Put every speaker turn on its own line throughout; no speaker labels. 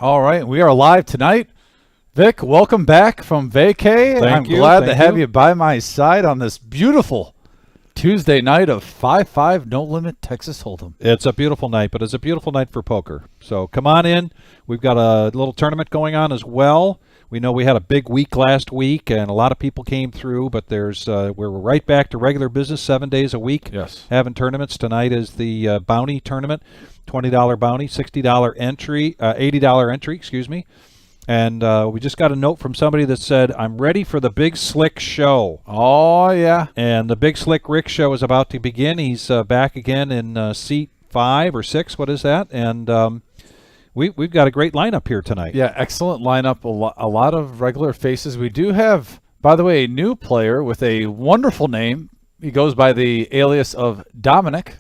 All right, we are live tonight. Vic, welcome back from vacay. I'm glad to have you by my side on this beautiful Tuesday night of 5-5 No Limit Texas Hold'em.
It's a beautiful night, but it's a beautiful night for poker. So come on in. We've got a little tournament going on as well. We know we had a big week last week, and a lot of people came through, but we're right back to regular business 7 days a week.
Yes.
Having tournaments. Tonight is the bounty tournament, $20 bounty, $60 entry, $80 entry, excuse me. And we just got a note from somebody that said, I'm ready for the Big Slick show.
Oh, yeah.
And the Big Slick Rick show is about to begin. He's back again in seat 5 or 6. What is that? And we've got a great lineup here tonight.
Yeah, excellent lineup. A lot of regular faces. We do have, by the way, a new player with a wonderful name. He goes by the alias of Dominic.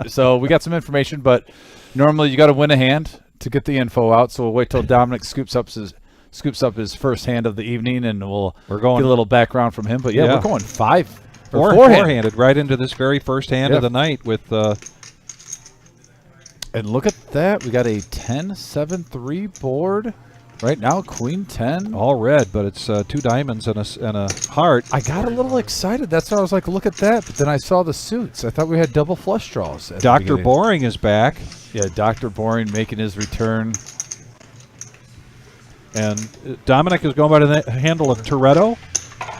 So we got some information, but normally you got to win a hand to get the info out. So we'll wait till Dominic scoops up his first hand of the evening, and we're going get a little background from him. But yeah. We're going four-handed
right into this very first hand of the night with.
And look at that. We got a 10-7-3 board right now. Queen 10.
All red, but it's 2 diamonds and a heart.
I got a little excited. That's why I was like, look at that. But then I saw the suits. I thought we had double flush draws.
Dr. Boring is back.
Yeah, Dr. Boring making his return.
And Dominic is going by the handle of TOLEDO.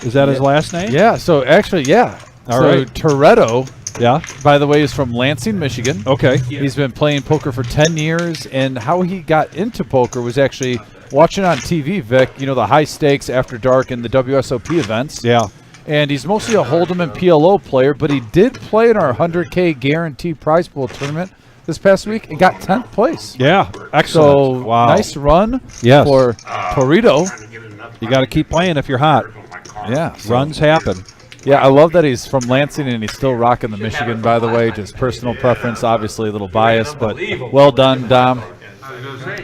Is that his last name?
Yeah, so actually, yeah.
All right.
TOLEDO,
yeah,
by the way, is from Lansing, Michigan.
Okay.
He's been playing poker for 10 years, and how he got into poker was actually watching on TV, Vic, you know, the high stakes after dark and the WSOP events.
Yeah.
And he's mostly a Hold'em and PLO player, but he did play in our 100K guaranteed prize pool tournament this past week and got 10th place.
Yeah, excellent.
So, nice run for TOLEDO.
You got to keep playing if you're hot.
Yeah.
Runs happen.
Yeah, I love that he's from Lansing and he's still rocking the Michigan, by the way. Just personal preference, obviously a little biased, but well done, Dom.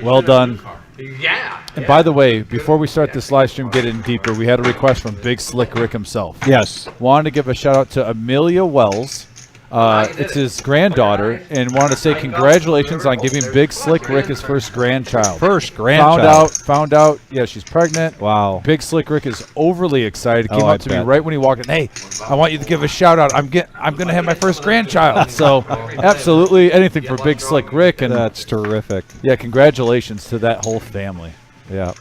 Well done.
Yeah.
And by the way, before we start this live stream, get in deeper, we had a request from Big Slick Rick himself.
Yes.
Wanted to give a shout out to Amelia Wells. It's his granddaughter, and wanted to say congratulations on giving Big Slick Rick his first grandchild. Found out, yeah, she's pregnant.
Wow.
Big Slick Rick is overly excited. Came up to me right when he walked in. Hey, I want you to give a shout out. I'm going to have my first grandchild. So, absolutely anything for Big Slick Rick. And
that's terrific.
Yeah, congratulations to that whole family.
Yeah.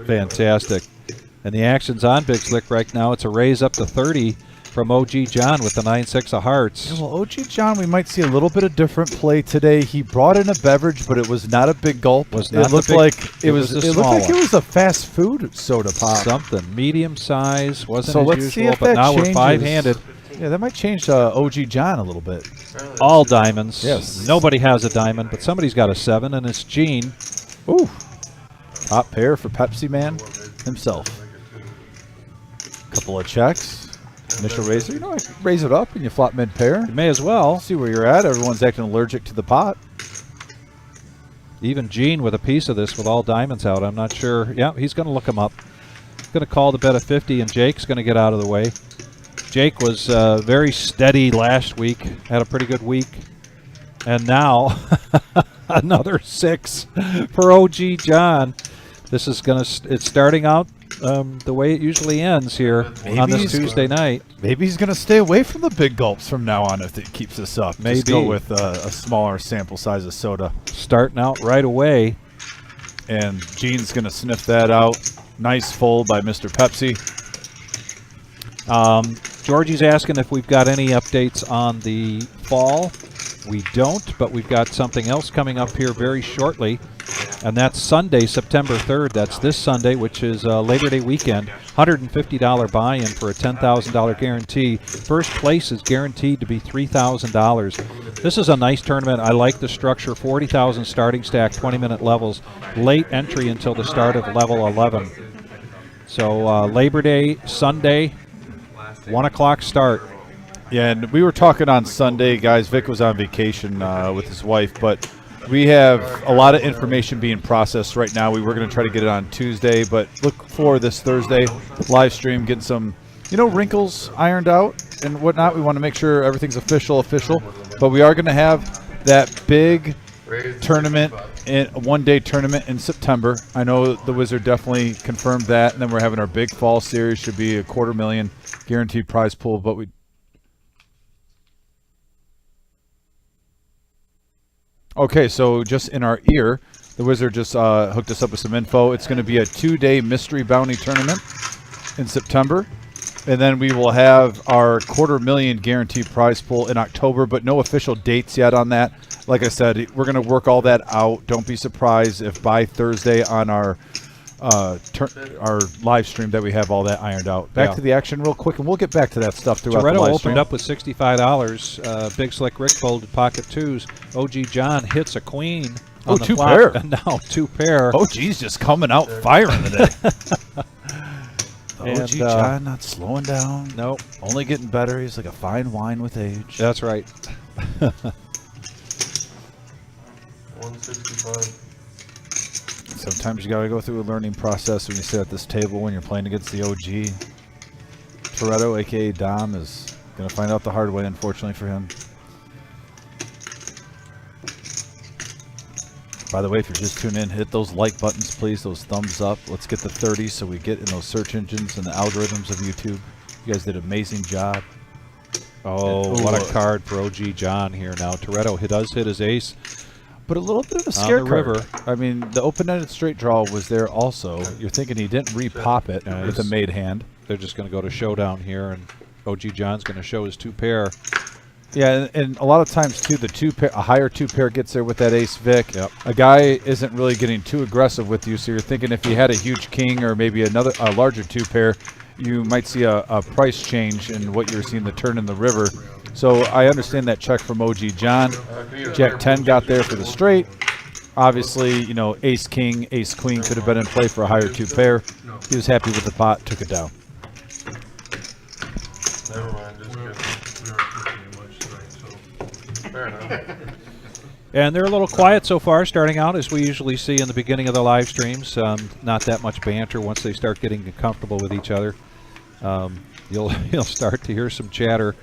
Fantastic. And the action's on Big Slick right now. It's a raise up to 30. From OG John with the 9-6 of hearts.
Yeah, well, OG John, we might see a little bit of different play today. He brought in a beverage, but it was not a big gulp. It looked like it was a fast food soda pop.
Something medium size, wasn't
so
as
let's
usual,
see if
but
that
now
changes.
We're 5-handed.
Yeah, that might change OG John a little bit.
All diamonds.
Yes.
Nobody has a diamond, but somebody's got a 7, and it's Gene.
Ooh. Top pair for Pepsi Man himself. Couple of checks. Initial raiser, you know, I raise it up and you flop mid pair.
You may as well.
See where you're at. Everyone's acting allergic to the pot.
Even Gene with a piece of this with all diamonds out. I'm not sure. Yeah, he's going to look them up. Going to call the bet of 50, and Jake's going to get out of the way. Jake was very steady last week. Had a pretty good week. And now another 6 for OG John. This is going to. It's starting out the way it usually ends here on this Tuesday night.
Maybe he's going to stay away from the big gulps from now on if it keeps this up.
Maybe.
Just go with a smaller sample size of soda.
Starting out right away.
And Gene's going to sniff that out. Nice fold by Mr. Pepsi.
Georgie's asking if we've got any updates on the fall. We don't, but we've got something else coming up here very shortly. And that's Sunday, September 3rd. That's this Sunday, which is Labor Day weekend. $150 buy-in for a $10,000 guarantee. First place is guaranteed to be $3,000. This is a nice tournament. I like the structure. 40,000 starting stack, 20-minute levels. Late entry until the start of level 11. So Labor Day, Sunday, 1 o'clock start.
Yeah, and we were talking on Sunday, guys. Vic was on vacation with his wife, but we have a lot of information being processed right now. We were going to try to get it on Tuesday, but look for this Thursday live stream, getting some, wrinkles ironed out and whatnot. We want to make sure everything's official. But we are going to have that big tournament a one-day tournament in September. I know the Wizard definitely confirmed that, and then we're having our big fall series. Should be a $250,000 guaranteed prize pool. But we okay, so just in our ear, the Wizard just hooked us up with some info. It's going to be a 2-day mystery bounty tournament in September. And then we will have our $250,000 guaranteed prize pool in October, but no official dates yet on that. Like I said, we're going to work all that out. Don't be surprised if by Thursday on our live stream that we have all that ironed out. Back to the action real quick, and we'll get back to that stuff throughout the live
TOLEDO
stream.
opened up with $65. Big Slick Rick folded pocket twos. OG John hits a queen on the
two
flop,
pair.
and now 2 pair.
OG's just coming out firing today.
And,
OG John not slowing down.
Nope.
Only getting better. He's like a fine wine with age.
That's right.
165.
Sometimes you got to go through a learning process when you sit at this table when you're playing against the OG. TOLEDO, a.k.a. Dom, is going to find out the hard way, unfortunately for him. By the way, if you're just tuning in, hit those like buttons, please, those thumbs up. Let's get to 30 so we get in those search engines and the algorithms of YouTube. You guys did an amazing job.
Oh, what a card for OG John here now. TOLEDO does hit his ace.
But a little bit of a scare
the
card.
river.
I mean, the open-ended straight draw was there also. You're thinking he didn't re-pop it with a made hand.
They're just going to go to showdown here, and OG John's going to show his 2 pair.
Yeah, and a lot of times too, a higher 2 pair gets there with that ace Vic.
Yep.
A guy isn't really getting too aggressive with you, so you're thinking if he had a huge king or maybe a larger 2 pair, you might see a price change in what you're seeing the turn in the river. So I understand that check from OG John. Jack 10 got there for the straight. Obviously, you know, ace king, ace queen could have been in play for a higher 2 pair. He was happy with the pot, took it down.
Never mind, just kidding. We were pushing too much tonight, so fair enough.
And they're a little quiet so far, starting out, as we usually see in the beginning of the live streams. Not that much banter once they start getting comfortable with each other. You'll start to hear some chatter.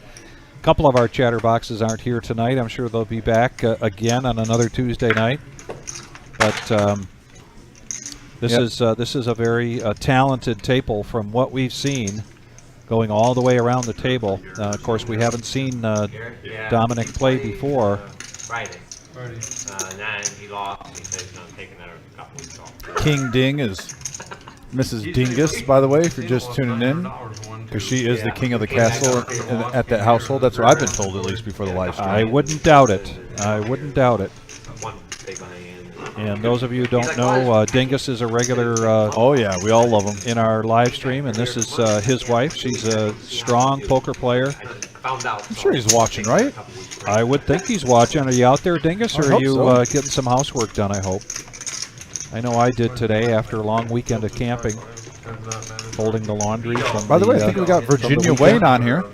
A couple of our chatter boxes aren't here tonight. I'm sure they'll be back again on another Tuesday night. But this is a very talented table from what we've seen, going all the way around the table. Of course, we haven't seen Dominic play before.
Friday. And he lost. He said he's going to take another couple weeks off.
King Ding is Mrs. Dingus, by the way, if you're just tuning in, because she is the king of the castle at that household. That's what I've been told, at least before the live stream.
I wouldn't doubt it. I wouldn't doubt it.
One big money in.
And those of you who don't know, Dingus is a regular
Oh yeah, we all love him.
in our live stream, and this is his wife. She's a strong poker player.
Found out.
I'm sure he's watching, right?
I would think he's watching. Are you out there, Dingus, or
I
are
hope
you
so.
getting some housework done, I hope? I know I did today after a long weekend of camping, folding the laundry from
By the way, I think we got Virginia Wayne on here.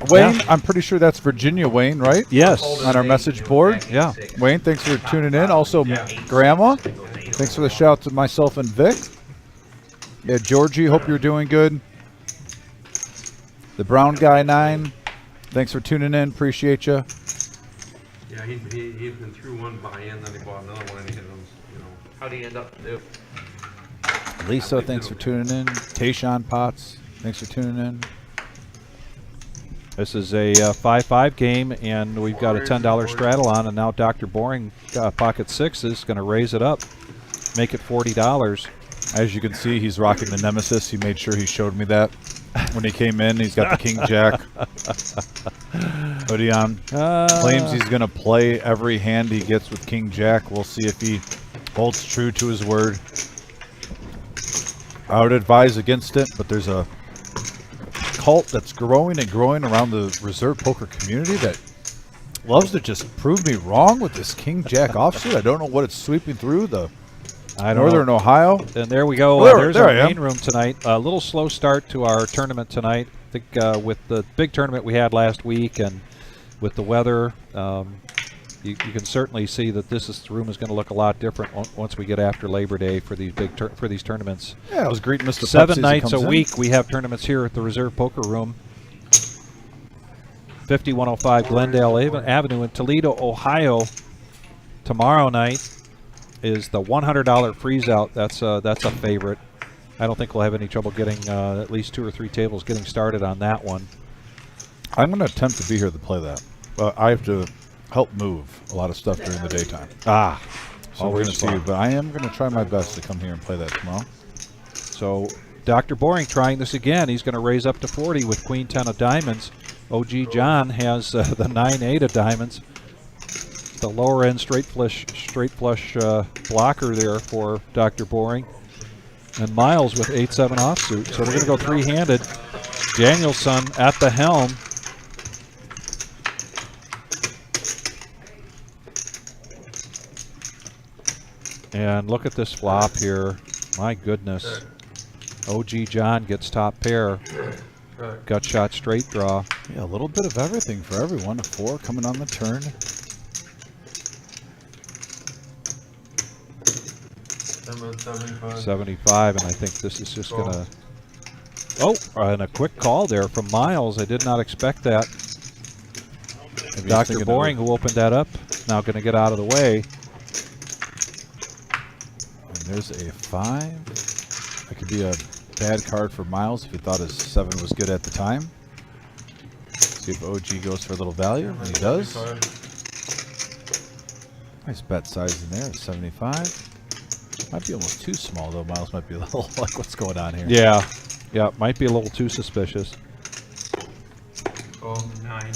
Wayne, I'm pretty sure that's Virginia Wayne, right?
Yes.
On our message board.
Yeah.
Wayne, thanks for tuning in. Also, Grandma, thanks for the shout to myself and Vic. Yeah, Georgie, hope you're doing good. The Brown Guy 9, thanks for tuning in. Appreciate you.
Yeah, he's been through one buy-in, then he bought another one, and he hit him, you know.
How do you end up to do?
Lisa, thanks for tuning in. Tayshawn Potts, thanks for tuning in.
This is a 5-5 game, and we've got a $10 straddle on, and now Dr. Boring, pocket 6, is going to raise it up, make it $40.
As you can see, he's rocking the Nemesis. He made sure he showed me that when he came in. He's got the King Jack hoodie on. Claims he's going to play every hand he gets with King Jack. We'll see if he holds true to his word. I would advise against it, but there's a cult that's growing and growing around the reserve poker community that loves to just prove me wrong with this King Jack offsuit. I don't know what it's sweeping through the Northern Ohio.
And there we go. There's our main room tonight. A little slow start to our tournament tonight. I think with the big tournament we had last week and with the weather, you can certainly see that this room is going to look a lot different once we get after Labor Day for these these tournaments.
Yeah, I was greeting Mr. Pepsi
7
as he
nights a
comes in.
week we have tournaments here at the Reserve Poker Room. 5105 Glendale Avenue in Toledo, Ohio. Tomorrow night, is the $100 freeze out. That's a favorite. I don't think we'll have any trouble getting at least 2 or 3 tables getting started on that one.
I'm going to attempt to be here to play that. I have to help move a lot of stuff during the daytime.
Ah,
So we're going to see.
fun.
But I am going to try my best to come here and play that tomorrow.
So Dr. Boring trying this again. He's going to raise up to 40 with Queen 10 of diamonds. OG John has the 9-8 of diamonds. The lower end straight flush blocker there for Dr. Boring. And Miles with 8-7 offsuit. So we're going to go 3-handed. Danielson at the helm. And look at this flop here. My goodness. OG John gets top pair. Gut shot straight draw.
Yeah, a little bit of everything for everyone. A 4 coming on the turn.
75, and I think this is just going to... Oh, and a quick call there from Miles. I did not expect that. And Dr. Boring, who opened that up, now going to get out of the way.
And there's a 5. That could be a bad card for Miles if he thought his 7 was good at the time. See if OG goes for a little value, and he does. Nice bet size in there, 75. Might be almost too small, though. Miles might be a little like, what's going on here?
Yeah. Yeah, might be a little too suspicious.
9.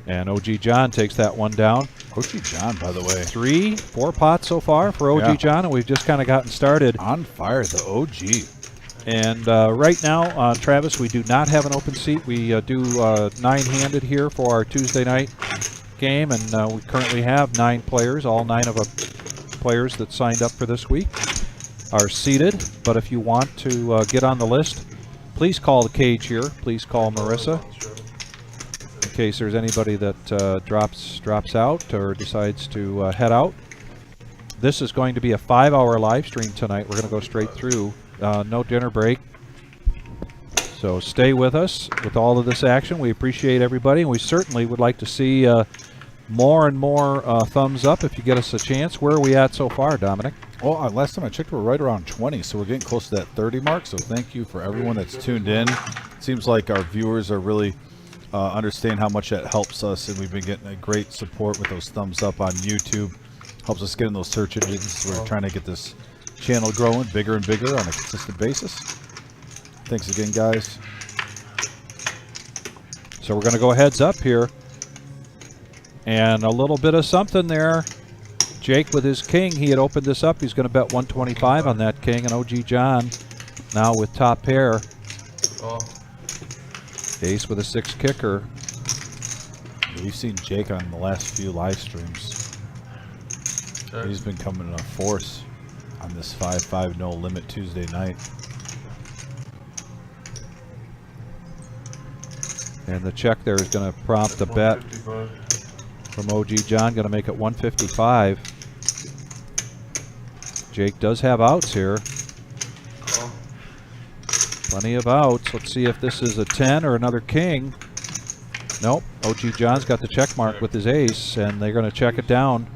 And OG John takes that one down.
OG John, by the way.
4 pots so far for OG John, and we've just kind of gotten started.
On fire, the OG.
And right now, Travis, we do not have an open seat. We do 9-handed here for our Tuesday night game, and we currently have 9 players. All 9 of the players that signed up for this week are seated. But if you want to get on the list, please call the cage here. Please call Marissa in case there's anybody that drops out or decides to head out. This is going to be a 5-hour live stream tonight. We're going to go straight through. No dinner break. So stay with us with all of this action. We appreciate everybody, and we certainly would like to see more and more thumbs up if you get us a chance. Where are we at so far, Dominic?
Well, last time I checked, we're right around 20, so we're getting close to that 30 mark. So thank you for everyone that's tuned in. Seems like our viewers are really understand how much that helps us, and we've been getting a great support with those thumbs up on YouTube. Helps us get in those search engines. We're trying to get this channel growing bigger and bigger on a consistent basis. Thanks again, guys.
So we're going to go heads up here. And a little bit of something there. Jake with his king, he had opened this up. He's going to bet 125 on that king. And OG John now with top pair. Ace with a 6 kicker.
We've seen Jake on the last few live streams. He's been coming in a force on this 5-5 no limit Tuesday night.
And the check there is going to prompt a bet from OG John, going to make it 155. Jake does have outs here. Plenty of outs. Let's see if this is a 10 or another king. Nope. OG John's got the check mark with his ace, and they're going to check it down.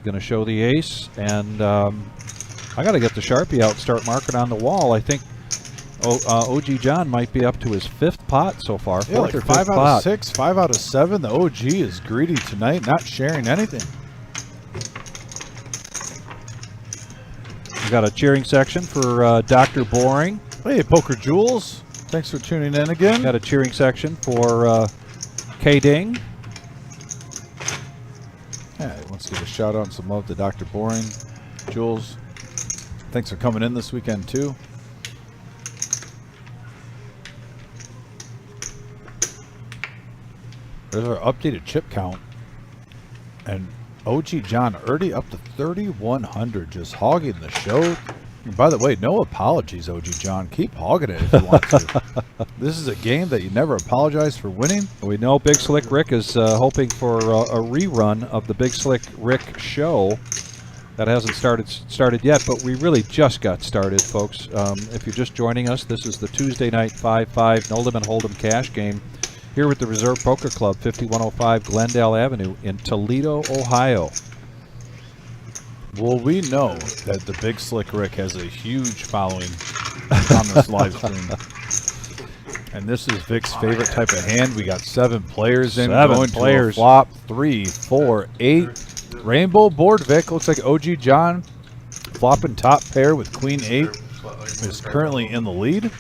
Going to show the ace, and I got to get the Sharpie out and start marking on the wall. I think OG John might be up to his 5th pot so far.
Yeah, like 5 out of 6, 5 out of 7. The OG is greedy tonight, not sharing anything.
We got a cheering section for Dr. Boring.
Hey, Poker Jules. Thanks for tuning in again.
Got a cheering section for K-Ding.
Yeah, let's give a shout out and some love to Dr. Boring. Jules, thanks for coming in this weekend, too. There's our updated chip count. And OG John already up to 3,100, just hogging the show. And by the way, no apologies, OG John. Keep hogging it if you want to. This is a game that you never apologize for winning.
We know Big Slick Rick is hoping for a rerun of the Big Slick Rick show. That hasn't started yet, but we really just got started, folks. If you're just joining us, this is the Tuesday night 5-5 No Limit Hold'em cash game. here with the Reserve Poker Club, 5105 Glendale Avenue in Toledo, Ohio.
Well, we know that the Big Slick Rick has a huge following on this live stream. And this is Vic's favorite type of hand. We got 7 players in.
7
going
players.
To a flop. 3, 4, 8. Rainbow board, Vic. Looks like OG John flopping top pair with Queen 8 is currently in the lead.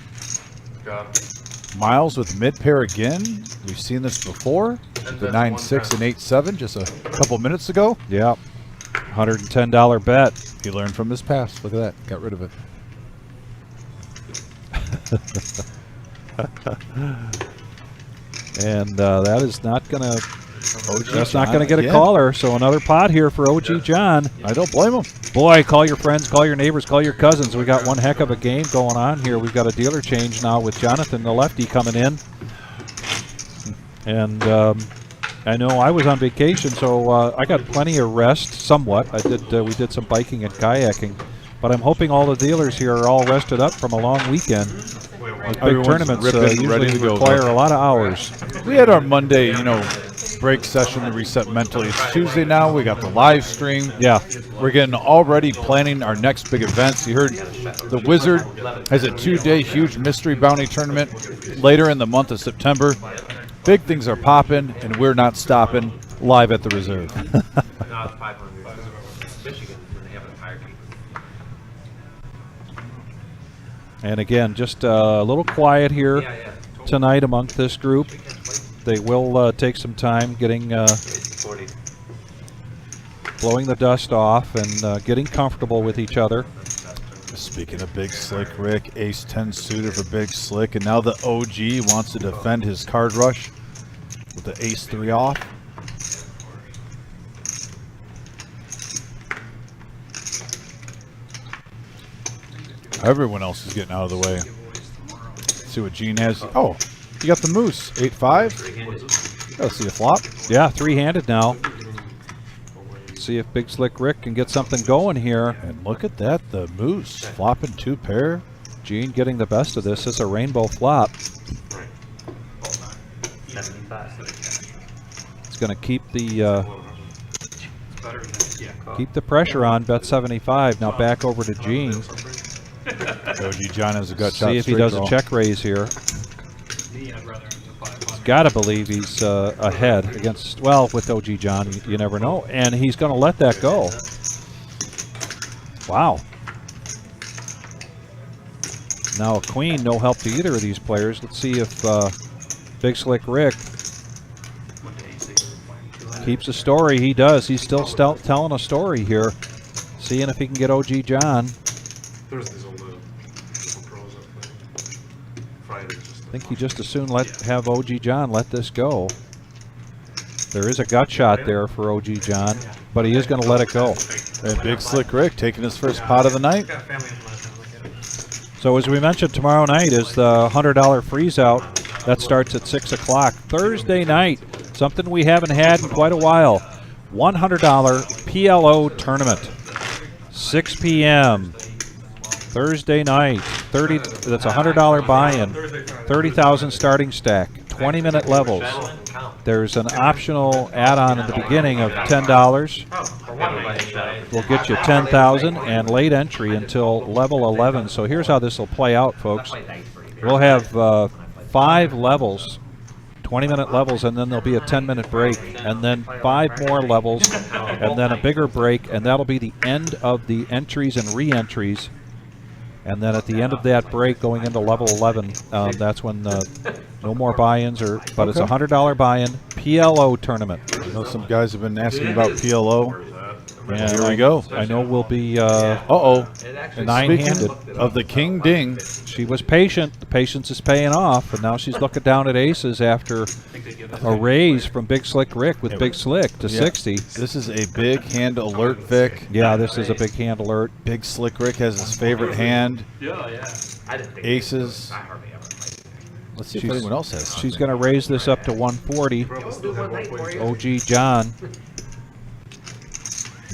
Miles with mid pair again. We've seen this before. The 9-6 and 8-7 just a couple minutes ago.
Yep. $110 bet.
He learned from his past. Look at that. Got rid of it.
And that is not going to... That's
John
not going to get
again.
a caller, so another pot here for OG John.
I don't blame him.
Boy, call your friends, call your neighbors, call your cousins. We got one heck of a game going on here. We've got a dealer change now with Jonathan, the lefty, coming in. And I know I was on vacation, so I got plenty of rest, somewhat. We did some biking and kayaking. But I'm hoping all the dealers here are all rested up from a long weekend. Like big
Everyone's
tournaments
ripping, ready
usually
to go.
require a lot of hours.
We had our Monday, break session to reset mentally. It's Tuesday now. We got the live stream.
Yeah.
We're getting already planning our next big events. You heard the Wizard has a 2-day huge mystery bounty tournament later in the month of September. Big things are popping, and we're not stopping live at the Reserve.
No, it's 500. Michigan, when they have a higher keeper.
And again, just a little quiet here tonight amongst this group. They will take some time getting blowing the dust off and getting comfortable with each other.
Speaking of Big Slick Rick, Ace-10 suited for Big Slick, and now the OG wants to defend his card rush with the Ace-3 off. Everyone else is getting out of the way. Let's see what Gene has. Oh, you got the Moose, 8-5. Let's see a flop.
Yeah, 3-handed now. See if Big Slick Rick can get something going here.
And look at that, the Moose flopping 2 pair.
Gene getting the best of this. It's a rainbow flop. It's going to keep the pressure on. Bet 75. Now back over to Gene.
OG John has a gut shot.
See if he does a check raise here. Got to believe he's ahead against, well, with OG John, you never know. And he's going to let that go. Wow. Now a queen, no help to either of these players. Let's see if Big Slick Rick keeps a story. He does. He's still telling a story here. Seeing if he can get OG John. I think he just as soon have OG John let this go. There is a gut shot there for OG John, but he is going to let it go.
And Big Slick Rick taking his first pot of the night.
So as we mentioned, tomorrow night is the $100 freeze out. That starts at 6 o'clock. Thursday night, something we haven't had in quite a while. $100 PLO tournament. 6 p.m. Thursday night. That's a $100 buy-in. 30,000 starting stack. 20-minute levels. There's an optional add-on in the beginning of $10. We'll get you 10,000 and late entry until level 11. So here's how this will play out, folks. We'll have 5 levels, 20-minute levels, and then there'll be a 10-minute break, and then 5 more levels, and then a bigger break, and that'll be the end of the entries and re-entries. And then at the end of that break, going into level 11, that's when no more buy-ins, but it's a $100 buy-in PLO tournament.
I know some guys have been asking about PLO.
And
here we go.
I know we'll be
Uh-oh.
9-handed.
Speaking of the King Ding.
She was patient. The patience is paying off, and now she's looking down at aces after a raise from Big Slick Rick with Big Slick to 60.
This is a big hand alert, Vic.
Yeah, this is a big hand alert.
Big Slick Rick has his favorite hand. Aces. Let's see if anyone else has something.
She's going to raise this up to 140. OG John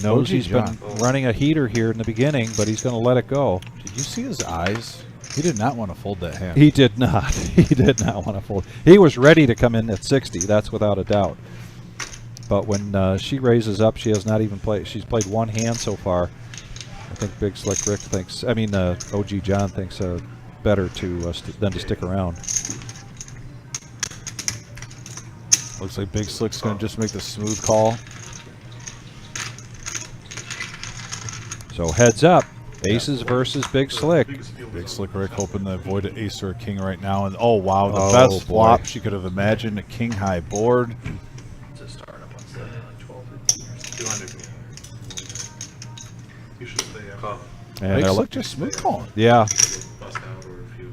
knows he's been running a heater here in the beginning, but he's going to let it go.
Did you see his eyes? He did not want to fold that hand.
He did not. He did not want to fold. He was ready to come in at 60. That's without a doubt. But when she raises up, she has not even played. She's played one hand so far. I think Big Slick Rick thinks. I mean, OG John thinks better to than to stick around.
Looks like Big Slick's going to just make the smooth call.
So heads up. Aces versus Big Slick.
Big Slick Rick hoping to avoid an ace or a king right now. And oh, wow, the
Oh,
best
boy.
flop she could have imagined. A king high board.
To start up, what's that, like 12, 15 years?
200.
You should stay
Call.
And
Big
they're
Slick just smooth calling.
yeah.
bust out or a few.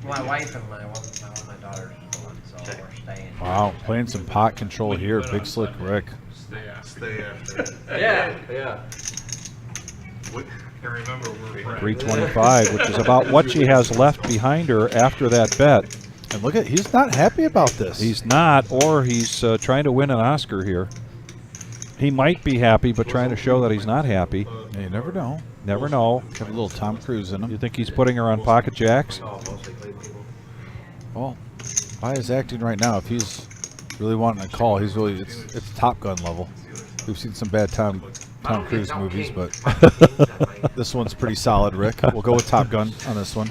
My wife and my daughter's going, so we're staying.
Wow, playing some pot control here. Big Slick Rick.
Stay after.
Yeah.
And remember, we're friends.
325, which is about what she has left behind her after that bet.
And look at, he's not happy about this.
He's not, or he's trying to win an Oscar here. He might be happy, but trying to show that he's not happy.
Yeah, you never know.
Never know.
Got a little Tom Cruise in
You
him.
think he's putting her on pocket jacks?
Oh, mostly played people.
Well, by his acting right now, if he's really wanting to call, he's really, it's Top Gun level. We've seen some bad Tom Cruise movies, but this one's pretty solid, Rick. We'll go with Top Gun on this one.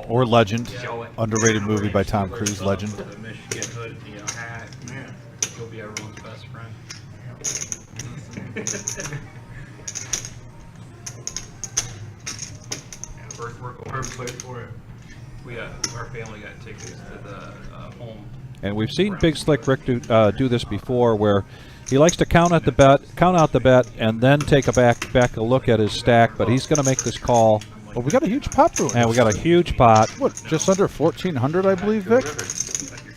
Or Legend. Underrated movie by Tom Cruise, Legend.
The Michigan hood, hat. Man, you'll be everyone's best friend. We're going to play for it. We our family got tickets to the home.
And we've seen Big Slick Rick do this before, where he likes to count out the bet, and then take a back look at his stack. But he's going to make this call.
Oh, we got a huge pot brewing.
And we got a huge pot.
What, just under 1,400, I believe, Vic?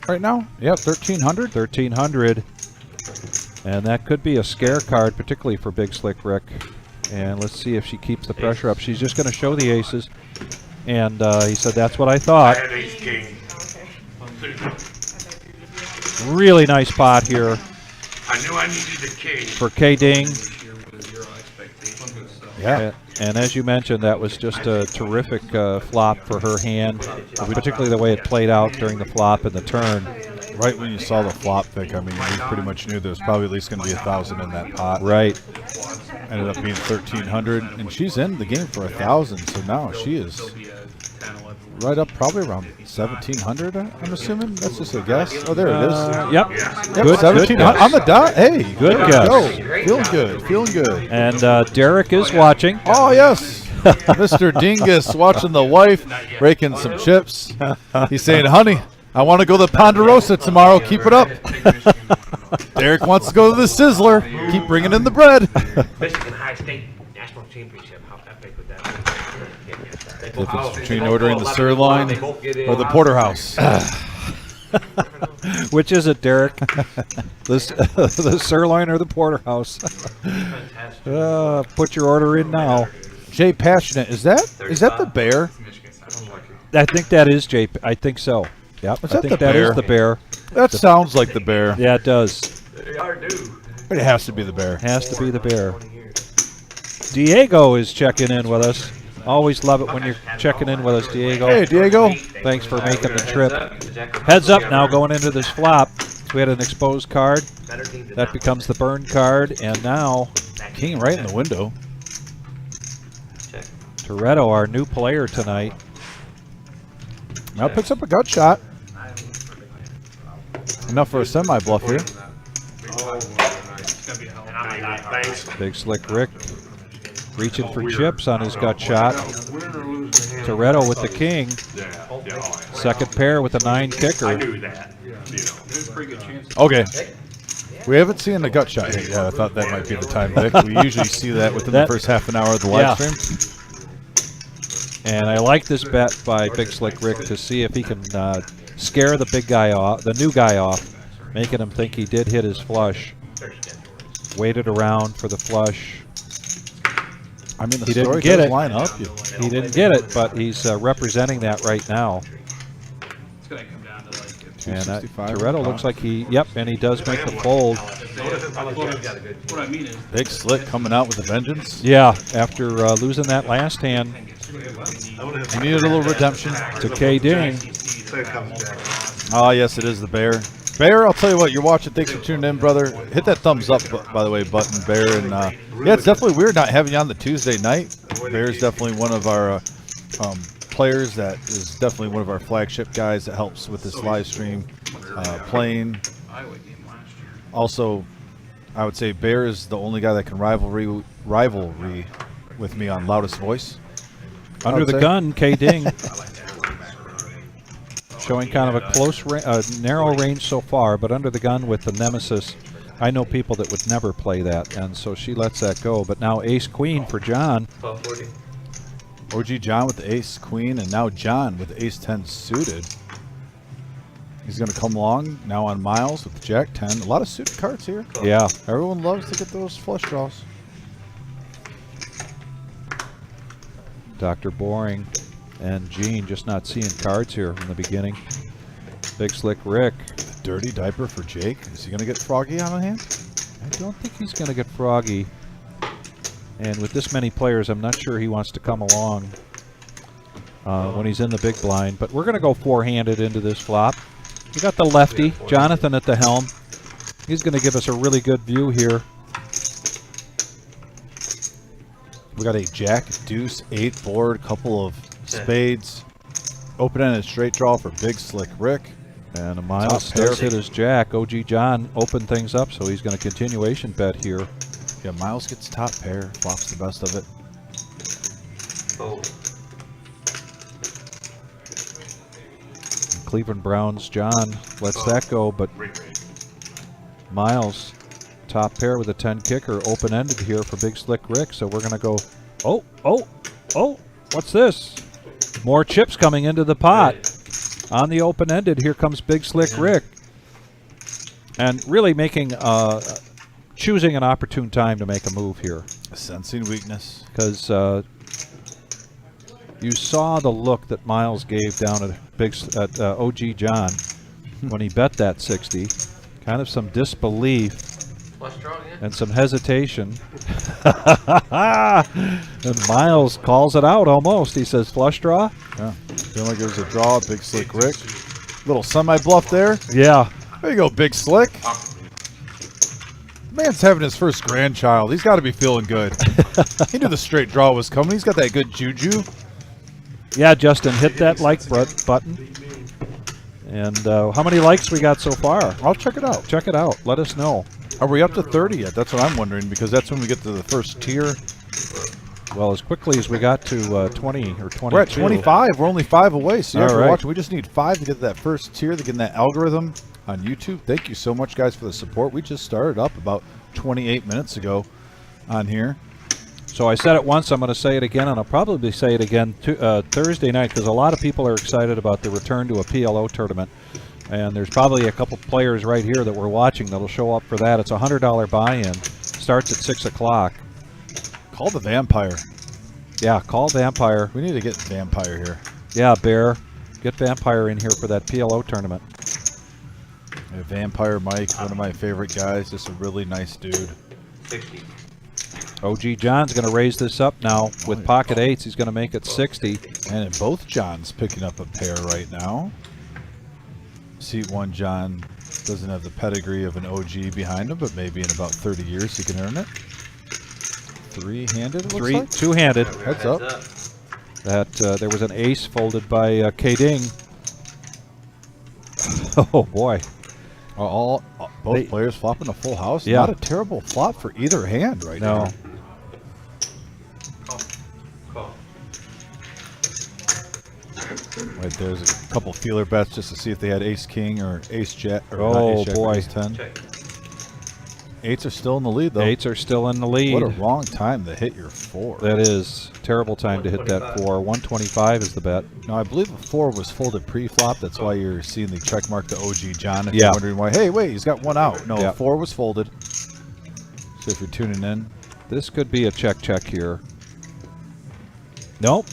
Right now? Yeah, 1,300.
1,300. And that could be a scare card, particularly for Big Slick Rick. And let's see if she keeps the pressure up. She's just going to show the aces. And he said, that's what I thought. Really nice pot here
I knew I needed a king.
for K-Ding.
Yeah.
And as you mentioned, that was just a terrific flop for her hand, particularly the way it played out during the flop and the turn.
Right when you saw the flop, Vic, I mean, you pretty much knew there was probably at least going to be 1,000 in that pot.
Right.
Ended up being 1,300, and she's in the game for 1,000. So now she is right up probably around 1,700. I'm assuming. That's just a guess. Oh, there it is.
Yep.
Yep,
Good
1,700
guess.
on the dot. Hey,
Good
there
guess.
we go. Feeling good. Feeling good.
And Derek is watching.
Oh yes, Mr. Dingus watching the wife raking some chips. He's saying, "Honey, I want to go to Ponderosa tomorrow. Keep it up." Derek wants to go to the Sizzler. Keep bringing in the bread.
Michigan High State National Championship. How epic would that be?
Difference between ordering the sirloin or the porterhouse.
Which is it, Derek? The sirloin or the porterhouse? Put your order in now.
Jay Passionate, is that the bear?
I think that is Jay. I think so. Yep.
Is
I
that
think
the
that is
bear?
the bear.
That sounds like the bear.
Yeah, it does.
But it has to be the bear.
Has to be the bear. Diego is checking in with us. Always love it when you're checking in with us, Diego.
Hey, Diego.
Thanks for making the trip. Heads up now going into this flop. So we had an exposed card. That becomes the burn card. And now
King right in the window.
Toretto, our new player tonight.
Now picks up a gut shot. Enough for a semi-bluff here.
Big Slick Rick reaching for chips on his gut shot. Toretto with the king. Second pair with a 9 kicker.
Okay. We haven't seen a gut shot yet. Yeah, I thought that might be the time, Vic. We usually see that within the first half an hour of the live stream.
And I like this bet by Big Slick Rick to see if he can scare the big guy off, the new guy off, making him think he did hit his flush. Waited around for the flush.
I mean, the
He
story
didn't get
does
it.
line up.
He didn't get it, but he's representing that right now.
It's going to come down to like
And
265
Toretto looks like and he does make the fold.
what I mean is
Big Slick coming out with a vengeance.
Yeah, after losing that last hand,
You needed a little redemption.
To K Ding.
Oh, yes, it is the Bear. Bear, I'll tell you what, you're watching. Thanks for tuning in, brother. Hit that thumbs up, by the way, button, Bear. And yeah, it's definitely weird not having you on the Tuesday night. Bear's definitely one of our players that is definitely one of our flagship guys that helps with this live stream playing. Also, I would say Bear is the only guy that can rivalry with me on loudest voice.
Under the gun, K Ding. Showing kind of a close, narrow range so far, but under the gun with the Nemesis. I know people that would never play that, and so she lets that go. But now Ace Queen for John.
1240.
OG John with the Ace Queen, and now John with the Ace 10 suited. He's going to come along now on Miles with the Jack 10. A lot of suited cards here.
Yeah.
Everyone loves to get those flush draws.
Dr. Boring and Gene just not seeing cards here in the beginning. Big Slick Rick.
Dirty diaper for Jake. Is he going to get Froggy on hand?
I don't think he's going to get Froggy. And with this many players, I'm not sure he wants to come along when he's in the big blind. But we're going to go four-handed into this flop. We got the lefty, Jonathan at the helm. He's going to give us a really good view here.
We got a Jack, Deuce, 8 board, couple of spades. Open-ended straight draw for Big Slick Rick.
And a Miles does hit his Jack. OG John opened things up, so he's going to continuation bet here.
Yeah, Miles gets top pair, flops the best of it.
Oh.
Cleveland Browns, John lets that go, but Miles, top pair with a 10 kicker, open-ended here for Big Slick Rick, so we're going to go, oh, what's this? More chips coming into the pot. On the open-ended, here comes Big Slick Rick. And really making, choosing an opportune time to make a move here.
Sensing weakness.
Because you saw the look that Miles gave down at OG John when he bet that 60. Kind of some disbelief
Flush draw again?
and some hesitation. And Miles calls it out almost. He says, flush draw?
Yeah, feeling like it was a draw. Big Slick Rick. Little semi-bluff there.
Yeah.
There you go, Big Slick. Man's having his first grandchild. He's got to be feeling good. He knew the straight draw was coming. He's got that good juju.
Yeah, Justin, hit that like button. And how many likes we got so far?
I'll check it out.
Check it out. Let us know.
Are we up to 30 yet? That's what I'm wondering, because that's when we get to the first tier.
Well, as quickly as we got to 20 or 22.
We're at 25. We're only 5 away. So yeah,
All
we're
right.
watching. We just need 5 to get to that first tier, to get in that algorithm on YouTube. Thank you so much, guys, for the support. We just started up about 28 minutes ago on here.
So I said it once, I'm going to say it again, and I'll probably say it again Thursday night, because a lot of people are excited about the return to a PLO tournament. And there's probably a couple players right here that we're watching that'll show up for that. It's a $100 buy-in. Starts at 6 o'clock.
Call the Vampire.
Yeah, call Vampire.
We need to get Vampire here.
Yeah, Bear. Get Vampire in here for that PLO tournament.
Yeah, Vampire Mike, one of my favorite guys. Just a really nice dude.
60.
OG John's going to raise this up now with pocket 8s. He's going to make it 60.
And both Johns picking up a pair right now. Seat 1 John doesn't have the pedigree of an OG behind him, but maybe in about 30 years he can earn it. Three-handed, it looks like?
Two-handed.
Heads up.
That there was an ace folded by K-Ding. Oh, boy.
Both players flopping a full house.
Yeah.
Not a terrible flop for either hand right now.
No.
Call.
Right there's a couple feeler bets just to see if they had ace king or ace jet. Or
Oh,
not ace jack,
boy.
Ace 10.
Check.
8s are still in the lead though.
8s are still in the lead.
What a wrong time to hit your 4.
That is terrible time to hit that 4. 125 is the bet.
Now I believe a 4 was folded pre-flop. That's why you're seeing the check mark to OG John. If
Yeah.
you're wondering why, hey, wait, he's got 1 out. No,
Yeah.
4 was folded. So if you're tuning in,
This could be a check here. Nope.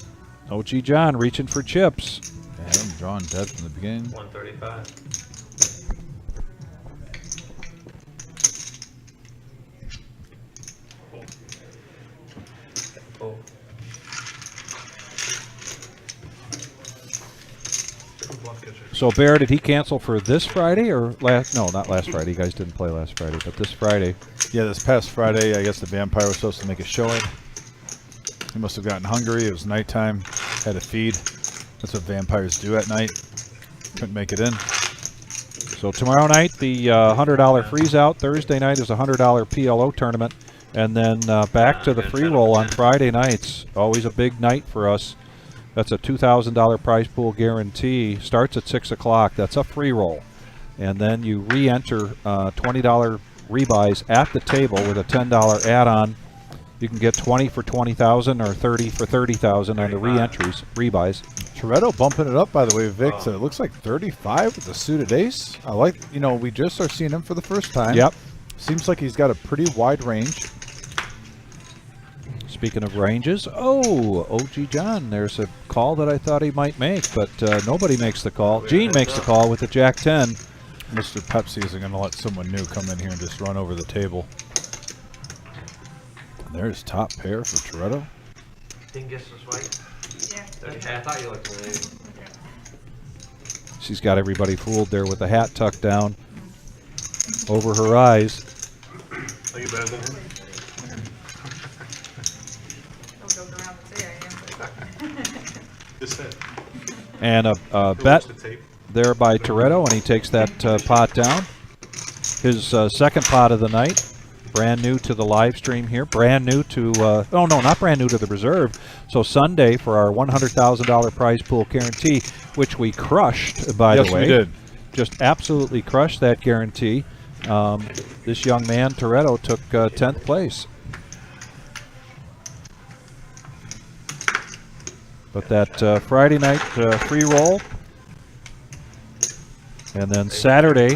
OG John reaching for chips.
I had him drawing dead from the beginning.
135. Oh.
So Bear, did he cancel for this Friday or last? No, not last Friday. You guys didn't play last Friday, but this Friday.
Yeah, this past Friday, I guess the vampire was supposed to make a showing. He must have gotten hungry. It was nighttime. Had to feed. That's what vampires do at night. Couldn't make it in.
So tomorrow night, the $100 freeze out. Thursday night is a $100 PLO tournament. And then back to the free roll on Friday nights. Always a big night for us. That's a $2,000 prize pool guarantee. Starts at 6 o'clock. That's a free roll. And then you re-enter $20 rebuys at the table with a $10 add-on. You can get 20 for 20,000 or 30 for 30,000 on the re-entries, rebuys.
Toretto bumping it up, by the way, Vic. So it looks like 35 with the suited ace. I like, you know, we just are seeing him for the first time.
Yep.
Seems like he's got a pretty wide range.
Speaking of ranges, OG John, there's a call that I thought he might make, but nobody makes the call. Gene makes the call with the Jack 10.
Mr. Pepsi isn't going to let someone new come in here and just run over the table. And there's top pair for Toretto.
Dingus was white.
I thought you looked a lady.
She's got everybody fooled there with the hat tucked down over her eyes.
Are you better than him? Just said.
And a
Go
bet
watch the tape.
there by Toretto, and he takes that pot down. His second pot of the night. Brand new to the live stream here. Brand new to, oh no, not brand new to the reserve. So Sunday for our $100,000 prize pool guarantee, which we crushed, by the way.
Yes, we did.
Just absolutely crushed that guarantee. This young man, Toretto, took 10th place. But that Friday night free roll. And then Saturday,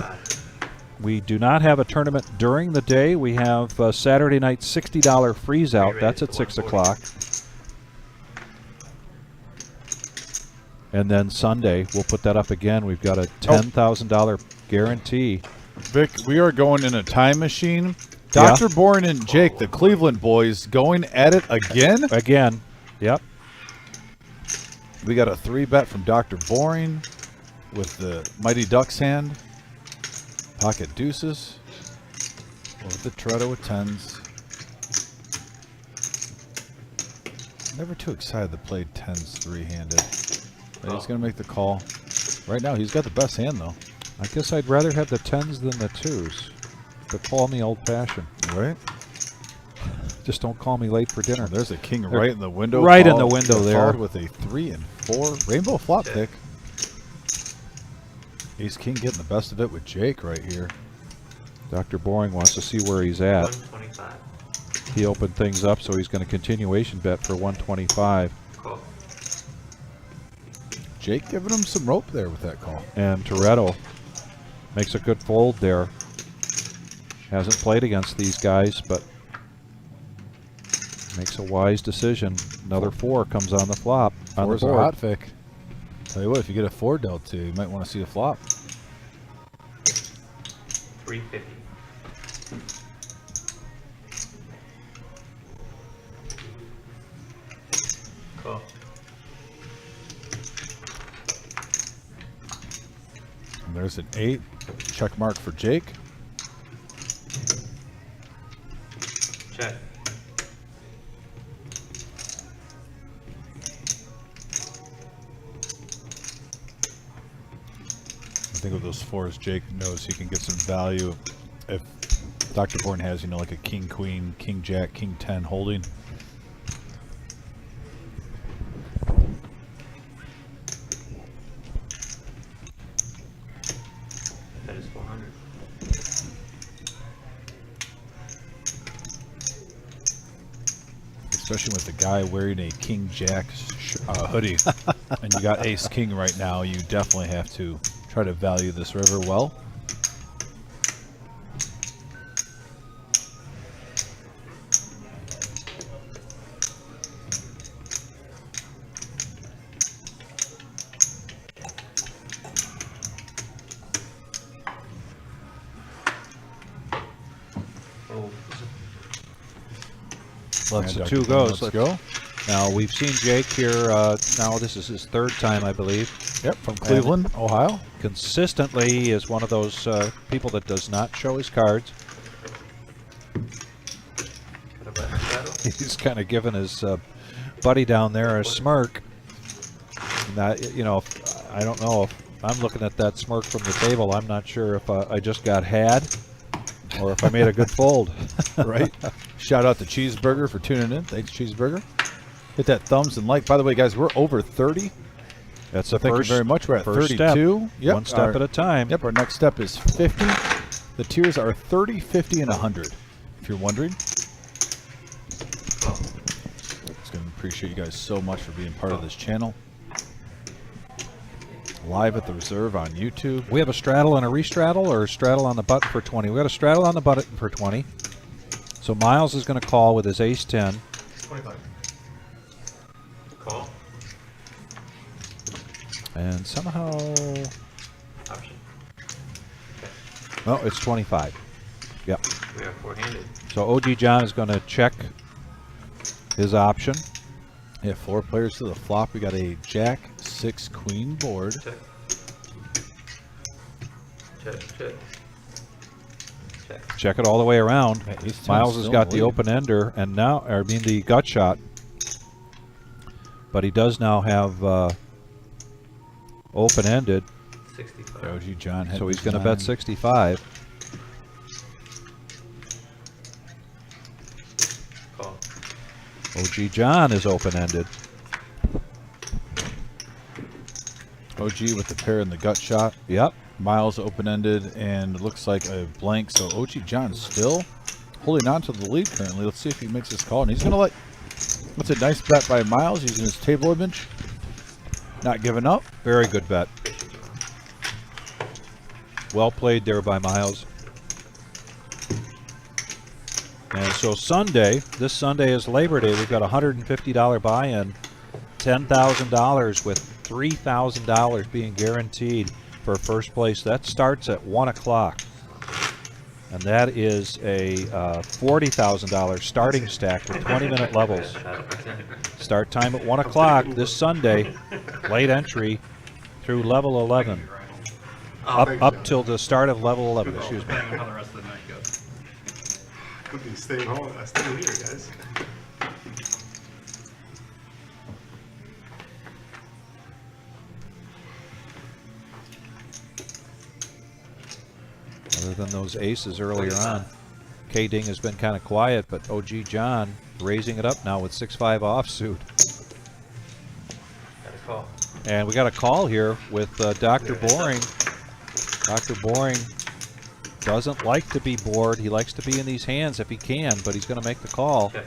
we do not have a tournament during the day. We have Saturday night $60 freeze out. That's at 6 o'clock. And then Sunday, we'll put that up again. We've got a $10,000 guarantee.
Vic, we are going in a time machine. Dr. Bourne and Jake, the Cleveland boys, going at it again.
Again, yep.
We got a 3-bet from Dr. Boring with the Mighty Ducks hand. Pocket deuces. With the Toretto with 10s. Never too excited to play 10s three-handed. But he's going to make the call. Right now, he's got the best hand, though.
I guess I'd rather have the 10s than the 2s. But call me old-fashioned.
Right?
Just don't call me late for dinner.
There's a king right in the window.
Right in the window there.
Followed with a 3 and 4. Rainbow flop pick. Ace-king getting the best of it with Jake right here.
Dr. Boring wants to see where he's at.
125.
He opened things up, so he's going to continuation bet for 125.
Cool.
Jake giving him some rope there with that call.
And Toretto makes a good fold there. Hasn't played against these guys, but makes a wise decision. Another 4 comes on the flop. On the
4's a
board.
hot fic. Tell you what, if you get a 4 dealt to, you might want to see a flop.
350. Cool.
And there's an 8. Check mark for Jake.
Check.
I think with those 4s, Jake knows he can get some value if Dr. Bourne has, you know, like a king, queen, king, jack, king 10 holding.
That is 400.
Especially with the guy wearing a king, jack hoodie. And you got ace, king right now, you definitely have to try to value this river well.
Oh.
Let's
And
the
Dr.
2
Bourne,
goes.
Let's go.
Now we've seen Jake here. Now this is his 3rd time, I believe.
Yep, from Cleveland, Ohio.
Consistently is one of those people that does not show his cards. He's kind of giving his buddy down there a smirk. That, you know, I don't know if I'm looking at that smirk from the table. I'm not sure if I just got had or if I made a good fold.
Right. Shout out to Cheeseburger for tuning in. Thanks, Cheeseburger. Hit that thumbs and like. By the way, guys, we're over 30.
That's the
Thank
first,
you very much. We're at
first
32.
Step.
Yep.
One step at a time.
Yep, our next step is 50. The tiers are 30, 50, and 100, if you're wondering. Just going to appreciate you guys so much for being part of this channel. Live at the Reserve on YouTube.
We have a straddle and a restraddle, or a straddle on the button for 20. We got a straddle on the button for 20. So Miles is going to call with his ace 10.
25.
Call.
And somehow,
Option.
oh, it's 25. Yep.
We are four-handed.
So OG John is going to check his option.
Yeah, 4 players to the flop. We got a Jack, 6, Queen board.
Check. Check, check. Check.
Check it all the way around.
Yeah, ace 10
Miles has
still
got the
lead.
open ender, and now, I mean the gut shot. But he does now have open ended,
65.
OG John had
so he's
the
going to bet
9.
65.
Call.
OG John is open ended.
OG with the pair in the gut shot.
Yep.
Miles open-ended, and it looks like a blank. So OG John still holding on to the lead currently. Let's see if he makes his call. And he's going to let... That's a nice bet by Miles using his table image. Not giving up.
Very good bet. Well played there by Miles. And so Sunday, this Sunday is Labor Day. We've got a $150 buy-in, $10,000 with $3,000 being guaranteed for first place. That starts at 1 o'clock. And that is a $40,000 starting stack with 20-minute levels. Start time at 1 o'clock this Sunday. Late entry through level 11. Up till the start of level 11, excuse me.
Depending on how the rest of the night goes.
Could be staying home. Staying here, guys.
Other than those aces earlier on, K-Ding has been kind of quiet, but OG John raising it up now with 6-5 offsuit.
Got a call.
And we got a call here with Dr. Boring. Dr. Boring doesn't like to be bored. He likes to be in these hands if he can, but he's going to make the call.
Check.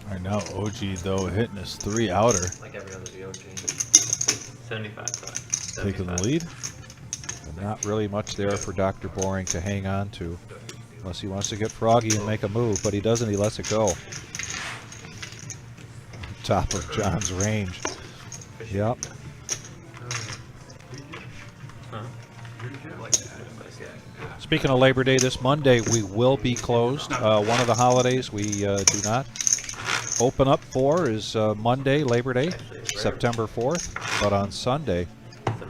Right now, OG, though, hitting his 3 outer.
Like every other VOG. 75 thought.
Taking the lead.
And not really much there for Dr. Boring to hang on to, unless he wants to get froggy and make a move, but he doesn't. He lets it go. Top of John's range. Yep. Speaking of Labor Day, this Monday we will be closed. One of the holidays we do not open up for is Monday, Labor Day, September 4th. But on Sunday,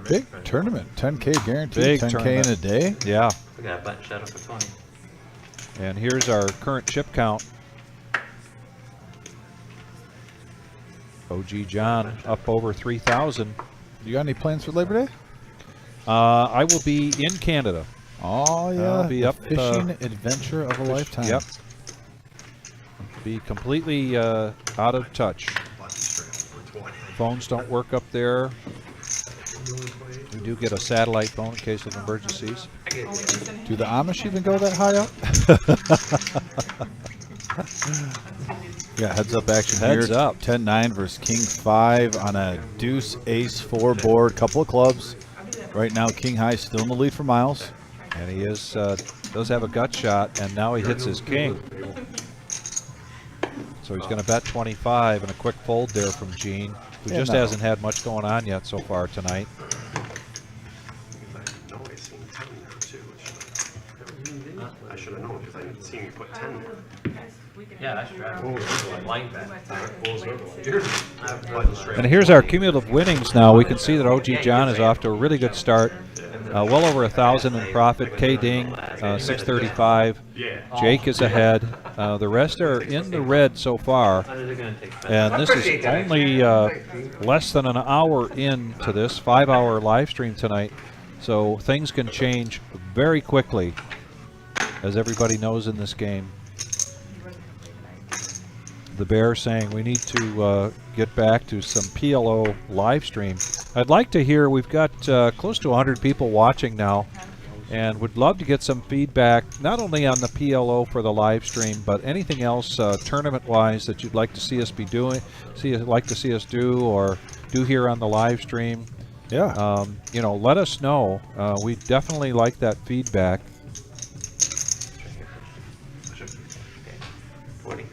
Big tournament. 10K guaranteed.
Big
10K
tournament.
in a day.
yeah.
We got a button shadow for 20.
And here's our current chip count. OG John up over 3,000.
You got any plans for Labor Day?
I will be in Canada.
Oh, yeah.
I'll be
the
up,
fishing adventure of a lifetime.
Yep. Be completely out of touch. Phones don't work up there. We do get a satellite phone in case of emergencies.
Do the Amish even go that high up? Yeah, heads up action
Heads
here.
up.
10-9 versus King 5 on a deuce ace 4 board. Couple of clubs. Right now, King High still in the lead for Miles.
And he is does have a gut shot, and now he hits his king. So he's going to bet 25, and a quick fold there from Gene, who
Yeah,
just
no.
hasn't had much going on yet so far tonight.
I should have known because I didn't see you put 10 there.
Yeah, that's right. Line bet.
And here's our cumulative winnings now. We can see that OG John is off to a really good start. Well over 1,000 in profit. K Ding, 635. Jake is ahead. The rest are in the red so far. And this is only less than an hour into this 5-hour live stream tonight. So things can change very quickly, as everybody knows in this game. The Bear saying we need to get back to some PLO live stream. I'd like to hear, we've got close to 100 people watching now, and would love to get some feedback, not only on the PLO for the live stream, but anything else tournament-wise that you'd like to see us be doing, like to see us do, or do here on the live stream.
Yeah.
You know, let us know. We definitely like that feedback.
40.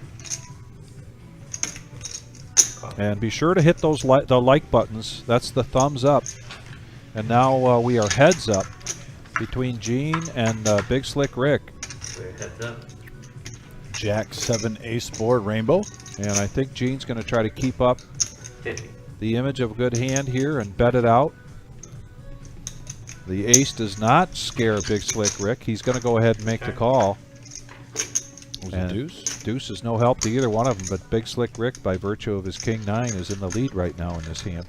And be sure to hit those the like buttons. That's the thumbs up. And now we are heads up between Gene and Big Slick Rick.
We're heads up.
Jack 7 ace board rainbow.
And I think Gene's going to try to keep up
50.
the image of a good hand here and bet it out. The ace does not scare Big Slick Rick. He's going to go ahead and make the call.
Was
And
it deuce?
Deuce is no help to either one of them, but Big Slick Rick, by virtue of his King 9, is in the lead right now in this hand.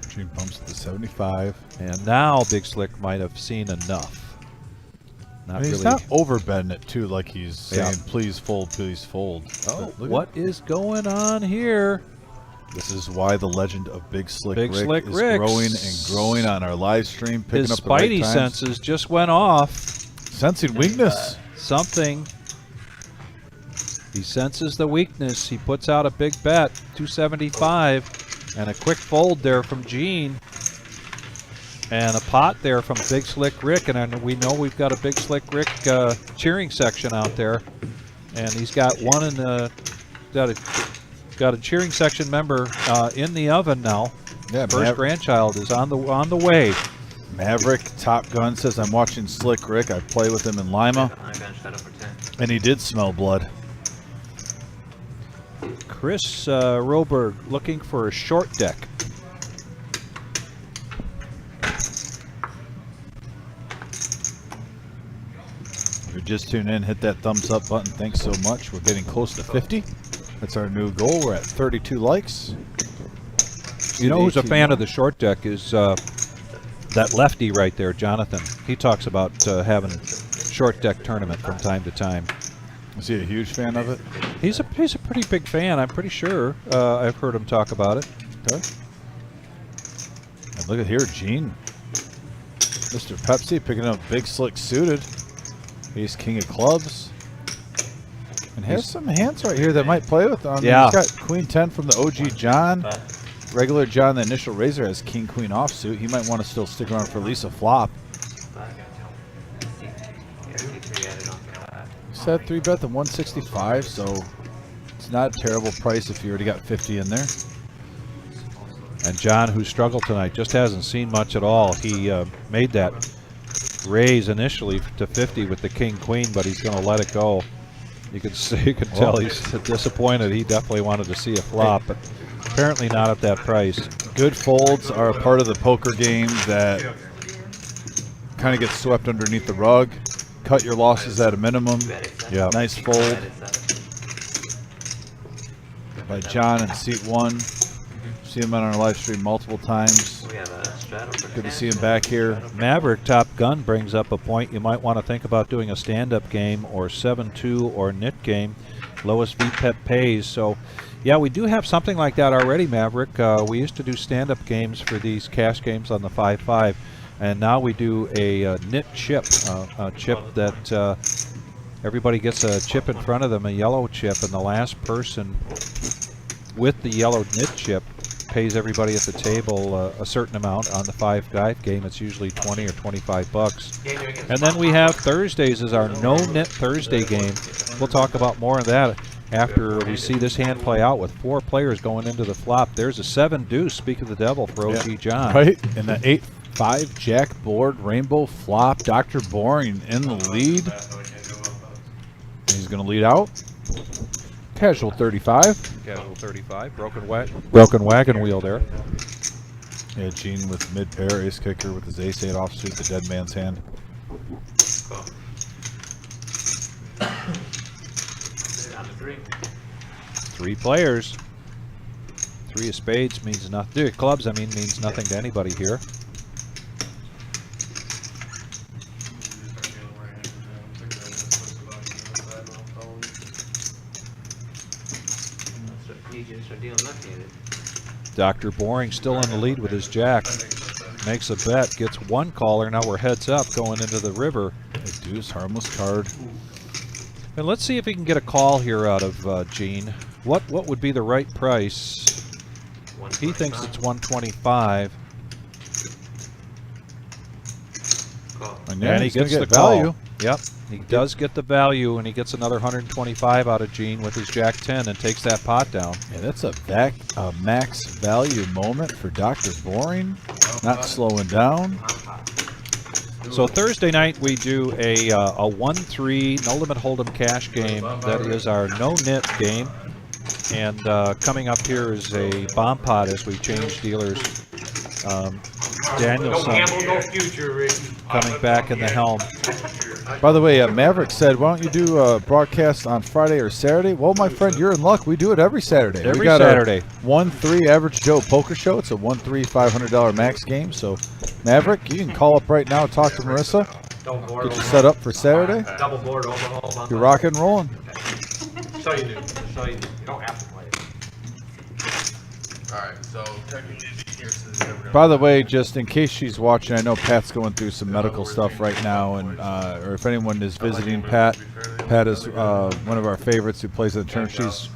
Gene pumps to the 75.
And now Big Slick might have seen enough. Not
And he's
really.
not overbetting it too, like he's saying,
Yeah.
please fold, please fold.
Oh,
But look
what is going on here?
This is why the legend of Big Slick
Big
Rick
Slick
is
Rick.
growing and growing on our live stream, picking
His
up the right
spidey
times.
senses just went off.
Sensing weakness.
Something. He senses the weakness. He puts out a big bet, 275, and a quick fold there from Gene. And a pot there from Big Slick Rick, and we know we've got a Big Slick Rick cheering section out there, and he's got one in the got a cheering section member in the oven now.
Yeah,
First grandchild is on the way.
Maverick Top Gun says, I'm watching Slick Rick. I play with him in Lima, and he did smell blood.
Chris Roberg looking for a short deck.
If you're just tuning in, hit that thumbs up button. Thanks so much. We're getting close to 50. That's our new goal. We're at 32 likes.
You know who's a fan of the short deck is that lefty right there, Jonathan. He talks about having short deck tournament from time to time.
Is he a huge fan of it?
He's a pretty big fan. I'm pretty sure I've heard him talk about it.
Okay. And look at here, Gene. Mr. Pepsi picking up Big Slick suited. Ace King of clubs. And has some hands right here that might play with him.
Yeah.
He's got Queen 10 from the OG John. Regular John, the initial raiser, has King Queen offsuit. He might want to still stick around for at least a flop. Set 3-bet the 165, so it's not a terrible price if you already got 50 in there.
And John, who struggled tonight, just hasn't seen much at all. He made that raise initially to 50 with the King Queen, but he's going to let it go. You can see, you can tell he's disappointed. He definitely wanted to see a flop, but apparently not at that price.
Good folds are a part of the poker game that kind of gets swept underneath the rug. Cut your losses at a minimum.
Yeah.
Nice fold by John in seat 1. See him on our live stream multiple times. Good to see him back here.
Maverick Top Gun brings up a point. You might want to think about doing a stand-up game or 7-2 or nit game. Lowest VPEP pays. So, yeah, we do have something like that already, Maverick. We used to do stand-up games for these cash games on the 5-5. And now we do a nit chip, a chip that everybody gets a chip in front of them, a yellow chip, and the last person with the yellow nit chip pays everybody at the table a certain amount. On the 5-5 game, it's usually 20 or 25 bucks. And then we have Thursdays as our no nit Thursday game. We'll talk about more of that after we see this hand play out with 4 players going into the flop. There's a 7 deuce, speak of the devil, for OG John.
Right? And the 5 jack board, rainbow flop. Dr. Boring in the lead. He's going to lead out. Casual 35.
Casual 35. Broken wagon wheel there.
Yeah, Gene with mid pair, ace kicker with his ace 8 offsuit, the dead man's hand.
Down to 3.
3 players. 3 of spades means nothing. 3 of clubs, I mean, means nothing to anybody here.
You just start dealing left-handed.
Dr. Boring still in the lead with his jack. Makes a bet, gets 1 caller. Now we're heads up going into the river.
A deuce, harmless card.
And let's see if we can get a call here out of Gene. What would be the right price? He thinks it's 125. And he gets the value. Yep, he does get the value, and he gets another 125 out of Gene with his jack 10 and takes that pot down.
Yeah, that's a max value moment for Dr. Boring. Not slowing down.
So Thursday night we do a 1-3 no limit hold'em cash game. That is our no nit game. And coming up here is a bomb pot as we change dealers. Danielson
No gamble, no future, Ricky.
coming back in the helm.
By the way, Maverick said, why don't you do a broadcast on Friday or Saturday? Well, my friend, you're in luck. We do it every Saturday.
Every
we got
Saturday.
a 1-3 Average Joe poker show. It's a 1-3 $500 max game. So, Maverick, you can call up right now, talk to Marissa,
Don't board
get you set up for Saturday.
Double board overhaul.
You're rocking and rolling.
So you do. So you do. You don't have to play it.
Alright, so technically here's
By the way, just in case she's watching, I know Pat's going through some medical stuff right now, and or if anyone is visiting Pat, Pat is one of our favorites who plays at the tournament. She's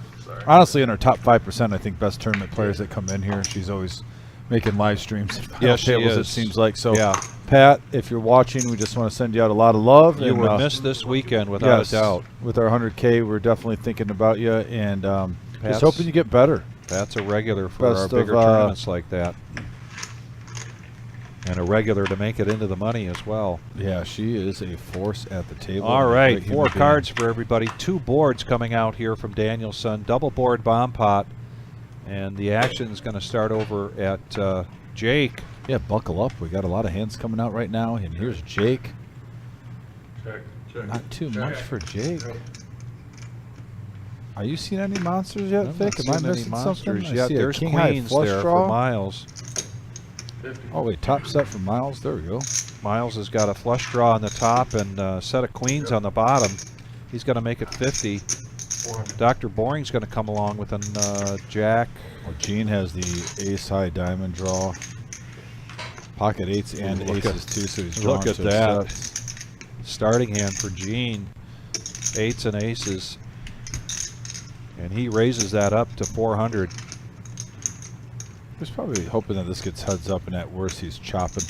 honestly in our top 5%, I think, best tournament players that come in here. She's always making live streams.
Yes, she
tables,
is.
it seems like. So,
Yeah.
Pat, if you're watching, we just want to send you out a lot of love.
You
and,
were missed this weekend without a doubt.
With our 100K, we're definitely thinking about you, and
Pat's-
just hoping you get better.
That's a regular for
Best
our
of,
bigger tournaments like that. And a regular to make it into the money as well.
Yeah, she is a force at the table.
All
and a
right,
great
4
human being.
cards for everybody. 2 boards coming out here from Danielson. Double board bomb pot. And the action is going to start over at Jake.
Yeah, buckle up. We got a lot of hands coming out right now. And here's Jake.
check, check.
Not too
check.
much for Jake. Are you seeing any monsters yet,
I'm
Vic?
not
Am I
seeing any
missing
monsters
something?
yet.
I see
There's
a king high
queens
flush
there
draw.
for Miles.
50.
Oh wait, top set for Miles. There we go.
Miles has got a flush draw on the top and a set of queens on the bottom. He's going to make it 50.
400.
Dr. Boring's going to come along with a jack.
Well, Gene has the ace high diamond draw. Pocket eights and
Look at-
aces too, so he's
look
drawing
at
to
that.
accept.
Starting hand for Gene. 8s and aces. And he raises that up to 400.
He's probably hoping that this gets heads up, and at worst he's chopping.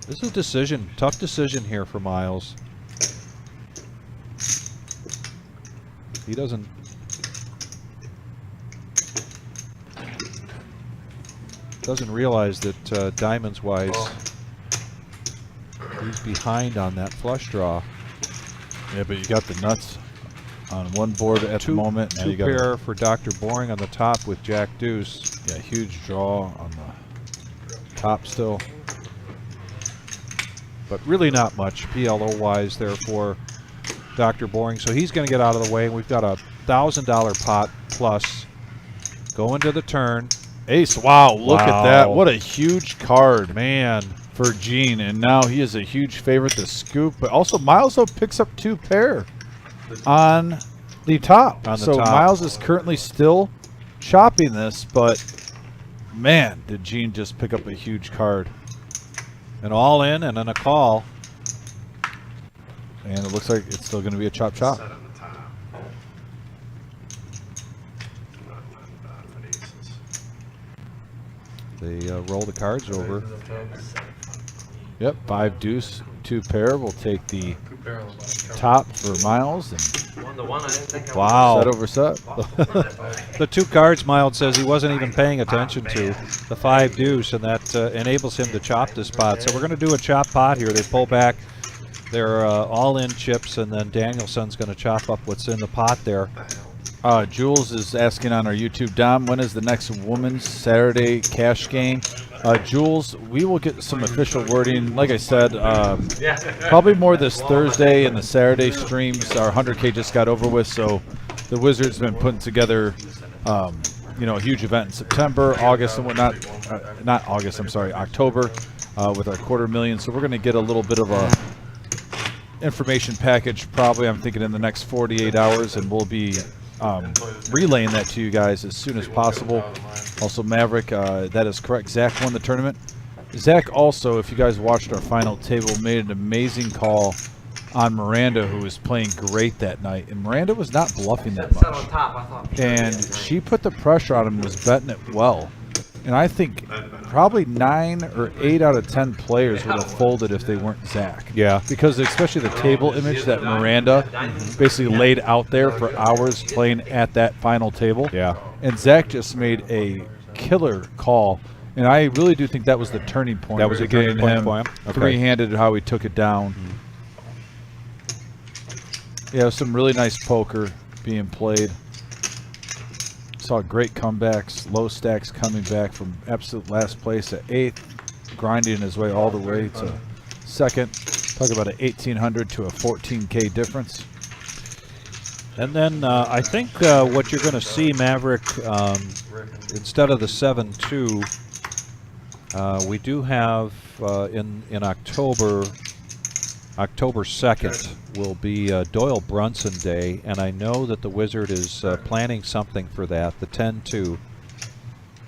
This is a decision, tough decision here for Miles. He doesn't realize that diamonds wise he's behind on that flush draw.
Yeah, but you got the nuts on one board at the moment. Now
Two
you got
pair for Dr. Boring on the top with Jack Deuce.
yeah, huge draw on the top still.
But really not much PLO wise there for Dr. Boring. So he's going to get out of the way. We've got a $1,000 pot plus going to the turn.
Ace, wow, look at that.
Wow.
What a huge card
Man,
for Gene. And now he is a huge favorite to scoop. But also Miles though picks up 2 pair on the top.
On the
so
top.
Miles is currently still chopping this, but man, did Gene just pick up a huge card.
an all in and then a call.
And it looks like it's still going to be a chop chop.
Set on the top. Not aces.
They roll the cards over.
Aces up top.
Yep, 5 deuce, 2 pair. We'll take the
Two barrel of vodka.
top for Miles and
1-1. I didn't think I
Wow.
set over set.
The 2 cards Mild says he wasn't even paying attention to. The 5 deuce, and that enables him to chop this pot. So we're going to do a chop pot here. They pull back their all-in chips, and then Danielson's going to chop up what's in the pot there.
Jules is asking on our YouTube, Dom, when is the next Women's Saturday cash game? Jules, we will get some official wording. Like I said, probably more this Thursday, and the Saturday streams. Our 100K just got over with, so the Wizards have been putting together, you know, a huge event in September, August, and whatnot. Not August, I'm sorry, October, with our $250,000. So we're going to get a little bit of a information package, probably, I'm thinking, in the next 48 hours, and we'll be relaying that to you guys as soon as possible. Also, Maverick, that is correct. Zach won the tournament. Zach also, if you guys watched our final table, made an amazing call on Miranda, who was playing great that night. And Miranda was not bluffing that
Set on
much.
top. I thought.
And she put the pressure on him and was betting it well. And I think probably 9 or 8 out of 10 players would have folded if they weren't Zach.
Yeah.
Because especially the table image that Miranda basically laid out there for hours playing at that final table.
Yeah.
And Zach just made a killer call. And I really do think that was the turning point.
That was a turning point for him? Okay.
Three-handed how he took it down. Yeah, some really nice poker being played. Saw great comebacks, low stacks coming back from absolute last place at 8th, grinding his way all the way to 2nd. Talk about an 1,800 to a 14K difference.
And then I think what you're going to see, Maverick, instead of the 7-2, we do have in October 2nd will be Doyle Brunson Day, and I know that the Wizard is planning something for that, the 10-2.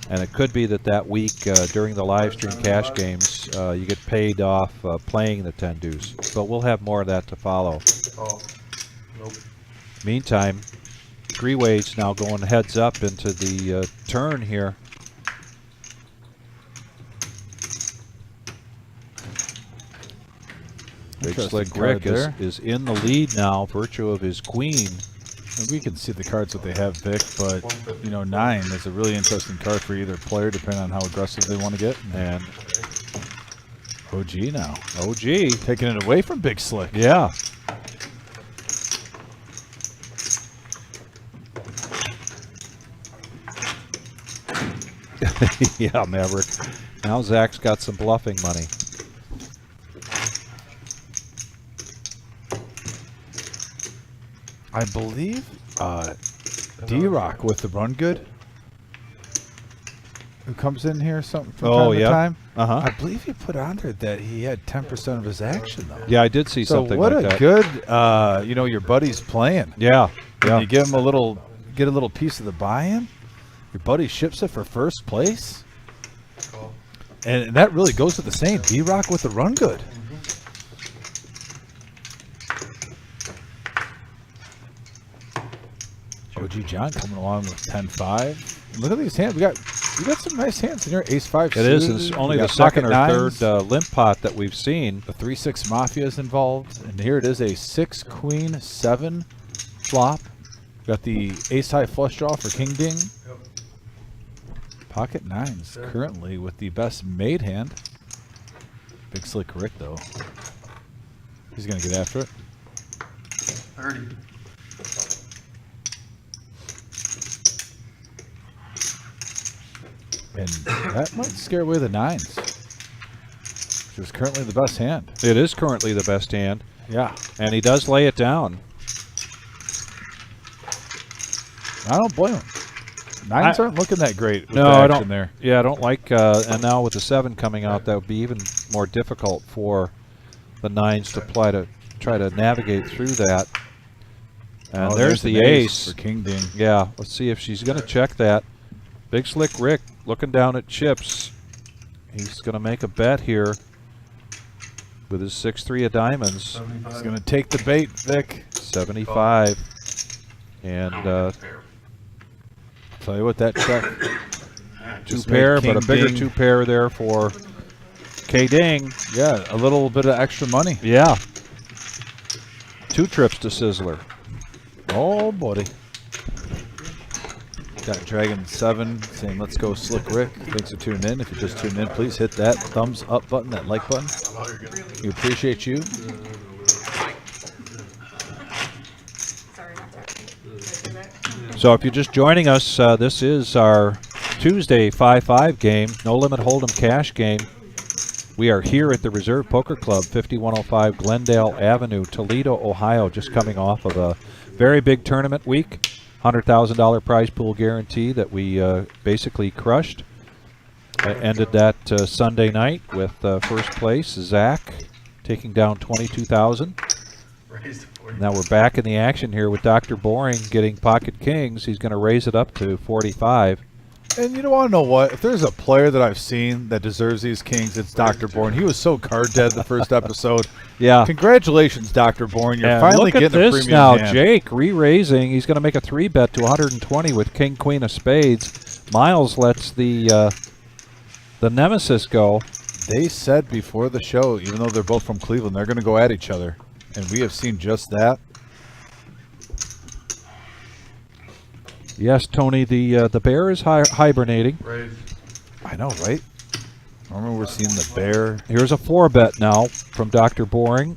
And it could be that that week during the live stream cash games, you get paid off playing the 10 deuce. But we'll have more of that to follow.
Oh, nope.
Meantime, three-ways now going heads up into the turn here. Big Slick Rick is in the lead now, virtue of his queen.
And we can see the cards that they have, Vic, but, you know, 9 is a really interesting card for either player, depending on how aggressive they want to get.
And
OG now.
OG.
Taking it away from Big Slick.
Yeah. Yeah, Maverick. Now Zach's got some bluffing money.
I believe D-Rock with the run good, who comes in here from time to time. I believe he put on there that he had 10% of his action, though.
Yeah, I did see something
like
that.
So what a good, you know, your buddy's playing.
Yeah.
And you give him get a little piece of the buy-in. Your buddy ships it for first place.
Cool.
And that really goes to the same. D-Rock with the run good. OG John coming along with 10-5. Look at these hands. We got some nice hands in here. Ace-5
It is. It's only the second or third limp pot that we've seen.
The 3-6 Mafia is involved. And here it is, a 6-Queen-7 flop. Got the ace-high flush draw for King Ding.
Yep.
Pocket 9s currently with the best made hand. Big Slick Rick, though. He's going to get after it.
30.
And that might scare away the 9s. Which is currently the best hand.
It is currently the best hand.
Yeah.
And he does lay it down.
I don't blame him. 9s aren't looking that great with
no,
the
I
action
don't.
there.
Yeah, I don't like. And now with the 7 coming out, that would be even more difficult for the 9s to try to navigate through that. And there's the ace
for King Ding.
Yeah, let's see if she's going to check that. Big Slick Rick looking down at chips. He's going to make a bet here with his 6-3 of diamonds.
75.
He's going to take the bait, Vic.
75. And
tell you what, that check
two pair, but a bigger 2 pair there for K-Ding.
Yeah, a little bit of extra money.
Yeah. 2 trips to Sizzler.
Oh, buddy. Got Dragon 7 saying, let's go Slick Rick. Thanks for tuning in. If you just tuned in, please hit that thumbs up button, that like button. We appreciate you.
So if you're just joining us, this is our Tuesday 5-5 game, no limit hold'em cash game. We are here at the Reserve Poker Club, 5105 Glendale Avenue, Toledo, Ohio, just coming off of a very big tournament week. $100,000 prize pool guarantee that we basically crushed. Ended that Sunday night with first place, Zach, taking down $22,000. Now we're back in the action here with Dr. Boring getting pocket kings. He's going to raise it up to 45.
And you don't want to know what? If there's a player that I've seen that deserves these kings, it's Dr. Bourne. He was so card dead the first episode.
Yeah.
Congratulations, Dr. Bourne. You're
And
finally
look at
getting a
this
premium
now.
hand.
Jake re-raising. He's going to make a 3-bet to 120 with king, queen of spades. Miles lets the nemesis go.
They said before the show, even though they're both from Cleveland, they're going to go at each other. And we have seen just that.
Yes, Tony, the bear is hibernating.
Raise.
I know, right? I remember we're seeing the bear.
Here's a 4-bet now from Dr. Boring.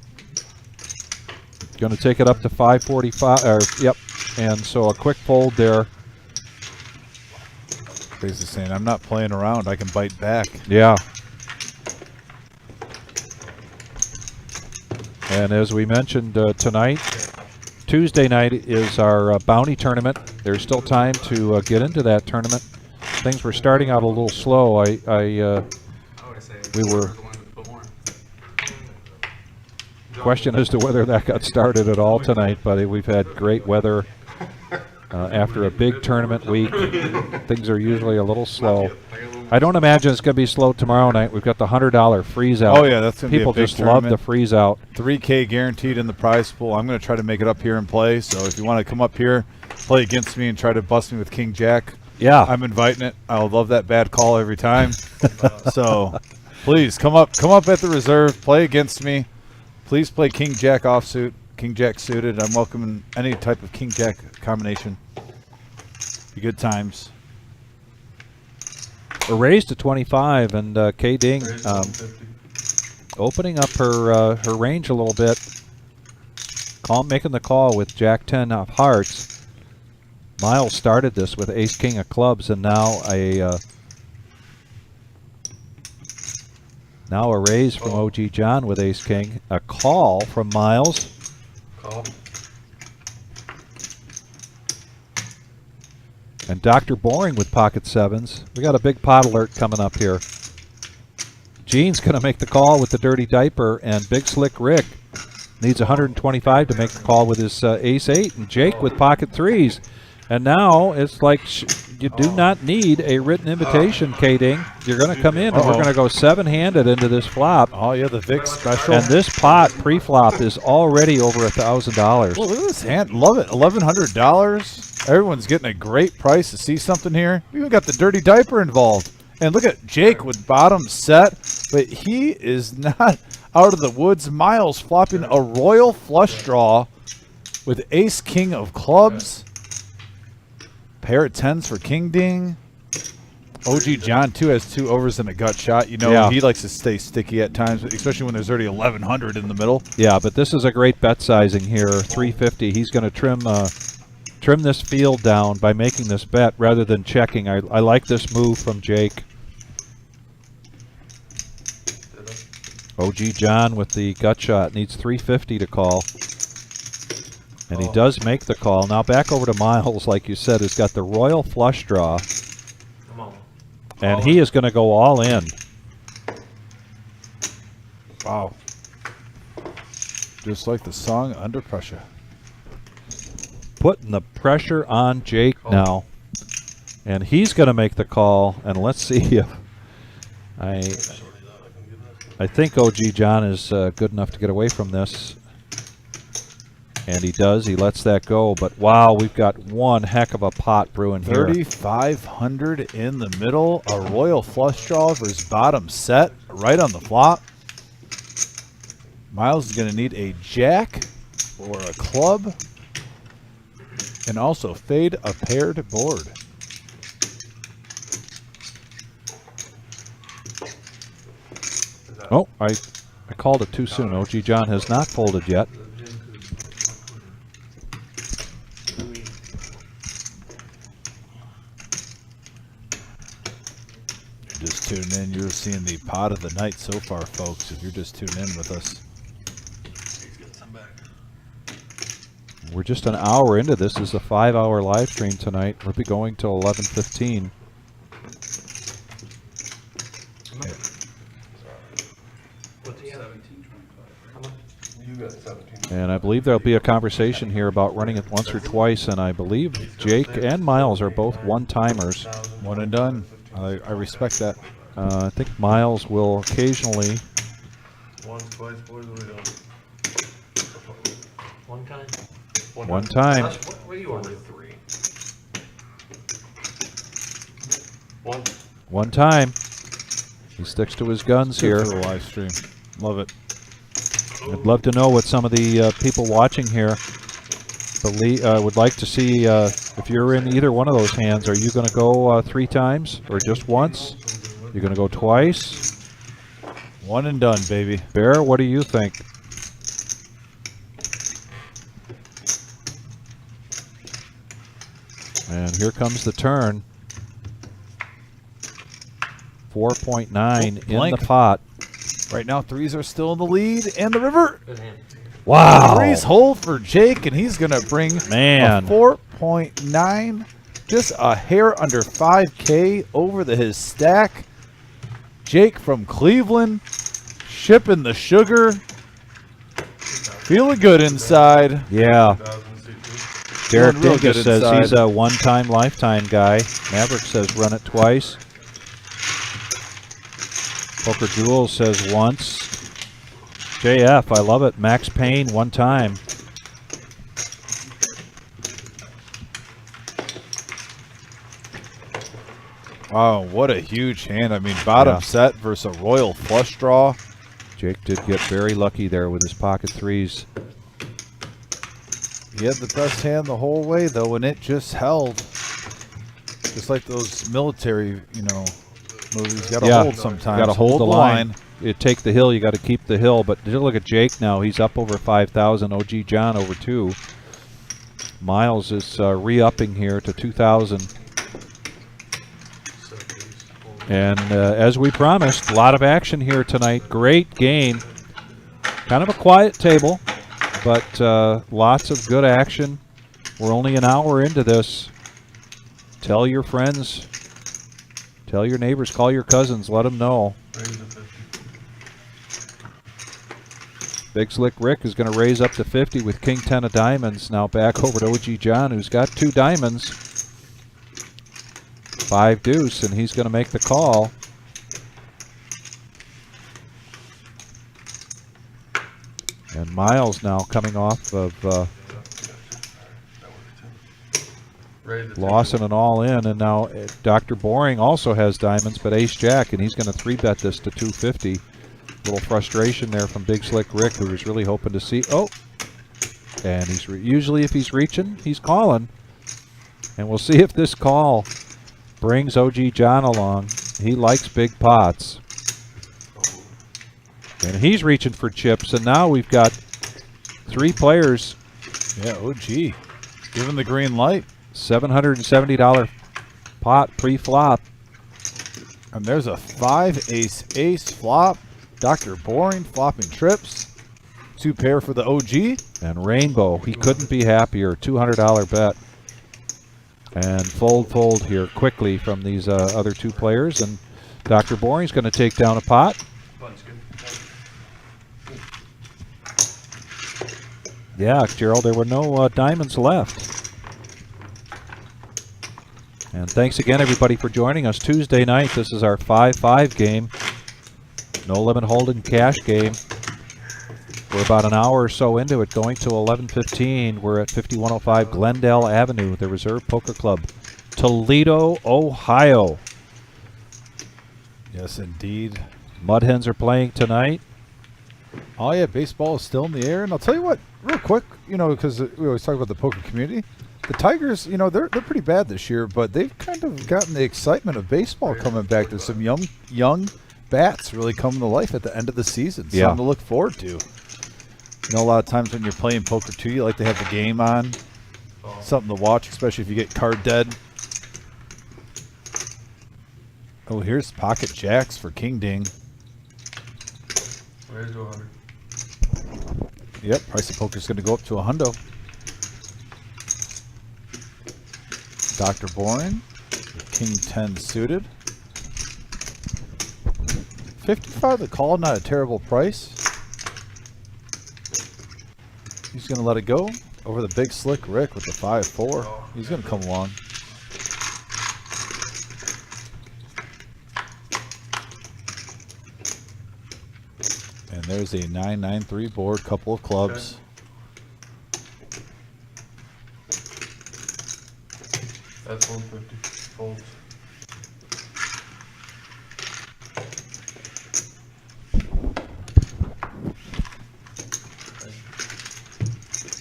Going to take it up to 545. Yep. And so a quick fold there.
Basically saying, I'm not playing around. I can bite back.
Yeah. And as we mentioned tonight, Tuesday night is our bounty tournament. There's still time to get into that tournament. Things were starting out a little slow. We were question as to whether that got started at all tonight, but we've had great weather after a big tournament week. Things are usually a little slow. I don't imagine it's going to be slow tomorrow night. We've got the $100 freeze out.
Oh, yeah, that's going to be a
People
big
just love the
tournament.
freeze out.
$3K guaranteed in the prize pool. I'm going to try to make it up here and play. So if you want to come up here, play against me, and try to bust me with King Jack,
Yeah.
I'm inviting it. I'll love that bad call every time. So please come up at the reserve, play against me. Please play King Jack offsuit, King Jack suited. I'm welcoming any type of King Jack combination. Be good times.
We're raised to 25, and K-Ding opening up her range a little bit. Making the call with Jack-10 of hearts. Miles started this with Ace-King of clubs, and now a raise from OG John with Ace-King. A call from Miles.
Call.
And Dr. Boring with pocket sevens. We got a big pot alert coming up here. Gene's going to make the call with the dirty diaper, and Big Slick Rick needs 125 to make the call with his ace-8, and Jake with pocket threes. And now it's like you do not need a written invitation, K-Ding. You're going to come in, and we're going to go 7-handed into this flop.
Oh, yeah, the Vic special.
And this pot pre-flop is already over $1,000.
Well, look at this hand. Love it. $1,100. Everyone's getting a great price to see something here. We even got the dirty diaper involved. And look at Jake with bottom set, but he is not out of the woods. Miles flopping a royal flush draw with ace-king of clubs. Pair of tens for King Ding. OG John, too, has 2 overs and a gut shot. You know,
Yeah.
he likes to stay sticky at times, especially when there's already 1,100 in the middle.
Yeah, but this is a great bet sizing here, 350. He's going to trim this field down by making this bet rather than checking. I like this move from Jake. OG John with the gut shot needs 350 to call. And he does make the call. Now back over to Miles, like you said, has got the royal flush draw.
Come on.
And he is going to go all in.
Wow. Just like the song Under Pressure.
Putting the pressure on Jake now. And he's going to make the call. And let's see if I think OG John is good enough to get away from this. And he does. He lets that go. But, wow, we've got one heck of a pot brewing here.
3,500 in the middle. A royal flush draw versus bottom set. right on the flop. Miles is going to need a jack or a club, and also fade a paired board.
Oh, I called it too soon. OG John has not folded yet.
Just tuning in, you're seeing the pot of the night so far, folks, if you're just tuning in with us.
We're just an hour into this. This is a 5-hour live stream tonight. We'll be going till 11:15.
You got 17.
And I believe there'll be a conversation here about running it once or twice, and I believe Jake and Miles are both one-timers.
One and done. I respect that.
I think Miles will occasionally.
Once, twice, boys, what are we doing?
One time.
One time.
What do you want? 3. One.
One time. He sticks to his guns here.
Good for the live stream. Love it.
I'd love to know what some of the people watching here would like to see. If you're in either one of those hands, are you going to go 3 times or just once? You're going to go twice?
One and done, baby.
Bear, what do you think? And here comes the turn. 4.9 in
blank.
the pot.
Right now, threes are still in the lead, and the river.
Good hand.
Wow.
Threes hold for Jake, and he's going to bring
Man.
a 4.9, just a hair under 5K over his stack. Jake from Cleveland, shipping the sugar. Feeling good inside.
Yeah.
2000
Derek
Feeling real
Dingus
good
says
inside.
he's a one-time lifetime guy. Maverick says run it twice. Poker Jules says once. JF, I love it. Max Payne, one time.
Wow, what a huge hand. I mean, bottom
Yeah.
set versus a royal flush draw.
Jake did get very lucky there with his pocket threes.
He had the best hand the whole way, though, and it just held. Just like those military, movies. Got to
Yeah.
hold sometimes.
Got to hold the line. You take the hill, you got to keep the hill. But look at Jake now. He's up over 5,000. OG John over 2. Miles is re-upping here to 2,000. And as we promised, a lot of action here tonight. Great game. Kind of a quiet table, but lots of good action. We're only an hour into this. Tell your friends. Tell your neighbors. Call your cousins. Let them know.
Raise the 50.
Big Slick Rick is going to raise up to 50 with King 10 of diamonds. Now back over to OG John, who's got 2 diamonds. 5 deuce, and he's going to make the call. And Miles now coming off of
Raise the
Lawson and all in, and now Dr. Boring also has diamonds, but Ace Jack, and he's going to 3-bet this to 250. Little frustration there from Big Slick Rick, who was really hoping to see. Oh, and he's usually if he's reaching, he's calling, and we'll see if this call brings OG John along. He likes big pots, and he's reaching for chips. And now we've got 3 players.
Yeah, OG. Give him the green light.
$770 pot pre-flop.
And there's a 5 ace flop. Dr. Boring flopping trips. 2 pair for the OG.
And Rainbow, he couldn't be happier. $200 bet. And fold here quickly from these other 2 players. And Dr. Boring's going to take down a pot.
Button's good.
Yeah, Gerald, there were no diamonds left. And thanks again, everybody, for joining us Tuesday night. This is our 5-5 game. No limit hold'em cash game. We're about an hour or so into it, going to 11:15. We're at 5105 Glendale Avenue, the Reserve Poker Club, Toledo, Ohio.
Yes, indeed.
Mud Hens are playing tonight.
Oh yeah, baseball is still in the air, and I'll tell you what, real quick, you know, because we always talk about the poker community. The Tigers, you know, they're pretty bad this year, but they've kind of gotten the excitement of baseball coming back. There's some young bats really coming to life at the end of the season.
Yeah.
Something to look forward to. You know, a lot of times when you're playing poker too, you like to have the game on, something to watch, especially if you get card dead. Oh, here's pocket jacks for King Ding.
Raise to 100.
Yep, price of poker is going to go up to a hundo. Dr. Boring, King 10 suited. 55 the call, not a terrible price. He's going to let it go over the big slick Rick with the 5-4. He's going to come along. And there's a 9-9-3 board, couple of clubs.
That's 150. Folds.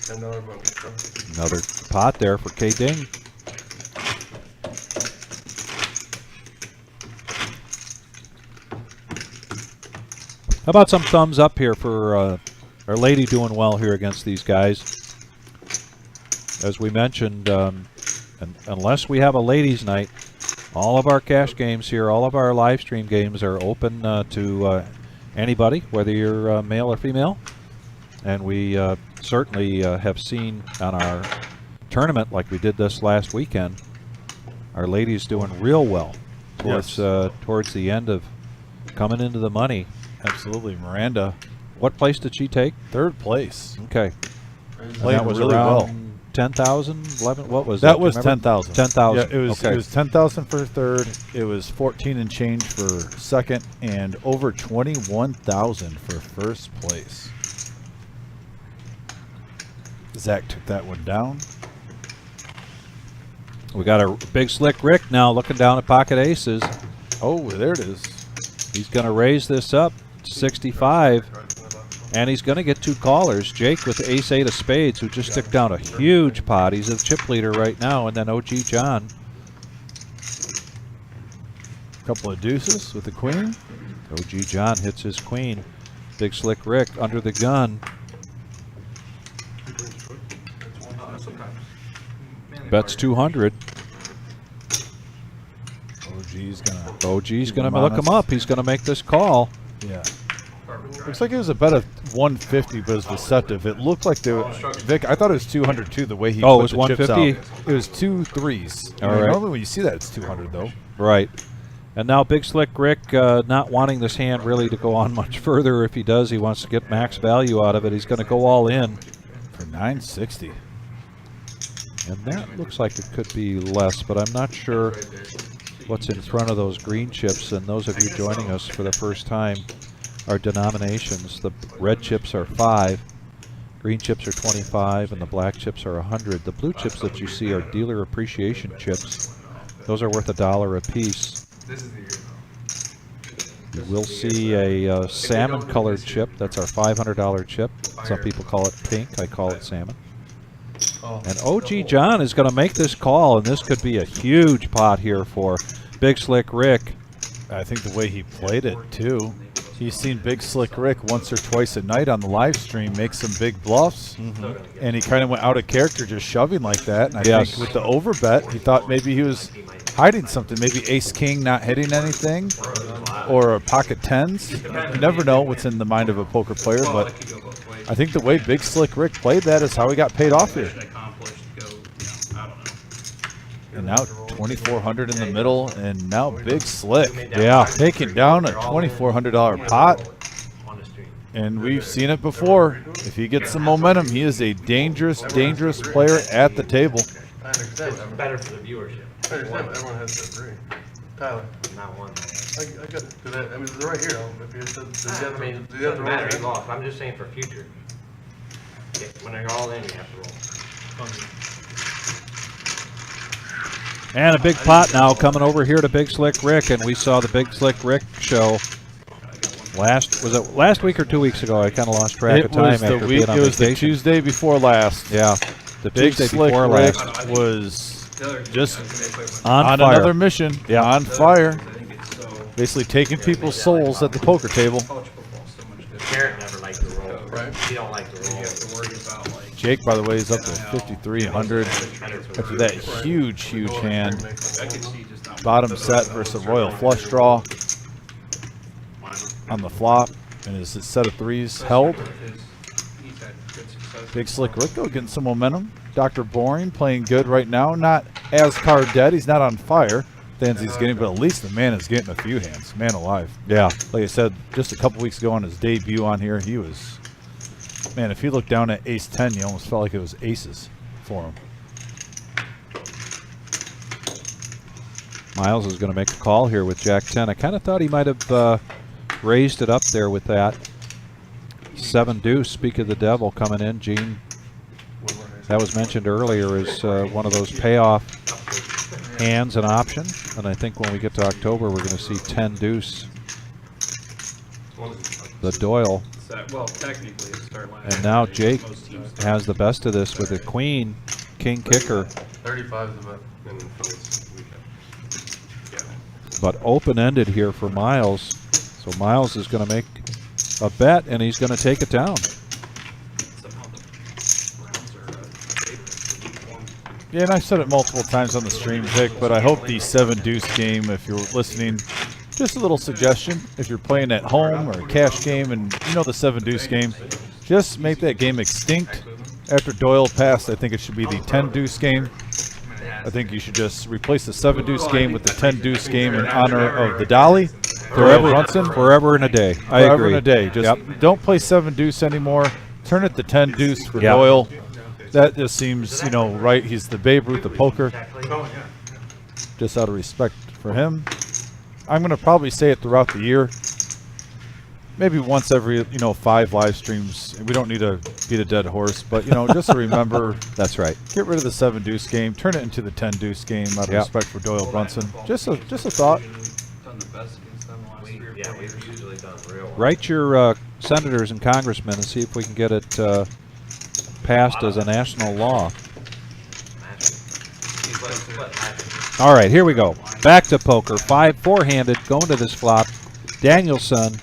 $10 bonus.
Another pot there for K Ding. How about some thumbs up here for our lady doing well here against these guys? As we mentioned, unless we have a ladies' night, all of our cash games here, all of our live stream games are open to anybody, whether you're male or female. And we certainly have seen on our tournament, like we did this last weekend, our ladies doing real well towards towards the end of coming into the money.
Absolutely. Miranda,
What place did she take?
third place.
Okay.
Played
That was
really
around
well.
10,000, 11, what was that?
That
Do you
was
remember?
10,000.
10,000.
Yeah, it was
okay.
it was 10,000 for third. It was 14 and change for second, and over 21,000 for first place. Zach took that one down.
We got a big slick Rick now looking down at pocket aces.
Oh, there it is.
He's going to raise this up to 65, and he's going to get two callers. Jake with the ace-8 of spades, who just took down a huge pot. He's a chip leader right now, and then OG John.
Couple of deuces with the queen.
OG John hits his queen. Big slick Rick under the gun. Bets 200. OG's gonna look him up. He's gonna make this call.
Yeah. Looks like it was a bet of 150, but it was deceptive. It looked like they were, Vic, I thought it was 200 too, the way he
Oh,
put
it was
the chips
150?
out. It was 2 threes.
All right.
Normally when you see that, it's 200 though.
Right. And now Big Slick Rick not wanting this hand really to go on much further. If he does, he wants to get max value out of it. He's going to go all in.
For 960.
And that looks like it could be less, but I'm not sure what's in front of those green chips. And those of you joining us for the first time, our denominations, the red chips are 5, green chips are 25, and the black chips are 100. The blue chips that you see are dealer appreciation chips. Those are worth $1 a piece.
This is the year, though.
You will see a salmon colored chip. That's our $500 chip. Some people call it pink. I call it salmon. And OG John is going to make this call, and this could be a huge pot here for Big Slick Rick.
I think the way he played it too. He's seen Big Slick Rick once or twice a night on the live stream make some big bluffs, and he kind of went out of character just shoving like that. And I think with the overbet, he thought maybe he was hiding something, maybe Ace King not hitting anything, or a pocket tens. You never know what's in the mind of a poker player, but I think the way Big Slick Rick played that is how he got paid off here. And now 2,400 in the middle, and now Big Slick, taking down a $2,400 pot. And we've seen it before. If he gets some momentum, he is a dangerous, dangerous player at the table.
I understand.
It's better for the viewership.
I understand. Everyone has to agree. Tyler,
Not one.
I got it. 'Cause I mean, they're right here. If you said,
I mean, it doesn't matter, you lost. I'm just saying for future. Yeah, when you're all in, you have to roll.
And a big pot now coming over here to Big Slick Rick, and we saw the Big Slick Rick show Was it last week or 2 weeks ago? I kind of lost track of time after being on
It was the
vacation.
Tuesday before last.
Yeah, the
Big
Tuesday
Slick
before
Rick
last.
was
The other
just
On
on
fire.
another mission.
Yeah.
On fire.
I think it's so
Basically taking people's souls at the poker table.
college football's so much good.
Garrett never liked to roll.
Right.
He don't like to
You
roll.
have to worry about like
Jake, by the way, is up to 5,300 after that huge hand.
I could see just not
Bottom set versus a royal flush draw on the flop, and his set of threes held.
He's had good success.
Big Slick Rick though getting some momentum. Dr. Boring playing good right now. Not as card dead. He's not on fire. Hands he's getting, but at least the man is getting a few hands. Man alive.
Yeah.
Like I said, just a couple weeks ago on his debut on here, he was, man, if you look down at ace 10, you almost felt like it was aces for him.
Miles is going to make a call here with Jack 10. I kind of thought he might have raised it up there with that 7 deuce. Speak of the devil coming in, Gene. That was mentioned earlier as one of those payoff hands and option. And I think when we get to October, we're going to see 10 deuce. The Doyle.
Well, technically, it's start line.
And now Jake
Most teams
has the best of this with a queen, king kicker,
35 is the bet in this weekend.
but open-ended here for Miles. So Miles is going to make a bet, and he's going to take it down.
somehow the Browns are favorites for week 1.
Yeah, and I've said it multiple times on the stream, Vic, but I hope the 7 deuce game, if you're listening, just a little suggestion. If you're playing at home or a cash game and you know the 7 deuce game, just make that game extinct. After Doyle passed, I think it should be the 10 deuce game. I think you should just replace the 7 deuce game with the 10 deuce game in honor of the Dolly. Doyle Brunson.
Forever and a day. I
Forever
agree.
and a day. Just
Yep.
don't play 7 deuce anymore. Turn it to 10 deuce for
Yep.
Doyle. That just seems, you know, right. He's the Babe Ruth of poker. Just out of respect for him. I'm going to probably say it throughout the year. Maybe once every, 5 live streams. We don't need to beat a dead horse, but, just to remember,
That's right.
get rid of the 7 deuce game, turn it into the 10 deuce game out of
Yep.
respect for Doyle Brunson. Just a thought.
Done the best against them the last 3 or 4
Yeah,
years.
we've usually done real well.
Write your senators and congressmen and see if we can get it passed as a national law.
He's like split laughing.
All right, here we go. Back to poker. 5 4-handed going to this flop. Danielson,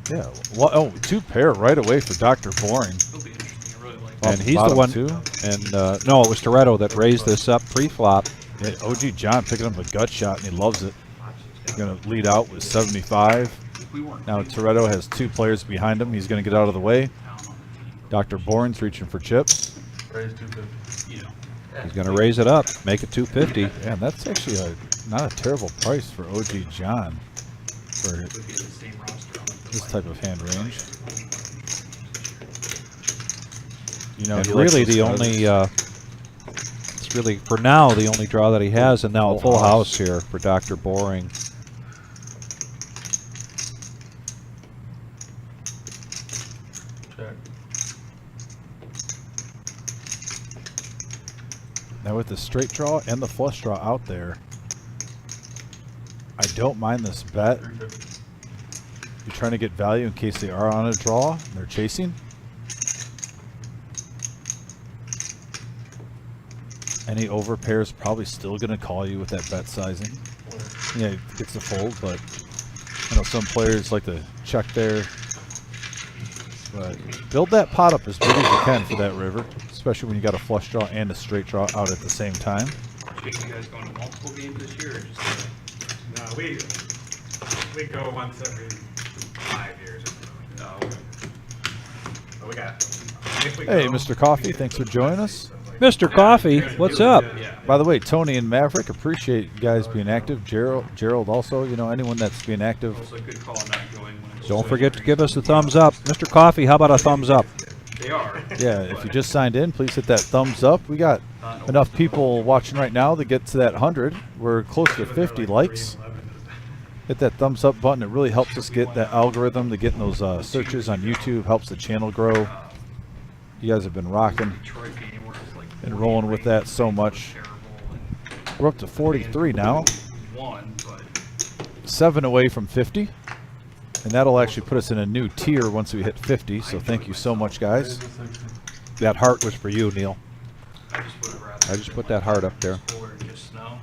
Yeah. Well, oh, 2 pair right away for Dr. Boring.
It'll be interesting. I really like
and
Off the
he's the
bottom,
one.
too.
And no, it was Toretto that raised this up pre-flop.
Yeah, OG John picking up a gut shot, and he loves it. He's going to lead out with 75.
if we weren't
Now Toretto has 2 players behind him. He's going to get out of the way.
down on the team,
Dr. Boring's reaching for chips.
Raise 250.
you know,
He's going to raise it up, make it 250.
Yeah, and that's actually not a terrible price for OG John for
would be the same roster on the
this type of hand range.
And
he likes
really
those
the
cards.
only, it's really, for now, the only draw that he has, and now a full house here for Dr. Boring.
Check.
Now with the straight draw and the flush draw out there, I don't mind this bet.
350.
You're trying to get value in case they are on a draw and they're chasing. Any over pair is probably still going to call you with that bet sizing. Yeah, it gets the fold, but I know some players like to check there. But build that pot up as big as you can for that river, especially when you got a flush draw and a straight draw out at the same time.
Jake, you guys going to multiple games this year or just
No, we go once every 5 years or something.
no?
But we got. If we
Hey,
go,
Mr. Coffee, thanks for joining us.
Mr. Coffee, what's up?
Yeah.
By the way, Tony and Maverick, appreciate you guys being active. Gerald also, anyone that's being active.
Also a good call on not going when it's
Don't forget to give us a thumbs up. Mr. Coffee, how about a thumbs up?
They are.
Yeah, if you just signed in, please hit that thumbs up. We got enough people watching right now to get to that 100. We're close to 50 likes. Hit that thumbs up button. It really helps us get that algorithm to get in those searches on YouTube, helps the channel grow. You guys have been rocking
Detroit game where it's like
and rolling with that so much.
terrible.
We're up to 43 now,
One, but
7 away from 50. And that'll actually put us in a new tier once we hit 50. So thank you so much, guys.
That heart was for you, Neil.
I just would have rather.
I just put that heart up there.
Forward just now.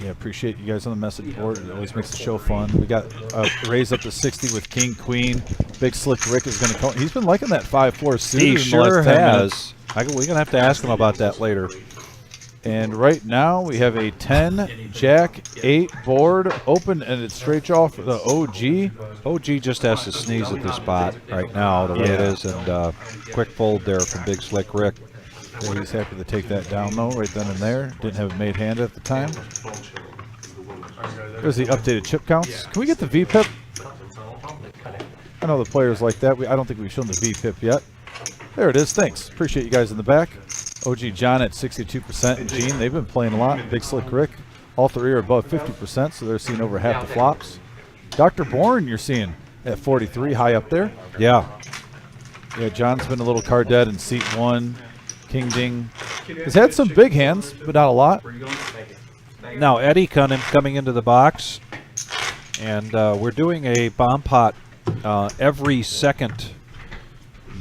Yeah, appreciate you guys on the message board. It always makes the show fun. We got raised up to 60 with King Queen. Big Slick Rick is going to come. He's been liking that 5-4 suit.
He
in the
sure
last 10 minutes.
has. We're going to have to ask him about that later.
And right now we have a 10 Jack 8 board open, and it's straight draw for the OG.
OG just has to sneeze at this spot right now, the way it is, and quick fold there from Big Slick Rick.
Yeah, he's happy to take that down though, right then and there. Didn't have it made hand at the time. There's the updated chip counts. Can we get the VPIP? I know the players like that. I don't think we've shown the VPIP yet. There it is. Thanks. Appreciate you guys in the back. OG John at 62%, and Gene, they've been playing a lot. Big Slick Rick, all three are above 50%, so they're seeing over half the flops. Dr. Bourne, you're seeing at 43, high up there.
Yeah.
Yeah, John's been a little card dead in seat 1. King Ding has had some big hands, but not a lot.
Now Eddie coming into the box, and we're doing a bomb pot every second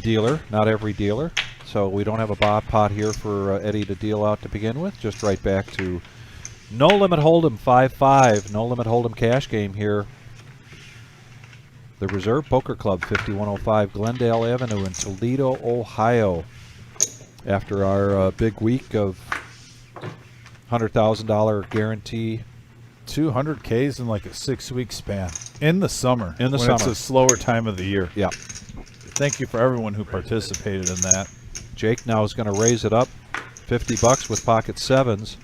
dealer, not every dealer. So we don't have a bomb pot here for Eddie to deal out to begin with. Just right back to No Limit Hold'em 5-5, No Limit Hold'em cash game here. The Reserve Poker Club, 5105 Glendale Avenue in Toledo, Ohio. After our big week of $100,000 guarantee.
200Ks in like a 6-week span. In the summer.
In the
when
summer.
It's a slower time of the year.
Yeah.
Thank you for everyone who participated in that.
Jake now is going to raise it up $50 with pocket sevens.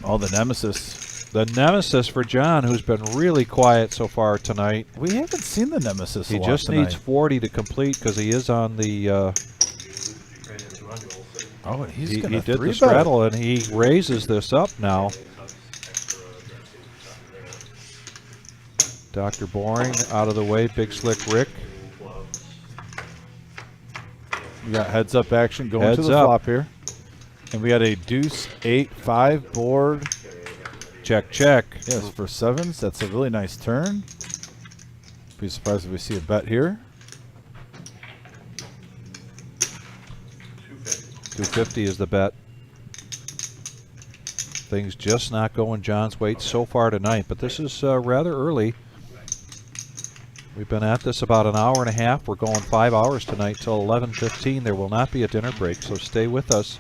Oh, the Nemesis.
The Nemesis for John, who's been really quiet so far tonight.
We haven't seen the Nemesis
He
a lot
just
tonight.
needs 40 to complete because he is on the...
Oh, he's
he
going to
did the straddle, and he raises this up now. Dr. Boring out of the way, Big Slick Rick.
We got heads up action going
Heads
to the
up.
flop here. And we got a deuce 8-5 board.
Check, check.
Yes, for sevens. That's a really nice turn. Be surprised if we see a bet here.
250 is the bet. Things just not going John's way so far tonight, but this is rather early. We've been at this about an hour and a half. We're going 5 hours tonight till 11:15. There will not be a dinner break, so stay with us.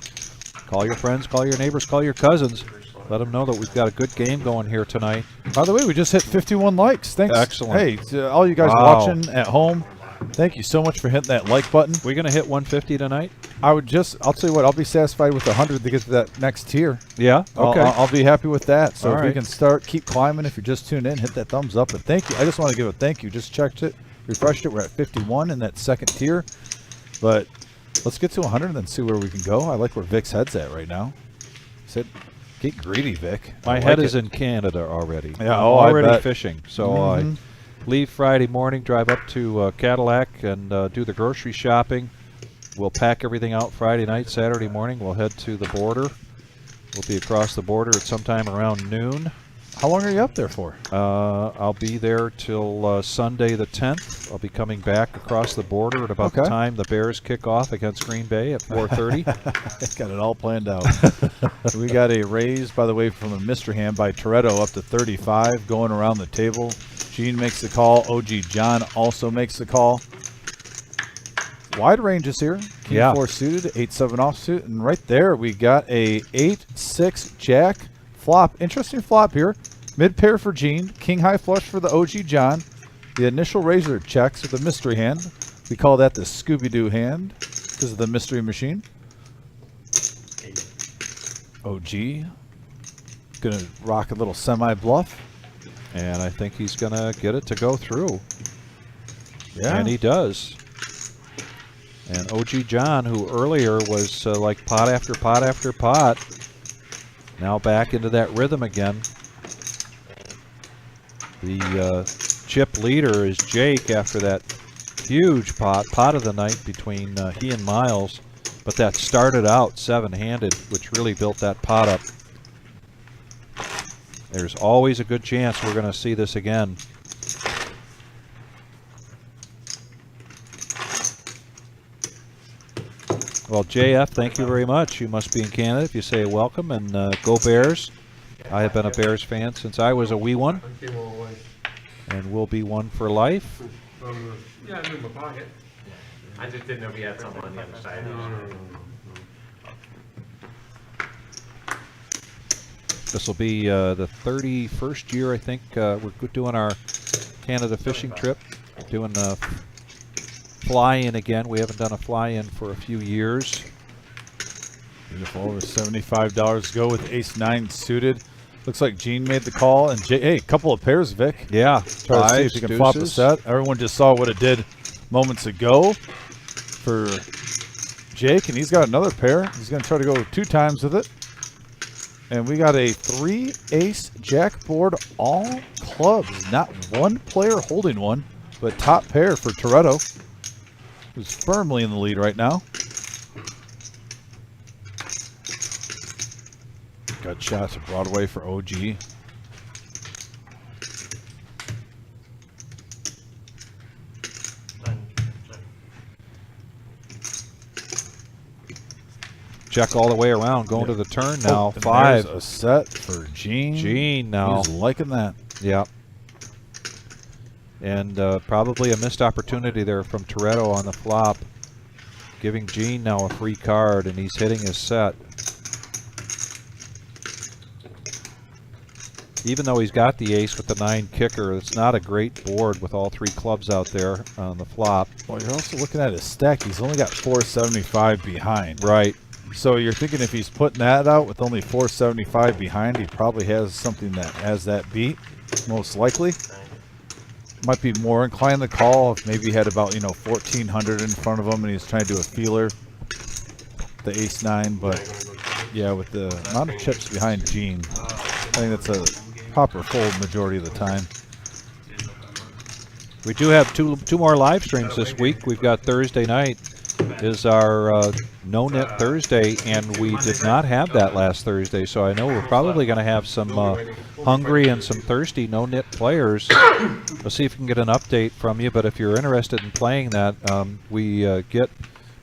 Call your friends, call your neighbors, call your cousins. Let them know that we've got a good game going here tonight.
By the way, we just hit 51 likes. Thanks.
Excellent.
Hey, to all you guys
Wow.
watching at home, thank you so much for hitting that like button.
We going to hit 150 tonight?
I'll tell you what, I'll be satisfied with 100 to get to that next tier.
Yeah? Okay.
I'll be happy with that. So
All
if we
right.
can keep climbing, if you're just tuned in, hit that thumbs up. And thank you. I just want to give a thank you. Just checked it, refreshed it. We're at 51 in that second tier. But let's get to 100 and then see where we can go. I like where Vic's head's at right now. Said, get greedy, Vic.
My
I
head
like
is
it.
in Canada already.
Yeah,
I'm
oh, I
already
bet.
fishing. So
Mhm.
I leave Friday morning, drive up to Cadillac and do the grocery shopping. We'll pack everything out Friday night. Saturday morning, we'll head to the border. We'll be across the border at sometime around noon.
How long are you up there for?
I'll be there till Sunday the 10th. I'll be coming back across the border at about the
Okay.
time the Bears kick off against Green Bay at 4:30.
Got it all planned out. We got a raise, by the way, from a mystery hand by Toretto up to 35 going around the table. Gene makes the call. OG John also makes the call. Wide ranges here. King
Yeah.
4 suited, 8-7 offsuit. And right there, we got a 8-6 jack flop. Interesting flop here. Mid pair for Gene. King high flush for the OG John. The initial razor checks with the mystery hand. We call that the Scooby-Doo hand because of the mystery machine. OG gonna rock a little semi-bluff.
And I think he's going to get it to go through.
Yeah.
And he does. And OG John, who earlier was like pot after pot after pot, now back into that rhythm again. The chip leader is Jake after that huge pot of the night between he and Miles. But that started out seven-handed, which really built that pot up. There's always a good chance we're going to see this again. Well, JF, thank you very much. You must be in Canada if you say welcome, and go Bears. I have been a Bears fan since I was a wee one,
I came all the way
and will be one for life.
from yeah, I'm in my pocket.
I just didn't know if you had something on the other side.
No.
This will be the 31st year, I think. We're doing our Canada fishing trip, doing a fly-in again. We haven't done a fly-in for a few years.
Beautiful. Over $75 to go with ace-9 suited. Looks like Gene made the call. And hey, a couple of pairs, Vic.
Yeah.
Try to see if you can flop a set. Everyone just saw what it did moments ago for Jake, and he's got another pair. He's going to try to go 2 times with it. And we got a 3 ace jack board, all clubs. Not one player holding one, but top pair for TOLEDO, who's firmly in the lead right now. Got shots of Broadway for OG.
Check all the way around, going to the turn now.
And
5.
there's a set for Gene.
Gene now.
He's liking that.
Yeah. And probably a missed opportunity there from TOLEDO on the flop, giving Gene now a free card, and he's hitting his set. Even though he's got the ace with the 9 kicker, it's not a great board with all 3 clubs out there on the flop.
Well, you're also looking at his stack. He's only got 475 behind.
Right.
So you're thinking if he's putting that out with only 475 behind, he probably has something that has that beat, most likely. Might be more inclined to call if maybe he had about, 1,400 in front of him and he's trying to do a feeler, the ace-9. But yeah, with the amount of chips behind Gene, I think that's a proper fold majority of the time.
We do have two more live streams this week. We've got Thursday night is our No Net Thursday, and we did not have that last Thursday, so I know we're probably going to have some hungry and some thirsty No Net players. Let's see if we can get an update from you, but if you're interested in playing that, we get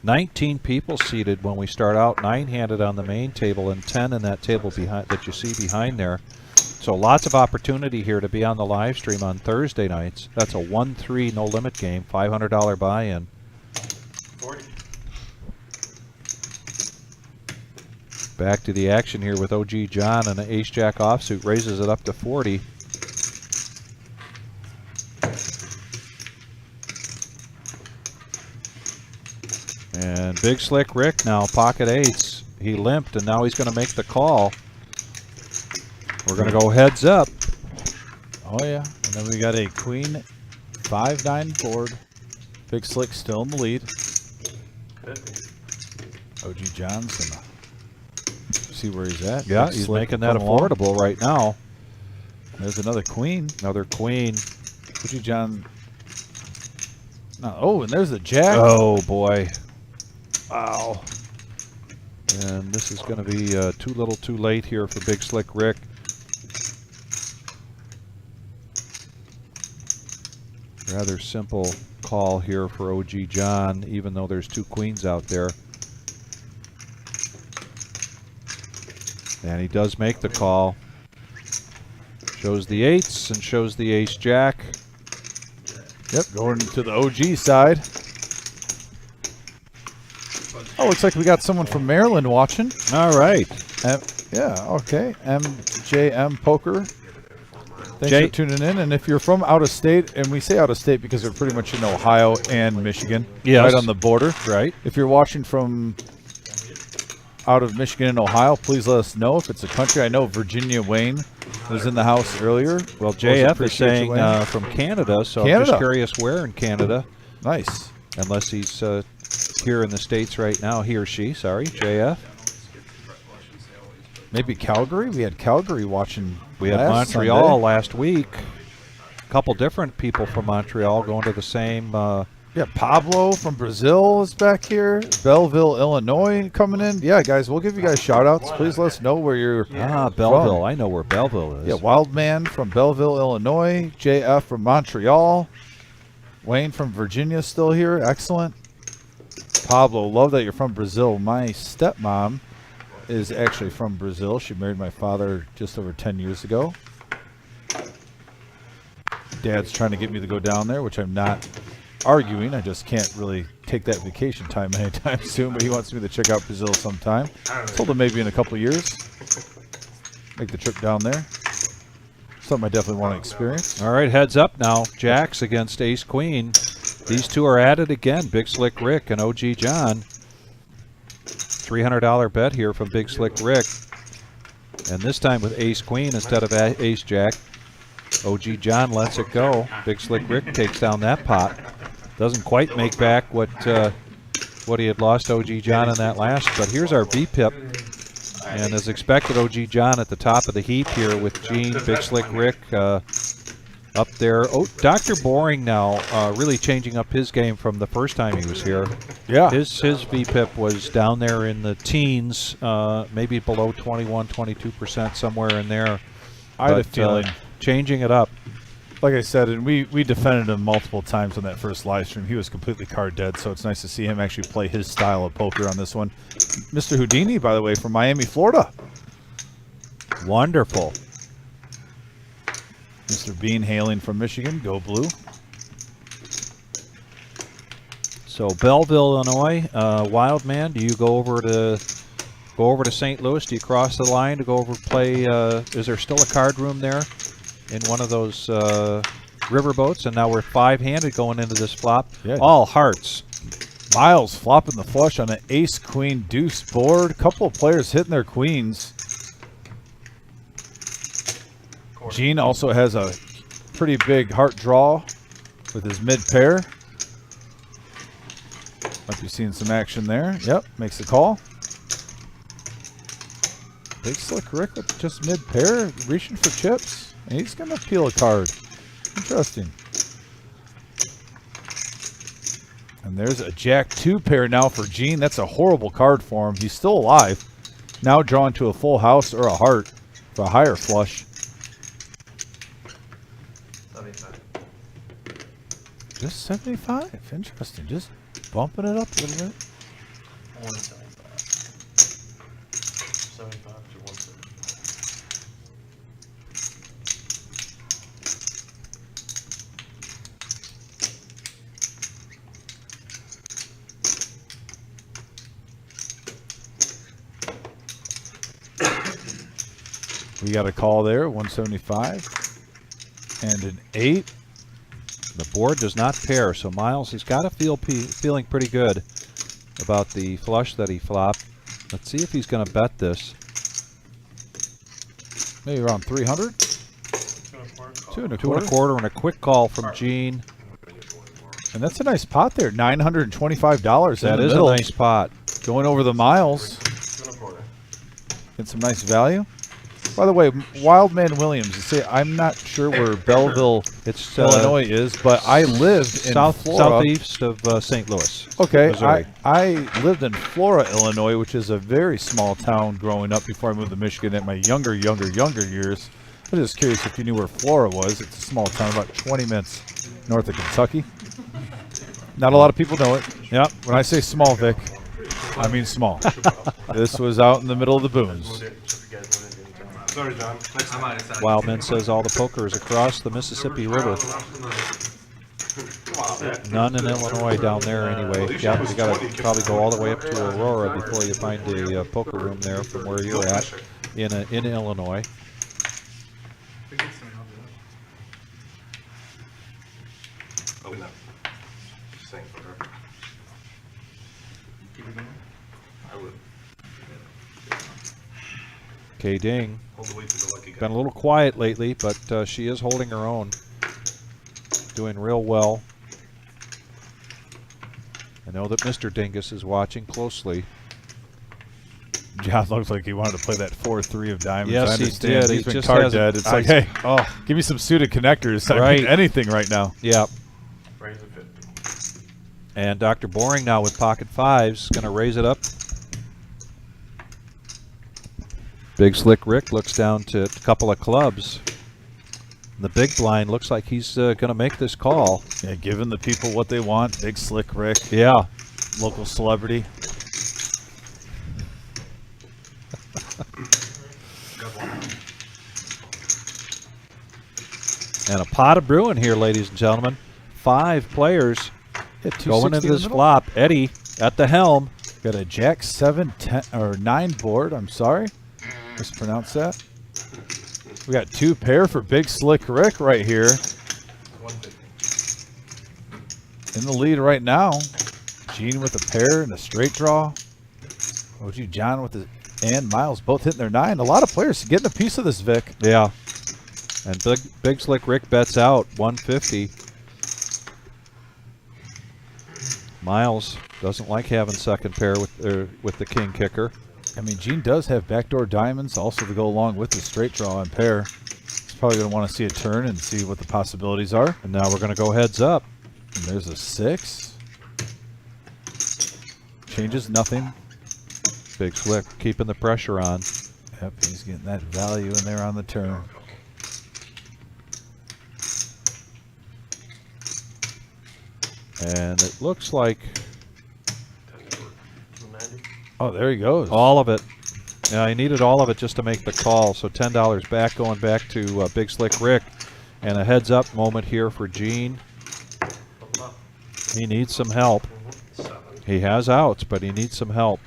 19 people seated when we start out, 9-handed on the main table and 10 in that table behind that you see behind there. So lots of opportunity here to be on the live stream on Thursday nights. That's a 1-3 no limit game, $500 buy-in.
40.
Back to the action here with OG John, and an ace-jack offsuit raises it up to 40. And Big Slick Rick now pocket ace. He limped, and now he's going to make the call. We're going to go heads up.
Oh yeah, and then we got a queen 5-9 board. Big Slick still in the lead. OG Johnson. See where he's at.
Yeah,
Big
he's
Slick
making that
coming along.
affordable right now.
There's another queen.
Another queen.
OG John. No, oh, and there's a jack.
Oh, boy.
Wow.
And this is going to be too little too late here for Big Slick Rick. Rather simple call here for OG John, even though there's 2 queens out there. And he does make the call. Shows the 8s and shows the ace-jack.
Yep, going to the OG side. Oh, looks like we got someone from Maryland watching.
All right.
Yeah, okay. MJM Poker. Thanks for tuning in. And if you're from out of state, and we say out of state because we're pretty much in Ohio and Michigan,
Yes.
right on the border.
Right.
If you're watching from out of Michigan and Ohio, please let us know if it's a country. I know Virginia Wayne was in the house earlier.
Well,
Always
JF is
appreciate you,
saying
Wayne.
from Canada, so I'm
Canada.
just curious where in Canada.
Nice.
Unless he's here in the States right now, he or she, sorry, JF.
Maybe Calgary? We had Calgary watching.
We had
last
Montreal
Sunday.
last week. A couple different people from Montreal going to the same.
Yeah, Pablo from Brazil is back here. Belleville, Illinois coming in. Yeah, guys, we'll give you guys shout-outs. Please let us know where you're
Belleville.
from.
I know where Belleville is.
Yeah, Wildman from Belleville, Illinois. JF from Montreal. Wayne from Virginia still here. Excellent. Pablo, love that you're from Brazil. My stepmom is actually from Brazil. She married my father just over 10 years ago. Dad's trying to get me to go down there, which I'm not arguing. I just can't really take that vacation time anytime soon, but he wants me to check out Brazil sometime. Told him maybe in a couple of years. Make the trip down there. Something I definitely want to experience.
All right, heads up now. Jacks against Ace Queen. These two are at it again. Big Slick Rick and OG John. $300 bet here from Big Slick Rick. And this time with Ace Queen instead of Ace Jack. OG John lets it go. Big Slick Rick takes down that pot. Doesn't quite make back what he had lost OG John in that last. But here's our VPIP. And as expected, OG John at the top of the heap here with Gene, Big Slick Rick up there. Oh, Dr. Boring now really changing up his game from the first time he was here.
Yeah.
His VPIP was down there in the teens, maybe below 21, 22%, somewhere in there.
I had a feeling.
Changing it up.
Like I said, and we defended him multiple times on that first live stream. He was completely card dead, so it's nice to see him actually play his style of poker on this one. Mr. Houdini, by the way, from Miami, Florida.
Wonderful.
Mr. Bean hailing from Michigan. Go Blue.
So Belleville, Illinois, Wildman, do you go over to St. Louis? Do you cross the line to go over play? Is there still a card room there in one of those riverboats? And now we're 5-handed going into this flop.
Yeah.
All hearts.
Miles flopping the flush on an ace, queen, deuce board. Couple of players hitting their queens. Gene also has a pretty big heart draw with his mid pair. Might be seeing some action there. Yep, makes the call. Big Slick Rick with just mid pair, reaching for chips. And he's going to peel a card. Interesting. And there's a Jack-2 pair now for Gene. That's a horrible card for him. He's still alive. Now drawn to a full house or a heart for a higher flush.
75.
Just 75. Interesting. Just bumping it up a little bit.
175. 75 to 175.
We got a call there, 175. And an 8.
The board does not pair, so Miles has got to feeling pretty good about the flush that he flopped. Let's see if he's going to bet this.
Maybe around 300. 2 and a quarter.
2 1/4 and a quick call from Gene.
And that's a nice pot there, $925.
That
in the
is
middle.
a nice pot.
Going over the miles. Get some nice value. By the way, Wildman Williams, you say I'm not sure where Belleville,
It's
Illinois is, but I lived in Flora.
southeast of St. Louis.
Okay,
Missouri.
I lived in Flora, Illinois, which is a very small town growing up before I moved to Michigan in my younger years. I was just curious if you knew where Flora was. It's a small town about 20 minutes north of Kentucky. Not a lot of people know it.
Yep.
When I say small, Vic, I mean small. This was out in the middle of the boons.
Sorry, John.
Wildman says all the poker is across the Mississippi River. None in Illinois down there anyway. Yeah, you got to probably go all the way up to Aurora before you find a poker room there from where you're at in Illinois.
Oh, no. Same for her. I would.
K Ding.
Hold the weight to the lucky guy.
Been a little quiet lately, but she is holding her own. Doing real well. I know that Mr. Dingus is watching closely.
John looks like he wanted to play that 4-3 of diamonds.
Yes,
I
he
understand.
did.
He's
He
been
just
card
hasn't-
dead. It's like, hey, give me some suited connectors. I
Right.
mean, anything right now.
Yeah.
Raise the 50.
And Dr. Boring now with pocket fives, going to raise it up. Big Slick Rick looks down to a couple of clubs. The big blind looks like he's going to make this call.
Yeah, giving the people what they want. Big Slick Rick.
Yeah.
local celebrity.
And a pot of brewing here, ladies and gentlemen. 5 players
Yeah,
going
260
into
in the
this
middle.
flop. Eddie at the helm.
Got a Jack 7, 10, or 9 board. I'm sorry, mispronounced that. We got 2 pair for Big Slick Rick right here.
150.
In the lead right now. Gene with a pair and a straight draw. OG John with the and Miles both hitting their 9. A lot of players getting a piece of this, Vic.
Yeah. And Big Slick Rick bets out 150. Miles doesn't like having second pair with the king kicker.
I mean, Gene does have backdoor diamonds also to go along with the straight draw and pair. He's probably going to want to see a turn and see what the possibilities are.
And now we're going to go heads up.
And there's a 6. Changes nothing.
Big Slick keeping the pressure on.
Yep, he's getting that value in there on the turn.
And it looks like
290.
Oh, there he goes.
all of it. Yeah, I needed all of it just to make the call. So $10 back, going back to Big Slick Rick. And a heads up moment here for Gene. He needs some help.
7.
He has outs, but he needs some help.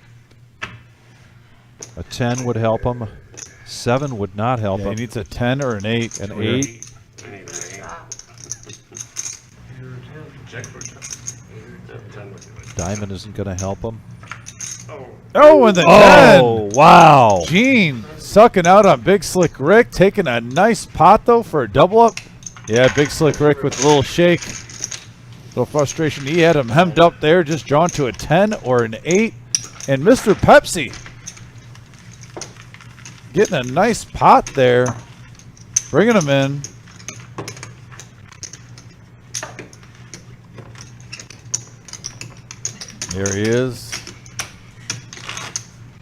A 10 would help him. 7 would not help
Yeah, he
him.
needs a 10 or an 8.
An 8.
Check for 10 would do it.
Diamond isn't going to help him.
Oh, and the 10.
Oh, wow.
Gene sucking out on Big Slick Rick, taking a nice pot though for a double up. Yeah, Big Slick Rick with a little shake. Little frustration. He had him hemmed up there, just drawn to a 10 or an 8. And Mr. Pepsi getting a nice pot there, bringing him in. There he is.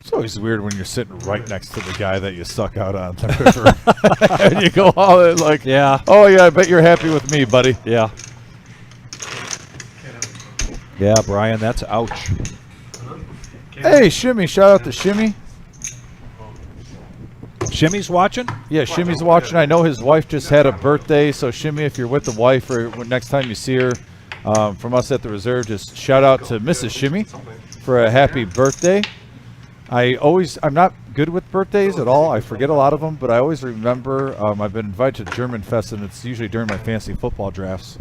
It's always weird when you're sitting right next to the guy that you suck out on the river. And you go all in like,
Yeah.
oh yeah, I bet you're happy with me, buddy.
Yeah. Yeah, Brian, that's ouch.
Hey, Shimmy, shout out to Shimmy.
Shimmy's watching?
Yeah, Shimmy's watching. I know his wife just had a birthday, so Shimmy, if you're with the wife or next time you see her, from us at the reserve, just shout out to Mrs. Shimmy for a happy birthday. I'm not good with birthdays at all. I forget a lot of them, but I always remember. I've been invited to German Fest, and it's usually during my fantasy football drafts.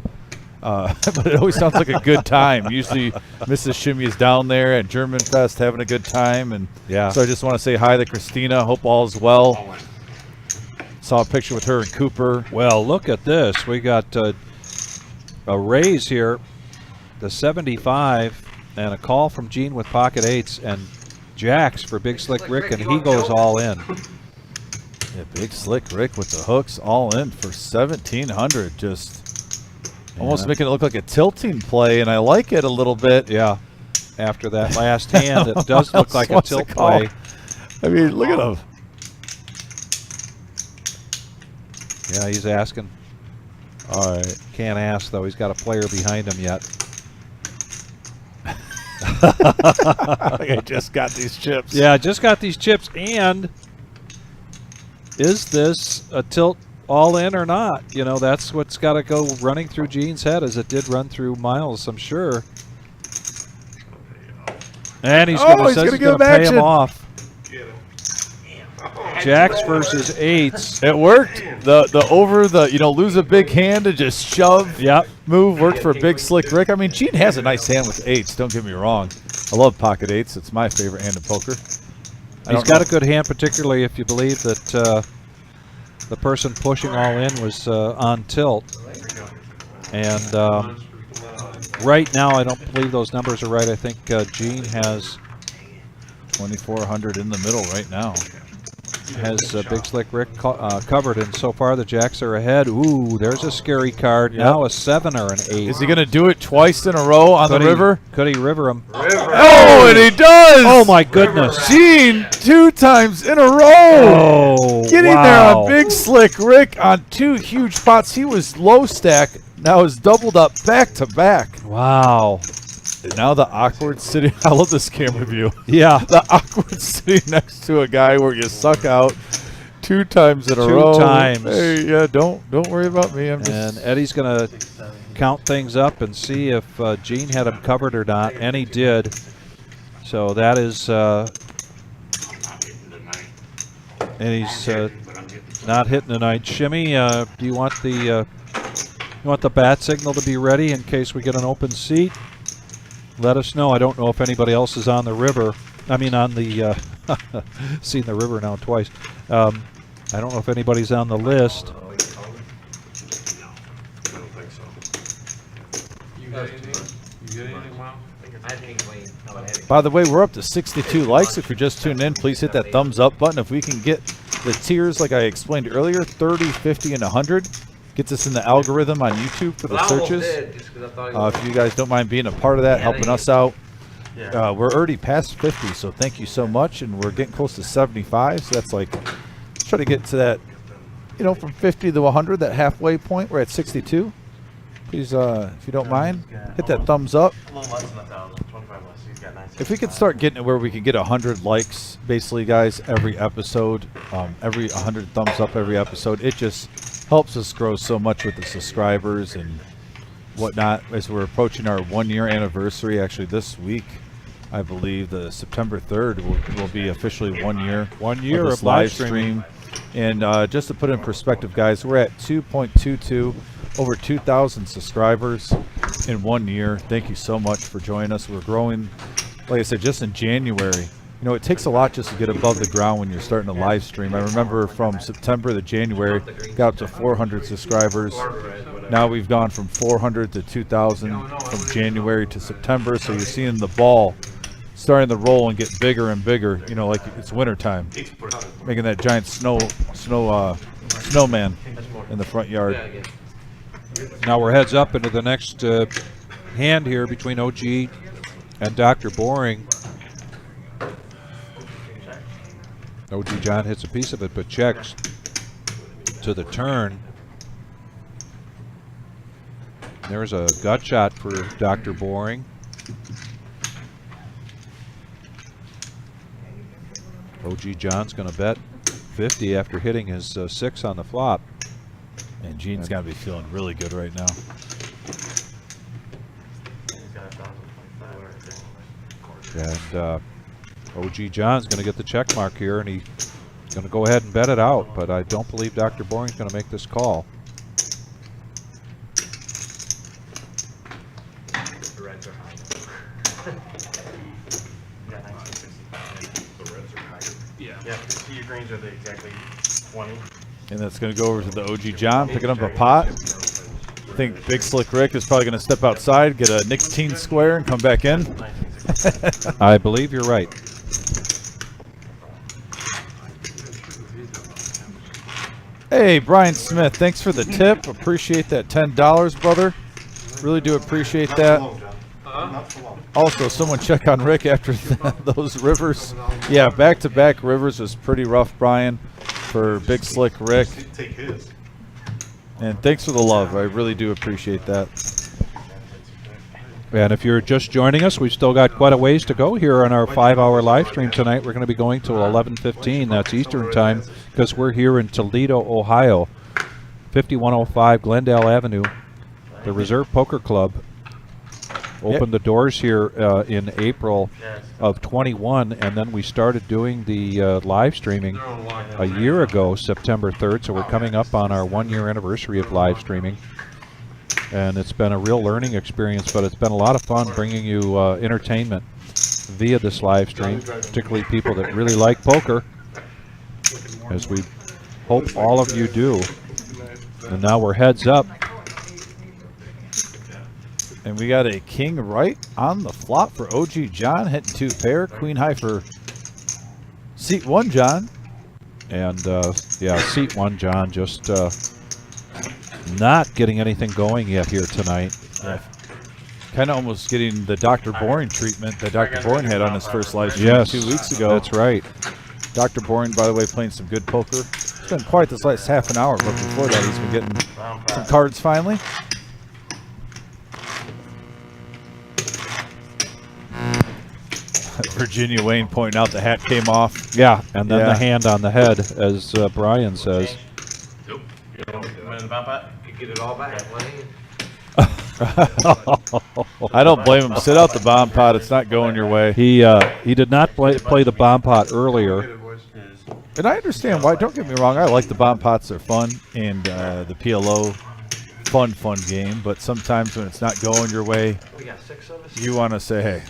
But it always sounds like a good time. Usually Mrs. Shimmy is down there at German Fest having a good time. And
Yeah.
so I just want to say hi to Christina. Hope all is well. Saw a picture with her and Cooper.
Well, look at this. We got a raise here, the 75, and a call from Gene with pocket 8s, and jacks for Big Slick Rick, and he goes all in.
Yeah, Big Slick Rick with the hooks all in for 1,700. Just almost making it look like a tilting play, and I like it a little bit.
Yeah. After that last hand, it does look like a
What's the
tilt
call?
play.
I mean, look at him.
Yeah, he's asking.
All right.
Can't ask, though. He's got a player behind him yet.
I just got these chips.
Yeah, just got these chips, and is this a tilt all in or not? You know, that's what's got to go running through Gene's head, as it did run through Miles, I'm sure. And he's going to pay him off. Jacks versus 8s.
It worked. The over the lose a big hand and just shove
Yep.
move worked for Big Slick Rick. I mean, Gene has a nice hand with 8s. Don't get me wrong. I love pocket 8s. It's my favorite hand of poker.
He's got a good hand, particularly if you believe that the person pushing all in was on tilt. And right now, I don't believe those numbers are right. I think Gene has
2,400 in the middle right now.
Big Slick Rick covered, and so far the jacks are ahead. Ooh, there's a scary card. Now a 7 or an 8.
Is he going to do it twice in a row on the river?
Could he river him?
Oh, and he does!
Oh my goodness!
Gene, 2 times in a row!
Oh,
Getting
wow.
there on Big Slick Rick on 2 huge pots. He was low stack, now is doubled up back to back.
Wow.
And now the awkward sitting. I love this camera view.
Yeah.
The awkward sitting next to a guy where you suck out 2 times in a row.
2 times.
Hey, yeah, don't worry about me. I'm
And
just.
Eddie's going to count things up and see if Gene had him covered or not, and he did. So that is, and he's not hitting tonight. Shimmy, do you want the bat signal to be ready in case we get an open seat? Let us know. I don't know if anybody else is on the river. I mean, on the seen the river now twice. I don't know if anybody's on the list.
You got anything? You got anything, Wow?
I think Wayne. Oh, I had it.
By the way, we're up to 62 likes. If you're just tuning in, please hit that thumbs up button. If we can get the tiers, like I explained earlier, 30, 50, and 100, gets us in the algorithm on YouTube for the
Well, I almost
searches.
did, just 'cause I thought
If you guys don't mind being a part of that,
Yeah,
helping
they-
us out.
Yeah.
We're already past 50, so thank you so much. And we're getting close to 75, so that's like, let's try to get to that, from 50 to 100, that halfway point. We're at 62. Please, if you don't mind, hit that thumbs up.
A little less than 1,000, 25 less. He's got 965.
If we could start getting it where we can get 100 likes, basically, guys, every episode, every 100 thumbs up every episode, it just helps us grow so much with the subscribers and whatnot as we're approaching our 1-year anniversary. Actually, this week, I believe, the September 3rd will be officially 1 year.
1 year
this
of live streaming.
And just to put it in perspective, guys, we're at 2.22, over 2,000 subscribers in 1 year. Thank you so much for joining us. We're growing, like I said, just in January. It takes a lot just to get above the ground when you're starting to live stream. I remember from September to January, got up to 400 subscribers. Now we've gone from 400 to 2,000 from January to September. So you're seeing the ball starting to roll and get bigger and bigger. Like it's wintertime, making that giant snowman in the front yard.
Yeah, I guess.
Now we're heads up into the next hand here between OG and Dr. Boring. OG John hits a piece of it, but checks to the turn. There's a gut shot for Dr. Boring. OG John's going to bet 50 after hitting his 6 on the flop.
And Gene's got to be feeling really good right now.
He's got 1,025 right there.
And OG John's going to get the check mark here, and he's going to go ahead and bet it out, but I don't believe Dr. Boring's going to make this call.
The Reds are high.
He got 1965.
The Reds are higher. Yeah.
Yeah, the your greens are the exactly 20.
And that's going to go over to the OG John, picking up a pot. I think Big Slick Rick is probably going to step outside, get a nicotine square, and come back in.
1965.
I believe you're right.
Hey, Brian Smith, thanks for the tip. Appreciate that $10, brother. Really do appreciate that.
Not for long.
Also, someone check on Rick after those rivers. Yeah, back-to-back rivers was pretty rough, Brian, for Big Slick Rick.
Take his.
And thanks for the love. I really do appreciate that.
And if you're just joining us, we've still got quite a ways to go here on our 5-hour live stream tonight. We're going to be going till 11:15. That's Eastern time, because we're here in Toledo, Ohio, 5105 Glendale Avenue. The Reserve Poker Club opened the doors here in April of 21, and then we started doing the live streaming
They're on lock.
a year ago, September 3rd. So we're coming up on our 1-year anniversary of live streaming. And it's been a real learning experience, but it's been a lot of fun bringing you entertainment via this live stream, particularly people that really like poker, as we hope all of you do. And now we're heads up.
And we got a king right on the flop for OG John, hitting 2 pair, queen high for seat 1 John.
And yeah, seat 1 John just not getting anything going yet here tonight.
Kind of almost getting the Dr. Boring treatment that Dr. Boring had on his first live stream
Yes,
2 weeks ago.
that's right.
Dr. Boring, by the way, playing some good poker. It's been quiet this last half an hour, but before that, he's been getting some cards finally. Virginia Wayne pointing out the hat came off.
Yeah, and then
Yeah.
the hand on the head, as Brian says.
You know, win the bomb pot?
Could get it all back. One hand.
I don't blame him. Sit out the bomb pot. It's not going your way.
He did not play the bomb pot earlier.
Get it, boys.
And I understand why. Don't get me wrong. I like the bomb pots. They're fun. And the PLO, fun game. But sometimes when it's not going your way,
We got 6 of us.
you want to say, hey,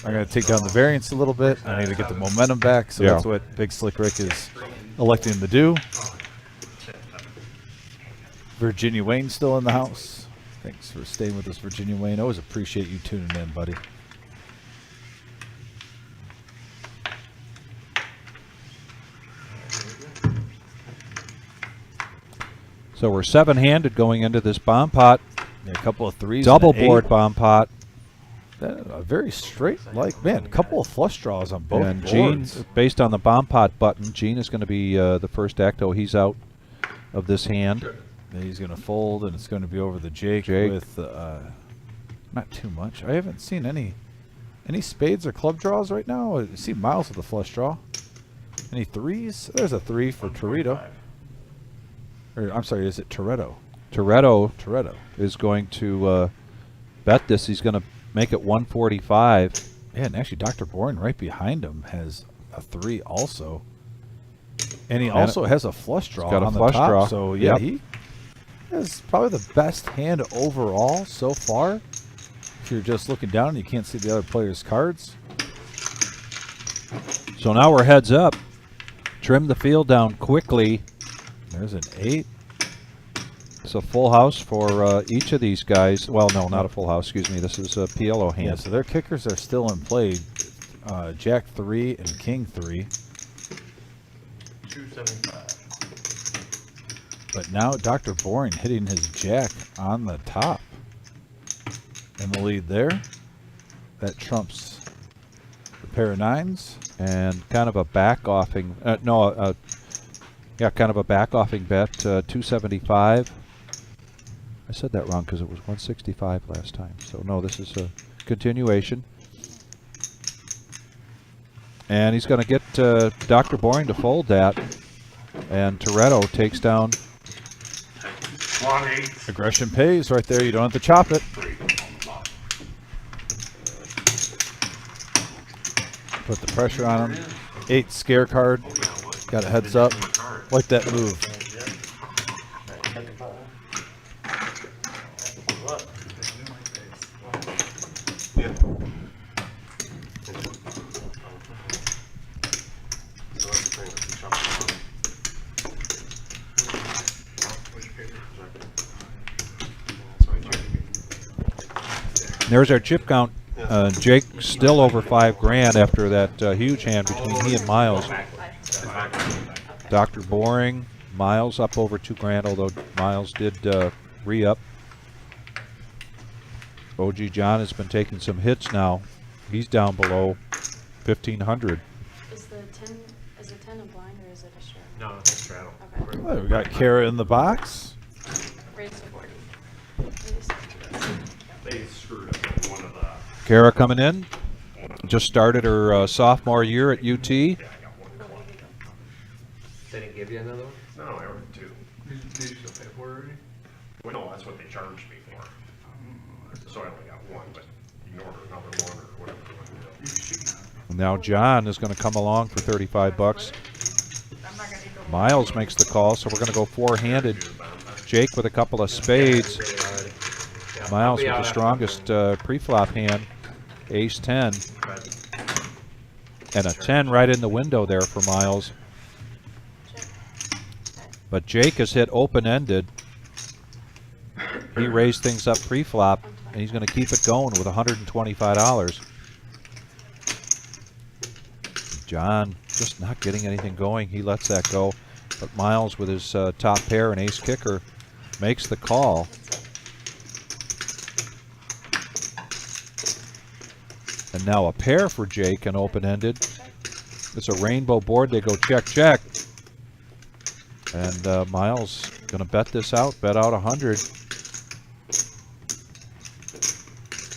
I'm going to take down the variance a little bit. I need to get the momentum back. So
Yeah.
that's what Big Slick Rick is electing to do. Virginia Wayne still in the house. Thanks for staying with us, Virginia Wayne. Always appreciate you tuning in, buddy.
So we're 7-handed going into this bomb pot.
Yeah, a couple of threes.
Double
and an
board
eight.
bomb pot.
A very straight, man, a couple of flush draws on both
And
boards.
Gene, based on the bomb pot button, Gene is going to be the first acto. He's out of this hand.
And he's going to fold, and it's going to be over the Jake. With not too much. I haven't seen any spades or club draws right now. I see Miles with a flush draw. Any threes? There's a 3 for Toledo. Or I'm sorry, is it Toretto?
Toretto is going to bet this. He's going to make it 145.
Yeah, and actually Dr. Bourne right behind him has a 3 also. And he also has a flush draw
got a
on
flush
the top.
draw.
So yeah,
Yep.
he is probably the best hand overall so far. If you're just looking down and you can't see the other player's cards.
So now we're heads up. Trim the field down quickly.
There's an 8.
It's a full house for each of these guys. Well, no, not a full house. Excuse me. This is a PLO hand.
Yeah, so their kickers are still in play. Jack 3 and King 3.
275.
But now Dr. Boring hitting his jack on the top. In the lead there. That trumps the pair of 9s.
And kind of a back-offing. Kind of a back-offing bet. 275. I said that wrong because it was 165 last time. So, no, this is a continuation. And he's going to get Dr. Boring to fold that. And Toretto takes down.
1-8.
Aggression pays right there. You don't have to chop it. Put the pressure on him. 8 scare card. Got a heads up. Like that move.
There's our chip count. Jake still over $5,000 after that huge hand between he and Miles. Dr. Boring, Miles up over $2,000, although Miles did re-up. OG John has been taking some hits now. He's down below 1,500.
Is the 10 a blind or is it a straddle?
No, it's a straddle.
Okay.
Well, we got Kara in the box.
Raise to 40.
They screwed up on one of the.
Kara coming in. Just started her sophomore year at UT.
They didn't give you another one?
No, I ordered 2.
Did you still pay for it already?
Well, no, that's what they charged me for. So I only got 1, but you can order another 1 or whatever you want to do.
Now John is going to come along for 35 bucks. Miles makes the call, so we're going to go 4-handed. Jake with a couple of spades. Miles with the strongest pre-flop hand, ace 10. And a 10 right in the window there for Miles. But Jake has hit open-ended. He raised things up pre-flop, and he's going to keep it going with $125. John just not getting anything going. He lets that go. But Miles with his top pair and ace kicker makes the call. And now a pair for Jake and open-ended. It's a rainbow board. They go check, check. And Miles going to bet this out, bet out 100.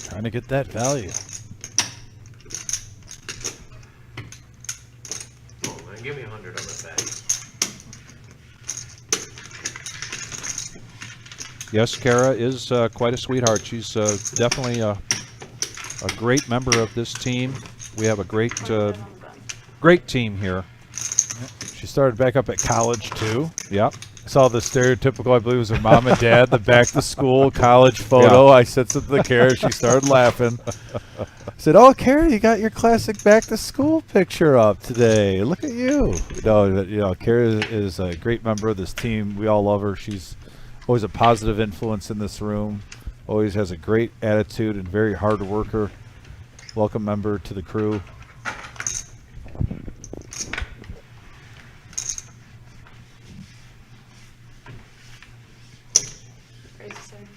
Trying to get that value.
Give me 100 of it back.
Yes, Kara is quite a sweetheart. She's definitely a great member of this team. We have a great great team here.
She started back up at college too.
Yep.
I saw the stereotypical, I believe it was her mom and dad, the back to school college photo.
Yeah.
I said something to Kara. She started laughing. I said, "Oh, Kara, you got your classic back to school picture up today. Look at you." Kara is a great member of this team. We all love her. She's always a positive influence in this room. Always has a great attitude and very hard worker. Welcome member to the crew.
Raise the same.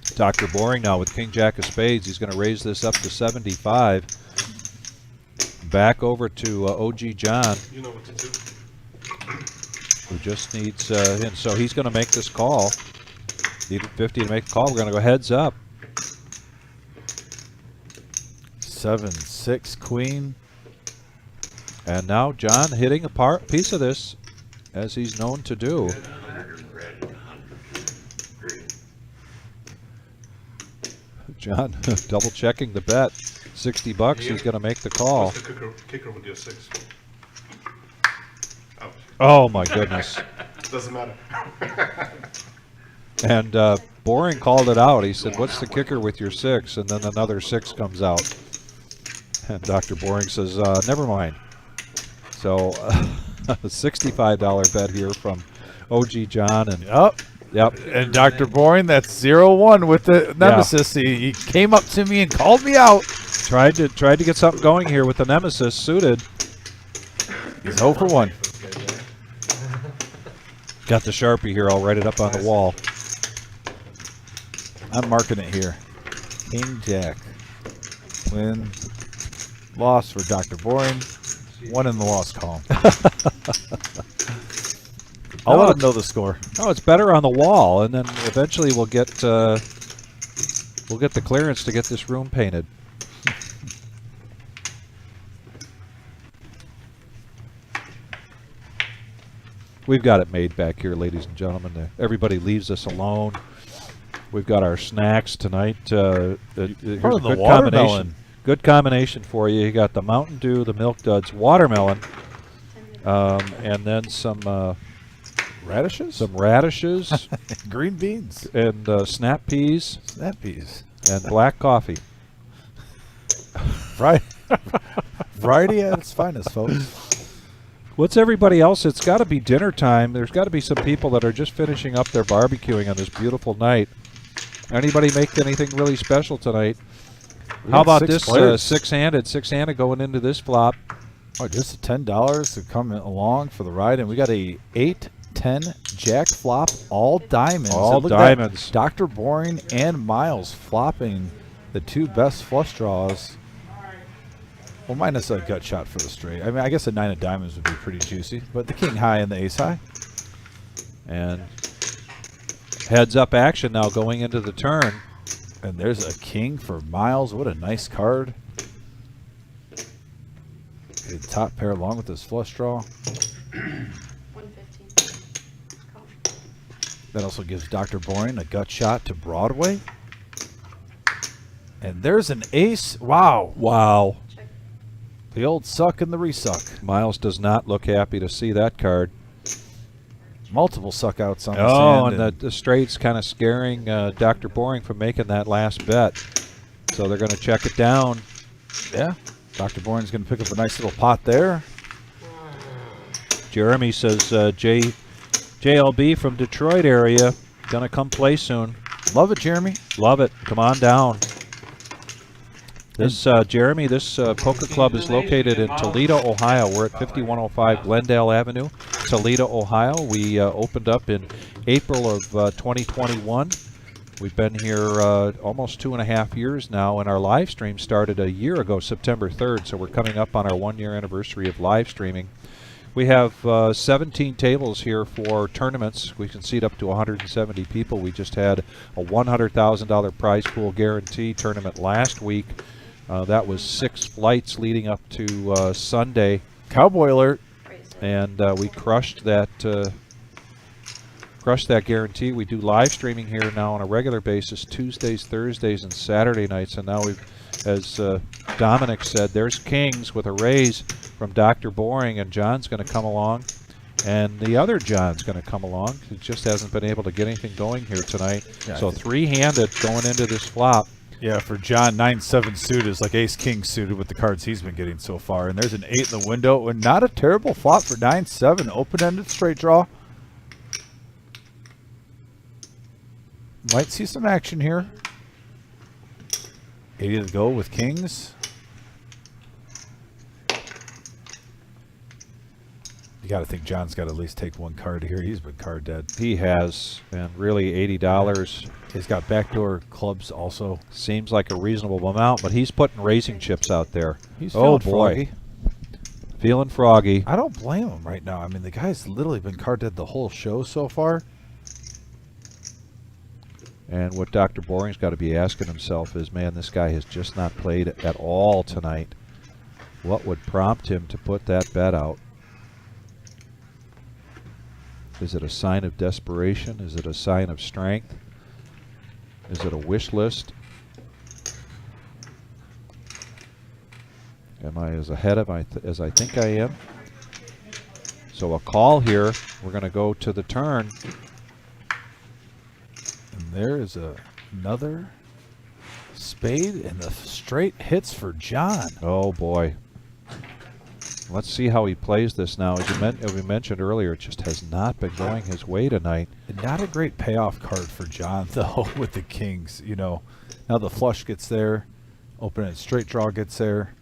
75.
Dr. Boring now with King Jack of Spades. He's going to raise this up to 75. Back over to OG John,
You know what to do.
who just needs him. So he's going to make this call. Needed 50 to make the call. We're going to go heads up.
7-6 queen.
And now John hitting a piece of this, as he's known to do. John double checking the bet. 60 bucks, he's going to make the call.
What's the kicker with your 6? Out.
Oh my goodness.
Doesn't matter.
And Boring called it out. He said, "What's the kicker with your 6?" And then another 6 comes out. And Dr. Boring says, "Never mind." So a $65 bet here from OG John. And Yep.
And Dr. Boring, that's 0-1 with the nemesis. He came up to me and called me out.
Tried to get something going here with the nemesis suited.
He's 0 for 1.
Got the Sharpie here. I'll write it up on the wall.
I'm marking it here. King Jack. Win. Loss for Dr. Boring. 1 in the loss column. I'll let him know the score.
Oh, it's better on the wall, and then eventually we'll get the clearance to get this room painted. We've got it made back here, ladies and gentlemen. Everybody leaves us alone. We've got our snacks tonight. Here's a good combination. Good combination for you. You got the Mountain Dew, the Milk Duds, watermelon, and then some
radishes.
Some radishes,
green beans,
and snap peas.
Snap peas
and black coffee.
Variety at its finest, folks.
What's everybody else? It's got to be dinner time. There's got to be some people that are just finishing up their barbecuing on this beautiful night. Anybody make anything really special tonight? How about this six-handed going into this flop?
Oh, just $10 to come along for the ride, and we got a 8-10 jack flop, all diamonds.
All diamonds.
Dr. Boring and Miles flopping the 2 best flush draws. Well, minus a gut shot for the straight. I mean, I guess a 9 of diamonds would be pretty juicy, but the king high and the ace high.
And heads up action now going into the turn.
And there's a king for Miles. What a nice card. The top pair along with this flush draw.
115. Call.
That also gives Dr. Boring a gut shot to Broadway. And there's an ace. Wow.
Wow.
Check.
The old suck and the resuck.
Miles does not look happy to see that card.
Multiple suck outs on the
Oh,
sand.
and the straight's kind of scaring Dr. Boring from making that last bet. So they're going to check it down.
Yeah. Dr. Boring's going to pick up a nice little pot there.
Jeremy says JLB from Detroit area. Going to come play soon.
Love it, Jeremy.
Love it. Come on down. This Jeremy, this poker club is located in Toledo, Ohio. We're at 5105 Glendale Avenue, Toledo, Ohio. We opened up in April of 2021. We've been here almost 2.5 years now, and our live stream started a year ago, September 3rd. So we're coming up on our 1-year anniversary of live streaming. We have 17 tables here for tournaments. We can seat up to 170 people. We just had a $100,000 prize pool guarantee tournament last week. That was 6 flights leading up to Sunday.
Cowboy alert.
And we crushed that guarantee. We do live streaming here now on a regular basis, Tuesdays, Thursdays, and Saturday nights. And now we've, as Dominic said, there's Kings with a raise from Dr. Boring, and John's going to come along. And the other John's going to come along. He just hasn't been able to get anything going here tonight.
Yeah,
so three-handed going into this flop.
Yeah, for John, 9-7 suited is like ace-king suited with the cards he's been getting so far. And there's an 8 in the window. And not a terrible flop for 9-7. Open-ended straight draw. Might see some action here. 80 to go with kings. You got to think John's got to at least take one card here. He's been card dead.
He has, and really $80
He's got backdoor clubs also.
seems like a reasonable amount, but he's putting raising chips out there.
He's
oh
feeling
boy,
froggy.
feeling froggy.
I don't blame him right now. I mean, the guy's literally been card dead the whole show so far.
And what Dr. Boring's got to be asking himself is, man, this guy has just not played at all tonight. What would prompt him to put that bet out? Is it a sign of desperation? Is it a sign of strength? Is it a wish list? Am I as ahead of as I think I am? So a call here. We're going to go to the turn.
And there is another spade, and the straight hits for John.
Oh boy. Let's see how he plays this now. As we mentioned earlier, it just has not been going his way tonight.
And not a great payoff card for John, though, with the kings. You know, now the flush gets there, open and straight draw gets there.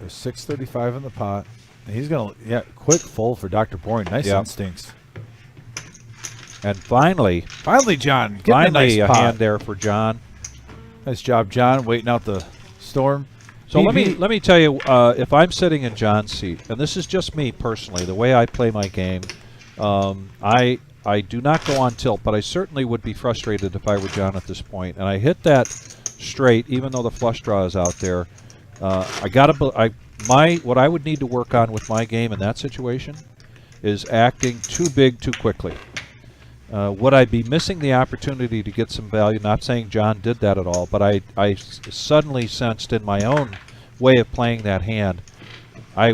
There's 635 in the pot. And he's going to, yeah, quick fold for Dr. Boring. Nice
Yep.
instincts.
And finally,
John, getting
finally
a nice
a
pot.
hand there for John.
Nice job, John, waiting out the storm.
So
BB.
let me tell you, if I'm sitting in John's seat, and this is just me personally, the way I play my game, I do not go on tilt, but I certainly would be frustrated if I were John at this point. And I hit that straight, even though the flush draw is out there. What I would need to work on with my game in that situation is acting too big too quickly. Would I be missing the opportunity to get some value? Not saying John did that at all, but I suddenly sensed in my own way of playing that hand, I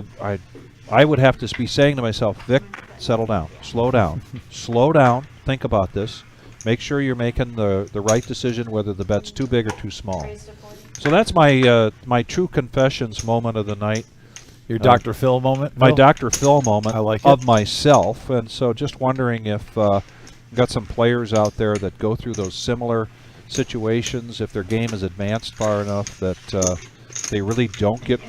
would have to be saying to myself, Vic, settle down, slow down, slow down, think about this, make sure you're making the right decision whether the bet's too big or too small.
Raised to 40.
So that's my my true confessions moment of the night.
Your Dr. Phil moment?
My
Phil?
Dr. Phil moment
I like
of
it.
myself. And so just wondering if got some players out there that go through those similar situations, if their game is advanced far enough that they really don't get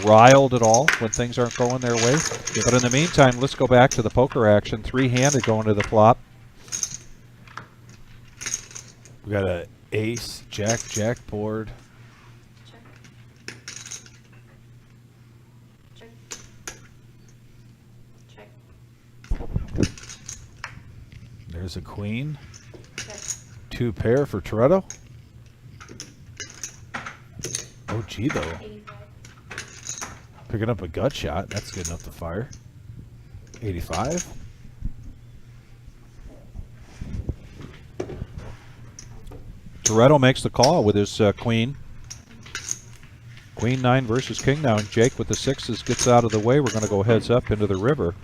riled at all when things aren't going their way. But in the meantime, let's go back to the poker action. Three-handed going to the flop.
We got a ace, jack board.
Check. Check.
There's a queen.
Check.
2 pair for Toretto. Oh, gee, though.
85.
Picking up a gut shot. That's good enough to fire. 85.
Toretto makes the call with his queen. Queen 9 versus King now. And Jake with the 6s gets out of the way. We're going to go heads up into the river.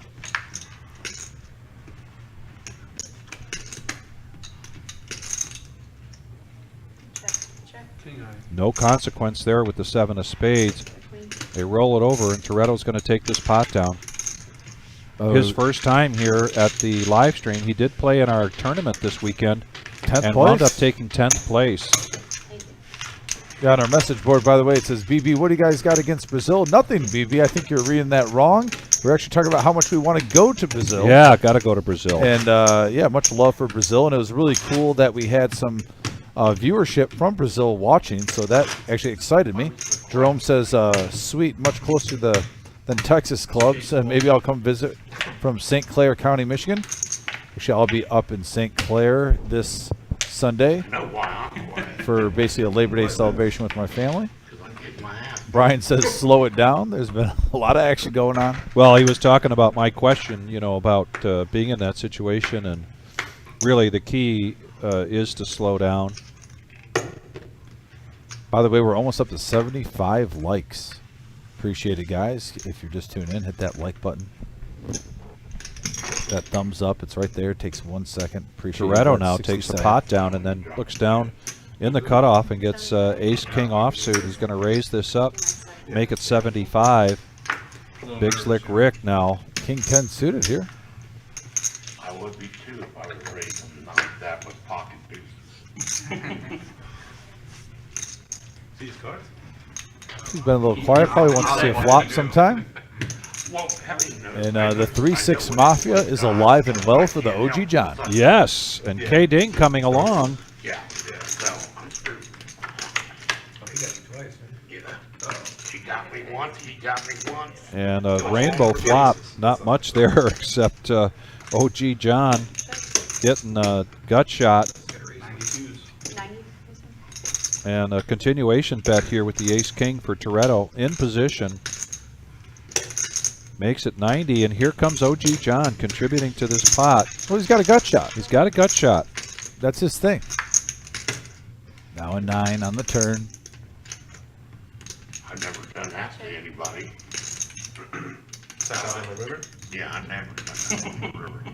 Check.
King eye.
No consequence there with the 7 of spades.
Queen.
They roll it over, and Toretto's going to take this pot down. His first time here at the live stream. He did play in our tournament this weekend
10th
and
place.
wound up taking 10th place.
Thank you.
Yeah, on our message board, by the way, it says, BB, what do you guys got against Brazil? Nothing, BB. I think you're reading that wrong. We're actually talking about how much we want to go to Brazil.
Yeah, got to go to Brazil.
And, yeah, much love for Brazil. And it was really cool that we had some viewership from Brazil watching, so that actually excited me. Jerome says, sweet, much closer than Texas clubs. Maybe I'll come visit from St. Clair County, Michigan. Actually, I'll be up in St. Clair this Sunday for basically a Labor Day celebration with my family. Brian says slow it down. There's been a lot of action going on.
Well, he was talking about my question, you know, about being in that situation, and really the key is to slow down.
By the way, we're almost up to 75 likes. Appreciate it, guys. If you're just tuning in, hit that like button. That thumbs up, it's right there. It takes 1 second. Appreciate it.
TOLEDO now takes the pot down and then looks down in the cutoff and gets ace-king offsuit. He's going to raise this up, make it 75. Big Slick Rick now.
King 10 suited here.
I would be too if I was raising not that with pocket deuces.
See his cards?
He's been a little quiet. Probably wants to see a flop sometime.
Well, heavy knows.
And the 3-6 Mafia is alive and well for the OG John.
Yes, and K-Ding coming along.
Yeah, so I'm screwed.
Oh, he got you twice, man.
Yeah. She got me once, he got me once.
And a rainbow flop. Not much there except OG John getting a gut shot.
90.
And a continuation bet here with the ace-king for TOLEDO in position. Makes it 90, and here comes OG John contributing to this pot.
Well, he's got a gut shot.
He's got a gut shot.
That's his thing. Now a 9 on the turn.
I've never done that to anybody.
Sat out on the river?
Yeah, I never done that on the river.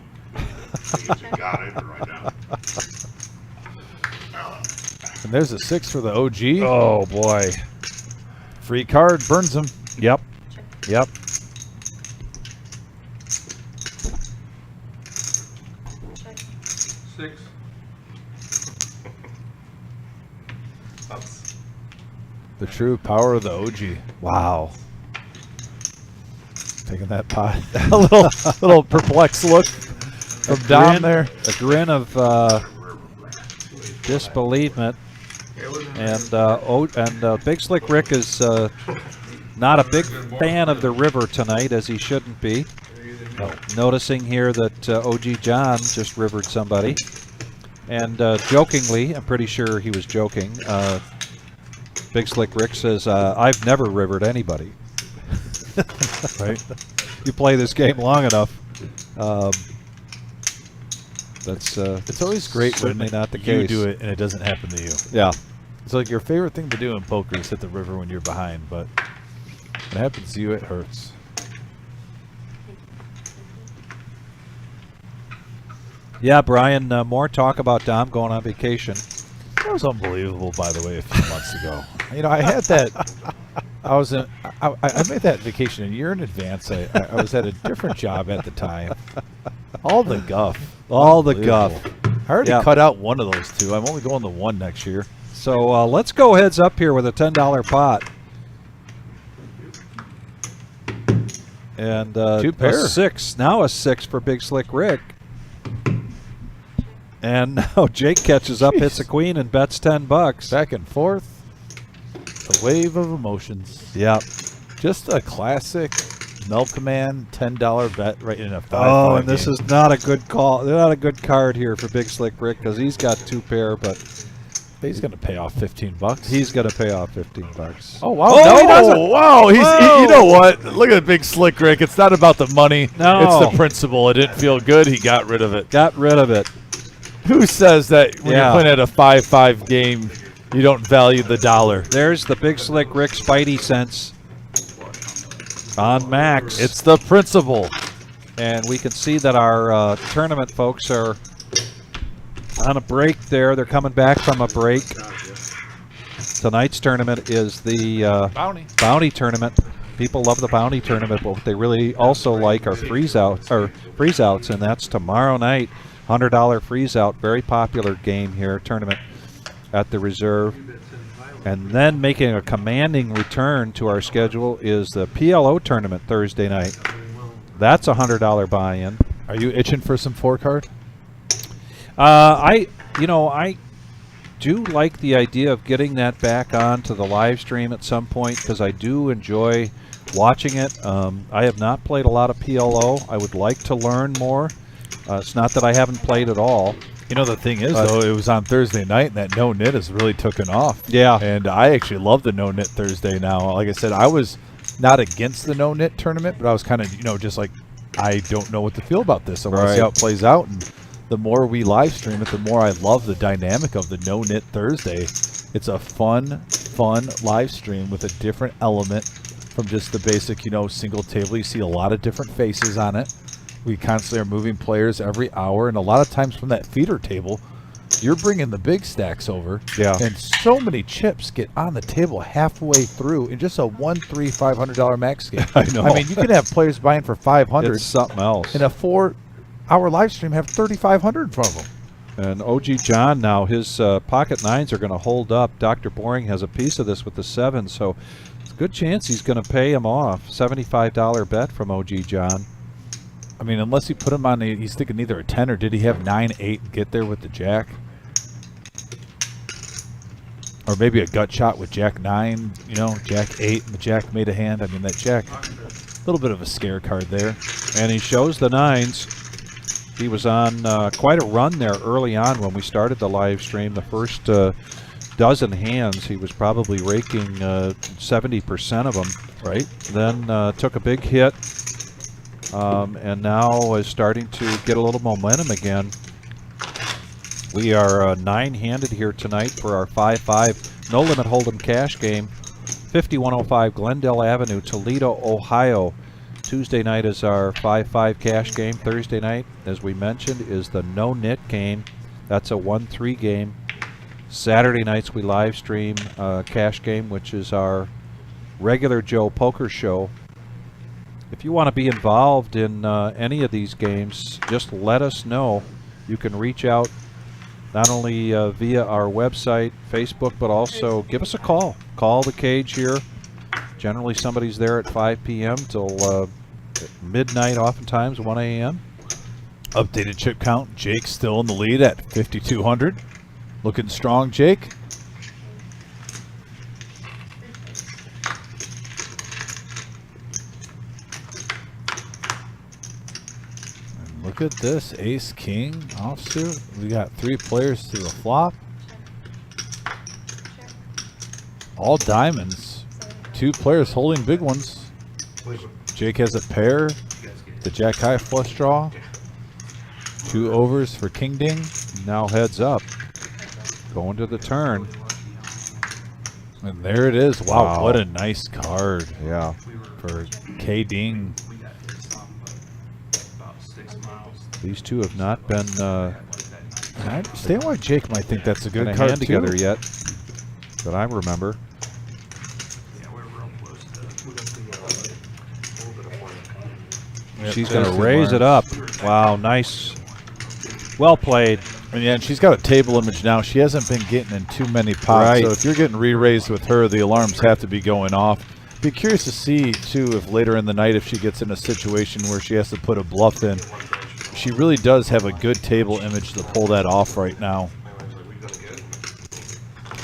You got it right now.
And there's a 6 for the OG.
Oh, boy.
Free card burns him.
Yep. Yep.
Check.
6.
Ups.
The true power of the OG. Wow. Taking that pot. A little perplexed look from down there.
A grin of disbelievement. And Big Slick Rick is not a big fan of the river tonight, as he shouldn't be. Noticing here that OG John just rivered somebody. And jokingly, I'm pretty sure he was joking, Big Slick Rick says, I've never rivered anybody. Right? You play this game long enough.
It's always great when
certainly not the
you
case.
do it and it doesn't happen to you.
Yeah.
It's like your favorite thing to do in poker is hit the river when you're behind, but when it happens to you, it hurts.
Yeah, Brian, more talk about Dom going on vacation.
That was unbelievable, by the way, a few months ago. You know, I had that. I made that vacation a year in advance. I was at a different job at the time. All the guff.
All the guff.
I already
Yeah.
cut out one of those two. I'm only going to one next year.
So let's go heads up here with a $10 pot. And
Two pair.
a 6. Now a 6 for Big Slick Rick. And now Jake catches up, hits a queen, and bets $10.
Back and forth. The wave of emotions.
Yep.
Just a classic Mel Command $10 bet right in a 5-5
Oh, and this
game.
is not a good call. Not a good card here for Big Slick Rick because he's got 2 pair, but
He's going to pay off $15.
he's going to pay off $15.
Oh, wow.
Oh,
no,
he doesn't.
wow.
Whoa.
You know what? Look at Big Slick Rick. It's not about the money.
No.
It's the principle. It didn't feel good. He got rid of it.
Got rid of it.
Who says that when
Yeah.
you're playing at a 5-5 game, you don't value the dollar?
There's the Big Slick Rick Spidey sense on max.
It's the principle.
And we can see that our tournament folks are on a break there. They're coming back from a break. Tonight's tournament is the bounty tournament. People love the bounty tournament, but what they really also like are freeze outs, and that's tomorrow night. $100 freeze out, very popular game here, tournament at the Reserve. And then making a commanding return to our schedule is the PLO tournament Thursday night. That's a $100 buy-in.
Are you itching for some 4-card?
I do like the idea of getting that back onto the live stream at some point because I do enjoy watching it. I have not played a lot of PLO. I would like to learn more. It's not that I haven't played at all.
You know, the thing is, though, it was on Thursday night, and that no-knit has really taken off.
Yeah.
And I actually love the no-knit Thursday now. Like I said, I was not against the no-knit tournament, but I was kind of, you know, just like, I don't know what to feel about this. I want to see how it plays out. And the more we live stream it, the more I love the dynamic of the no-knit Thursday. It's a fun live stream with a different element from just the basic, you know, single table. You see a lot of different faces on it. We constantly are moving players every hour, and a lot of times from that feeder table, you're bringing the big stacks over.
Yeah.
And so many chips get on the table halfway through in just a $500 max game.
I know.
I mean, you can have players buying for $500.
It's something else.
In a 4-hour live stream, have $3,500 in front of them.
And OG John now, his pocket nines are going to hold up. Dr. Boring has a piece of this with the 7, so it's a good chance he's going to pay him off. $75 bet from OG John.
I mean, unless he put him on, he's thinking either a 10 or did he have 9-8 get there with the jack? Or maybe a gut shot with jack 9, you know, jack 8, and the jack made a hand. I mean, that jack, a little bit of a scare card there.
And he shows the 9s. He was on quite a run there early on when we started the live stream. The first dozen hands, he was probably raking 70% of them.
Right.
Then took a big hit. And now is starting to get a little momentum again. We are 9-handed here tonight for our 5-5 No Limit Hold'em cash game. 5105 Glendale Avenue, Toledo, Ohio. Tuesday night is our 5-5 cash game. Thursday night, as we mentioned, is the No Knit game. That's a 1-3 game. Saturday nights we live stream cash game, which is our regular Joe poker show. If you want to be involved in any of these games, just let us know. You can reach out not only via our website, Facebook, but also give us a call. Call the cage here. Generally somebody's there at 5 p.m. till midnight, oftentimes 1 a.m.
Updated chip count. Jake's still in the lead at 5,200. Looking strong, Jake. Look at this, ace, king, offsuit. We got 3 players to the flop. All diamonds. 2 players holding big ones. Jake has a pair. The jack high flush draw. 2 overs for king ding.
Now heads up. Going to the turn.
And there it is. Wow, what a nice card.
Yeah.
For K ding.
These two have not been
I understand why Jake might think that's a good
in a
card
hand together yet, that I remember. She's going to raise it up. Wow, nice. Well played.
And yeah, and she's got a table image now. She hasn't been getting in too many pots.
Right.
So if you're getting re-raised with her, the alarms have to be going off. Be curious to see, too, if later in the night, if she gets in a situation where she has to put a bluff in. She really does have a good table image to pull that off right now.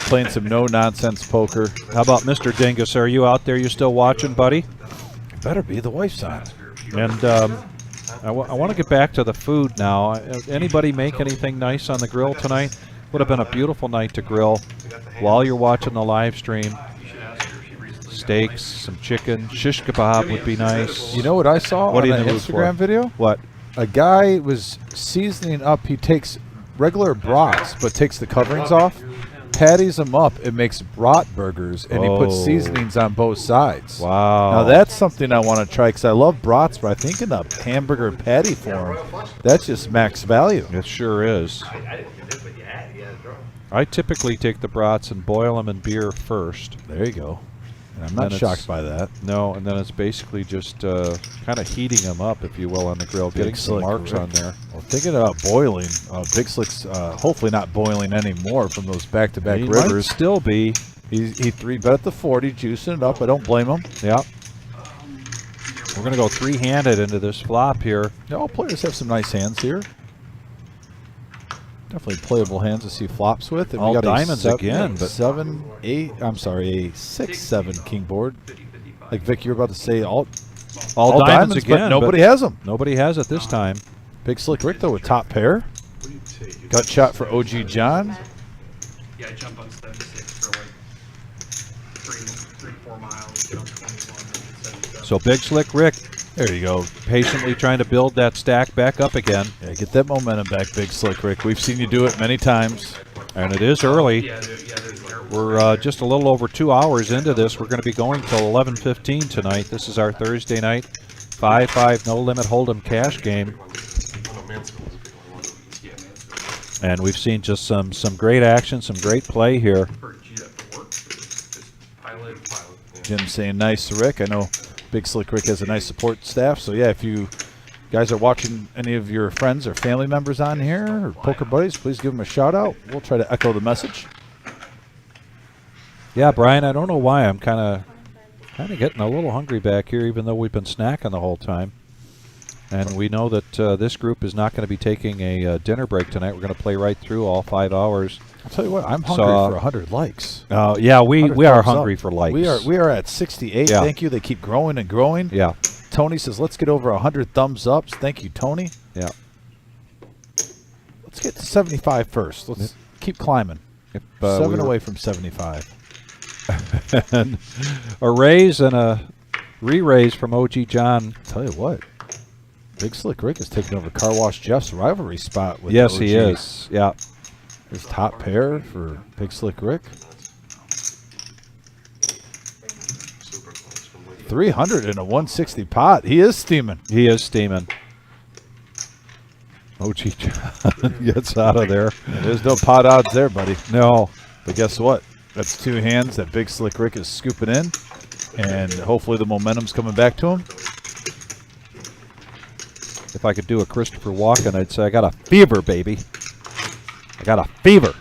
Playing some no-nonsense poker.
How about Mr. Dingus? Are you out there? You still watching, buddy?
Better be. The wife's on.
And I want to get back to the food now. Anybody make anything nice on the grill tonight? Would have been a beautiful night to grill while you're watching the live stream. Steaks, some chicken, shish kebab would be nice.
You know what I saw
What
on
are you
that
in the mood
Instagram
for?
video?
What?
A guy was seasoning up. He takes regular brats, but takes the coverings off, patties them up, and makes brat burgers, and he puts seasonings on both sides.
Wow.
Now that's something I want to try because I love brats, but I think in a hamburger patty form, that's just max value.
It sure is. I typically take the brats and boil them in beer first.
There you go. And I'm not
Then
shocked by that.
No, and then it's basically just kind of heating them up, if you will, on the grill, getting some marks on there.
Well, thinking about boiling, Big Slick's hopefully not boiling anymore from those back-to-back
He
rivers.
might still be.
He 3-bet at the 40, juicing it up. I don't blame him.
Yeah. We're going to go 3-handed into this flop here.
All players have some nice hands here. Definitely playable hands to see flops with. And
All
we got
diamonds
a
again, but-
6-7 king board. Like Vic, you're about to say all
diamonds again,
but nobody has them.
Nobody has it this time.
Big Slick Rick though with top pair. Gut shot for OG John.
Yeah, I jump on 76 for like 3-4 miles, get on 21.
So Big Slick Rick
There you go.
patiently trying to build that stack back up again.
Yeah, get that momentum back, Big Slick Rick. We've seen you do it many times.
And it is early.
Yeah, there's
We're just a little over 2 hours into this. We're going to be going till 11:15 tonight. This is our Thursday night 5-5 no limit hold'em cash game. And we've seen just some great action, some great play here.
Jim saying nice to Rick. I know Big Slick Rick has a nice support staff. So yeah, if you guys are watching any of your friends or family members on here or poker buddies, please give them a shout out. We'll try to echo the message.
Yeah, Brian, I don't know why I'm kind of getting a little hungry back here, even though we've been snacking the whole time. And we know that this group is not going to be taking a dinner break tonight. We're going to play right through all 5 hours.
I'll tell you what, I'm hungry for 100 likes.
Yeah, we
100
are
thumbs
hungry
up.
for likes.
We are at 68.
Yeah.
Thank you. They keep growing and growing.
Yeah,
Tony says, let's get over 100 thumbs ups. Thank you, Tony.
yeah.
Let's get to 75 first. Let's keep climbing.
If,
7
we were-
away from 75.
and a raise and a re-raise from OG John.
Tell you what, Big Slick Rick is taking over Car Wash Jeff's rivalry spot with
Yes,
OG.
he is. Yeah.
His top pair for Big Slick Rick. 300 in a 160 pot. He is steaming.
He is steaming. OG John gets out of there.
There's no pot odds there, buddy.
No.
But guess what? That's 2 hands that Big Slick Rick is scooping in, and hopefully the momentum's coming back to him.
If I could do a Christopher Walken, I'd say I got a fever, baby. I got a fever.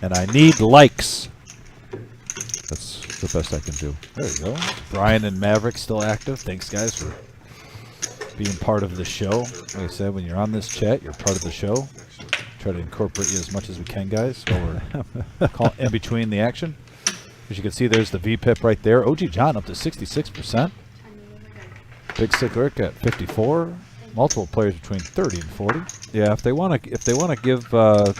And I need likes. That's the best I can do.
There you go. Brian and Maverick still active. Thanks, guys, for being part of the show. Like I said, when you're on this chat, you're part of the show. Try to incorporate you as much as we can, guys, while we're in between the action. As you can see, there's the VPIP right there. OG John up to 66%. Big Slick Rick at 54. Multiple players between 30 and 40.
Yeah, if they want to give the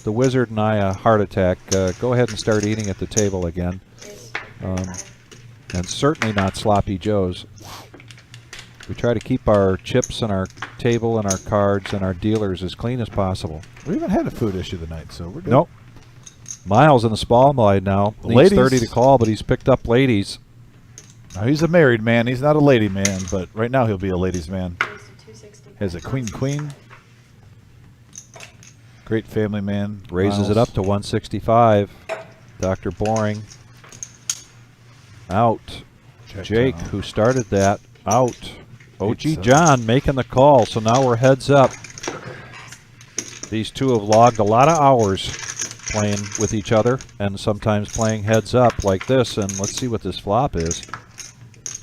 Wizard and I a heart attack, go ahead and start eating at the table again. And certainly not Sloppy Joe's. We try to keep our chips and our table and our cards and our dealers as clean as possible.
We haven't had a food issue tonight, so we're good.
Nope. Miles in the spotlight now. Needs
Ladies.
30 to call, but he's picked up ladies.
Now, he's a married man. He's not a lady man, but right now he'll be a ladies man.
There's a 260.
Has a queen. Great family man.
Raises it
Miles.
up to 165. Dr. Boring. Out.
Check
Jake,
down.
who started that, out. OG
Pizza.
John making the call, so now we're heads up. These two have logged a lot of hours playing with each other and sometimes playing heads up like this, and let's see what this flop is.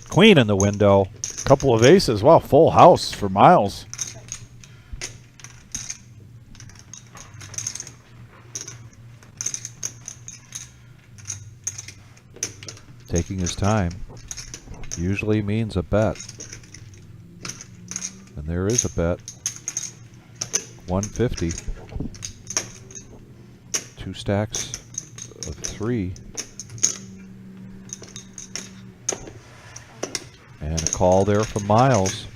Queen in the window.
Couple of aces. Wow, full house for Miles.
Taking his time usually means a bet. And there is a bet. 150. 2 stacks of 3. And a call there from Miles.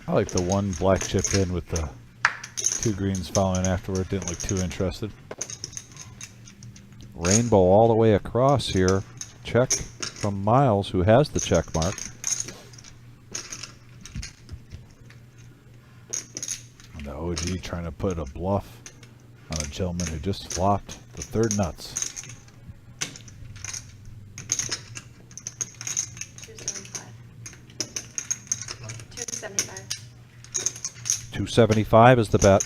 I like the one black chip in with the 2 greens following afterward. Didn't look too interested.
Rainbow all the way across here. Check from Miles, who has the check mark.
And the OG trying to put a bluff on a gentleman who just flopped the 3rd nuts.
275.
275 is the bet.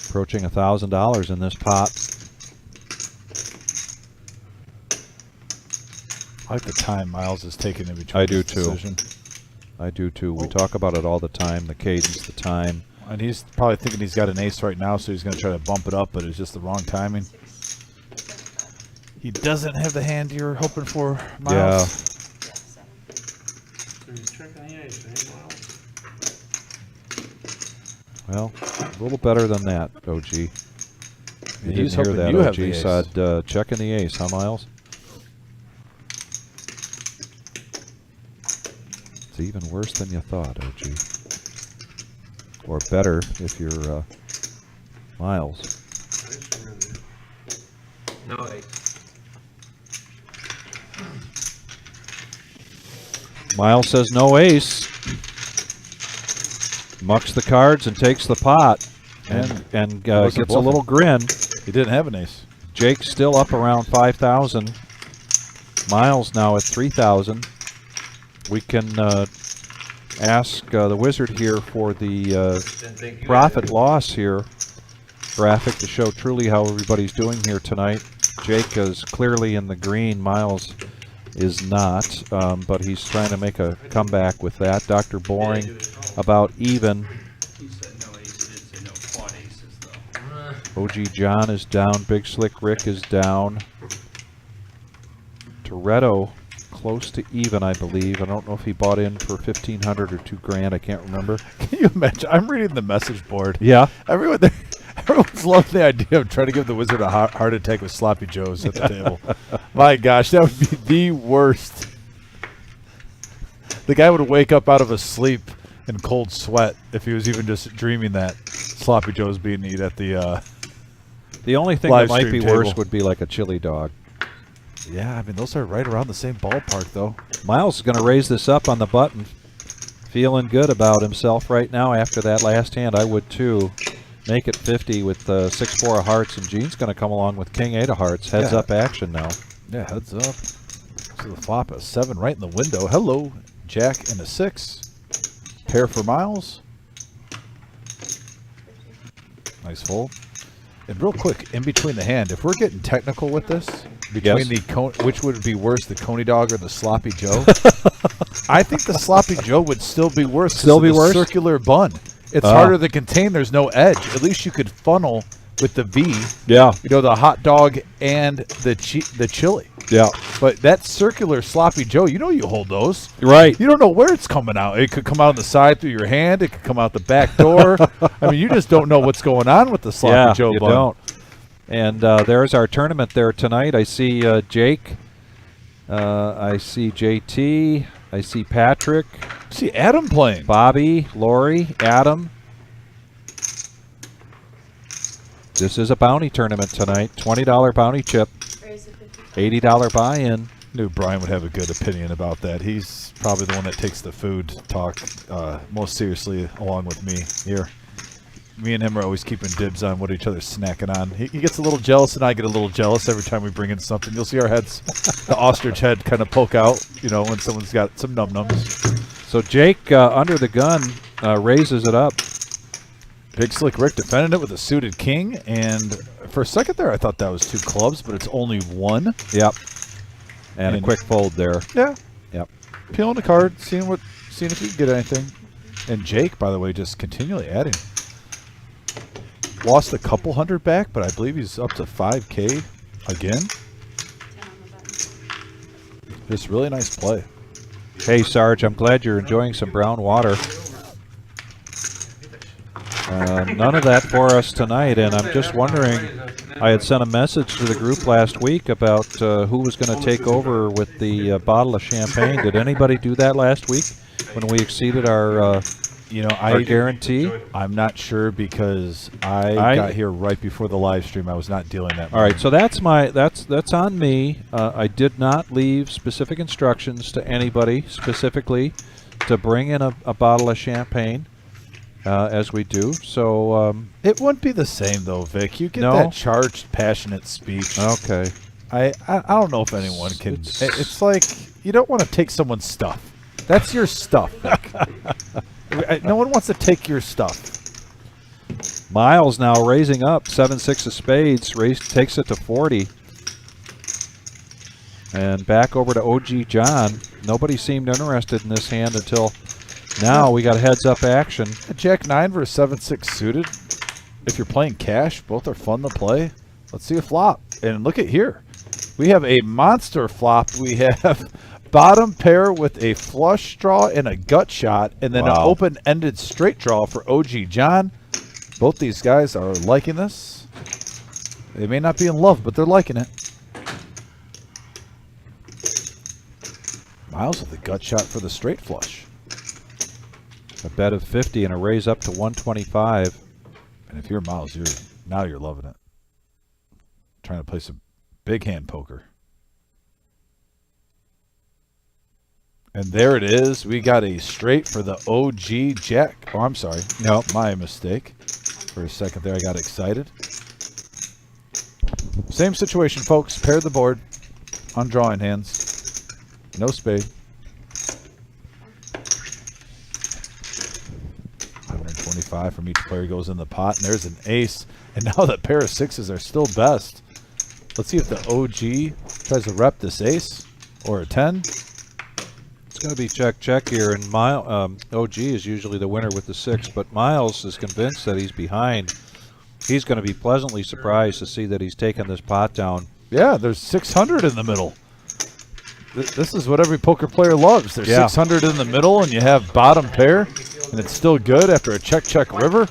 Approaching $1,000 in this pot.
I like the time Miles is taking in between.
I do
this
too.
decision.
I do too. We talk about it all the time, the cadence, the time.
And he's probably thinking he's got an ace right now, so he's going to try to bump it up, but it's just the wrong timing. He doesn't have the hand you're hoping for, Miles.
So he's checking the ace, eh, Miles?
Well, a little better than that, OG. You
He's
didn't hear
hoping
that,
you have
OG
the ace.
said checking the ace, huh, Miles? It's even worse than you thought, OG. Or better if you're Miles.
No ace.
Miles says no ace. Mucks the cards and takes the pot. And gets a little grin.
He didn't have an ace.
Jake's still up around 5,000. Miles now at 3,000. We can ask the wizard here for the profit loss here graphic to show truly how everybody's doing here tonight. Jake is clearly in the green. Miles is not, but he's trying to make a comeback with that. Dr. Boring about even.
He said no ace, he did say no quad aces though.
OG John is down. Big Slick Rick is down. Toretto close to even, I believe. I don't know if he bought in for 1,500 or $2,000. I can't remember.
Can you imagine? I'm reading the message board.
Yeah.
Everyone's loving the idea of trying to give the wizard a heart attack with sloppy joes at the table. My gosh, that would be the worst. The guy would wake up out of a sleep in cold sweat if he was even just dreaming that sloppy joes being eaten at the
The only thing
live
that might
stream
be worse
table.
would be like a chili dog.
Yeah, I mean, those are right around the same ballpark, though.
Miles is going to raise this up on the button. Feeling good about himself right now after that last hand. I would too. Make it 50 with 6-4 of hearts, and Gene's going to come along with King-8 of hearts. Heads up action now.
Yeah, heads up. So the flop a 7 right in the window. Hello, Jack and a 6. Pair for Miles. Nice fold. And real quick, in between the hand, if we're getting technical with this, between which would be worse, the Coney Dog or the Sloppy Joe? I think the Sloppy Joe would still be worse.
Still be worse?
Circular bun. It's harder to contain. There's no edge. At least you could funnel with the V.
Yeah.
You know, the hot dog and the chili.
Yeah.
But that circular Sloppy Joe, you know you hold those.
Right.
You don't know where it's coming out. It could come out on the side through your hand. It could come out the back door. I mean, you just don't know what's going on with the Sloppy Joe
you
bun.
don't. And there's our tournament there tonight. I see Jake. I see JT. I see Patrick.
See Adam playing.
Bobby, Lori, Adam. This is a bounty tournament tonight. $20 bounty chip. $80 buy-in.
Knew Brian would have a good opinion about that. He's probably the one that takes the food talk most seriously, along with me here. Me and him are always keeping dibs on what each other's snacking on. He gets a little jealous, and I get a little jealous every time we bring in something. You'll see our heads, the ostrich head, kind of poke out, you know, when someone's got some num-nums.
So Jake, under the gun, raises it up.
Big Slick Rick defended it with a suited king, and for a second there I thought that was 2 clubs, but it's only 1.
Yep. And a quick fold there.
Yeah.
Yep.
Peeling the card, seeing if you can get anything. And Jake, by the way, just continually adding. Lost a couple hundred back, but I believe he's up to 5K again. Just really nice play.
Hey, Sarge, I'm glad you're enjoying some brown water. None of that for us tonight, and I'm just wondering, I had sent a message to the group last week about who was going to take over with the bottle of champagne. Did anybody do that last week when we exceeded our our guarantee?
I'm not sure because I got here right before the live stream. I was not dealing that.
All right, so that's on me. I did not leave specific instructions to anybody specifically to bring in a bottle of champagne. As we do, so
it wouldn't be the same though, Vic. You get that charged, passionate speech.
Okay,
I don't know if anyone can. It's like you don't want to take someone's stuff. That's your stuff, Vic. No one wants to take your stuff.
Miles now raising up 7-6 of spades, takes it to 40, and back over to OG John. Nobody seemed interested in this hand until Now we got heads-up action.
A Jack 9 versus 7-6 suited. If you're playing cash, both are fun to play. Let's see a flop. And look at here. We have a monster flop. We have bottom pair with a flush draw and a gut shot, and then an open-ended straight draw for OG John. Both these guys are liking this. They may not be in love, but they're liking it. Miles with a gut shot for the straight flush.
A bet of 50 and a raise up to 125.
And if you're Miles, you're loving it. Trying to play some big hand poker. And there it is. We got a straight for the OG Jack. Oh, I'm sorry. No, my mistake. For a second there, I got excited. Same situation, folks. Pair the board on drawing hands. No spade. 125 from each player goes in the pot, and there's an ace. And now the pair of sixes are still best. Let's see if the OG tries to rep this ace or a 10.
It's going to be check here, and OG is usually the winner with the 6, but Miles is convinced that he's behind. He's going to be pleasantly surprised to see that he's taken this pot down.
Yeah, there's 600 in the middle. This is what every poker player loves. There's 600 in the middle, and you have bottom pair, and it's still good after a check river.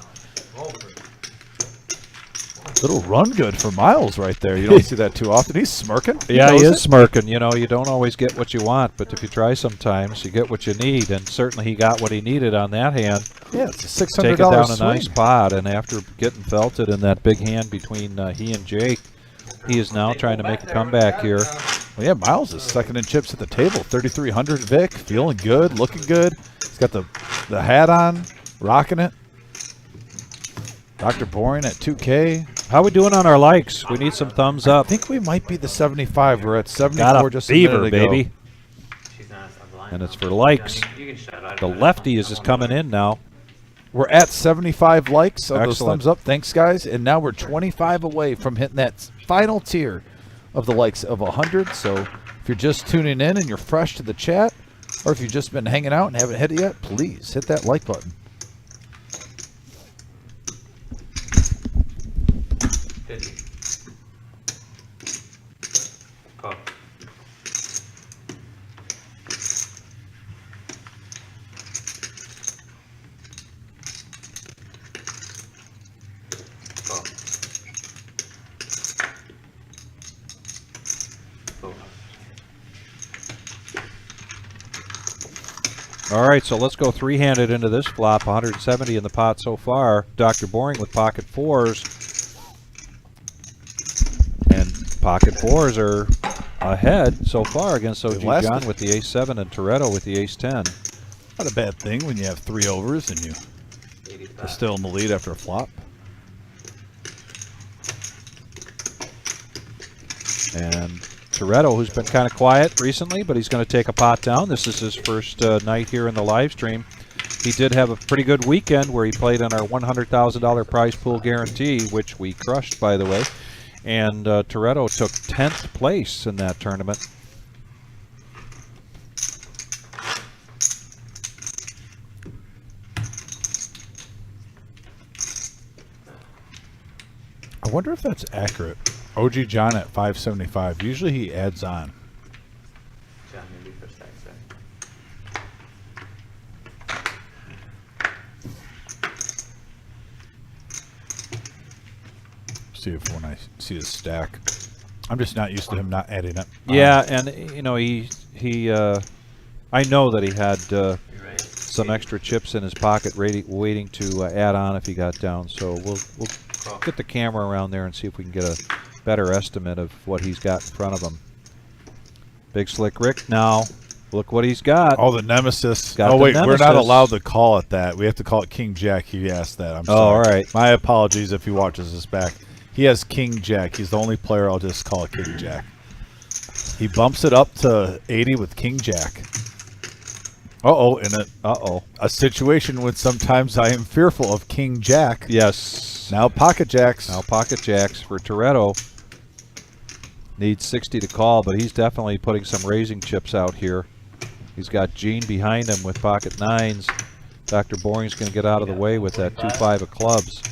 Little run good for Miles right there. You don't see that too often. He's smirking.
Yeah, he is smirking. You know, you don't always get what you want, but if you try sometimes, you get what you need, and certainly he got what he needed on that hand.
Yeah, it's a $600
Take it down
swing.
a nice pot, and after getting felted in that big hand between he and Jake, he is now trying to make a comeback here.
Well, yeah, Miles is second in chips at the table. 3,300 Vic, feeling good, looking good. He's got the hat on, rocking it. Dr. Boring at 2K.
How we doing on our likes? We need some thumbs up.
I think we might be the 75. We're at 74
Got a
just a
beaver,
minute ago.
baby. And it's for likes. The lefty is just coming in now.
We're at 75 likes on those
Excellent.
thumbs up. Thanks, guys. And now we're 25 away from hitting that final tier of the likes of 100. So if you're just tuning in and you're fresh to the chat, or if you've just been hanging out and haven't hit it yet, please hit that like button.
50. Call. Call. Call.
All right, so let's go three-handed into this flop. 170 in the pot so far. Dr. Boring with pocket fours. And pocket fours are ahead so far against OG John with the ace-7 and Toretto with the ace-10.
Not a bad thing when you have 3 overs and you are still in the lead after a flop.
And Toretto, who's been kind of quiet recently, but he's going to take a pot down. This is his first night here in the live stream. He did have a pretty good weekend where he played on our $100,000 prize pool guarantee, which we crushed, by the way. And Toretto took 10th place in that tournament.
I wonder if that's accurate. OG John at 575. Usually he adds on.
John, maybe for stack
See if when I see his stack. I'm just not used to him not adding it.
Yeah, and you know I know that he had some extra chips in his pocket waiting to add on if he got down. So we'll get the camera around there and see if we can get a better estimate of what he's got in front of him. Big Slick Rick now. Look what he's got.
Oh, the Nemesis.
Got
oh,
the
wait, we're
Nemesis.
not allowed to call it that. We have to call it King Jack. He asked that. I'm sorry.
all right.
My apologies if he watches this back. He has King Jack. He's the only player I'll just call it King Jack. He bumps it up to 80 with King Jack. Uh-oh, in a situation when sometimes I am fearful of King Jack.
Yes.
Now pocket jacks.
Now pocket jacks for Toretto. Needs 60 to call, but he's definitely putting some raising chips out here. He's got Gene behind him with pocket nines, Dr. Boring's going to get out of the way with that 2-5 of clubs.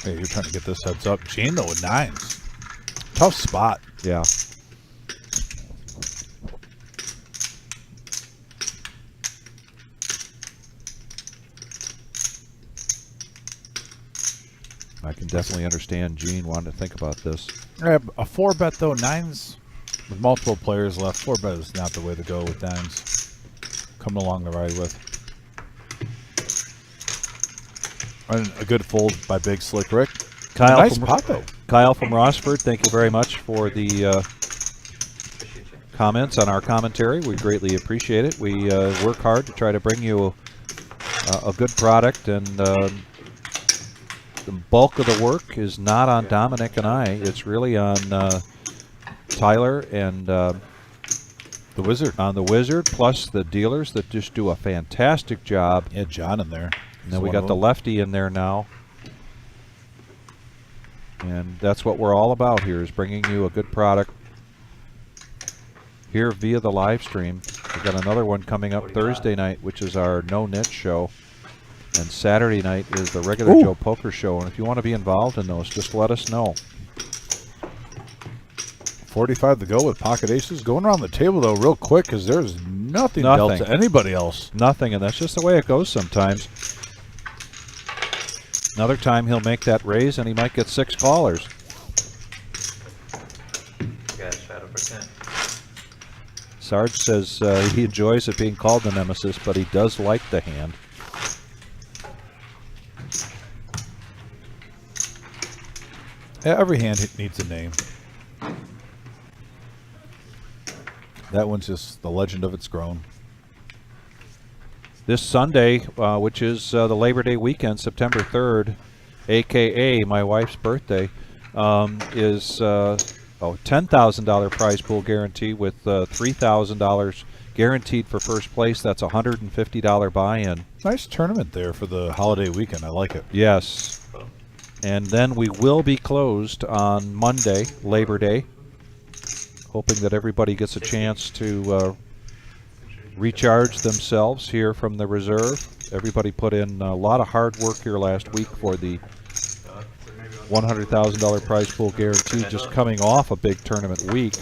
Hey, you're trying to get this heads up. Gene, though, with 9s. Tough spot.
Yeah. I can definitely understand Gene wanting to think about this.
Yeah, a 4-bet, though, 9s. With multiple players left, 4-bet is not the way to go with 9s. Coming along the ride with. And a good fold by Big Slick Rick.
Kyle
Nice
from,
pot, though.
Kyle from Rossford, thank you very much for the comments on our commentary. We greatly appreciate it. We work hard to try to bring you a good product, and the bulk of the work is not on Dominic and I. It's really on Tyler and the
Wizard.
On the Wizard, plus the dealers that just do a fantastic job.
Yeah, John in there.
And then we got the lefty in there now. And that's what we're all about here, is bringing you a good product here via the live stream. We've got another one coming up Thursday night, which is our No Nit show. And Saturday night is the regular Joe Poker show. And if you want to be involved in those, just let us know.
45 to go with pocket aces. Going around the table, though, real quick, because there's nothing dealt to anybody else.
Nothing, and that's just the way it goes sometimes. Another time he'll make that raise, and he might get 6 callers. Sarge says he enjoys it being called the Nemesis, but he does like the hand.
Yeah, every hand needs a name. That one's just the legend of its grown.
This Sunday, which is the Labor Day weekend, September 3rd, a.k.a. my wife's birthday, is a $10,000 prize pool guarantee with $3,000 guaranteed for first place. That's a $150 buy-in.
Nice tournament there for the holiday weekend. I like it.
Yes. And then we will be closed on Monday, Labor Day, hoping that everybody gets a chance to recharge themselves here from the reserve. Everybody put in a lot of hard work here last week for the $100,000 prize pool guarantee, just coming off a big tournament week.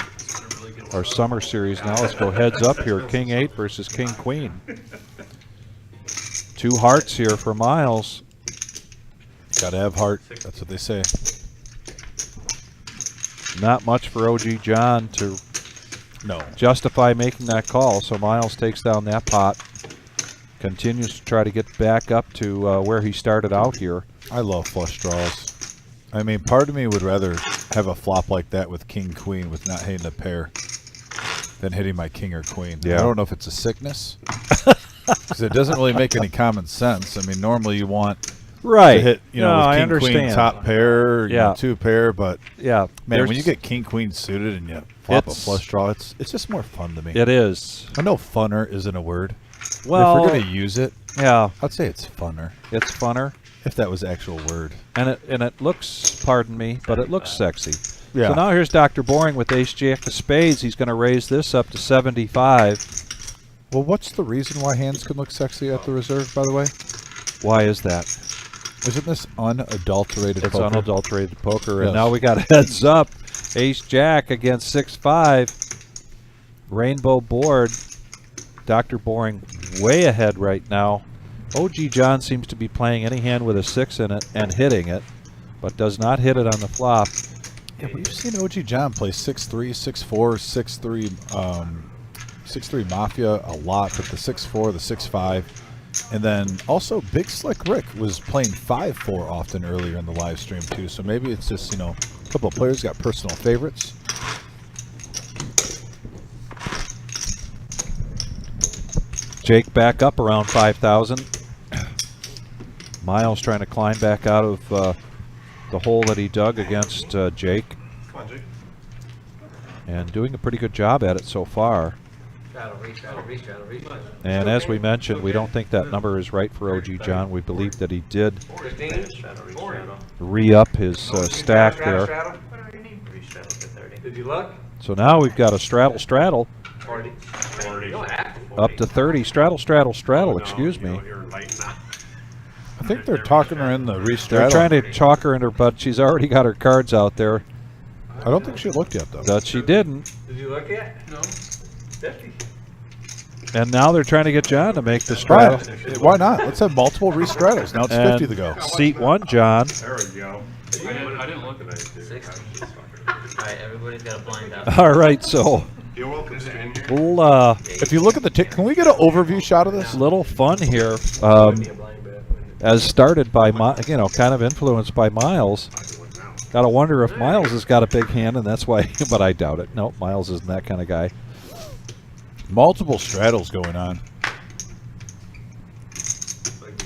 Our summer series now. Let's go heads up here. King 8 versus King Queen. 2 hearts here for Miles.
Gotta have heart. That's what they say.
Not much for OG John to justify making that call, so Miles takes down that pot. Continues to try to get back up to where he started out here.
I love flush draws. I mean, part of me would rather have a flop like that with King Queen with not hitting a pair than hitting my King or Queen.
Yeah.
I don't know if it's a sickness, because it doesn't really make any common sense. I mean, normally you want to hit, with King Queen top pair, you know, 2 pair, but man, when you get King Queen suited and you flop a flush draw, it's just more fun to me.
It is.
I know funner isn't a word.
Well,
if we're gonna use it, I'd say it's funner.
It's funner.
If that was the actual word.
And it looks, pardon me, but it looks sexy.
Yeah.
So now here's Dr. Boring with Ace Jack of Spades. He's going to raise this up to 75.
Well, what's the reason why hands can look sexy at the reserve, by the way?
Why is that?
Isn't this unadulterated
poker? It's unadulterated poker.
Yes.
And now we got heads up. Ace Jack against 6-5. Rainbow board. Dr. Boring way ahead right now. OG John seems to be playing any hand with a 6 in it and hitting it, but does not hit it on the flop.
Yeah, we've seen OG John play 6-3, 6-4, 6-3, 6-3 Mafia a lot, but the 6-4, the 6-5. And then also Big Slick Rick was playing 5-4 often earlier in the live stream too. So maybe it's just, a couple of players got personal favorites.
Jake back up around 5,000. Miles trying to climb back out of the hole that he dug against Jake.
Come on, Jake.
And doing a pretty good job at it so far. And as we mentioned, we don't think that number is right for OG John. We believe that he did re-up his stack there.
Did you look?
So now we've got a straddle.
40. You don't have to
Up to 30. Straddle, straddle, straddle. Excuse me.
I think they're talking her in the
They're
restraddle.
trying to talk her in her butt. She's already got her cards out there.
I don't think she looked yet, though.
But she didn't.
Did you look yet? No. 50.
And now they're trying to get John to make the straddle.
Right. Why not? Let's have multiple restraddles. Now it's
And
50 to go.
Seat 1, John.
There we go. I didn't look at that.
60. Alright, everybody's got a blind out.
All right, so
You're welcome, Stan.
we'll
If you look at the tick, can we get an overview shot of this?
little fun here.
Be a blind bet.
As started by, kind of influenced by Miles. Gotta wonder if Miles has got a big hand, and that's why, but I doubt it. No, Miles isn't that kind of guy.
Multiple straddles going on.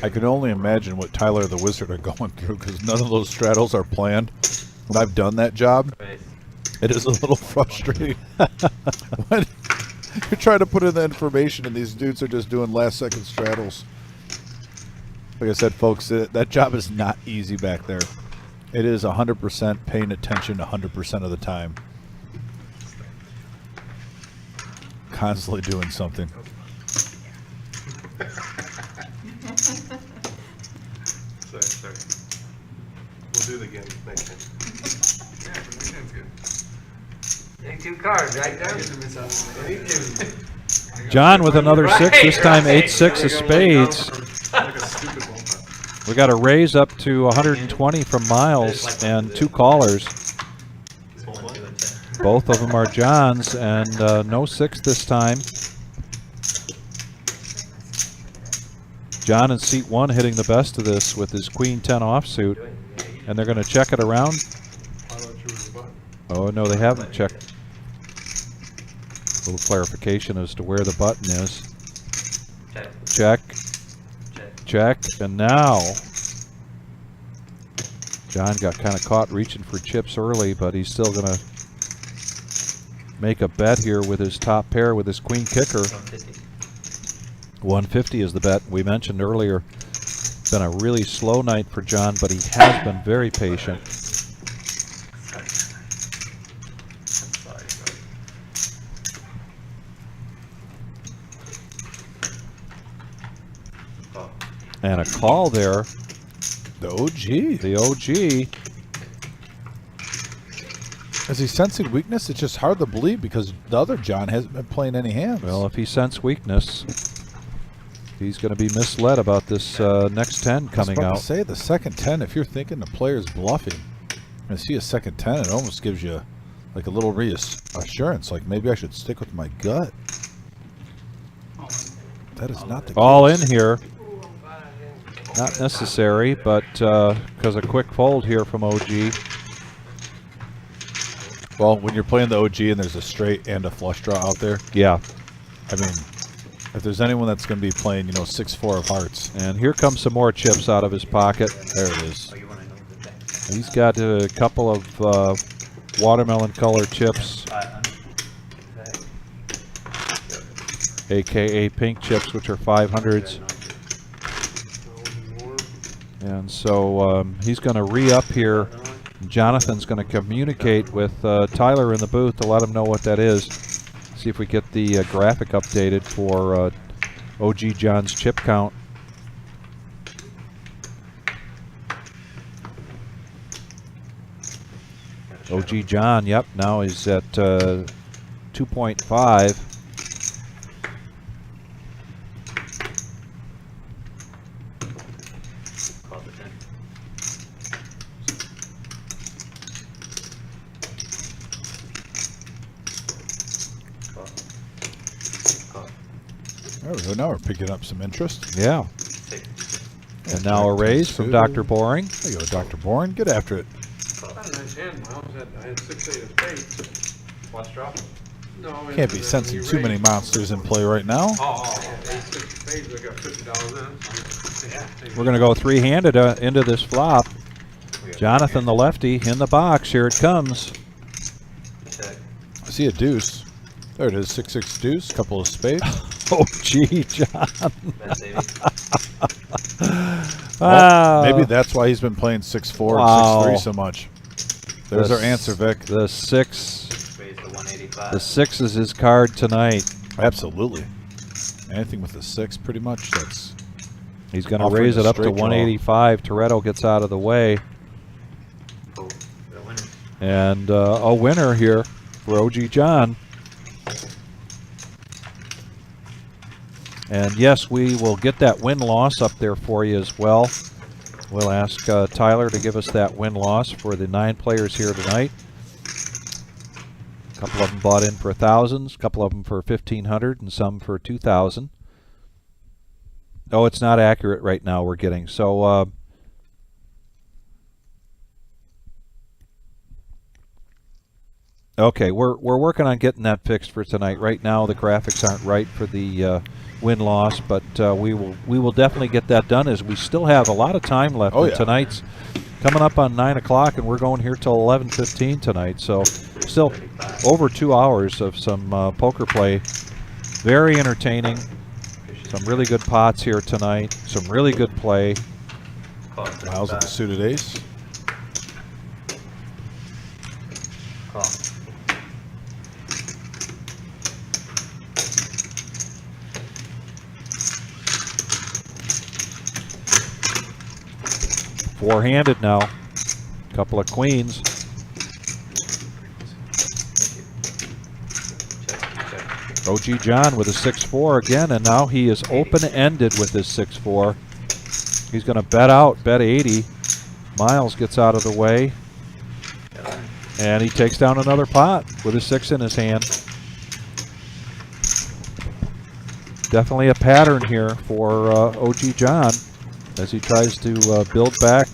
I can only imagine what Tyler the Wizard are going through because none of those straddles are planned. And I've done that job.
Right.
It is a little frustrating when you're trying to put in the information and these dudes are just doing last-second straddles. Like I said, folks, that job is not easy back there. It is 100% paying attention 100% of the time. Constantly doing something.
Sorry. We'll do it again next time.
Yeah, for me, that's good.
Take 2 cards, right there.
John with another 6, this time 8-6 of spades.
Like a stupid one.
We got a raise up to 120 from Miles and 2 callers. Both of them are John's, and no 6 this time. John in seat 1 hitting the best of this with his Queen 10 offsuit, and they're going to check it around. Oh no, they haven't checked. A little clarification as to where the button is.
Check.
Check. Check, and now John got kind of caught reaching for chips early, but he's still going to make a bet here with his top pair with his queen kicker. 150 is the bet we mentioned earlier. It's been a really slow night for John, but he has been very patient. And a call there.
The OG.
The OG.
Is he sensing weakness? It's just hard to believe because the other John hasn't been playing any hands.
Well, if he senses weakness, he's going to be misled about this next 10 coming
I was about
out.
to say the second 10, if you're thinking the player's bluffing, and see a second 10, it almost gives you like a little reassurance, like maybe I should stick with my gut. That is not the
All
case.
in here. Not necessary, but because a quick fold here from OG.
Well, when you're playing the OG and there's a straight and a flush draw out there,
Yeah.
I mean, if there's anyone that's going to be playing, 6-4 of hearts.
And here comes some more chips out of his pocket.
There it is.
He's got a couple of watermelon color chips, aka pink chips, which are 500s. And so he's going to re-up here. Jonathan's going to communicate with Tyler in the booth to let him know what that is. See if we get the graphic updated for OG John's chip count. OG John, yep, now he's at 2.5.
There we go. Now we're picking up some interest.
Yeah. And now a raise from Dr. Boring.
There you go, Dr. Bourne. Get after it.
Not a nice hand, Miles. I had 6-8 of spades.
Flush draw?
No,
Can't be sensing too many monsters in play right now.
Oh, 6 spades, I got $50 in.
We're going to go three-handed into this flop. Jonathan the lefty in the box. Here it comes.
I see a deuce. There it is, 6-6 deuce, couple of spades.
Oh, gee, John.
Well, maybe that's why he's been playing 6-4
Wow.
and 6-3 so much. There's our answer, Vic.
The 6. The 6 is his card tonight.
Absolutely. Anything with a 6, pretty much. That's
He's going to
offering
raise
a
it up to
straight draw.
185. Toretto gets out of the way.
Oh, the winner.
And a winner here for OG John. And yes, we will get that win-loss up there for you as well. We'll ask Tyler to give us that win-loss for the 9 players here tonight. A couple of them bought in for 1,000, a couple of them for 1,500, and some for 2,000. Oh, it's not accurate right now, we're getting. So, okay, we're working on getting that fixed for tonight. Right now, the graphics aren't right for the win-loss, but we will definitely get that done, as we still have a lot of time left.
Oh,
in
yeah.
Tonight's coming up on 9 o'clock, and we're going here till 11:15 tonight. So still over 2 hours of some poker play. Very entertaining. Some really good pots here tonight. Some really good play.
Call.
Miles with the suited ace.
Call.
Four-handed now. Couple of queens. OG John with a 6-4 again, and now he is open-ended with his 6-4. He's going to bet out, bet 80. Miles gets out of the way, and he takes down another pot with a 6 in his hand. Definitely a pattern here for OG John as he tries to build back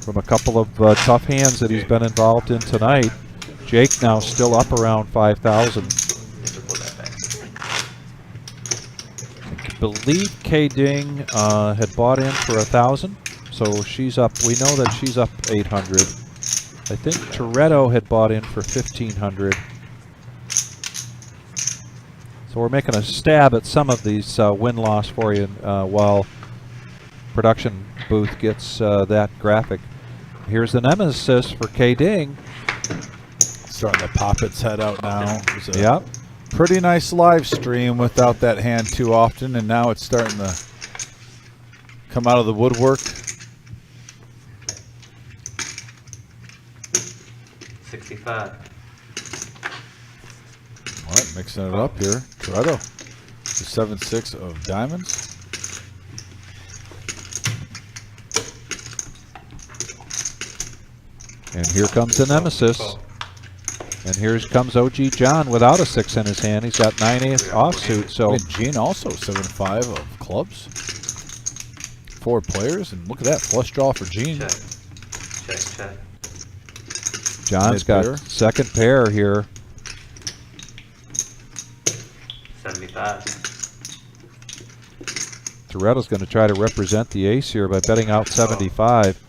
from a couple of tough hands that he's been involved in tonight. Jake now still up around 5,000. I believe K Ding had bought in for 1,000, so she's up. We know that she's up 800. I think Toretto had bought in for 1,500. So we're making a stab at some of these win-loss for you while production booth gets that graphic. Here's the nemesis for K Ding.
Starting to pop its head out now. It was a
Yep.
pretty nice live stream without that hand too often, and now it's starting to come out of the woodwork.
65.
All right, mixing it up here. Toretto, the 7-6 of diamonds.
And here comes the nemesis. And here comes OG John without a 6 in his hand. He's got 9/8 offsuit. So
And Gene also 7-5 of clubs. 4 players, and look at that flush draw for Gene.
Check. Check, check.
John's
Mid pair.
got second pair here.
75.
Toretto's going to try to represent the ace here by betting out 75.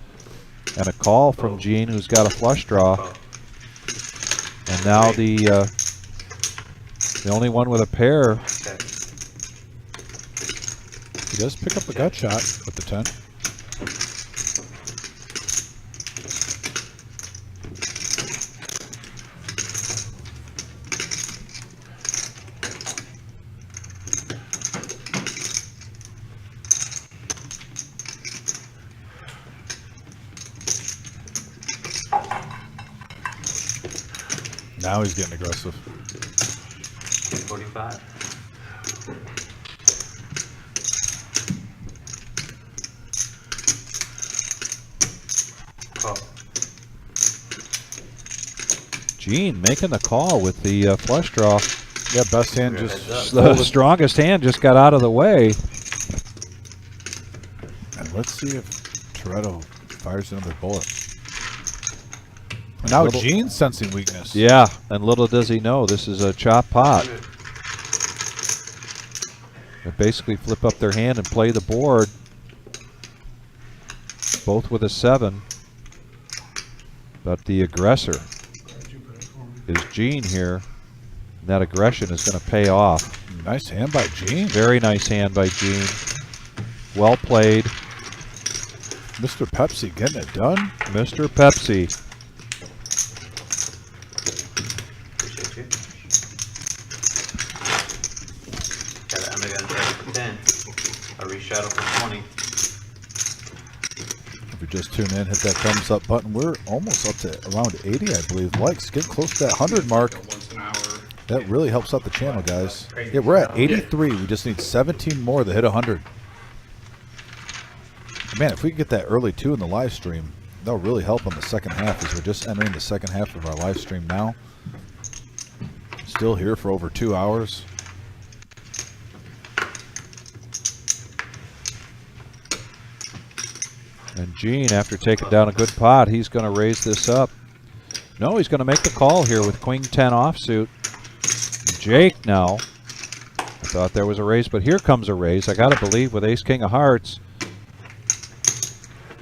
And a call from Gene, who's got a flush draw.
Call.
And now the only one with a pair.
Check.
He does pick up a gut shot with the 10. Now he's getting aggressive.
45. Call.
Gene making the call with the flush draw.
Yeah, best hand
Heads
just
up.
The strongest hand just got out of the way.
And let's see if Toretto fires another bullet. And now
Little-
Gene's sensing weakness.
Yeah, and little does he know, this is a chop pot. They basically flip up their hand and play the board. Both with a 7. But the aggressor is Gene here. And that aggression is going to pay off.
Nice hand by Gene.
Very nice hand by Gene. Well played.
Mr. Pepsi getting it done.
Mr. Pepsi.
Appreciate you. I got inside for 10. I reshadow for 20.
If you're just tuning in, hit that thumbs up button. We're almost up to around 80, I believe, likes. Get close to that 100 mark.
Once an hour.
That really helps out the channel, guys. Yeah, we're at 83. We just need 17 more to hit 100. Man, if we could get that early too in the live stream, that'll really help on the second half, as we're just entering the second half of our live stream now. Still here for over 2 hours.
And Gene, after taking down a good pot, he's going to raise this up. No, he's going to make the call here with Queen 10 offsuit. Jake now. I thought there was a raise, but here comes a raise. I got to believe with Ace King of Hearts.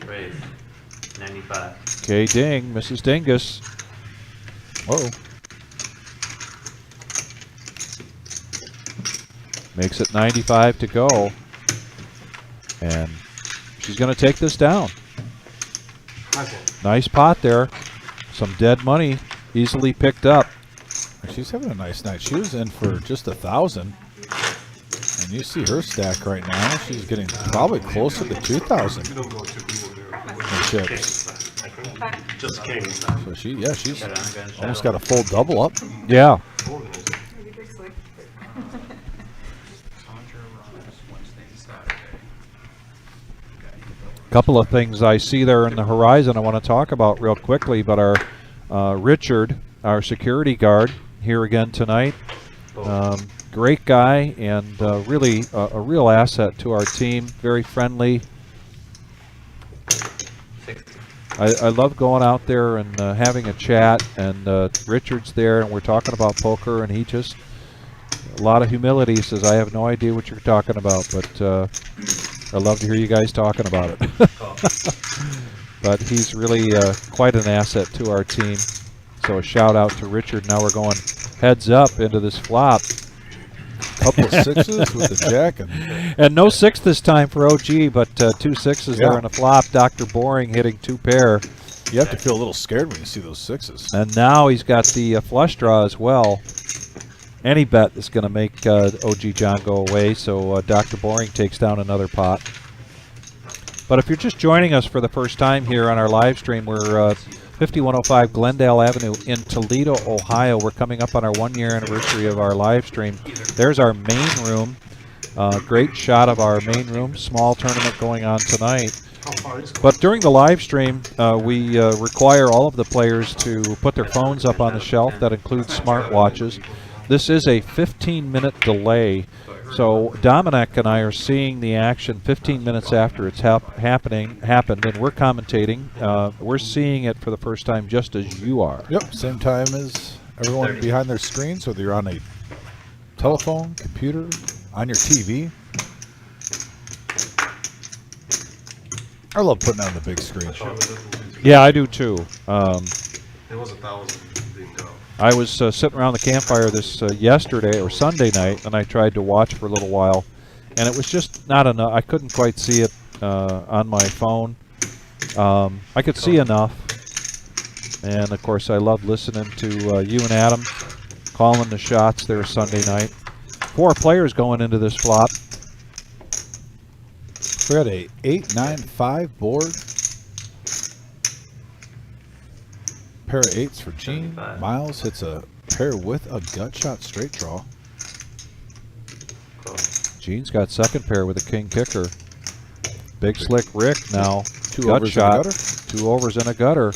Raise. 95.
Okay, ding, Mrs. Dingus.
Whoa.
Makes it 95 to go. And she's going to take this down. Nice pot there. Some dead money easily picked up.
She's having a nice night. She was in for just 1,000. And you see her stack right now. She's getting probably closer to 2,000 in chips.
Just king.
So she's almost got a full double up.
Yeah. Couple of things I see there in the horizon I want to talk about real quickly, but our Richard, our security guard, here again tonight. Great guy and really a real asset to our team. Very friendly. I love going out there and having a chat, and Richard's there and we're talking about poker, and he just, a lot of humility, says, I have no idea what you're talking about, but I love to hear you guys talking about it. But he's really quite an asset to our team. So a shout out to Richard. Now we're going heads up into this flop.
Couple of sixes with the jack.
And no six this time for OG, but 2 sixes there in a flop. Dr. Boring hitting 2 pair.
You have to feel a little scared when you see those sixes.
And now he's got the flush draw as well. Any bet is going to make OG John go away, so Dr. Boring takes down another pot. But if you're just joining us for the first time here on our live stream, we're 5105 Glendale Avenue in Toledo, Ohio. We're coming up on our 1-year anniversary of our live stream. There's our main room. Great shot of our main room. Small tournament going on tonight. But during the live stream, we require all of the players to put their phones up on the shelf. That includes smartwatches. This is a 15-minute delay. So Dominic and I are seeing the action 15 minutes after it's happened, and we're commentating. We're seeing it for the first time just as you are.
Yep, same time as everyone behind their screens, whether you're on a telephone, computer, on your TV. I love putting on the big screen.
Yeah, I do too.
It was 1,000. Didn't go.
I was sitting around the campfire this yesterday or Sunday night, and I tried to watch for a little while, and it was just not enough. I couldn't quite see it on my phone. I could see enough, and of course I love listening to you and Adam calling the shots there Sunday night. 4 players going into this flop.
We're at a 8-9-5 board. Pair of 8s for Gene. Miles hits a pair with a gut shot straight draw.
Gene's got second pair with a king kicker. Big slick Rick now.
2
gut
overs
shot.
and a gutter.
2 overs and a gutter.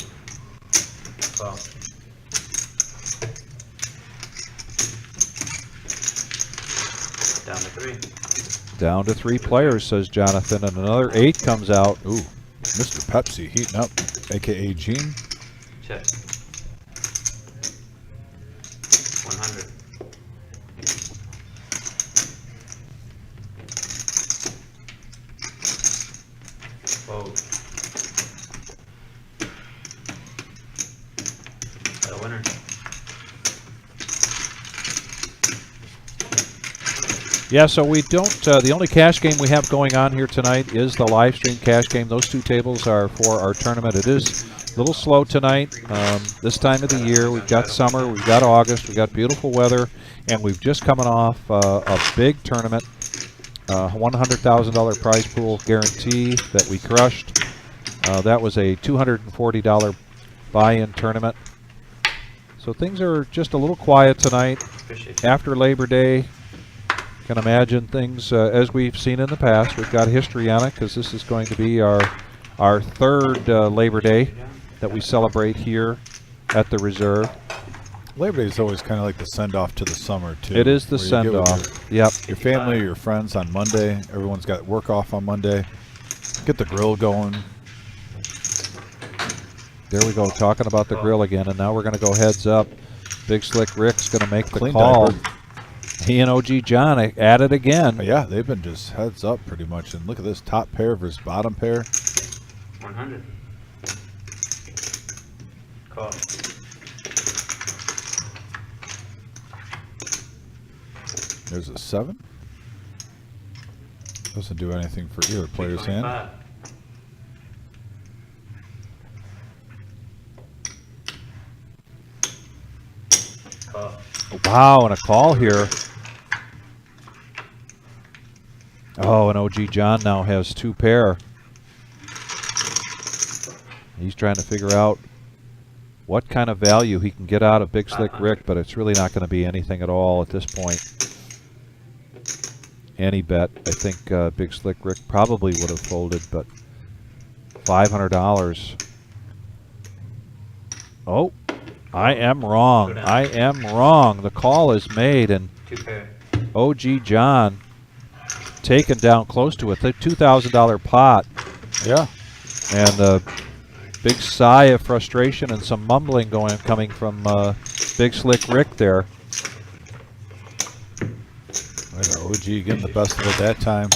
Down to 3.
Down to 3 players, says Jonathan, and another 8 comes out.
Ooh, Mr. Pepsi heating up, a.k.a. Gene.
Check. 100. Fold. Got a winner.
Yeah, so we don't. The only cash game we have going on here tonight is the live stream cash game. Those 2 tables are for our tournament. It is a little slow tonight. This time of the year, we've got summer, we've got August, we've got beautiful weather, and we've just coming off a big tournament, $100,000 prize pool guarantee that we crushed. That was a $240 buy-in tournament. So things are just a little quiet tonight. After Labor Day, can imagine things as we've seen in the past. We've got history on it because this is going to be our 3rd Labor Day that we celebrate here at the Reserve.
Labor Day is always kind of like the send-off to the summer, too.
It is the
where you get with
send-off. Yep.
Your family or your friends on Monday. Everyone's got work off on Monday. Get the grill going.
There we go, talking about the grill again, and now we're going to go heads up. Big Slick Rick's going to make the
Clean
call.
diaper.
He and OG John at it again.
Yeah, they've been just heads up pretty much. And look at this top pair versus bottom pair.
100. Call.
There's a 7. Doesn't do anything for either player's hand.
25. Call.
Wow, and a call here. Oh, and OG John now has 2 pair. He's trying to figure out what kind of value he can get out of Big Slick Rick, but it's really not going to be anything at all at this point. Any bet, I think Big Slick Rick probably would have folded, but $500. Oh, I am wrong. I am wrong. The call is made, and
2 pair.
OG John taken down close to a $2,000 pot.
Yeah.
And a big sigh of frustration and some mumbling coming from Big Slick Rick there.
OG getting the best of it that time.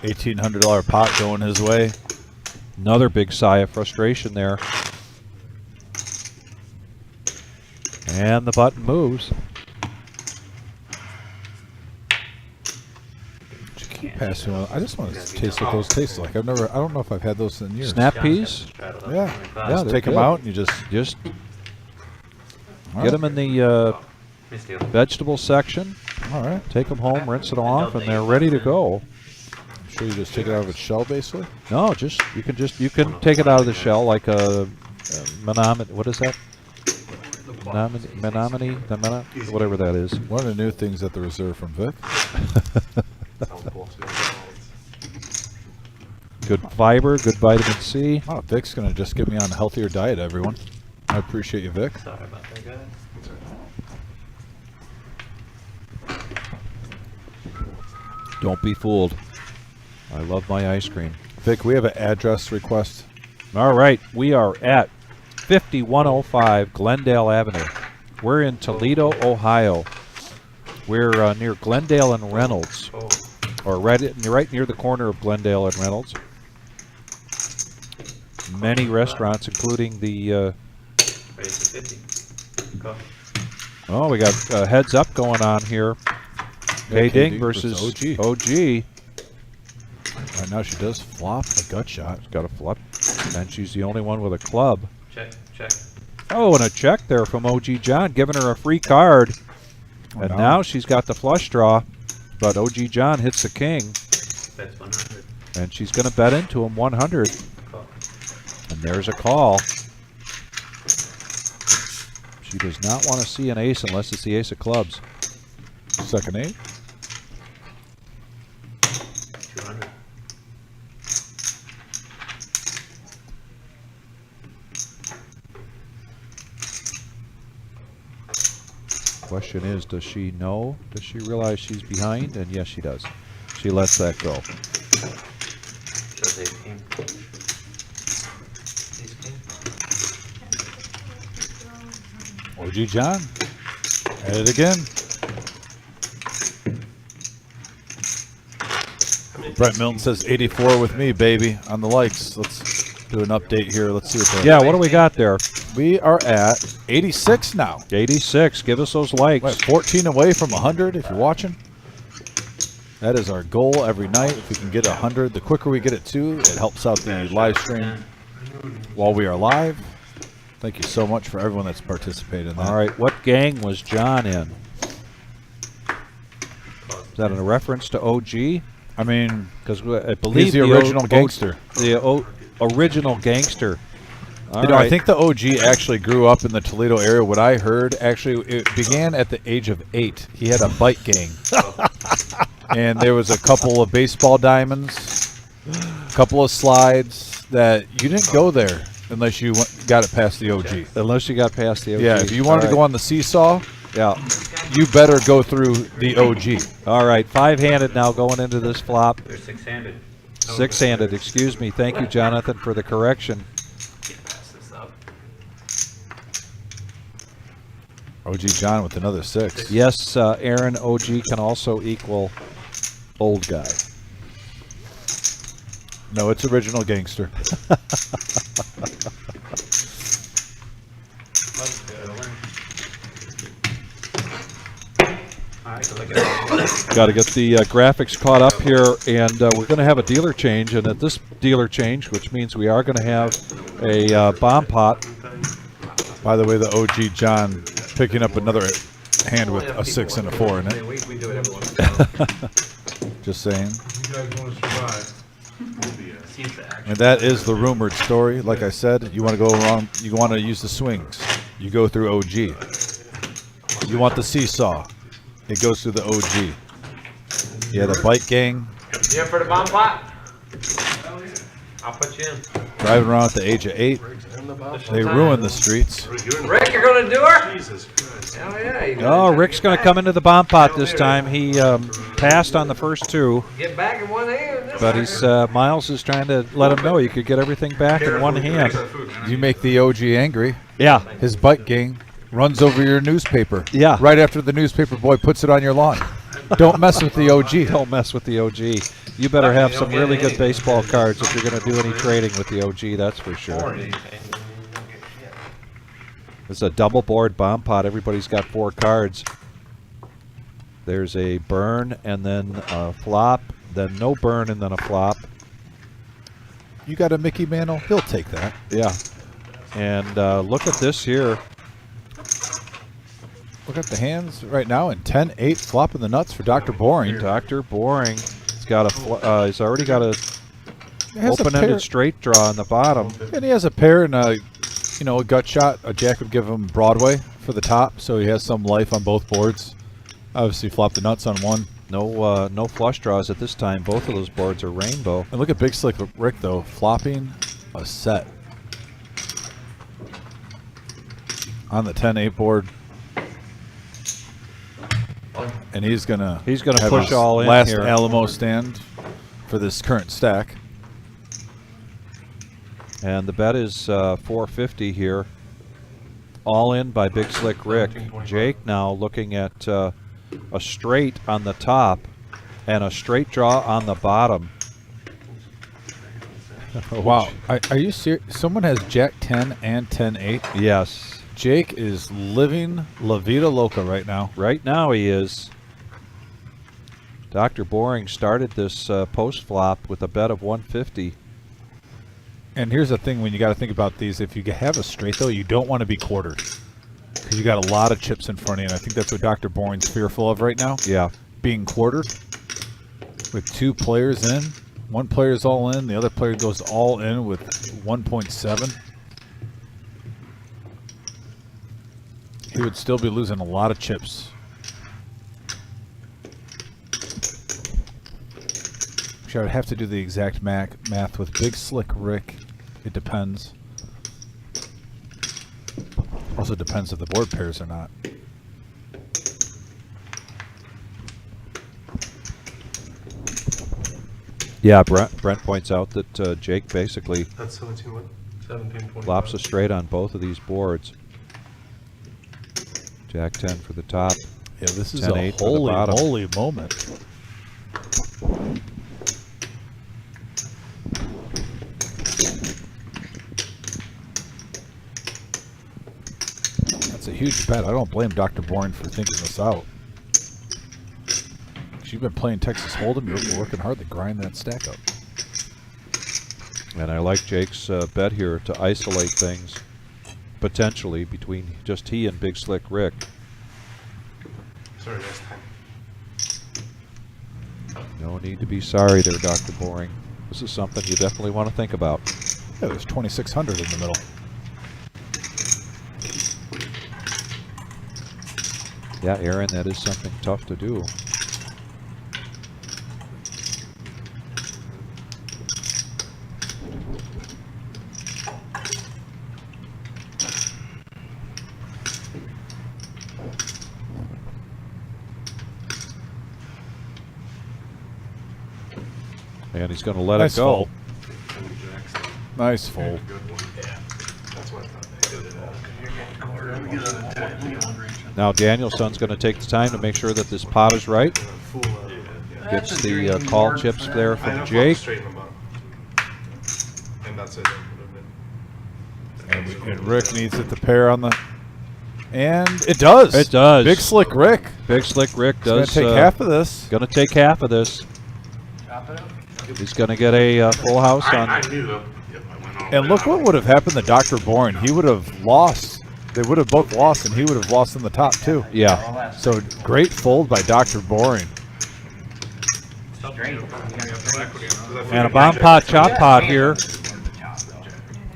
$1,800 pot going his way.
Another big sigh of frustration there. And the button moves.
Keep passing on. I just want to taste what those taste like. I don't know if I've had those in years.
Snap peas?
Yeah.
Yeah,
Just take them out and you just
get them in the
Missed
vegetable section.
All right.
Take them home, rinse it off, and they're ready to go.
I'm sure you just take it out of its shell, basically.
No, you can take it out of the shell like a menominee. What is that? Menominee, whatever that is.
One of the new things at the Reserve from Vic.
Good fiber, good vitamin C.
Oh, Vic's going to just get me on a healthier diet, everyone. I appreciate you, Vic.
Sorry about that, guys.
Don't be fooled. I love my ice cream.
Vic, we have an address request.
All right, we are at 5105 Glendale Avenue. We're in Toledo, Ohio. We're near Glendale and Reynolds, or right near the corner of Glendale and Reynolds. Many restaurants, including the.
Raise to 50. Go.
Oh, we got heads up going on here. Hey Ding versus OG.
Right now she does flop a gut shot.
She's got a flop, and she's the only one with a club.
Check, check.
Oh, and a check there from OG John, giving her a free card.
Oh,
And
no.
now she's got the flush draw, but OG John hits the king,
That's 100.
and she's going to bet into him 100.
Call.
And there's a call. She does not want to see an ace unless it's the ace of clubs.
Second 8.
200.
Question is, does she know? Does she realize she's behind? And yes, she does. She lets that go.
Shows 18. Ace king.
OG John. At it again. Brett Milton says 84 with me, baby, on the likes. Let's do an update here. Let's see what the
Yeah, what do we got there?
We are at 86 now.
86. Give us those likes.
What, 14 away from 100 if you're watching. That is our goal every night. If we can get 100, the quicker we get it to, it helps out the live stream while we are live. Thank you so much for everyone that's participated in that.
All right, what gang was John in? Is that in a reference to OG?
I mean,
Because I believe
he's the original gangster.
Original gangster. All
You know, I
right.
think the OG actually grew up in the Toledo area. What I heard, actually, it began at the age of 8. He had a bike gang. And there was a couple of baseball diamonds, a couple of slides that you didn't go there unless you got it past the OG.
Unless you got past the OG.
Yeah, if you wanted to go on the seesaw,
Yeah.
you better go through the OG.
All right, 5-handed now going into this flop.
They're 6-handed.
6-handed, excuse me. Thank you, Jonathan, for the correction.
Can't pass this up.
OG John with another 6.
Yes, Aaron, OG can also equal old guy.
No, it's original gangster.
Got to get the graphics caught up here, and we're going to have a dealer change. And at this dealer change, which means we are going to have a bomb pot.
By the way, the OG John picking up another hand with a 6 and a 4 in it.
We do it every once in a while.
Just saying.
You guys want to survive?
Seems to actually.
And that is the rumored story. Like I said, you want to go around, you want to use the swings. You go through OG. You want the seesaw. It goes through the OG. Yeah, the bike gang
You in for the bomb pot? I'll put you in.
driving around at the age of 8. They ruin the streets.
Rick, you're gonna do her? Jesus Christ. Hell yeah. You
Oh,
gotta
Rick's
get
going to
back.
come into the bomb pot this time. He passed on the first 2,
Get back in one hand.
but he's Miles is trying to let him know you could get everything back in one hand.
You make the OG angry.
Yeah.
His bike gang runs over your newspaper.
Yeah.
Right after the newspaper boy puts it on your lawn. Don't mess with the OG.
Don't mess with the OG. You better have some really good baseball cards if you're going to do any trading with the OG, that's for sure. It's a double board bomb pot. Everybody's got 4 cards. There's a burn and then a flop, then no burn and then a flop.
You got a Mickey Mantle? He'll take that.
Yeah. And look at this here.
Look at the hands right now in 10-8, flopping the nuts for Dr. Boring.
Dr. Boring. He's got a. He's already got a
He has a pair,
open-ended straight draw on the bottom.
and he has a pair and a, you know, a gut shot. A jack would give him Broadway for the top, so he has some life on both boards. Obviously, flop the nuts on one.
No, no flush draws at this time. Both of those boards are rainbow.
And look at Big Slick Rick though, flopping a set on the 10-8 board. And he's gonna have
push
his
all in
last
here.
Alamo stand for this current stack.
And the bet is 450 here. All in by Big Slick Rick. Jake now looking at a straight on the top and a straight draw on the bottom.
Wow, are you serious? Someone has Jack 10 and 10-8.
Yes.
Jake is living La Vida Loca right now.
Right now he is. Dr. Boring started this post flop with a bet of 150.
And here's the thing when you got to think about these. If you have a straight, though, you don't want to be quartered. Because you got a lot of chips in front of you. And I think that's what Dr. Boring's fearful of right now.
Yeah.
Being quartered. With 2 players in. One player's all in. The other player goes all in with 1.7. He would still be losing a lot of chips. Actually, I would have to do the exact math with Big Slick Rick. It depends. Also depends if the board pairs or not.
Yeah, Brent points out that Jake basically
That's 17, what? 17.25.
flops a straight on both of these boards. Jack 10 for the top.
Yeah, this is
10-8
a
for the
holy,
bottom.
holy moment. That's a huge bet. I don't blame Dr. Boring for thinking this out. you've been playing Texas Hold'em. You're working hard to grind that stack up.
And I like Jake's bet here to isolate things potentially between just he and Big Slick Rick.
Sorry, next time.
No need to be sorry there, Dr. Boring. This is something you definitely want to think about.
Yeah, there's 2,600 in the middle.
Yeah, Aaron, that is something tough to do. And he's going to let
Nice
it go.
fold. Nice fold.
That's what I thought.
Now Danielson's going to take the time to make sure that this pot is right. Gets the call chips there from Jake.
And that's it.
And Rick needs it to pair on the... And it does.
It does.
Big Slick Rick.
Big Slick Rick
Going
does
to take half of this.
Going to take half of this. He's going to get a full house on.
I knew that if I went all
And
the
look
way
what would have happened to Dr. Bourne. He would have lost. They would have both lost, and he would have lost in the top two.
Yeah.
So great fold by Dr. Boring.
And a bomb pot, chop pot here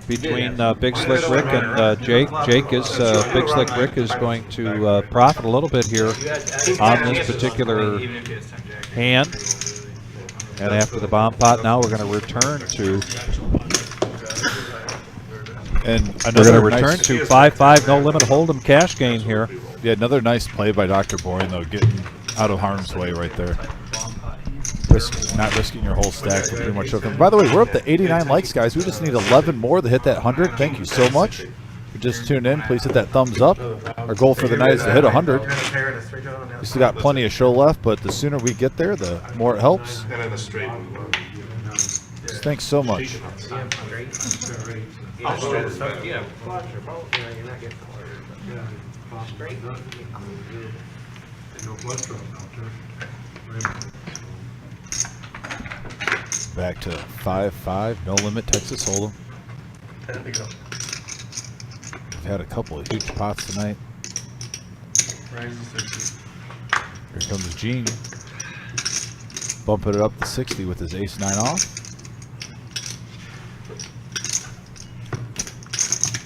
between Big Slick Rick and Jake. Jake is Big Slick Rick is going to profit a little bit here on this particular hand. And after the bomb pot, now we're going to return to.
And
we're going to return to 5-5 no limit hold'em cash game here.
Yeah, another nice play by Dr. Boring, though, getting out of harm's way right there. Not risking your whole stack for pretty much everything. By the way, we're up to 89 likes, guys. We just need 11 more to hit that 100. Thank you so much. If you just tuned in, please hit that thumbs up. Our goal for the night is to hit 100. We still got plenty of show left, but the sooner we get there, the more it helps.
And then a straight one.
Thanks so much.
Yeah, flush or both, you know, you're not getting ordered, but straight.
Back to 5-5, no limit Texas Hold'em. We've had a couple of huge pots tonight. Here comes Gene. Bumping it up to 60 with his ace-9 off.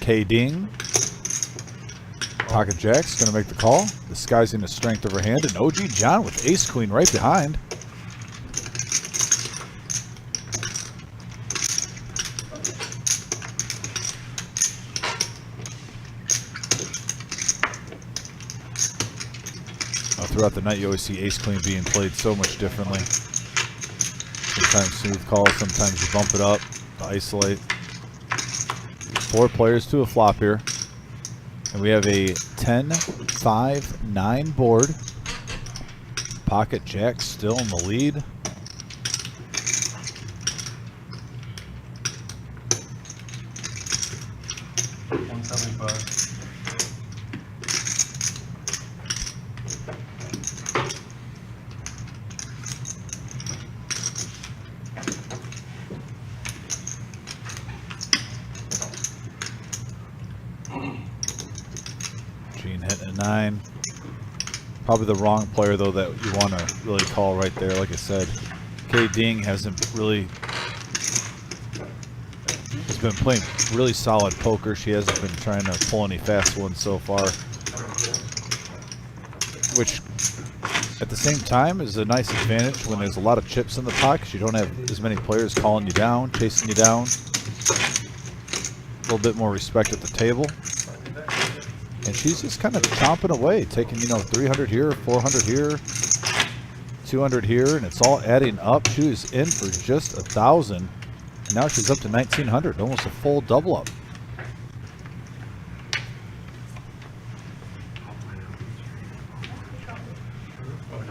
K-Ding. Pocket Jack's going to make the call, disguising his strength over hand, and OG John with ace-queen right behind. Throughout the night, you always see ace-queen being played so much differently. Sometimes smooth call, sometimes you bump it up to isolate. 4 players to a flop here. And we have a 10-5-9 board. Pocket Jack still in the lead. Gene hitting a 9. Probably the wrong player, though, that you want to really call right there. Like I said, K. Ding hasn't really... has been playing really solid poker. She hasn't been trying to pull any fast ones so far. Which, at the same time, is a nice advantage when there's a lot of chips in the pot, because you don't have as many players calling you down, chasing you down. A little bit more respect at the table. And she's just kind of chomping away, taking, 300 here, 400 here, 200 here, and it's all adding up. She was in for just 1,000. Now she's up to 1,900, almost a full double up.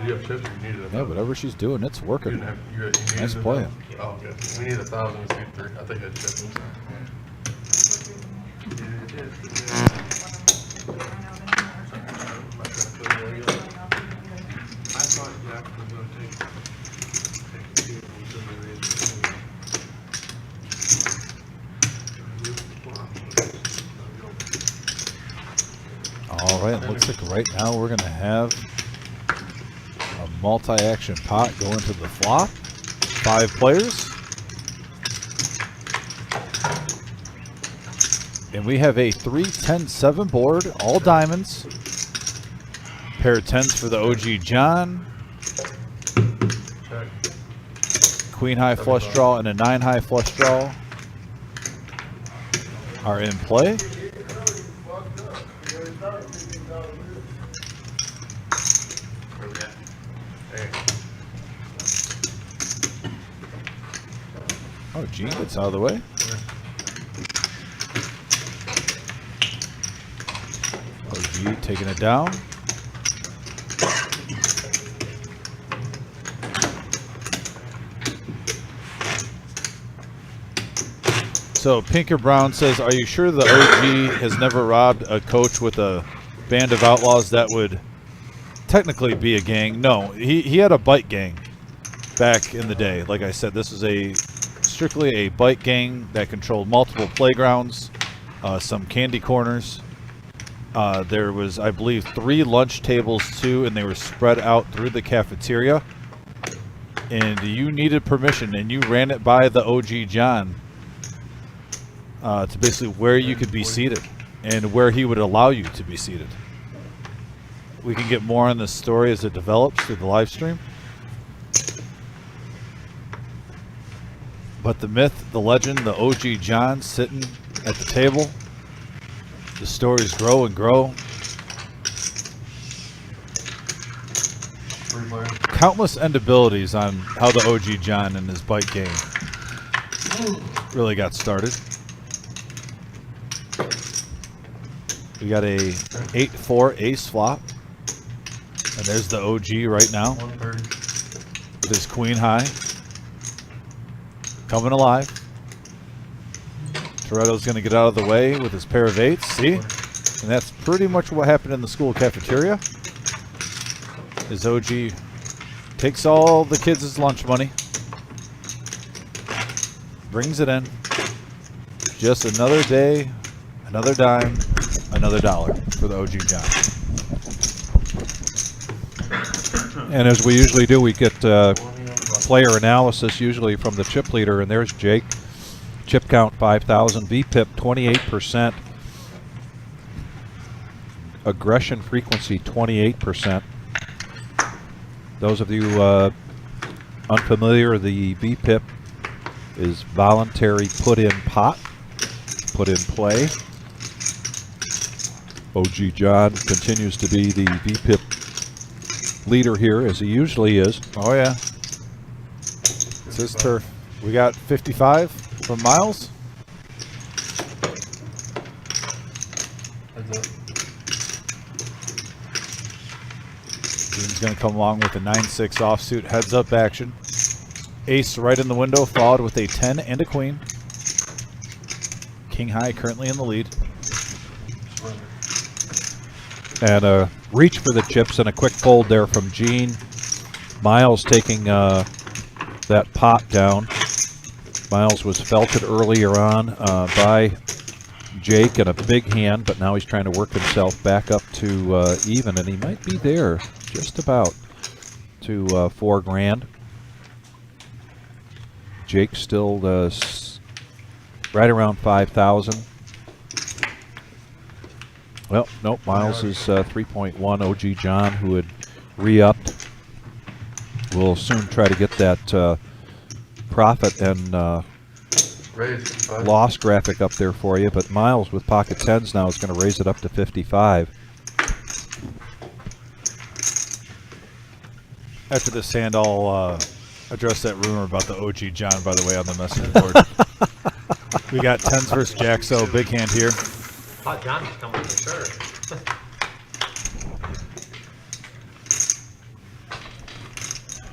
You have chips, you needed
Yeah, whatever she's doing, it's working.
you
Nice play.
Oh, okay. We need 1,000 to see 3. I think I had chips.
I thought Jack was going to take
Looks like right now we're going to have a multi-action pot go into the flop. 5 players. And we have a 3-10-7 board, all diamonds. Pair of 10s for the OG John. Queen high flush draw and a 9 high flush draw are in play. Oh, Gene gets out of the way. OG taking it down. So Pinker Brown says, are you sure the OG has never robbed a coach with a band of outlaws that would technically be a gang? No, he had a bike gang back in the day. Like I said, this is strictly a bike gang that controlled multiple playgrounds, some candy corners. There was, I believe, 3 lunch tables too, and they were spread out through the cafeteria. And you needed permission, and you ran it by the OG John to basically where you could be seated and where he would allow you to be seated. We can get more on this story as it develops through the live stream. But the myth, the legend, the OG John sitting at the table. The stories grow and grow. Countless endabilities on how the OG John and his bike game really got started. We got a 8-4 ace flop. And there's the OG right now with his queen high. Coming alive. Toretto's going to get out of the way with his pair of 8s. See? And that's pretty much what happened in the school cafeteria. His OG takes all the kids' lunch money. Brings it in. Just another day, another dime, another dollar for the OG John.
And as we usually do, we get player analysis usually from the chip leader, and there's Jake. Chip count 5,000, VPIP 28%, aggression frequency 28%. Those of you unfamiliar, the VPIP is voluntary put in pot, put in play. OG John continues to be the VPIP leader here, as he usually is.
Oh yeah, it's his turf. We got 55 from Miles. Dean's going to come along with a 9-6 offsuit heads up action. Ace right in the window, followed with a 10 and a queen. King high currently in the lead.
And a reach for the chips and a quick fold there from Gene. Miles taking that pot down. Miles was felted earlier on by Jake and a big hand, but now he's trying to work himself back up to even, and he might be there just about to $4 grand. Jake still right around 5,000. Well, nope, Miles is 3.1. OG John, who had re-upped, will soon try to get that profit and loss graphic up there for you, but Miles with pocket 10s now is going to raise it up to 55.
After this hand, I'll address that rumor about the OG John, by the way, on the message board. We got 10s versus Jack, so big hand here.
Hot John's coming for sure.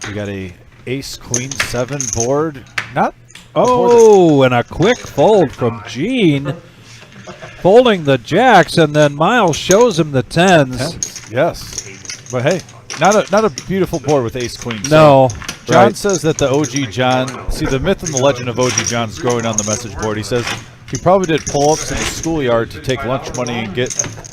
We got a ace queen 7 board. Not
Oh, and a quick fold from Gene. Folding the jacks, and then Miles shows him the 10s.
10s. Yes. But hey, not a beautiful board with ace queen.
No.
John says that the OG John, see the myth and the legend of OG John is growing on the message board. He says He probably did pull-ups in the schoolyard to take lunch money and get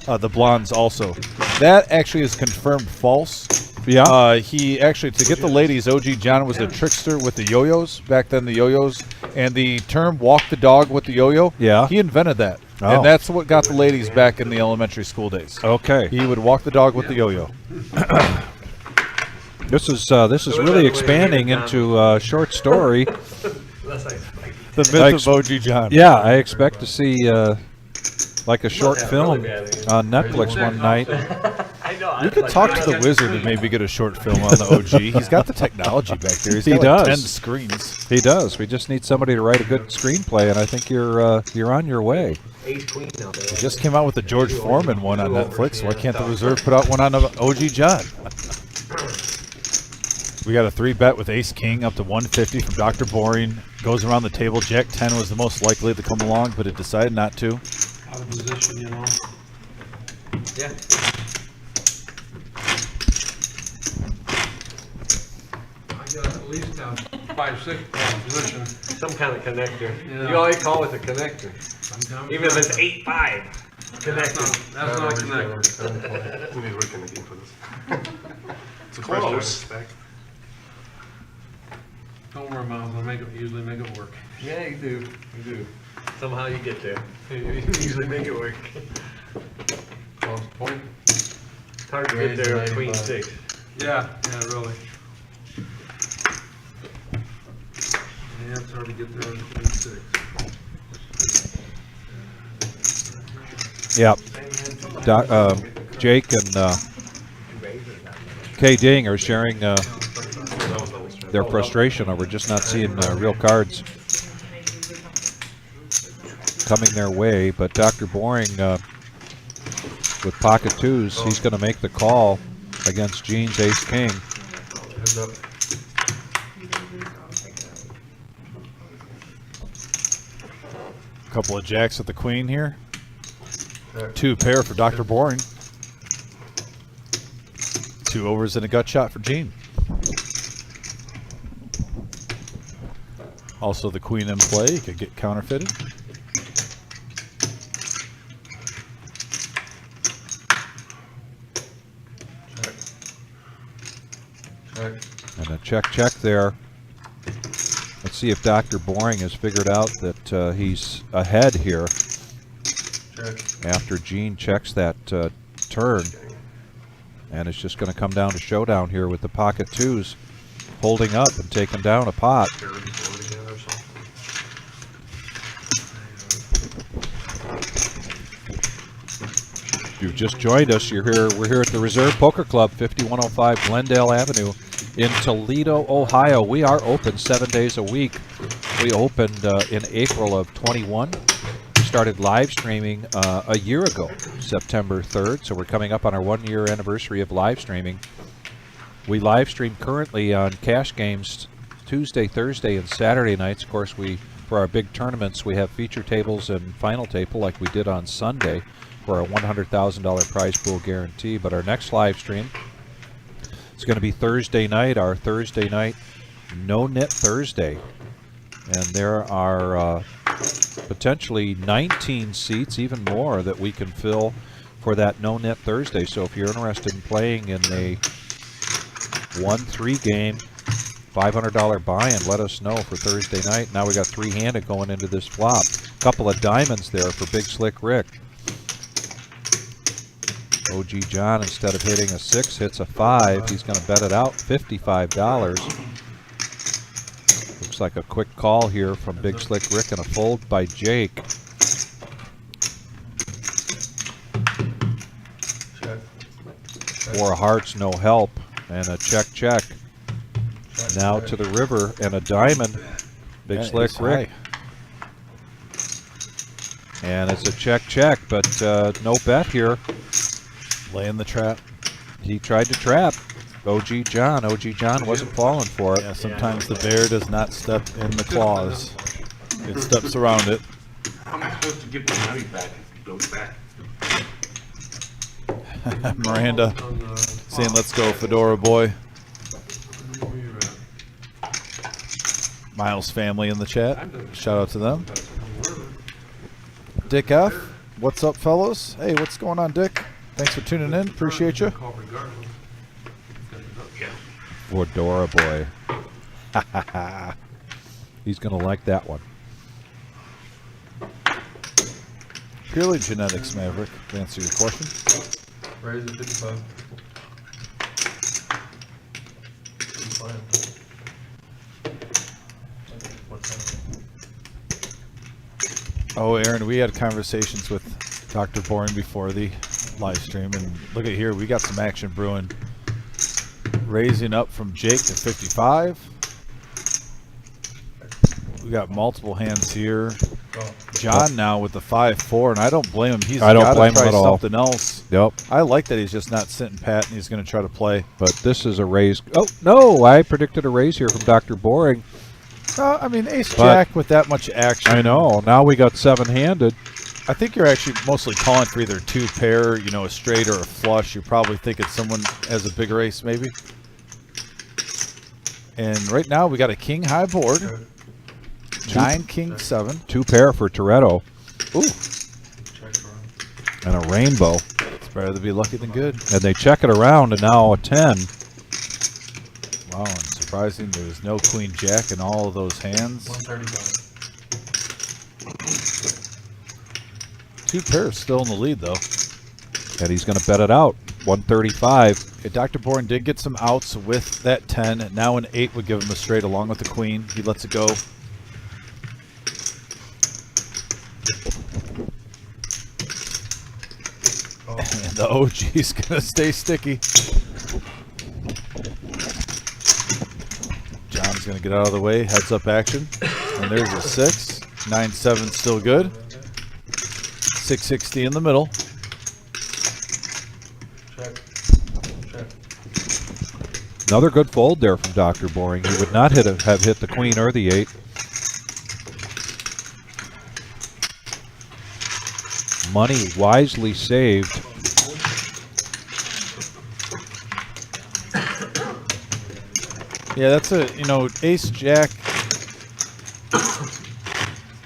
the blondes also. That actually is confirmed false.
Yeah.
He actually, to get the ladies, OG John was a trickster with the yo-yos. Back then, the yo-yos. And the term walk the dog with the yo-yo,
Yeah.
he invented that.
Oh.
And that's what got the ladies back in the elementary school days.
Okay.
He would walk the dog with the yo-yo.
This is really expanding into a short story.
The myth of OG John.
Yeah, I expect to see like a short film on Netflix one night.
We could talk to the wizard and maybe get a short film on the OG. He's got the technology back there. He's got like 10 screens.
He does. We just need somebody to write a good screenplay, and I think you're on your way.
He just came out with the George Foreman one on Netflix. Why can't the reserve put out one on OG John? We got a 3-bet with Ace King up to 150 from Dr. Boring. Goes around the table. Jack 10 was the most likely to come along, but it decided not to.
Out of position, you know.
Yeah.
I got at least 5-6 position.
Some kind of connector.
Yeah.
You always call it a connector.
I'm
Even if it's 8-5. Connector.
That's not a connector.
We need reconnecting for this. It's
Close.
Don't worry, Miles. Usually make it work.
Yeah, you do. You do. Somehow you get there. You usually make it work.
Close point.
It's hard to get there between 6.
Yeah, really. Yeah, it's hard to get there between 6.
Yeah. Jake and Kay Ding are sharing their frustration over just not seeing real cards coming their way. But Dr. Boring, with pocket twos, he's going to make the call against Gene's Ace King.
Heads up.
A couple of jacks at the queen here. 2 pair for Dr. Boring. 2 overs and a gut shot for Gene. Also the queen in play, you could get counterfeited.
And a check there. Let's see if Dr. Boring has figured out that he's ahead here. After Gene checks that turn. And it's just going to come down to showdown here with the pocket twos holding up and taking down a pot. If you've just joined us, we're here at the Reserve Poker Club, 5105 Glendale Avenue in Toledo, Ohio. We are open 7 days a week. We opened in April of 21. We started live streaming a year ago, September 3rd, so we're coming up on our 1-year anniversary of live streaming. We live stream currently on cash games Tuesday, Thursday, and Saturday nights. Of course, for our big tournaments, we have feature tables and final table like we did on Sunday for a $100,000 prize pool guarantee. But our next live stream is going to be Thursday night, our Thursday night No Knit Thursday. And there are potentially 19 seats, even more, that we can fill for that No Knit Thursday. So if you're interested in playing in a 1-3 game $500 buy-in, let us know for Thursday night. Now we got 3-handed going into this flop. Couple of diamonds there for Big Slick Rick. OG John, instead of hitting a 6, hits a 5. He's going to bet it out, $55. Looks like a quick call here from Big Slick Rick and a fold by Jake. Four of hearts, no help, and a check. Now to the river and a diamond. Big Slick Rick. And it's a check, but no bet here.
Laying the trap.
He tried to trap OG John. OG John wasn't falling for it.
Yeah, sometimes the bear does not step in the claws. It steps around it.
How am I supposed to get my money back if he goes back?
Miranda saying, let's go, Fedora boy. Miles family in the chat. Shout out to them. Dick F. What's up, fellows? Hey, what's going on, Dick? Thanks for tuning in. Appreciate you.
Fedora boy. He's going to like that one.
Purely genetics, Maverick, to answer your question.
Raise it 55.
Oh, Aaron, we had conversations with Dr. Boring before the live stream, and look at here, we got some action brewing. Raising up from Jake to 55. We got multiple hands here. John now with the 5-4, and I don't blame him. He's
I don't
got
blame
to
him
try
at all.
something else.
Yep.
I like that he's just not sitting pat and he's going to try to play.
But this is a raise. Oh, no, I predicted a raise here from Dr. Boring.
I mean, Ace-Jack with that much action.
I know. Now we got seven-handed.
I think you're actually mostly calling for either two pair, you know, a straight or a flush. You're probably thinking someone has a bigger ace, maybe. And right now we got a king high board. 9, king, 7.
Two pair for Toretto.
Ooh,
And a rainbow.
it's better to be lucky than good.
And they check it around, and now a 10.
Wow, and surprising there's no queen jack in all of those hands.
135.
Two pairs still in the lead, though.
And he's going to bet it out. 135.
Okay, Dr. Bourne did get some outs with that 10. And now an 8 would give him a straight along with the queen. He lets it go. And the OG's going to stay sticky. John's going to get out of the way. Heads up action. And there's a 6. 9-7 still good. 660 in the middle.
Another good fold there from Dr. Boring. He would not have hit the queen or the 8. Money wisely saved.
Yeah, that's a, you know, Ace-Jack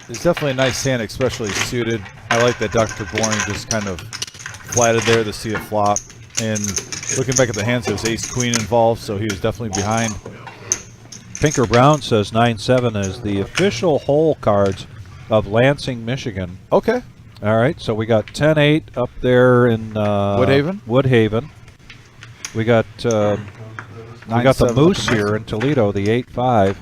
is definitely a nice hand, especially suited. I like that Dr. Boring just kind of flatted there to see a flop. And looking back at the hands, there was Ace-Queen involved, so he was definitely behind.
Pinker Brown says 9-7 is the official hole cards of Lansing, Michigan.
Okay.
All right, so we got 10-8 up there in
Woodhaven?
Woodhaven. We got the
9-7
Moose
looking
here in Toledo, the 8-5.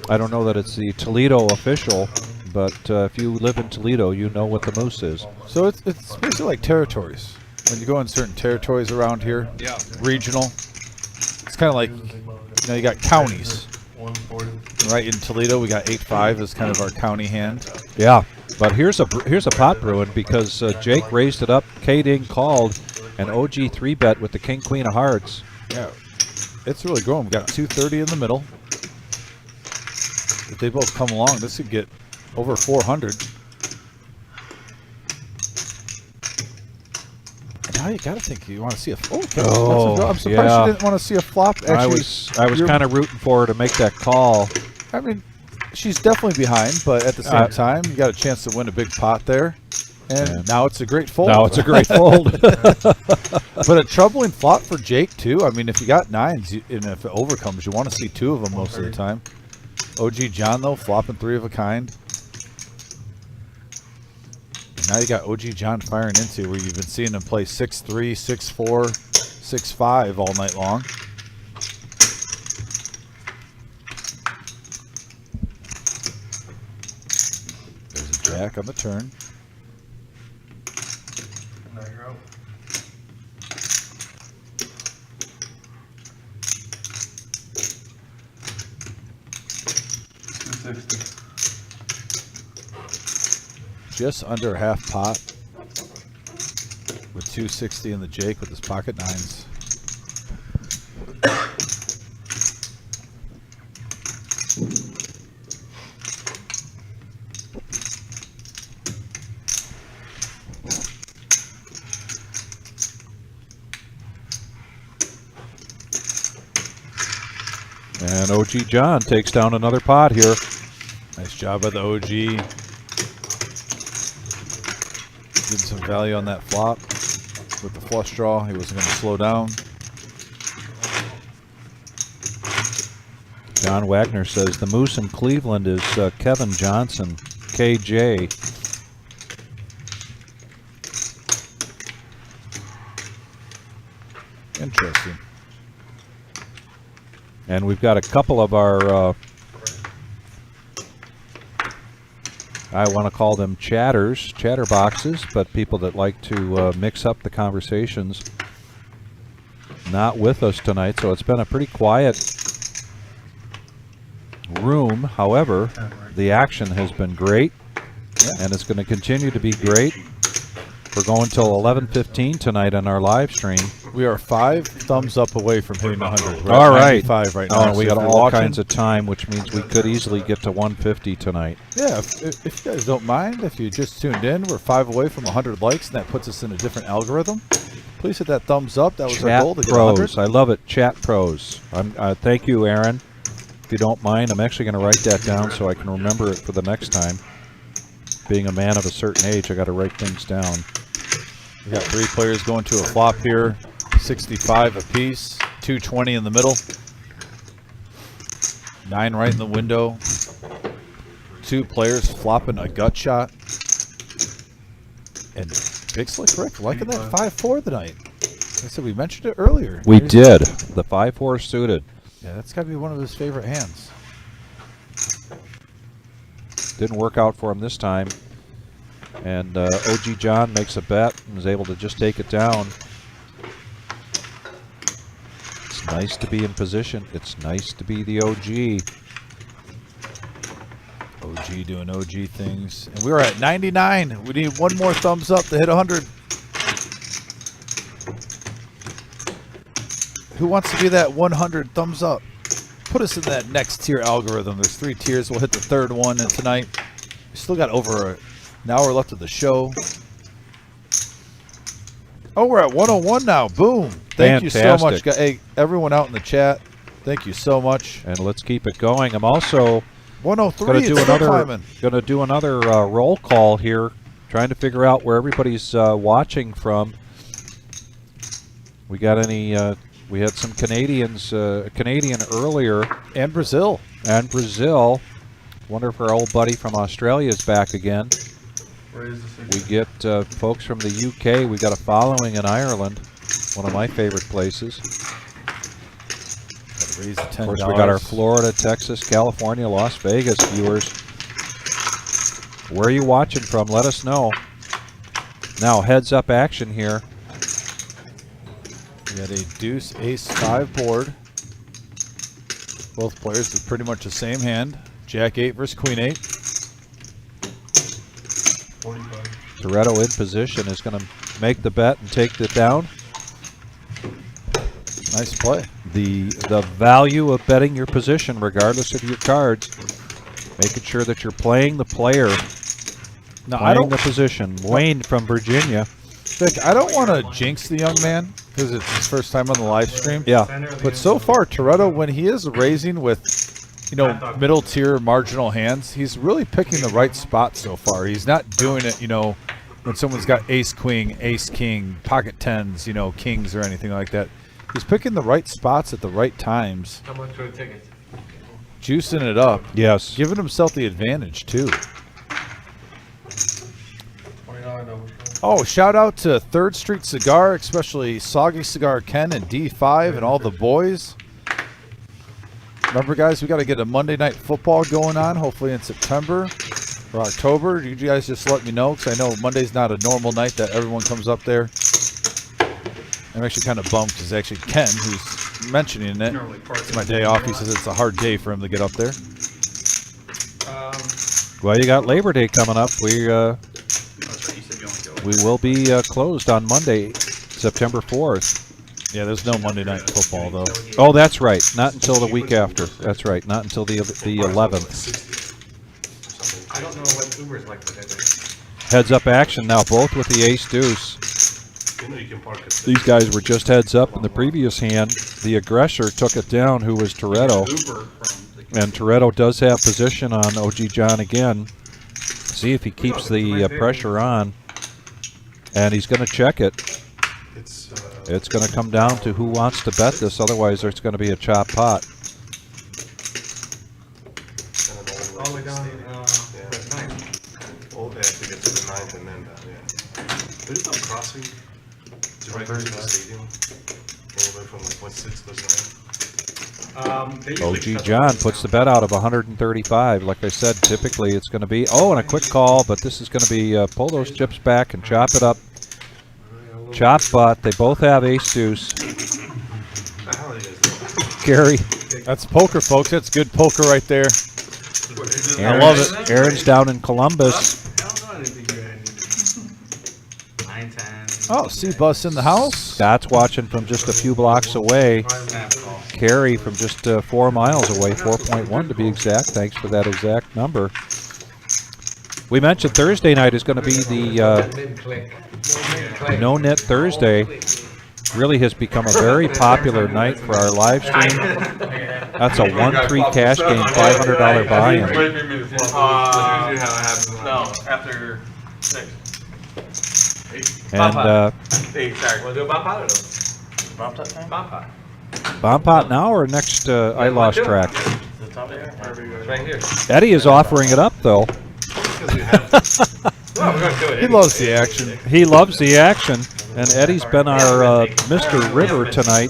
I don't know that it's the Toledo official, but if you live in Toledo, you know what the Moose is.
So it's basically like territories. When you go in certain territories around here, regional, it's kind of like, you know, you got counties. Right in Toledo, we got 8-5 as kind of our county hand.
Yeah, but here's a pot brewing because Jake raised it up, K-Ding called, and OG 3-bet with the King Queen of Hearts.
Yeah, it's really growing. We got 230 in the middle. If they both come along, this could get over 400. Now you gotta think you want to see a. Okay, that's a draw. I'm surprised
yeah.
you didn't want to see a flop. Actually,
I was kind of rooting for her to make that call.
I mean, she's definitely behind, but at the same time, you got a chance to win a big pot there. And now it's a great fold.
Now it's a great fold.
But a troubling flop for Jake, too. I mean, if you got 9s, and if it overcomes, you want to see 2 of them most of the time. OG John, though, flopping 3 of a kind. And now you got OG John firing into where you've been seeing him play 6-3, 6-4, 6-5 all night long. There's a jack on the turn.
Now you're out.
Just under half pot with 260 in the Jake with his pocket 9s.
And OG John takes down another pot here.
Nice job by the OG. Getting some value on that flop with the flush draw. He wasn't going to slow down.
John Wagner says the moose in Cleveland is Kevin Johnson, KJ.
Interesting.
And we've got a couple of our, I want to call them chatterboxes, but people that like to mix up the conversations, not with us tonight. So it's been a pretty quiet room. However, the action has been great, and it's going to continue to be great. We're going till 11:15 tonight on our live stream.
We are 5 thumbs up away from hitting 100. We're
All
at
right.
95 right
Oh,
now.
we
So
got
if you're
all
watching-
kinds of time, which means we could easily get to 150 tonight.
Yeah, if you guys don't mind, if you just tuned in, we're 5 away from 100 likes, and that puts us in a different algorithm. Please hit that thumbs up. That was our
Chat
goal to get 100.
pros, I love it. Chat pros. Thank you, Aaron. If you don't mind, I'm actually going to write that down so I can remember it for the next time. Being a man of a certain age, I got to write things down.
We got 3 players going to a flop here. 65 apiece. 220 in the middle. 9 right in the window. 2 players flopping a gut shot. And Big Slick Rick liking that 5-4 tonight. Like I said, we mentioned it earlier.
We did. The 5-4 suited.
Yeah, that's got to be one of his favorite hands.
Didn't work out for him this time. And OG John makes a bet and is able to just take it down. It's nice to be in position. It's nice to be the OG.
OG doing OG things. And we're at 99. We need one more thumbs up to hit 100. Who wants to be that 100 thumbs up? Put us in that next tier algorithm. There's 3 tiers. We'll hit the 3rd one and tonight. We still got over an hour left of the show. Oh, we're at 101 now. Boom. Thank you so much.
Fantastic.
Hey, everyone out in the chat, thank you so much.
And let's keep it going. I'm also
103.
going to do
it's still
another
climbing.
roll call here, trying to figure out where everybody's watching from. We got any? We had some Canadians, Canadian earlier,
And Brazil.
and Brazil. Wonder if our old buddy from Australia is back again.
Where is this?
We get folks from the UK. We got a following in Ireland, one of my favorite places.
Gotta raise the $10.
Of course, we got our Florida, Texas, California, Las Vegas viewers. Where are you watching from? Let us know. Now, heads up action here.
We had a deuce, ace, 5 board. Both players with pretty much the same hand. Jack 8 versus Queen 8.
45.
Toretto in position is going to make the bet and take it down.
Nice play.
The value of betting your position, regardless of your cards, making sure that you're playing the player,
Now, I
playing
don't,
the position. Wayne from Virginia.
Vic, I don't want to jinx the young man because it's his first time on the live stream.
Yeah.
But so far, Toretto, when he is raising with, middle tier marginal hands, he's really picking the right spot so far. He's not doing it, when someone's got ace, queen, ace, king, pocket tens, kings or anything like that. He's picking the right spots at the right times,
How much for a ticket?
juicing it up,
Yes.
giving himself the advantage too. Oh, shout out to 3rd Street Cigar, especially Soggy Cigar Ken and D5 and all the boys. Remember, guys, we got to get a Monday Night Football going on, hopefully in September or October. You guys just let me know, because I know Monday's not a normal night that everyone comes up there. I'm actually kind of bummed because actually Ken, who's mentioning it, it's my day off. He says it's a hard day for him to get up there.
Well, you got Labor Day coming up. We
That's right, you said you only go.
we will be closed on Monday, September 4th.
Yeah, there's no Monday Night Football, though.
Oh, that's right. Not until the week after. That's right. Not until the 11th.
I don't know what Uber's like today.
Heads up action now, both with the ace deuce.
You can park it.
These guys were just heads up in the previous hand. The aggressor took it down, who was Toretto.
Uber from the
And Toretto does have position on OG John again. See if he keeps the pressure on. And he's going to check it. It's going to come down to who wants to bet this. Otherwise, there's going to be a chop pot.
All the way down, but ninth.
Old to get to the ninth and then down, yeah. There's no crossing. It's right next to the stadium. All the way from like 1/6 to 9.
They usually
OG
shut
John
those
puts the
down.
bet out of 135. Like I said, typically it's going to be, oh, and a quick call, but this is going to be pull those chips back and chop it up. Chop pot. They both have ace deuce.
The hell it is.
Gary.
That's poker, folks. That's good poker right there.
Aaron's,
love it.
Aaron's down in Columbus.
I don't know anything good.
9, 10.
Oh, C-Bus in the house.
Scott's watching from just a few blocks away. Carrie from just 4 miles away, 4.1 to be exact. Thanks for that exact number. We mentioned Thursday night is going to be the No Net Thursday. Really has become a very popular night for our live stream. That's a 1-3 cash game, $500 buy-in.
No, after 6.
And
Hey, sorry, want to do a bomb pot or no?
Bomb top time?
Bomb pot.
bomb pot now or next I lost track.
Is it top there?
It's right here.
Eddie is offering it up though.
Well, we're going to do it.
He loves the action.
He loves the action, and Eddie's been our Mr. River tonight.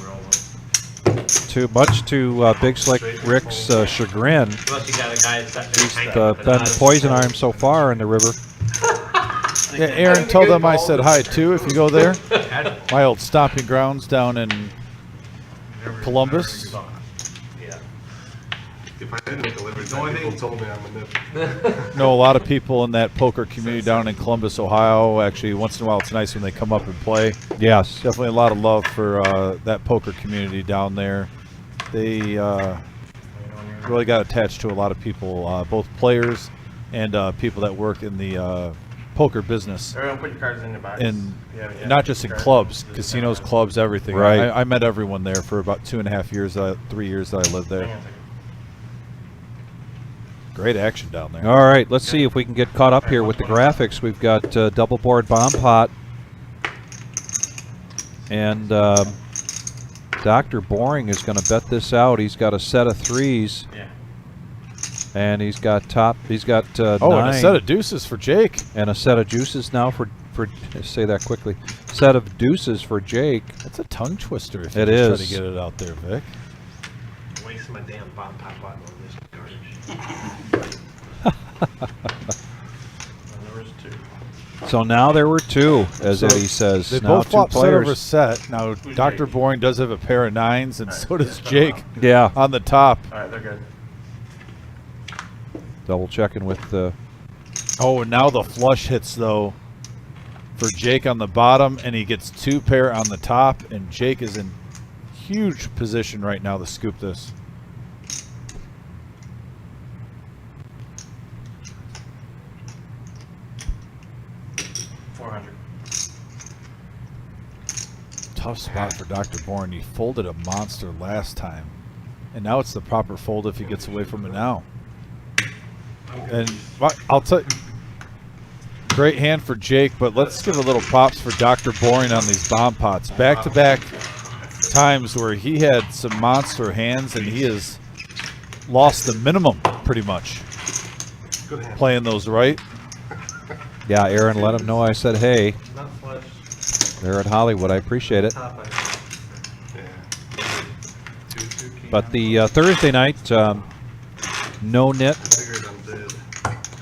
Much to Big Slick Rick's chagrin.
Unless you got a guy that's
He's been poison armed so far in the river.
Yeah, Aaron, tell them I said hi too if you go there. My old stomping grounds down in Columbus.
If I didn't make a living, people told me I'm a nip.
Know a lot of people in that poker community down in Columbus, Ohio. Actually, once in a while it's nice when they come up and play.
Yes.
Definitely a lot of love for that poker community down there. They really got attached to a lot of people, both players and people that work in the poker business.
Everyone put your cards in your box.
And
Yeah,
not just in clubs, casinos, clubs, everything.
Right.
I met everyone there for about 2.5 years, 3 years that I lived
Hang on
there.
a second.
Great action down there.
All right, let's see if we can get caught up here with the graphics. We've got double board bomb pot. And Dr. Boring is going to bet this out. He's got a set of threes.
Yeah.
And he's got
Oh,
9.
and a set of deuces for Jake.
And a set of juices now for say that quickly. Set of deuces for Jake.
That's a tongue twister if
It
you just try
is.
to get it out there, Vic.
Wasting my damn bomb pot button on this garbage.
And there was 2.
So now there were 2, as
So
Eddie says.
They
now
both
2
flop set over
players.
set. Now, Dr. Boring does have a pair of 9s, and so does Jake
Yeah,
on the top.
Alright, they're good.
double checking with the.
Oh, and now the flush hits, though, for Jake on the bottom, and he gets 2 pair on the top, and Jake is in huge position right now to scoop this. Tough spot for Dr. Bourne. He folded a monster last time, and now it's the proper fold if he gets away from it now. And I'll tell you, great hand for Jake, but let's give a little props for Dr. Boring on these bomb pots. Back-to-back times where he had some monster hands, and he has lost the minimum pretty much
Good hand.
playing those right.
Yeah, Aaron, let him know I said hey.
Not flush.
They're at Hollywood. I appreciate it.
Top line.
Yeah. Two key.
But the Thursday night, no nit.
Figured I'm dead.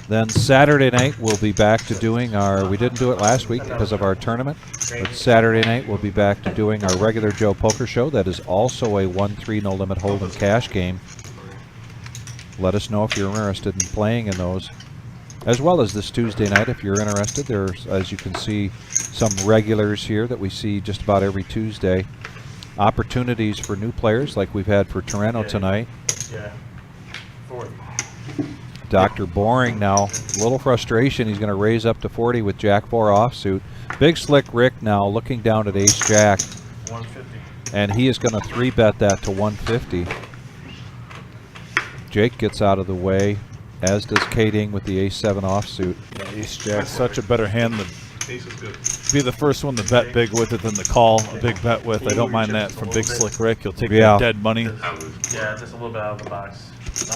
Then Saturday night we'll be back to doing our. We didn't do it last week because of our tournament. But Saturday night we'll be back to doing our regular Joe Poker Show. That is also a 1-3 no limit hold'em cash game. Let us know if you're interested in playing in those. As well as this Tuesday night, if you're interested, there's, as you can see, some regulars here that we see just about every Tuesday. Opportunities for new players like we've had for Toronto tonight.
Yeah. 40.
Dr. Boring now, a little frustration. He's going to raise up to 40 with Jack 4 offsuit. Big Slick Rick now looking down at Ace Jack,
150.
and he is going to 3-bet that to 150. Jake gets out of the way, as does K-Ding with the Ace 7 offsuit.
Yeah, Ace Jack, such a better hand than
Ace is good.
Be the first one to bet big with it than to call a big bet with. I don't mind that from Big Slick Rick. He'll take
Yeah.
that dead money.
Yeah, just a little bit out of the box.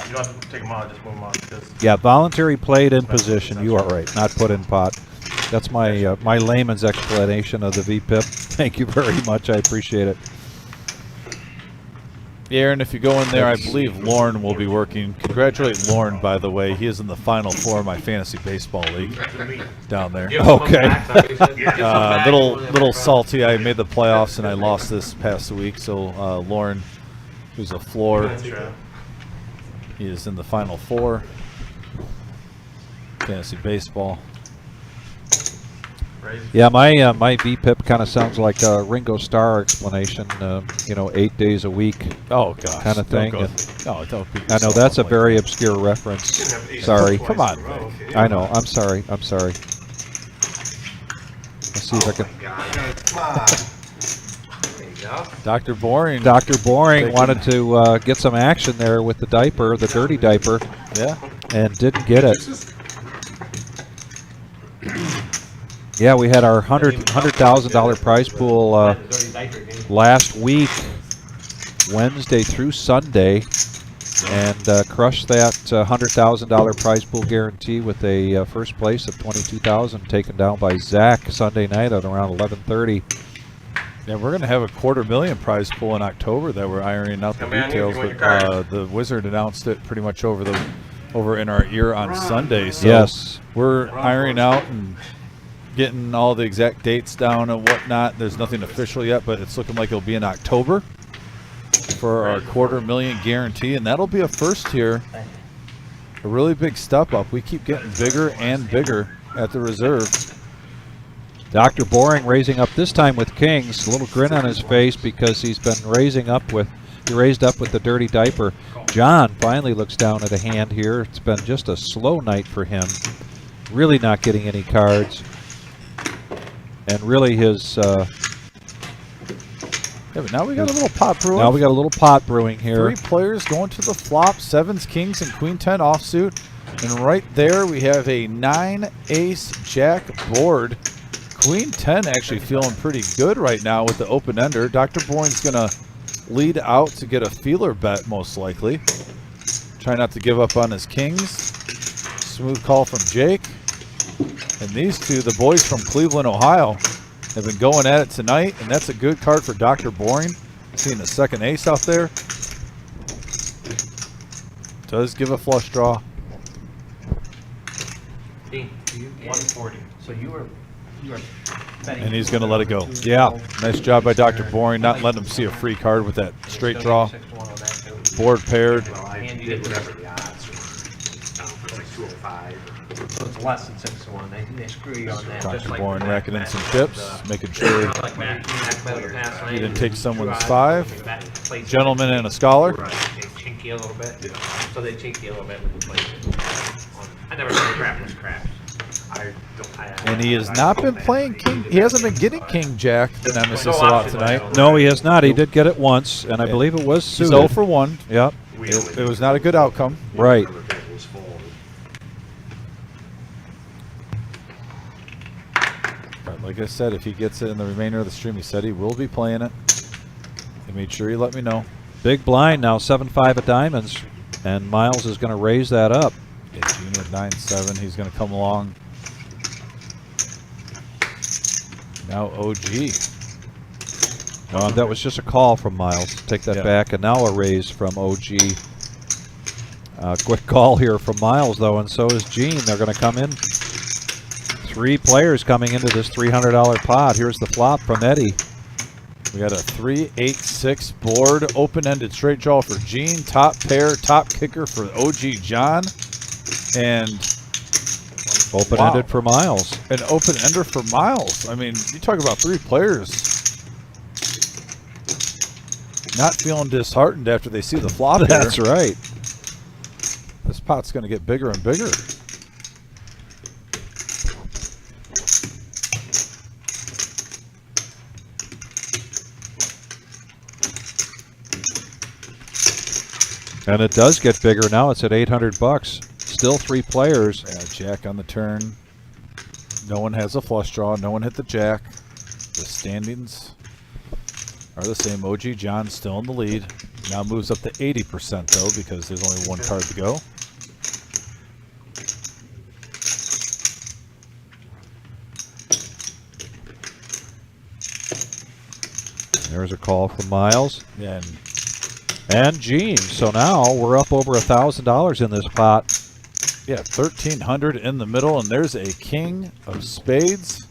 You don't have to take them out, just move them out.
Yeah, voluntary played in position. You are right. Not put in pot. That's my my layman's explanation of the VPIP. Thank you very much. I appreciate it.
Yeah, Aaron, if you go in there, I believe Lauren will be working. Congratulate Lauren, by the way. He is in the Final Four of my fantasy baseball league down there.
Okay.
Little salty. I made the playoffs and I lost this past week. So Lauren, who's a floor, he is in the Final Four. Fantasy baseball.
Yeah, my VPIP kind of sounds like a Ringo Starr explanation. You know, 8 days a week.
Oh gosh,
kind of thing.
Don't be
I know that's a very obscure reference. Sorry.
Come on.
I know. I'm sorry. I'm sorry. Let's see if I can.
Dr. Boring.
Dr. Boring wanted to get some action there with the diaper, the dirty diaper.
Yeah.
And didn't get it. Yeah, we had our $100,000 prize pool last week, Wednesday through Sunday, and crushed that $100,000 prize pool guarantee with a first place of $22,000 taken down by Zach Sunday night at around 11:30.
Yeah, we're going to have a $250,000 prize pool in October that we're ironing out the details. But the Wizard announced it pretty much over in our ear on Sunday. So
yes,
we're ironing out and getting all the exact dates down and whatnot. There's nothing official yet, but it's looking like it'll be in October for our $250,000 guarantee, and that'll be a first here. A really big step up. We keep getting bigger and bigger at the reserve.
Dr. Boring raising up this time with kings, a little grin on his face because he's been raised up with the dirty diaper. John finally looks down at a hand here. It's been just a slow night for him. Really not getting any cards. And really his
yeah, but now we got a little pot brewing.
Now we got a little pot brewing here.
3 players going to the flop, 7s, kings, and queen 10 offsuit. And right there we have a 9 ace jack board. Queen 10 actually feeling pretty good right now with the open ender. Dr. Boring's gonna lead out to get a feeler bet most likely. Try not to give up on his kings. Smooth call from Jake. And these two, the boys from Cleveland, Ohio, have been going at it tonight, and that's a good card for Dr. Boring. Seeing the second ace out there. Does give a flush draw.
140. So you were betting.
And he's going to let it go.
Yeah.
Nice job by Dr. Boring, not letting him see a free card with that straight draw. Board paired.
And you did whatever the odds were. It's like 205. So it's less than 6-1. They screw you on that.
Dr. Boring racking in some chips, making sure
Like
he didn't take someone's 5. Gentleman and a scholar.
They chink you a little bit. So they chink you a little bit with the play. I never said crap was crap.
And he has not been playing king. He hasn't been getting king jack the nemesis a lot tonight.
No, he has not. He did get it once, and I believe it was
He's
suited.
0 for 1.
Yep.
It was not a good outcome.
Right.
But like I said, if he gets it in the remainder of the stream, he said he will be playing it. He made sure he let me know.
Big blind now, 7-5 of diamonds, and Miles is going to raise that up.
Yeah, Gene with 9-7. He's going to come along. Now OG.
That was just a call from Miles. Take that back, and now a raise from OG. Quick call here from Miles, though, and so is Gene. They're going to come in. 3 players coming into this $300 pot. Here's the flop from Eddie.
We got a 3-8-6 board, open-ended straight draw for Gene, top pair, top kicker for OG John, and
open-ended for Miles.
An open-ender for Miles. I mean, you talk about 3 players not feeling disheartened after they see the flop.
That's right.
This pot's going to get bigger and bigger.
And it does get bigger now. It's at $800. Still 3 players.
Yeah, jack on the turn. No one has a flush draw. No one hit the jack. The standings are the same. OG John still in the lead. Now moves up to 80% though, because there's only one card to go.
There's a call from Miles
And
and Gene. So now we're up over $1,000 in this pot.
yeah, 1,300 in the middle, and there's a king of spades.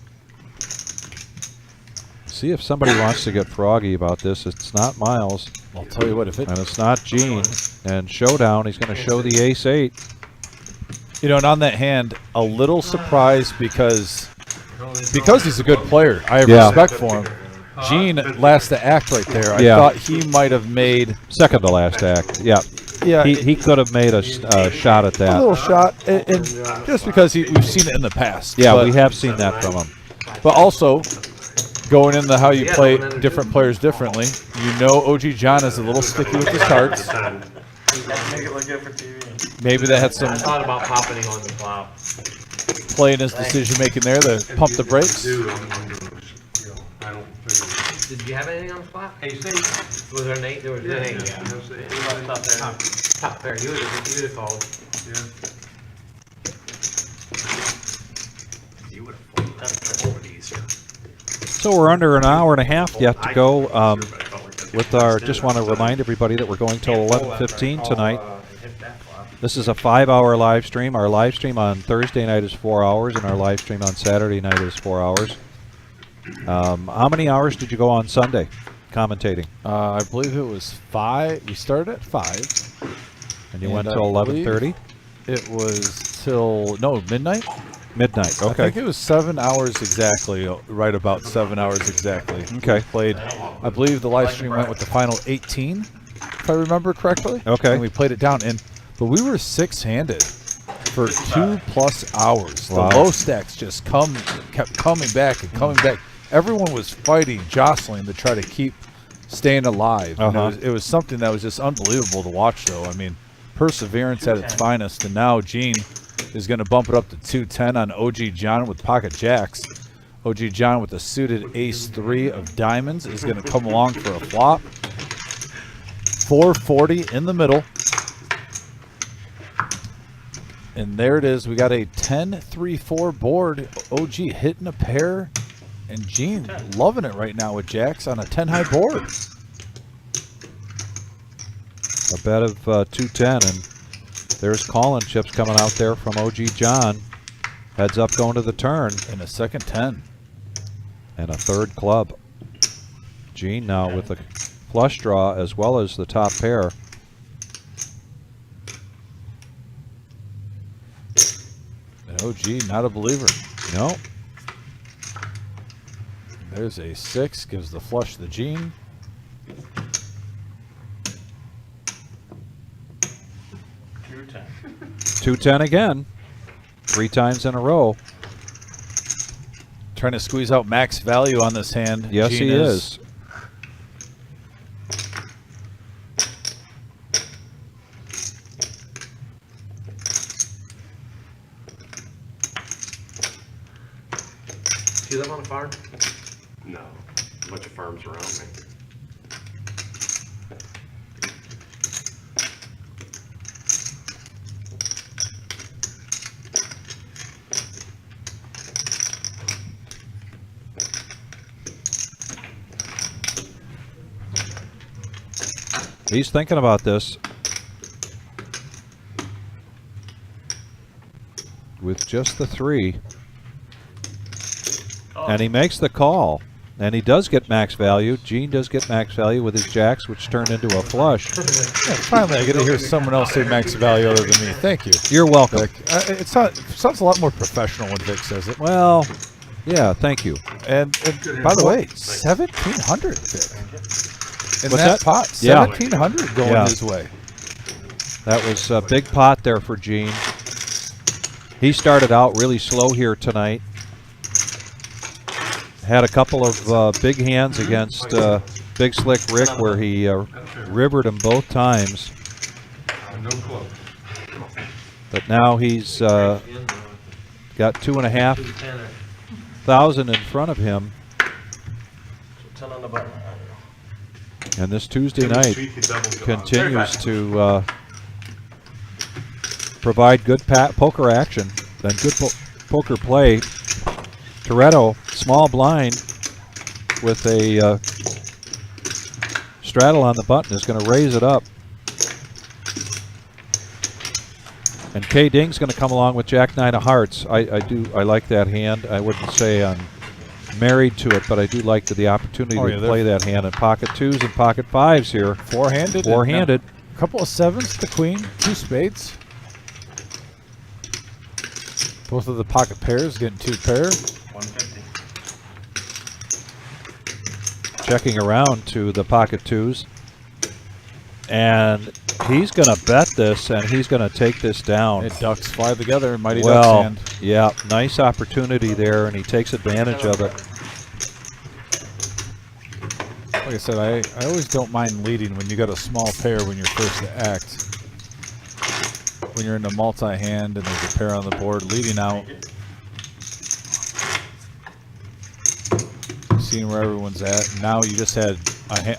See if somebody wants to get froggy about this. It's not Miles,
I'll tell you what, if it,
and it's not Gene. And Showdown, he's going to show the ace-8.
you know, and on that hand, a little surprised because he's a good player. I have
Yeah.
respect for him. Gene last to act right there. I
Yeah.
thought he might have made
Second to last act. Yeah. He could have made a shot at
a
that.
little shot, and just because we've seen it in the past.
Yeah,
but,
we have seen that from him.
But also, going into how you play different players differently, you know OG John is a little sticky with his cards.
Make it look good for TV.
Maybe that had some
I thought about popping it on the flop.
play in his decision making there to pump the brakes.
Do, I'm gonna, I don't figure.
Did you have anything on the flop?
Ace 8.
Was there an 8? There was an 8, yeah. Top pair. You would have called.
You would have folded that over these.
So we're under an hour and a half yet to go. With our, just want to remind everybody that we're going till 11:15 tonight. This is a 5-hour live stream. Our live stream on Thursday night is 4 hours, and our live stream on Saturday night is 4 hours. How many hours did you go on Sunday commentating?
I believe it was 5. We started at 5.
And you
And
went
I
till
believe
11:30?
It was till midnight.
Midnight.
I
Okay.
think it was 7 hours exactly. Right about 7 hours exactly.
Okay.
We played. I believe the live stream went with the final 18, if I remember correctly.
Okay.
And we played it down, but we were 6-handed for 2+ hours.
Wow.
The low stacks just kept coming back and coming back. Everyone was fighting, jostling to try to keep staying alive. And it was something that was just unbelievable to watch, though. I mean, perseverance at its finest. And now Gene is going to bump it up to 210 on OG John with pocket jacks. OG John with a suited ace-3 of diamonds is going to come along for a flop. 440 in the middle. And there it is. We got a 10-3-4 board. OG hitting a pair. And Gene loving it right now with jacks on a 10-high board.
A bet of 210, and there's calling chips coming out there from OG John. Heads up going to the turn.
And a second 10.
And a third club. Gene now with the flush draw as well as the top pair.
And OG not a believer.
No.
There's a 6, gives the flush to Gene.
$210 again. 3 times in a row.
Trying to squeeze out max value on this hand.
Yes,
Gene
he is.
Do you live on a farm?
No, a bunch of farms around me.
He's thinking about this. With just the 3. And he makes the call. And he does get max value. Gene does get max value with his jacks, which turned into a flush.
Yeah, finally, I get to hear someone else say max value other than me. Thank you,
You're welcome.
Vic. It sounds a lot more professional when Vic says it.
Well, yeah, thank you.
And by the way, 1,700, Vic. In
What's
that
that?
pot,
Yeah.
1,700 going
Yeah.
his way.
That was a big pot there for Gene. He started out really slow here tonight. Had a couple of big hands against Big Slick Rick where he rivered him both times.
No club.
But now he's got 2.5 1,000 in front of him.
So 10 on the button.
And this Tuesday
Give me
night
street, he doubles go on.
continues to provide good poker action and good poker play. Toretto, small blind with a straddle on the button, is going to raise it up. And K Ding's going to come along with Jack 9 of hearts. I like that hand. I wouldn't say I'm married to it, but I do like the opportunity to play that hand. And pocket 2s and pocket 5s here.
Four-handed.
Four-handed.
A couple of 7s, the queen, 2 spades. Both of the pocket pairs getting 2 pairs.
150.
Checking around to the pocket 2s. And he's going to bet this, and he's going to take this down.
It ducks fly together, mighty ducks
Well,
hand.
yeah, nice opportunity there, and he takes advantage of it.
Like I said, I always don't mind leading when you got a small pair when you're first to act. When you're in a multi-hand and there's a pair on the board, leading out. Seeing where everyone's at. Now you just had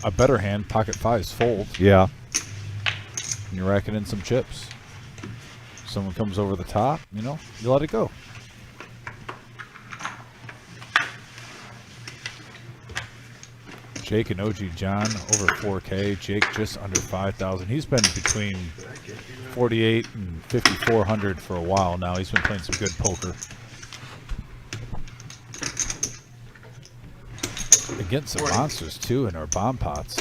a better hand, pocket 5s fold.
Yeah.
And you're racking in some chips. Someone comes over the top, you know, you let it go. Jake and OG John over 4K. Jake just under 5,000. He's been between 48 and 5,400 for a while now. He's been playing some good poker. Against some monsters too in our bomb pots.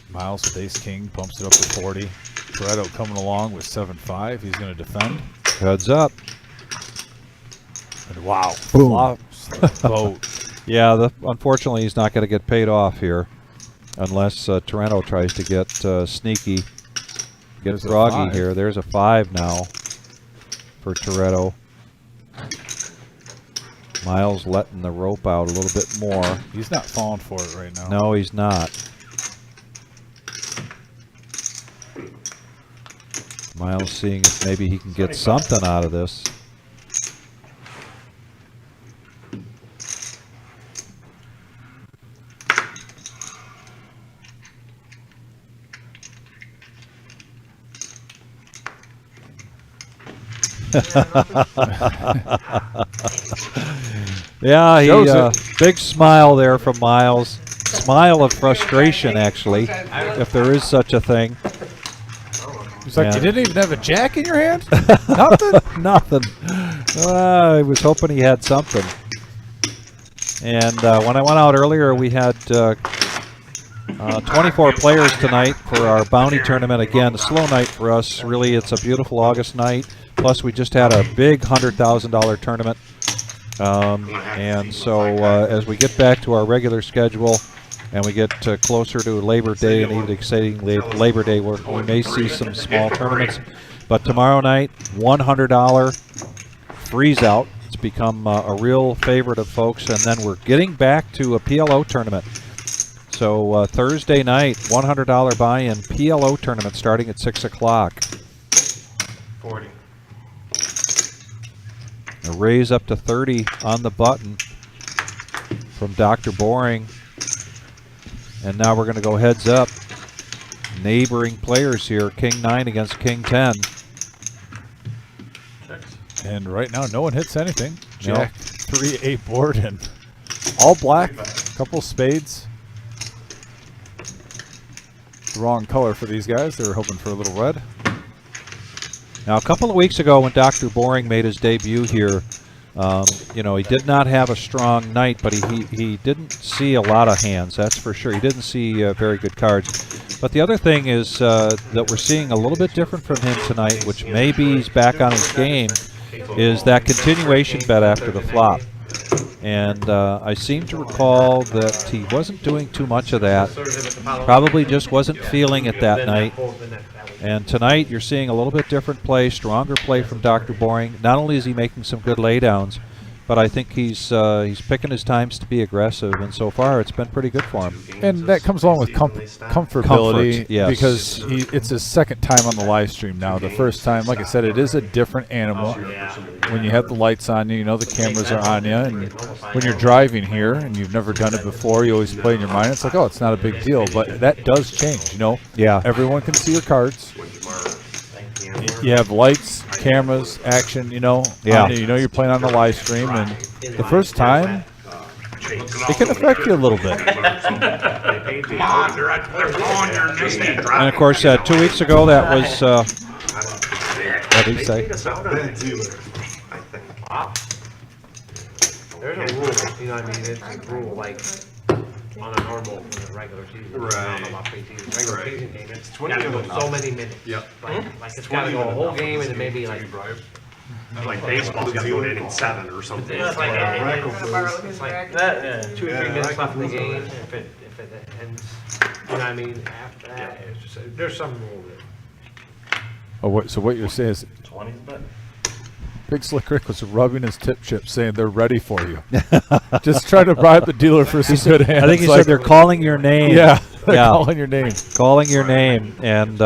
Miles with ace king bumps it up to 40. Toretto coming along with 7-5. He's going to defend.
Heads up.
And wow,
Boom.
flops the boat.
Yeah, unfortunately he's not going to get paid off here unless Toronto tries to get sneaky, get froggy here. There's a 5 now for Toretto. Miles letting the rope out a little bit more.
He's not falling for it right now.
No, he's not. Miles seeing if maybe he can get something out of this. Yeah, big smile there from Miles. Smile of frustration, actually, if there is such a thing.
He's like, you didn't even have a jack in your hand? Nothing?
Nothing. I was hoping he had something. And when I went out earlier, we had 24 players tonight for our bounty tournament. Again, a slow night for us. Really, it's a beautiful August night. Plus, we just had a big $100,000 tournament. And so as we get back to our regular schedule and we get closer to Labor Day and even exciting Labor Day, we may see some small tournaments. But tomorrow night, $100 freeze out. It's become a real favorite of folks. And then we're getting back to a PLO tournament. So Thursday night, $100 buy-in PLO tournament starting at 6 o'clock.
40.
A raise up to 30 on the button from Dr. Boring. And now we're going to go heads up. Neighboring players here, King 9 against King 10.
And right now, no one hits anything. Jack 3-8 board and all black, couple spades. The wrong color for these guys. They were hoping for a little red.
Now, a couple of weeks ago when Dr. Boring made his debut here, you know, he did not have a strong night, but he didn't see a lot of hands, that's for sure. He didn't see very good cards. But the other thing is that we're seeing a little bit different from him tonight, which maybe he's back on his game, is that continuation bet after the flop. And I seem to recall that he wasn't doing too much of that. Probably just wasn't feeling it that night. And tonight you're seeing a little bit different play, stronger play from Dr. Boring. Not only is he making some good laydowns, but I think he's picking his times to be aggressive, and so far it's been pretty good for him.
And that comes along with comfortability,
Comfort, yes.
because it's his second time on the live stream now. The first time, like I said, it is a different animal. When you have the lights on you, you know the cameras are on you, and when you're driving here and you've never done it before, you always play in your mind. It's like, oh, it's not a big deal, but that does change. You know,
Yeah.
everyone can see your cards. You have lights, cameras, action. You know,
Yeah.
on you. You know you're playing on the live stream, and the first time, it can affect you a little bit.
Come on, they're on your knee.
And of course, 2 weeks ago, that was what did he say?
Ben Dealer, I think.
Wow. There's a rule, you know what I mean? It's a rule like on a normal, in a regular season. I don't know about preseason. Regular season game, it's
20
gotta go
minutes.
so many minutes.
Yep.
Like it's gotta go a whole game and then maybe like.
Like baseball's got to go to inning 7 or something.
It's like, it's like that, 2 or 3
Yeah,
minutes left in the game. If it ends, you know what I mean? After that, it's just, there's some rule there.
Oh, so what you're saying is
20's bet.
Big Slick Rick was rubbing his tip chip, saying they're ready for you. Just try to bribe the dealer for some good hands.
I think he
like,
said they're calling your name.
Yeah, they're
Yeah.
calling your name.
Calling your name, and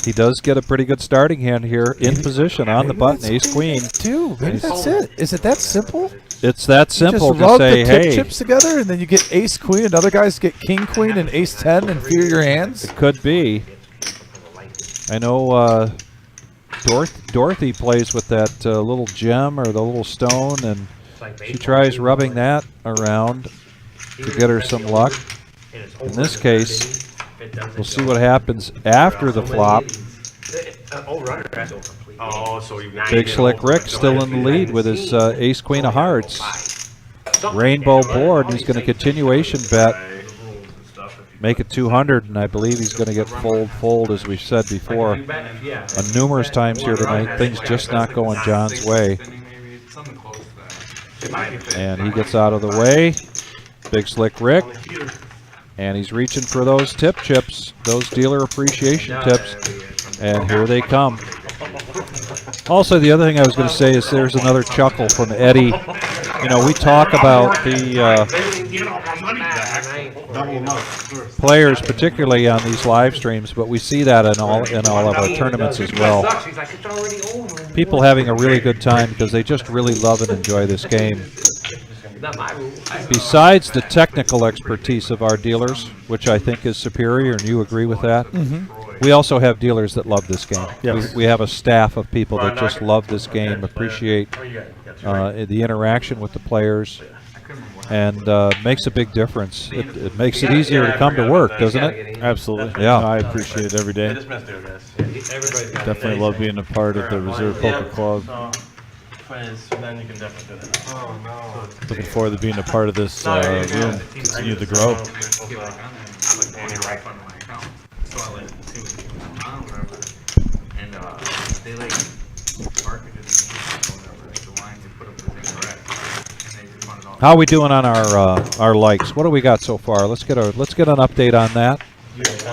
he does get a pretty good starting hand here in position on the button, ace queen.
Dude, maybe that's it. Is it that simple?
It's that simple
Just
to
rub
say,
the tip
hey,
chips together, and then you get ace queen, and other guys get king queen and ace 10, and fear your hands.
it could be. I know Dorothy plays with that little gem or the little stone, and she tries rubbing that around to get her some luck. In this case, we'll see what happens after the flop.
Oh, so you
Big Slick Rick still in the lead with his ace queen of hearts. Rainbow board, and he's going to continuation bet, make it 200, and I believe he's going to get fold, as we've said before. Numerous times here tonight, things just not going John's way. And he gets out of the way. Big Slick Rick. And he's reaching for those tip chips, those dealer appreciation tips. And here they come. Also, the other thing I was going to say is there's another chuckle from Eddie. You know, we talk about the players, particularly on these live streams, but we see that in all of our tournaments as well. People having a really good time because they just really love and enjoy this game. Besides the technical expertise of our dealers, which I think is superior, and you agree with that, we also have dealers that love this game.
Yes.
We have a staff of people that just love this game, appreciate the interaction with the players, and makes a big difference. It makes it easier to come to work, doesn't it?
Absolutely.
Yeah.
I appreciate it every day. Definitely love being a part of the Reserve Poker Club.
Then you can definitely do that. Oh, no.
Looking forward to being a part of this room. Continue to grow.
They like marketed the line you put up was incorrect, and they refunded all.
How are we doing on our likes? What do we got so far? Let's get an update on that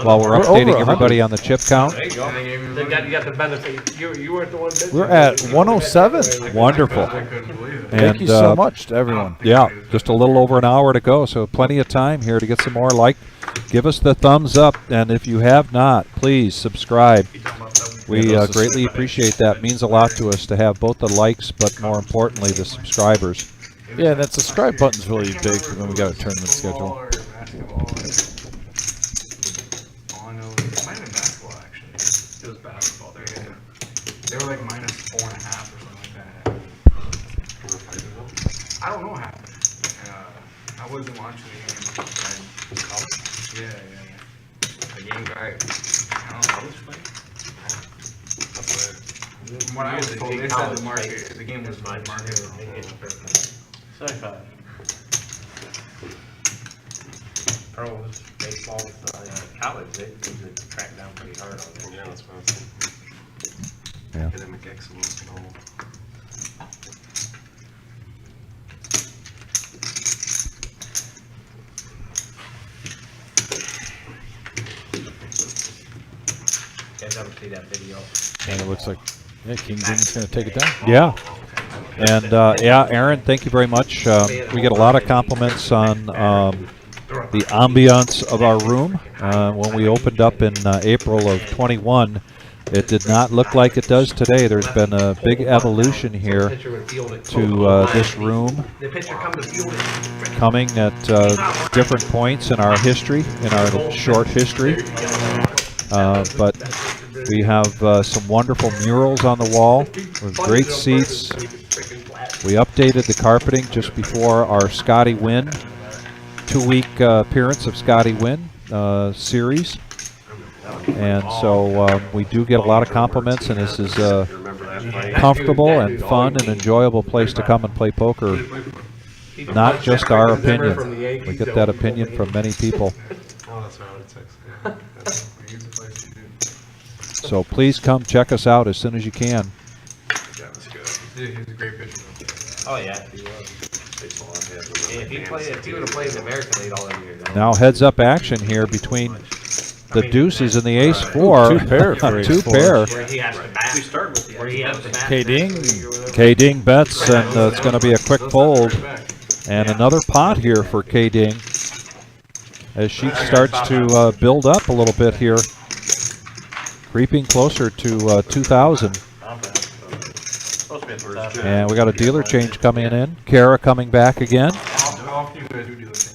while we're
We're
updating
over
everybody on the chip count.
There you go. You got the benefit. You weren't the one that
We're at 107.
Wonderful.
I couldn't believe it.
Thank you so much to everyone.
Yeah, just a little over an hour to go, so plenty of time here to get some more like. Give us the thumbs up, and if you have not, please subscribe. We greatly appreciate that. It means a lot to us to have both the likes, but more importantly, the subscribers.
Yeah, that subscribe button's really big when we got a tournament schedule.
All I know is it might have been basketball actually. It was basketball. They were like minus 4.5 or something like that. I don't know what happened. I wasn't watching the game. Yeah. The game guy. I don't know. From what I was told, they said the game was market.
75.
pros, baseball, college, they usually crack down pretty hard on it.
Yeah, that's what I was thinking.
Yeah.
Academic excellence and all.
You guys ever see that video?
And it looks like King Dean's going to take it down.
Yeah. And yeah, Aaron, thank you very much. We get a lot of compliments on the ambiance of our room. When we opened up in April of 21, it did not look like it does today. There's been a big evolution here to this room, coming at different points in our history, in our short history. But we have some wonderful murals on the wall with great seats. We updated the carpeting just before our Scotty Wynn 2-week appearance of Scotty Wynn series. And so we do get a lot of compliments, and this is a comfortable and fun and enjoyable place to come and play poker. Not just our opinion. We get that opinion from many people.
Oh, that's right.
So please come check us out as soon as you can.
Yeah, that's good.
He's a great pitcher.
Oh yeah, he was. Yeah, if he would have played the American League all them years.
Now heads up action here between the deuces and the ace four.
Two pair for ace
Two
four.
pair.
Where he has to bat. Where he has to bat.
K-Ding.
K-Ding bets, and it's going to be a quick fold. And another pot here for K-Ding as she starts to build up a little bit here, creeping closer to 2,000. And we got a dealer change coming in. Kara coming back again.
How often you guys do dealer change?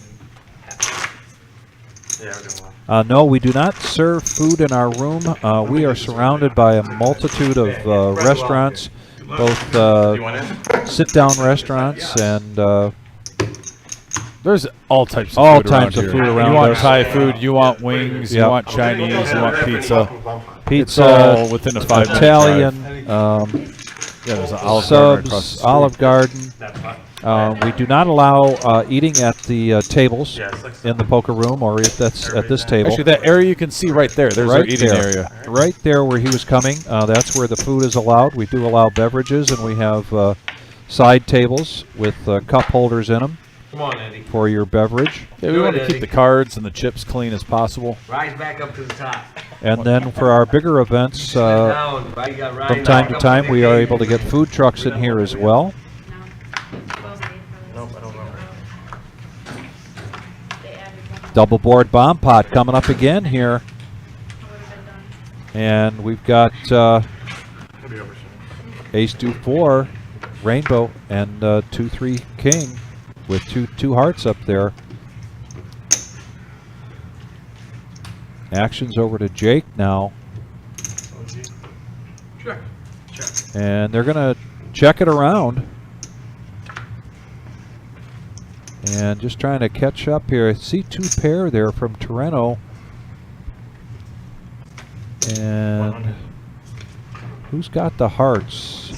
No, we do not serve food in our room. We are surrounded by a multitude of restaurants, both sit-down restaurants and
There's all types of
all
food
types
around
of
here.
food around
You want
us.
Thai food, you want wings, you
Yep.
want Chinese, you want pizza. It's
Pizza,
all within a 5-minute
Italian,
Yeah, there's an Olive Garden across the
subs,
street.
Olive Garden. We do not allow eating at the tables in the poker room, or if that's at this table.
Actually, that area you can see right there. There's our
Right
eating
there.
area.
Right there where he was coming, that's where the food is allowed. We do allow beverages, and we have side tables with cup holders in them
Come on, Eddie.
for your beverage.
Yeah, we want to keep the cards and the chips clean as possible.
Rise back up to the top.
And then for our bigger events,
Sit down. Right, you gotta rise
from time
back
to
up
time,
the
we are
game.
able to get food trucks in here as well.
Nope, I don't know. They added one.
Double board bomb pot coming up again here.
Would've been done.
And we've got ace 2-4 rainbow and 2-3 king with two hearts up there. Action's over to Jake now,
Check.
and they're gonna check it around. And just trying to catch up here. I see 2 pair there from Torrento. And who's got the hearts?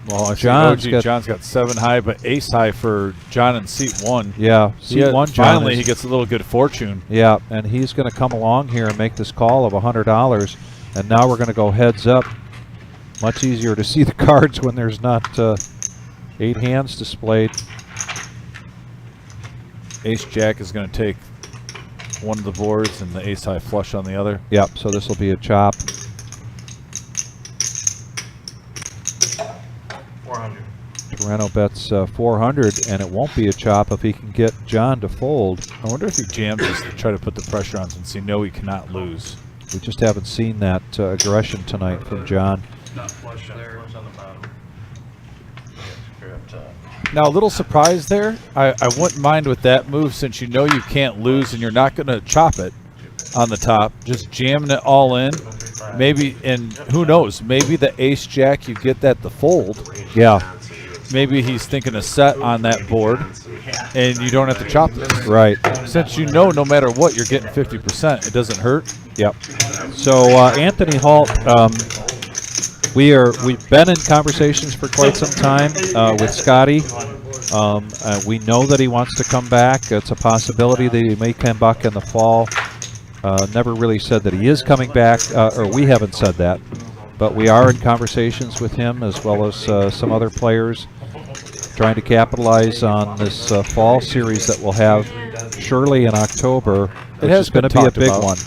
Well, I see
John's
John's got 7 high, but ace high for John in seat 1.
Yeah, seat 1 John
Finally,
is-
he gets a little good fortune.
Yeah, and he's going to come along here and make this call of $100. And now we're going to go heads up. Much easier to see the cards when there's not 8 hands displayed.
Ace Jack is going to take one of the boards and the ace high flush on the other.
Yep, so this will be a chop.
400.
Torrento bets 400, and it won't be a chop if he can get John to fold.
I wonder if he jams us to try to put the pressure on since he know he cannot lose.
We just haven't seen that aggression tonight from John.
Not flush there.
Flush on the bottom. Screw up top.
Now, a little surprise there. I wouldn't mind with that move since you know you can't lose and you're not going to chop it on the top. Just jamming it all in. Maybe, and who knows, maybe the ace jack, you get that to fold.
Yeah,
Maybe he's thinking a set on that board and you don't have to chop this.
right.
Since you know no matter what you're getting 50%, it doesn't hurt.
Yep. So Anthony Halt, we've been in conversations for quite some time with Scotty. We know that he wants to come back. It's a possibility that he may come back in the fall. Never really said that he is coming back, or we haven't said that. But we are in conversations with him as well as some other players, trying to capitalize on this fall series that we'll have surely in October, which
has
is going to
been
be a
talked
big
about.
one.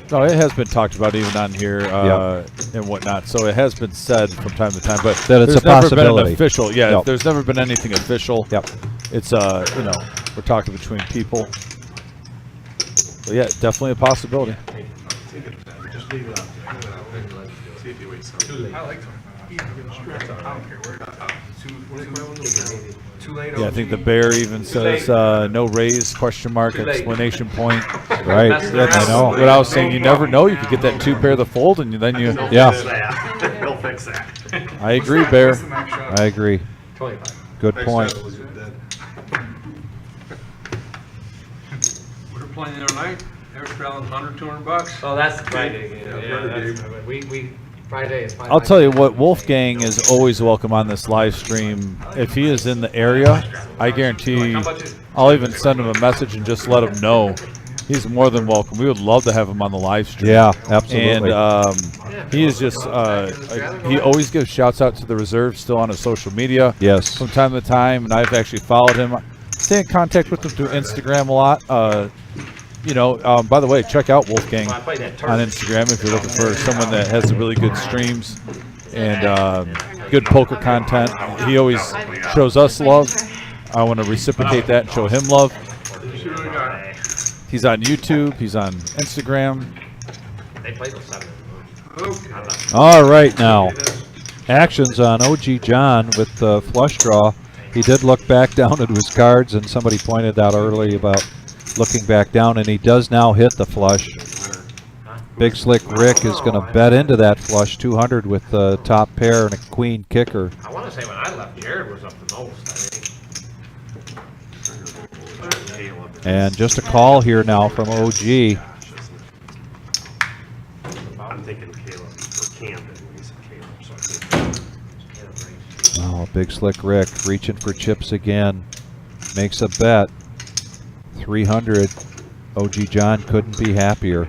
No, it has been talked about even on here and whatnot. So it has been said from time to time, but
That it's
there's
a
never
possibility.
been an official. Yeah,
Yep.
there's never been anything official.
Yep.
It's you know, we're talking between people. But yeah, definitely a possibility.
Just leave it up. See if he waits. Too late.
I like 25. I don't care where it's too late.
Yeah, I think the bear even says no raise question mark explanation point.
Right.
That's
I know.
what I was saying. You never know. You could get that 2 pair of the fold, and then you.
Yeah.
He'll fix that.
I agree, Bear.
What's the next shot?
I agree.
25.
Good point.
We're playing tonight. They're selling $100, $200.
So that's Friday game. Yeah, that's, we Friday is Friday.
I'll tell you what, Wolfgang is always welcome on this live stream. If he is in the area, I guarantee I'll even send him a message and just let him know. He's more than welcome. We would love to have him on the live stream.
Yeah, absolutely.
And he is just, he always gives shouts out to the reserve still on his social media.
Yes.
From time to time, and I've actually followed him. Stay in contact with him through Instagram a lot. You know, by the way, check out Wolfgang on Instagram if you're looking for someone that has really good streams and good poker content. He always shows us love. I want to reciprocate that and show him love. He's on YouTube. He's on Instagram.
They played till 7.
All right, now actions on OG John with the flush draw. He did look back down at his cards, and somebody pointed out early about looking back down, and he does now hit the flush. Big Slick Rick is going to bet into that flush 200 with the top pair and a queen kicker.
I want to say when I left, Jared was up the most, I think.
And just a call here now from OG.
I'm thinking Caleb or Camden when he said Caleb, so I think.
Oh, Big Slick Rick reaching for chips again. Makes a bet. 300. OG John couldn't be happier.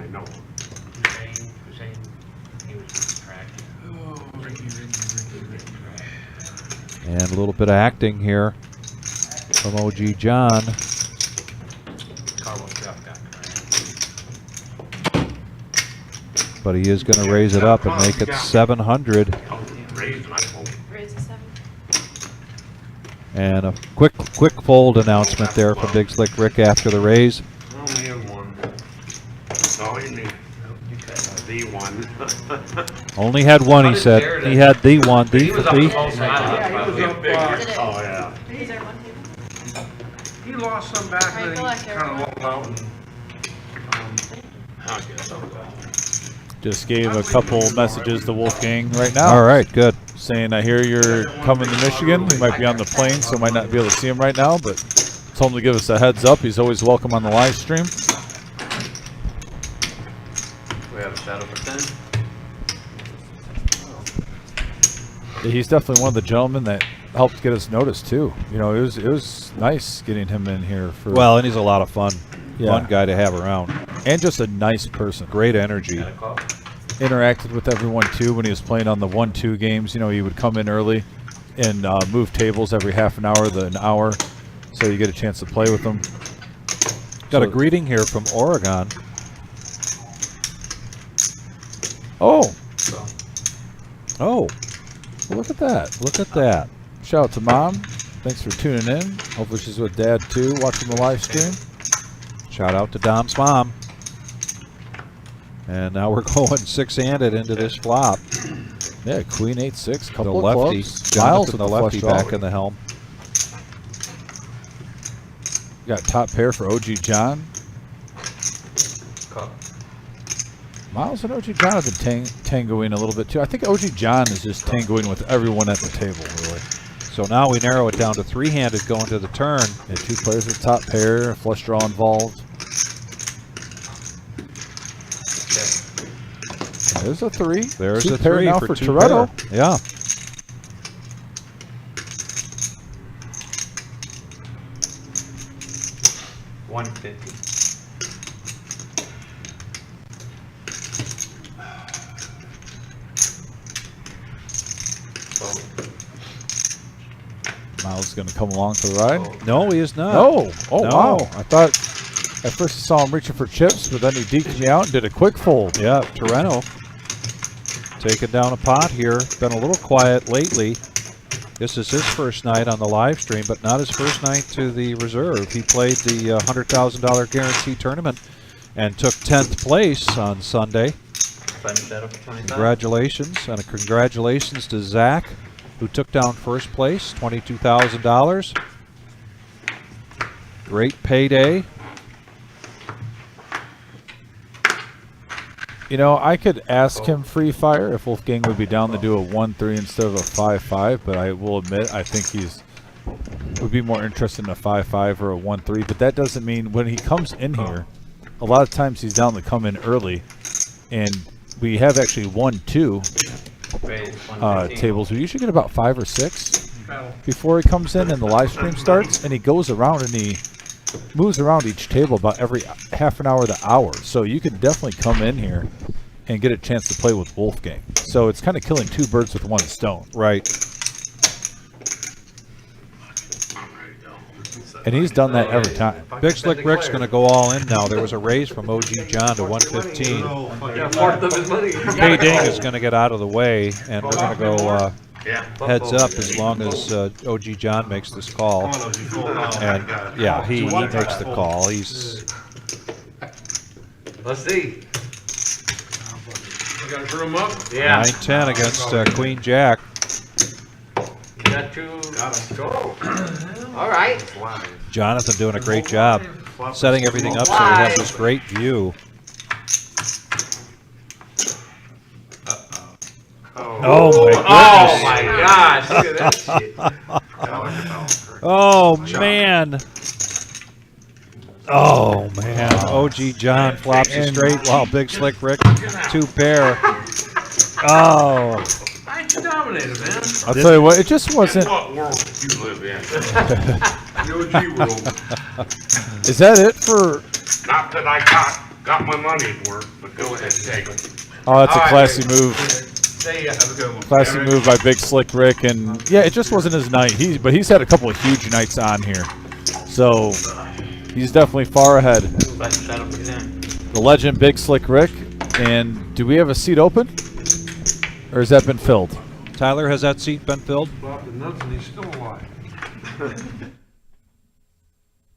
And a little bit of acting here from OG John. But he is going to raise it up and make it 700.
Raise a 7.
And a quick fold announcement there from Big Slick Rick after the raise.
Only had one. That's all you need. The one.
Only had one, he said. He had the one. The
He
for
was up the
the.
most.
Oh, yeah.
Is there one table?
He lost some back,
Alright,
and
good
then
luck,
he kind of
everyone.
lulled out.
Just gave a couple messages to Wolfgang right now.
All right, good.
Saying, I hear you're coming to Michigan. He might be on the plane, so might not be able to see him right now, but told him to give us a heads up. He's always welcome on the live stream.
We have a shadow for 10.
He's definitely one of the gentlemen that helped get us noticed too. You know, it was nice getting him in here for.
Well, and he's a lot of fun.
Yeah.
Fun guy to have around.
And just a nice person.
Great energy.
Interacted with everyone too when he was playing on the 1-2 games. You know, he would come in early and move tables every half an hour, an hour, so you get a chance to play with them.
Got a greeting here from Oregon.
Oh,
Oh,
look at that.
look at that.
Shout out to Mom. Thanks for tuning in. Hopefully she's with Dad too, watching the live stream.
Shout out to Dom's mom. And now we're going six-handed into this flop.
Yeah, Queen 8-6, couple
The
of
lefty,
clubs. Miles
Jonathan
with
the lefty
flush draw.
back in the helm.
Got top pair for OG John. Miles and OG John have been tangoing a little bit too. I think OG John is just tangoing with everyone at the table, really.
So now we narrow it down to three-handed going to the turn.
Yeah, 2 players with top pair, flush draw involved. There's a 3.
There's
2
a
pair
3
now
for
for
two
Toretto.
pair. Yeah.
Miles is going to come along for the ride.
No, he is not.
No. Oh,
No.
wow. I thought At first I saw him reaching for chips, but then he deked me out and did a quick fold.
Yeah, Torreno taking down a pot here. Been a little quiet lately. This is his first night on the live stream, but not his first night to the reserve. He played the $100,000 guarantee tournament and took 10th place on Sunday. Congratulations, and congratulations to Zach, who took down first place, $22,000. Great payday.
You know, I could ask him free fire if Wolfgang would be down to do a 1-3 instead of a 5-5, but I will admit I think would be more interested in a 5-5 or a 1-3. But that doesn't mean when he comes in here, a lot of times he's down to come in early, and we have actually 1-2 tables. We usually get about 5 or 6 before he comes in and the live stream starts, and he goes around and he moves around each table about every half an hour to hour. So you could definitely come in here and get a chance to play with Wolfgang. So it's kind of killing 2 birds with 1 stone.
Right.
And he's done that every time.
Big Slick Rick's going to go all in now. There was a raise from OG John to 115. K Ding is going to get out of the way, and we're going to go heads up as long as OG John makes this call. And yeah, he makes the call. He's.
Let's see.
You gotta brew 'em up?
Yeah.
9-10 against Queen Jack.
You got to go. All right.
Jonathan doing a great job setting everything up so we have this great view. Oh my goodness.
Oh my gosh. Look at that shit.
Oh man. Oh man. OG John flops it straight while Big Slick Rick 2 pair. Oh.
I ain't dominated, man.
I'll tell you what, it just wasn't.
What world do you live in?
The OG world.
Is that it for?
Not that I got my money's worth, but go ahead and take it.
Oh, that's a classy move.
Say have a good one.
Classy move by Big Slick Rick, and yeah, it just wasn't his night. But he's had a couple of huge nights on here, so he's definitely far ahead. The legend Big Slick Rick. And do we have a seat open, or has that been filled?
Tyler, has that seat been filled?
Bob the nuts and he's still alive.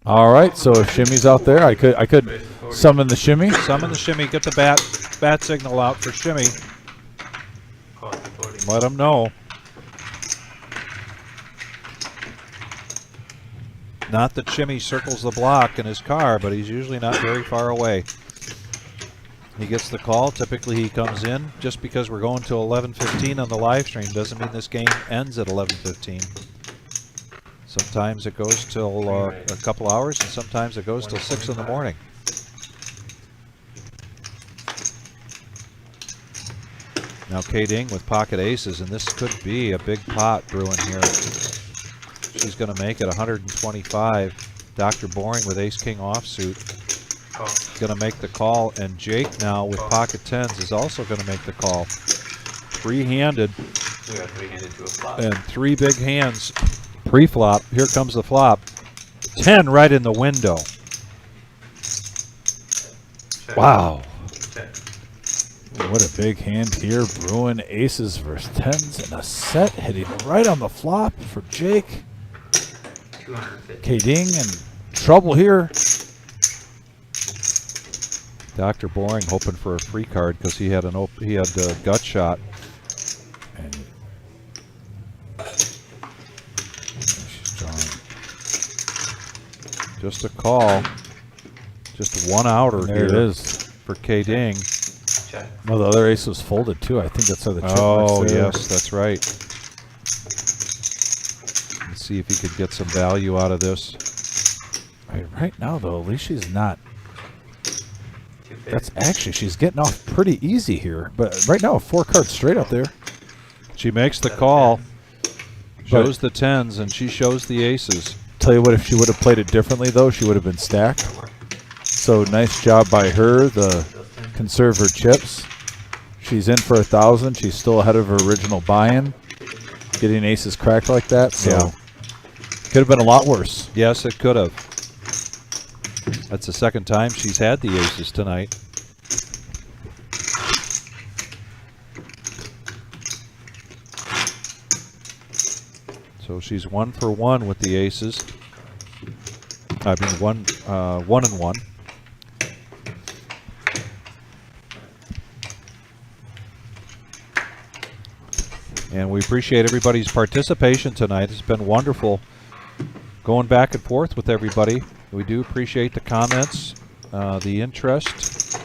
All right, so if Shimmy's out there, I could summon the Shimmy.
Summon the Shimmy. Get the bat signal out for Shimmy. Let him know. Not that Shimmy circles the block in his car, but he's usually not very far away. He gets the call. Typically he comes in. Just because we're going to 11:15 on the live stream doesn't mean this game ends at 11:15. Sometimes it goes till a couple hours, and sometimes it goes till 6 in the morning. Now K Ding with pocket aces, and this could be a big pot brewing here. She's going to make it 125. Dr. Boring with ace king offsuit going to make the call, and Jake now with pocket tens is also going to make the call. Three-handed, and 3 big hands pre-flop. Here comes the flop. 10 right in the window. Wow.
What a big hand here. Brewing aces versus tens in a set, hitting right on the flop for Jake. K Ding in trouble here.
Dr. Boring hoping for a free card because he had a gut shot.
And she's drawing.
Just a call. Just one outer
There
here
it is.
for K Ding.
Well, the other ace was folded too. I think that's how the chip
Oh
marks there.
yes, that's right. Let's see if he could get some value out of this.
Right now, though, at least she's not. That's actually, she's getting off pretty easy here. But right now, a 4-card straight up there.
She makes the call, shows the tens, and she shows the aces.
Tell you what, if she would have played it differently, though, she would have been stacked. So nice job by her, the conserve her chips. She's in for 1,000. She's still ahead of her original buy-in. Getting aces cracked like that, so
Yeah.
could have been a lot worse.
Yes, it could have. That's the second time she's had the aces tonight. So she's 1 for 1 with the aces. I mean, 1 and 1. And we appreciate everybody's participation tonight. It's been wonderful going back and forth with everybody. We do appreciate the comments, the interest,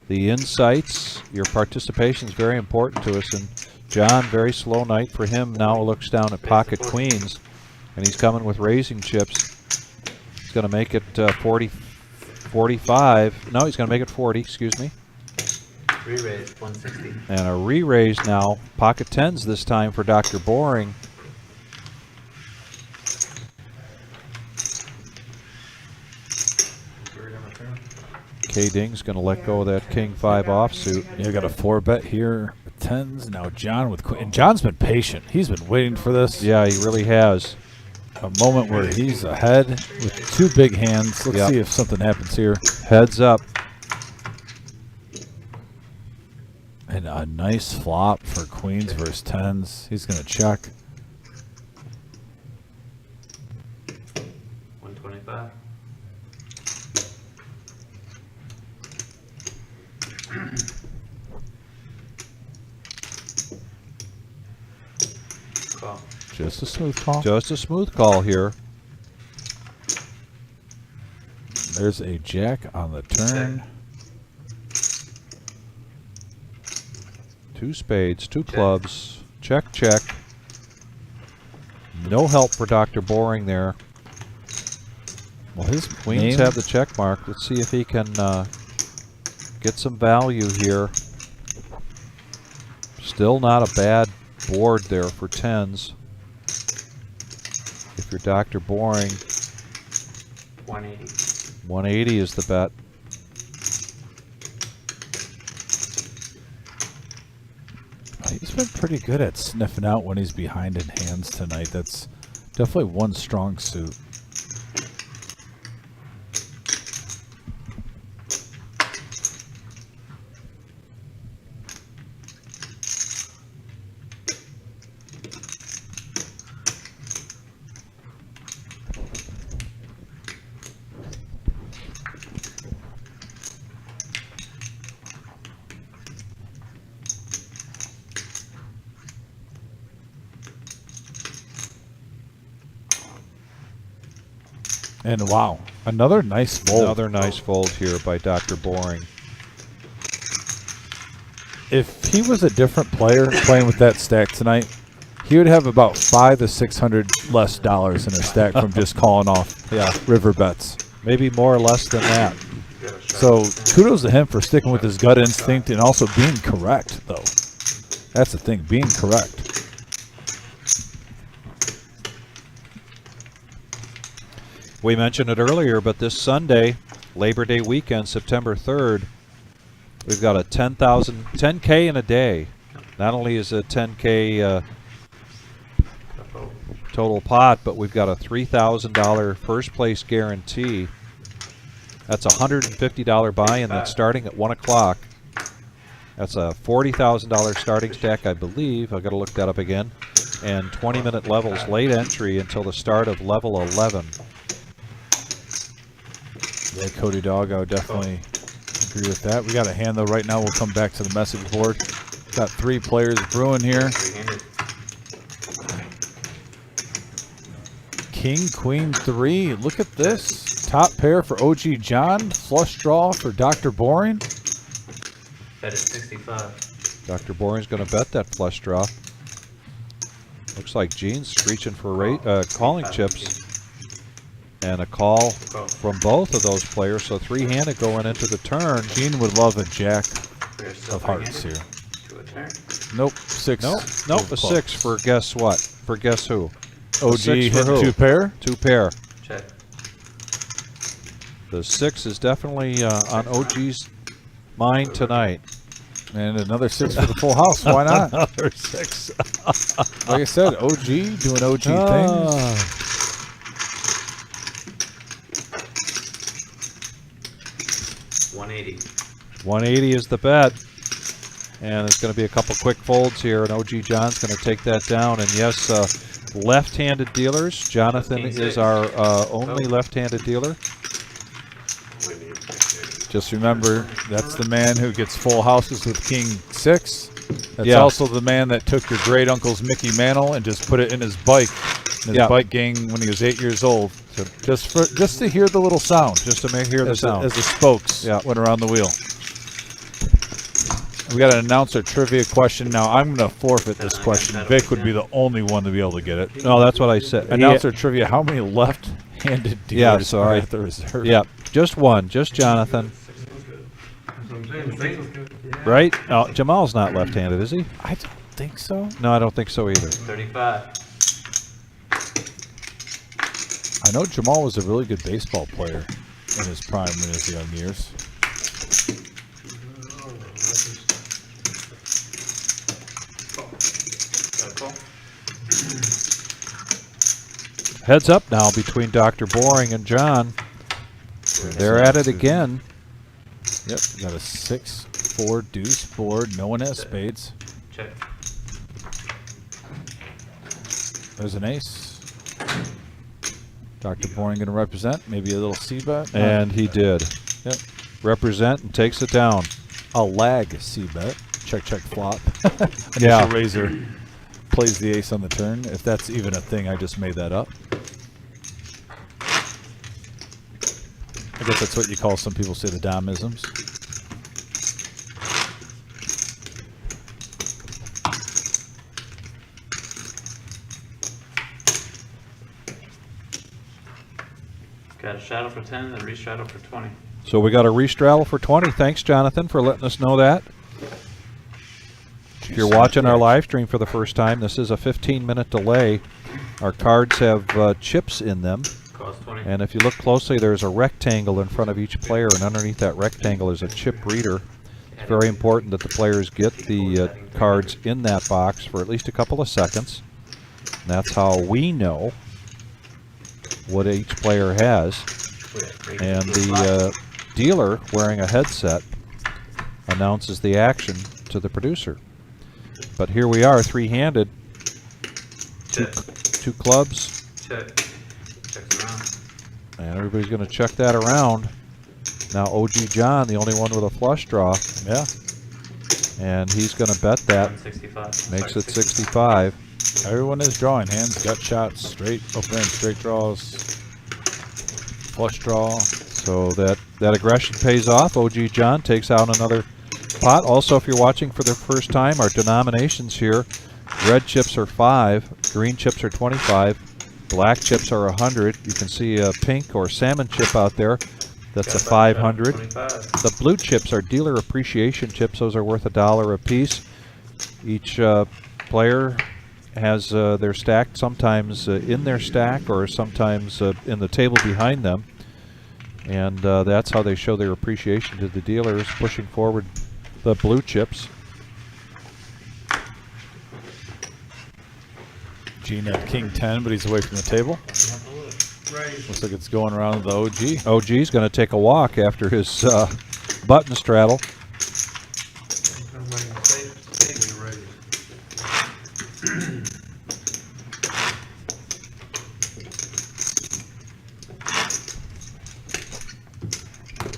the insights. Your participation is very important to us. And John, very slow night for him. Now looks down at pocket queens, and he's coming with raising chips. He's going to make it 40, 45. No, he's going to make it 40, excuse me.
Re-raise 160.
And a re-raise now. Pocket tens this time for Dr. Boring. K Ding's going to let go of that King 5 offsuit.
Yeah, got a 4-bet here. Tens. Now John with queen. And John's been patient. He's been waiting for this.
Yeah, he really has.
A moment where he's ahead with 2 big hands. Let's see if something happens here.
Heads up.
And a nice flop for queens versus tens. He's going to check.
125. Call.
Just a smooth call.
Just a smooth call here.
There's a jack on the turn.
2 spades, 2 clubs. Check, check. No help for Dr. Boring there.
Well, his
Queens have the check mark. Let's see if he can get some value here. Still not a bad board there for tens. If you're Dr. Boring,
180.
180 is the bet.
He's been pretty good at sniffing out when he's behind in hands tonight. That's definitely one strong suit. And wow, another nice fold.
Another nice fold here by Dr. Boring.
If he was a different player playing with that stack tonight, he would have about $500 to $600 less dollars in his stack from just calling off river bets.
Maybe more or less than that.
So kudos to him for sticking with his gut instinct and also being correct, though. That's the thing, being correct.
We mentioned it earlier, but this Sunday, Labor Day weekend, September 3rd, we've got a 10K in a day. Not only is it 10K total pot, but we've got a $3,000 first place guarantee. That's a $150 buy-in that's starting at 1 o'clock. That's a $40,000 starting stack, I believe. I've got to look that up again. And 20-minute levels, late entry until the start of level 11.
Yeah, Cody Dog, I would definitely agree with that. We got a hand, though, right now. We'll come back to the message board. Got 3 players brewing here. King, Queen, 3. Look at this. Top pair for OG John. Flush draw for Dr. Boring.
Bet is 65.
Dr. Boring's going to bet that flush draw. Looks like Gene's reaching for calling chips. And a call from both of those players, so 3-handed going into the turn.
Gene would love a jack of hearts here. Nope, 6.
Nope, a 6 for guess what? For guess who?
OG hitting 2 pair?
2 pair.
Check.
The 6 is definitely on OG's mind tonight.
And another 6 for the full house. Why not?
Another 6.
Like I said, OG doing OG things.
180.
180 is the bet. And it's going to be a couple quick folds here, and OG John's going to take that down. And yes, left-handed dealers. Jonathan is our only left-handed dealer.
Just remember, that's the man who gets full houses with King 6. That's
Yeah.
also the man that took your great uncle's Mickey Mantle and just put it in his bike bike gang when he was 8 years old. So just to hear the little sound,
Just to hear the sound.
as the spokes went around the wheel. We got to announce our trivia question now. I'm going to forfeit this question. Vic would be the only one to be able to get it.
No, that's what I said.
Announce our trivia. How many left-handed dealers are
sorry.
at the reserve?
Yeah, just one, just Jonathan. Right? Oh, Jamal's not left-handed, is he?
I don't think so.
No, I don't think so either.
35.
I know Jamal was a really good baseball player in his prime in his young years.
Heads up now between Dr. Boring and John. They're at it again.
Yep, we got a 6-4 deuce board. No one has spades.
Check.
There's an ace. Dr. Boring going to represent. Maybe a little C-bet.
And he did.
Yep.
Represent and takes it down.
A lag C-bet. Check, check, flop.
Yeah.
Initial razor plays the ace on the turn. If that's even a thing, I just made that up. I guess that's what you call, some people say, the Dom-isms.
Got a shadow for 10 and a re-shadow for 20.
So we got a restraddle for 20. Thanks, Jonathan, for letting us know that. If you're watching our live stream for the first time, this is a 15-minute delay. Our cards have chips in them.
Cost 20.
And if you look closely, there's a rectangle in front of each player, and underneath that rectangle is a chip reader. It's very important that the players get the cards in that box for at least a couple of seconds. And that's how we know what each player has. And the dealer, wearing a headset, announces the action to the producer. But here we are, three-handed. Two clubs.
Check. Checks around.
And everybody's going to check that around. Now OG John, the only one with a flush draw.
Yeah.
And he's going to bet that.
165.
Makes it 65.
Everyone is drawing hands, gut shots, straight open, straight draws, flush draw.
So that aggression pays off. OG John takes out another pot. Also, if you're watching for the first time, our denominations here, red chips are 5, green chips are 25, black chips are 100. You can see a pink or salmon chip out there. That's a 500.
25.
The blue chips are dealer appreciation chips. Those are worth $1 a piece. Each player has their stack sometimes in their stack or sometimes in the table behind them. And that's how they show their appreciation to the dealers, pushing forward the blue chips.
Gene at King 10, but he's away from the table.
Right.
Looks like it's going around the OG.
OG's going to take a walk after his button straddle.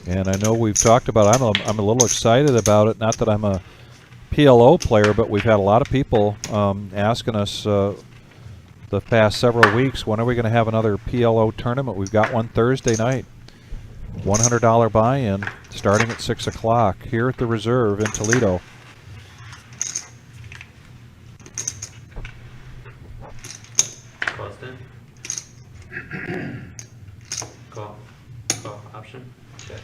And I know we've talked about, I'm a little excited about it. Not that I'm a PLO player, but we've had a lot of people asking us the past several weeks, when are we going to have another PLO tournament? We've got one Thursday night. $100 buy-in starting at 6 o'clock here at the Reserve in Toledo.
Cost in. Call option. Check.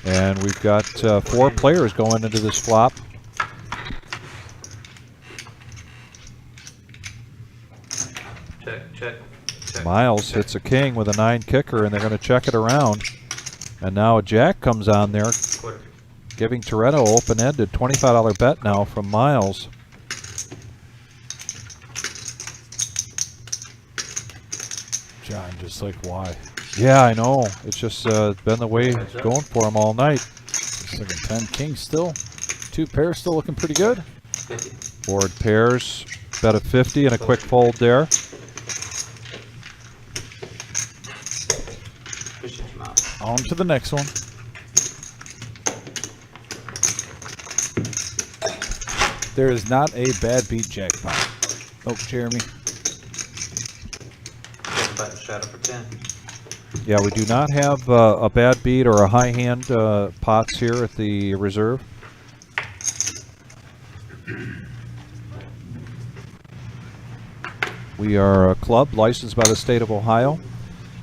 And we've got 4 players going into this flop.
Check.
Miles hits a king with a 9 kicker, and they're going to check it around. And now a jack comes on there,
Quarter.
giving Toretto open-ended. $25 bet now from Miles.
John, just like, why?
Yeah, I know. It's just been the way it's going for him all night.
Second 10. King still. 2 pairs still looking pretty good.
Board pairs. Bet of 50 and a quick fold there.
On to the next one. There is not a bad beat jackpot. Oh, Jeremy.
Yeah, we do not have a bad beat or a high hand pots here at the reserve. We are a club licensed by the state of Ohio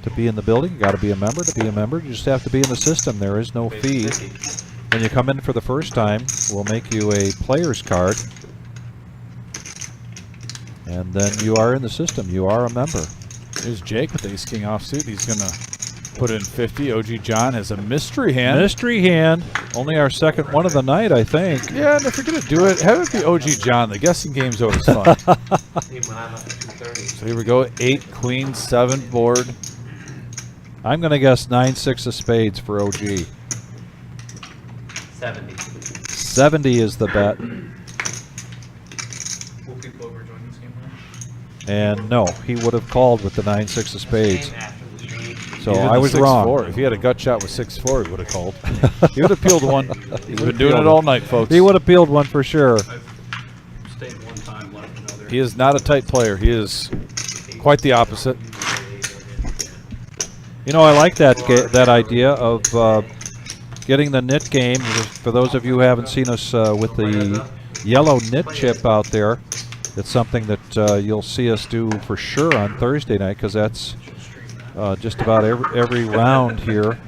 to be in the building. You got to be a member. To be a member, you just have to be in the system. There is no fee. When you come in for the first time, we'll make you a player's card. And then you are in the system. You are a member.
There's Jake with ace king offsuit. He's going to put in 50. OG John has a mystery hand.
Mystery hand. Only our second one of the night, I think.
Yeah, and if you're going to do it, have it be OG John. The guessing game's always fun. So here we go. 8, queen, 7 board.
I'm going to guess 9-6 of spades for OG.
70.
70 is the bet.
Will people over join this game?
And no, he would have called with the 9-6 of spades. So
Even
I
the
was
6-4.
wrong.
If he had a gut shot with 6-4, he would have called. He would have peeled one. He's been doing it all night, folks.
He would have peeled one for sure.
I've stayed one time, left another.
He is not a tight player. He is quite the opposite.
You know, I like that idea of getting the nit game. For those of you who haven't seen us with the yellow nit chip out there, it's something that you'll see us do for sure on Thursday night, because that's just about every round here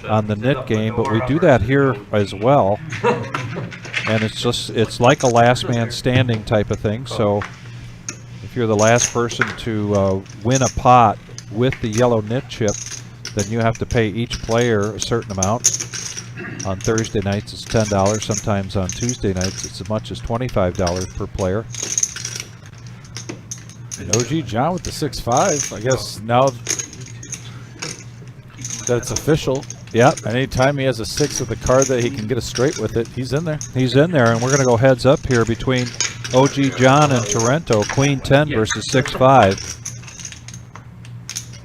on the nit game. But we do that here as well, and it's like a last man standing type of thing. So if you're the last person to win a pot with the yellow nit chip, then you have to pay each player a certain amount. On Thursday nights it's $10. Sometimes on Tuesday nights it's as much as $25 per player.
And OG John with the 6-5. I guess now that it's official.
Yeah.
Anytime he has a 6 with a card that he can get a straight with it, he's in there.
He's in there, and we're going to go heads up here between OG John and Torrento. Queen 10 versus 6-5.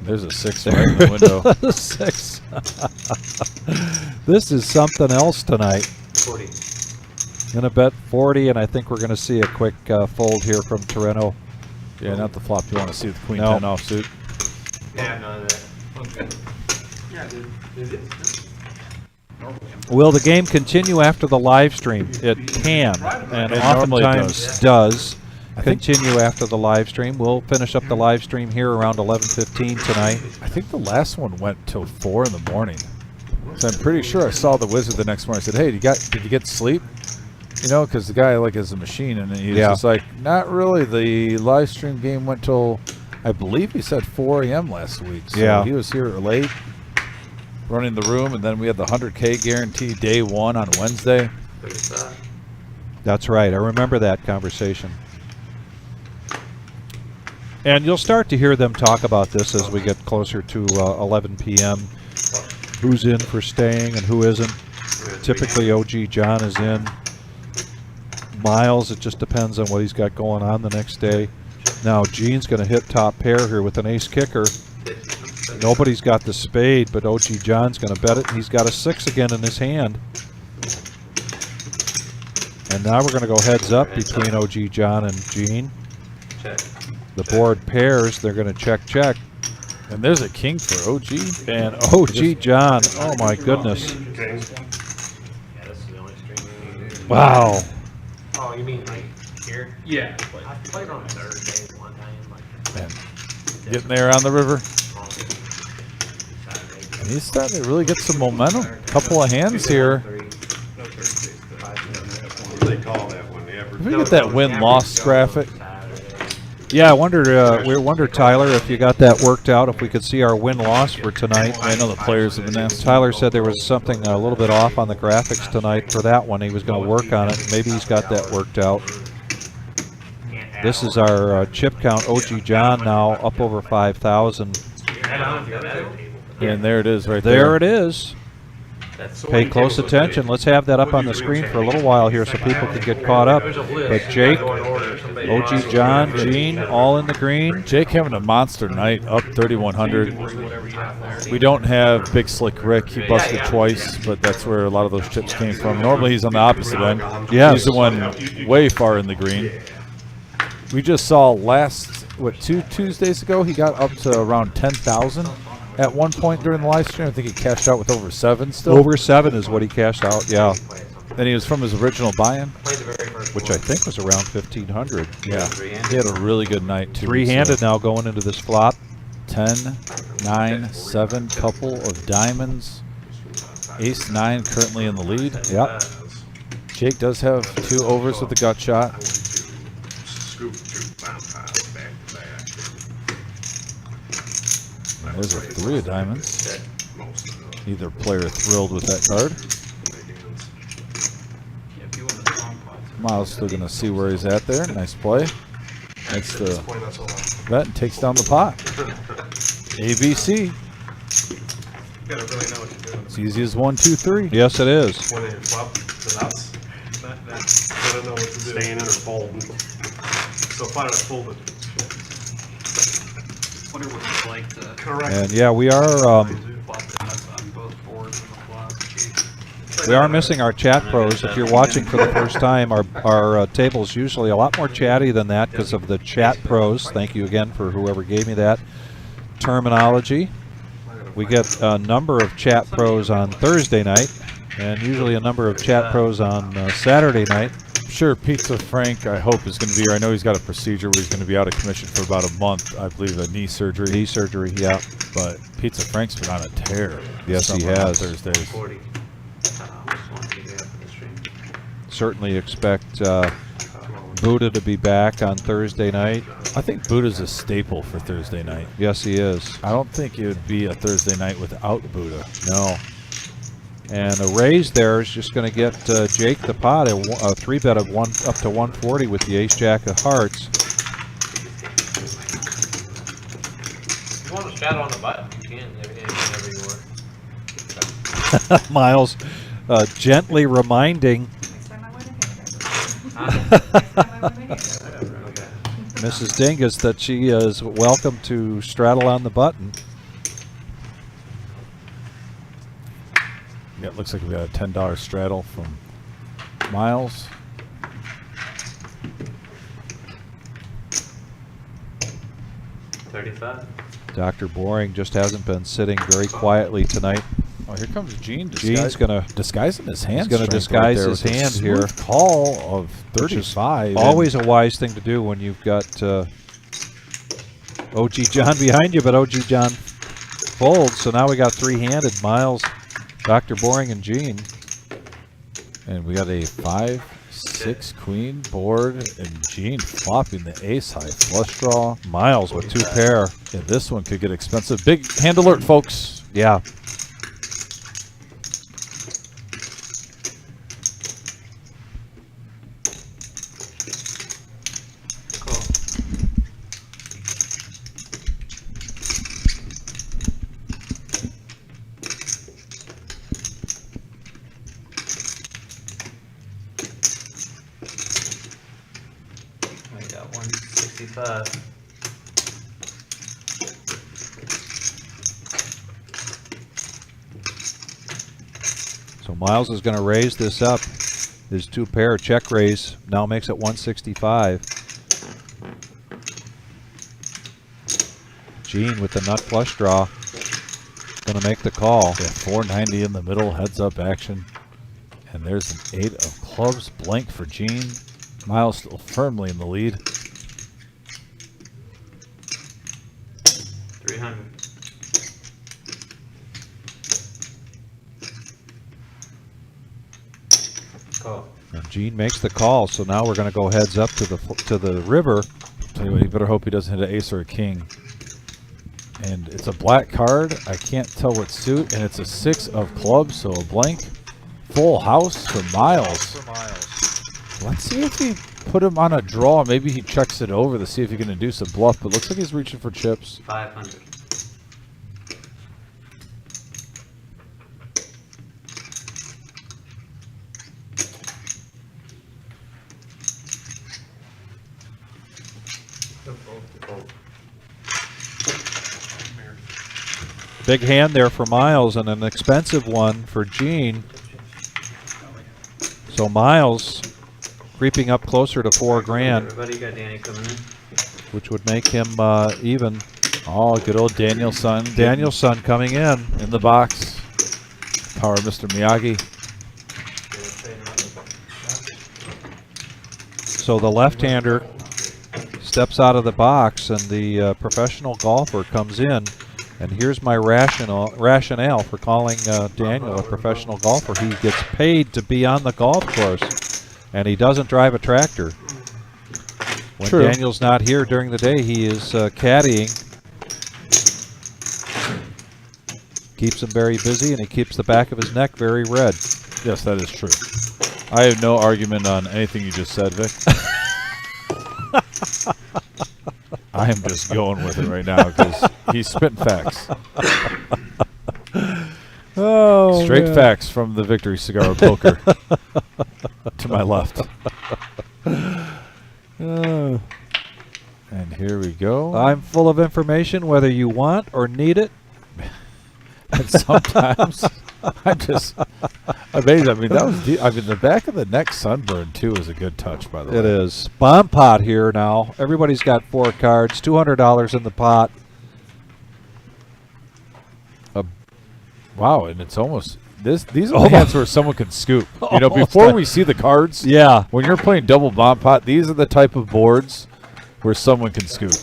There's a 6 right in the window.
6. This is something else tonight.
40.
Gonna bet 40, and I think we're gonna see a quick fold here from Torrento.
Yeah, not the flop you want to see with Queen
No.
10 offsuit.
Yeah, none of that.
Okay.
Yeah, dude. Is it?
Will the game continue after the live stream? It can, and
It normally
oftentimes does continue after the live stream. We'll finish up the live stream here around 11:15 tonight.
I think the last one went till 4 in the morning. So I'm pretty sure I saw the wizard the next morning. I said, "Hey, did you get sleep?" You know, because the guy like is a machine, and he's just like, "Not really." The live stream game went till, I believe he said 4 a.m. last week. So
Yeah.
he was here late, running the room, and then we had the 100K guarantee day 1 on Wednesday.
That's right. I remember that conversation. And you'll start to hear them talk about this as we get closer to 11 p.m. Who's in for staying and who isn't. Typically, OG John is in. Miles, it just depends on what he's got going on the next day. Now, Gene's going to hit top pair here with an ace kicker. Nobody's got the spade, but OG John's going to bet it, and he's got a 6 again in his hand. And now we're going to go heads up between OG John and Gene. The board pairs, they're going to check.
And there's a king for OG.
And OG John, oh my goodness.
Yeah, this is the only string.
Wow.
Oh, you mean like here?
Yeah.
I played on Thursday one time. Like,
Man, getting there on the river. And he's starting to really get some momentum. Couple of hands here.
No third base.
What do they call that one? The average?
If we get that win-loss graphic,
Yeah, I wonder, Tyler, if you got that worked out, if we could see our win-loss for tonight.
I know the players have been asking.
Tyler said there was something a little bit off on the graphics tonight for that one. He was going to work on it. Maybe he's got that worked out. This is our chip count. OG John now up over 5,000.
And there it is right
There
there.
it is. Pay close attention. Let's have that up on the screen for a little while here so people can get caught up. But Jake, OG John, Gene, all in the green.
Jake having a monster night, up 3,100. We don't have Big Slick Rick. He busted twice, but that's where a lot of those chips came from. Normally he's on the opposite end.
Yes.
He's the one way far in the green. We just saw two Tuesdays ago, he got up to around 10,000 at one point during the live stream. I think he cashed out with over 7 still.
Over 7 is what he cashed out, yeah.
And he was from his original buy-in,
Which I think was around 1,500.
yeah. He had a really good night too.
Three-handed now going into this flop.
10, 9, 7, couple of diamonds. Ace 9 currently in the lead.
Yep.
Jake does have 2 overs with the gut shot. There's a 3 of diamonds. Either player thrilled with that card. Miles still going to see where he's at there. Nice play. Makes the bet and takes down the pot. ABC.
You gotta really know what you're doing.
It's easy as 1, 2, 3.
Yes, it is.
When they flop the nuts, you gotta know what to do. Staying in or folding. So if I had folded.
Wonder what it's like to
Correct.
And yeah, we are
flop the nuts on both boards in the flop.
missing our chat pros. If you're watching for the first time, our table's usually a lot more chatty than that because of the chat pros. Thank you again for whoever gave me that terminology. We get a number of chat pros on Thursday night, and usually a number of chat pros on Saturday night.
Sure, Pizza Frank, I hope, is going to be here. I know he's got a procedure where he's going to be out of commission for about a month. I believe a knee surgery.
Knee surgery, yeah.
But Pizza Frank's been on a tear.
Yes, he
summer on
has.
Thursdays.
Certainly expect Buddha to be back on Thursday night.
I think Buddha's a staple for Thursday night.
Yes, he is.
I don't think it would be a Thursday night without Buddha.
No. And a raise there is just going to get Jake the pot a 3-bet of up to 140 with the ace-jack of hearts.
If you want to shadow on the button, you can, whenever you want.
Miles gently reminding Mrs. Dingus that she is welcome to straddle on the button.
Yeah, it looks like we got a $10 straddle from Miles.
$35.
Dr. Boring just hasn't been sitting very quietly tonight.
Oh, here comes Gene.
Gene's going to
disguising his hand.
He's going to disguise his hand here.
Call of 35.
Always a wise thing to do when you've got OG John behind you, but OG John folds. So now we got three-handed. Miles, Dr. Boring, and Gene.
And we got a 5-6 queen board, and Gene flopping the ace-high flush draw.
Miles with 2 pair.
Yeah, this one could get expensive. Big hand alert, folks.
Yeah.
I got 165.
So Miles is going to raise this up. His 2 pair check raise now makes it 165. Gene with the nut flush draw. Going to make the call.
Yeah, 490 in the middle, heads up action. And there's an 8 of clubs, blank for Gene. Miles still firmly in the lead.
300. Call.
And Gene makes the call, so now we're going to go heads up to the river.
Tell you what, you better hope he doesn't hit an ace or a king. And it's a black card. I can't tell what suit, and it's a 6 of clubs, so a blank. Full house for Miles. Let's see if he put him on a draw. Maybe he checks it over to see if he can induce a bluff, but looks like he's reaching for chips.
500.
Big hand there for Miles and an expensive one for Gene. So Miles creeping up closer to $4,000,
Everybody got Danny coming in.
which would make him even.
Oh, good old Danielson.
Danielson coming in
the box. Power of Mr. Miyagi.
So the left-hander steps out of the box, and the professional golfer comes in. And here's my rationale for calling Daniel a professional golfer. He gets paid to be on the golf course, and he doesn't drive a tractor. When
True.
Daniel's not here during the day, he is caddying. Keeps him very busy, and he keeps the back of his neck very red.
Yes, that is true. I have no argument on anything you just said, Vic. I am just going with it right now because he's spitting facts.
Oh,
Straight
man.
facts from the Victory Cigar of Poker to my left. And here we go.
I'm full of information, whether you want or need it.
And sometimes I'm just amazed. I mean, that was I mean, the back of the neck sunburn too is a good touch, by the way.
It is. Bomb pot here now. Everybody's got 4 cards. $200 in the pot.
Wow, and it's almost these are the hands where someone can scoop. You know, before we see the cards,
Yeah.
when you're playing double bomb pot, these are the type of boards where someone can scoop.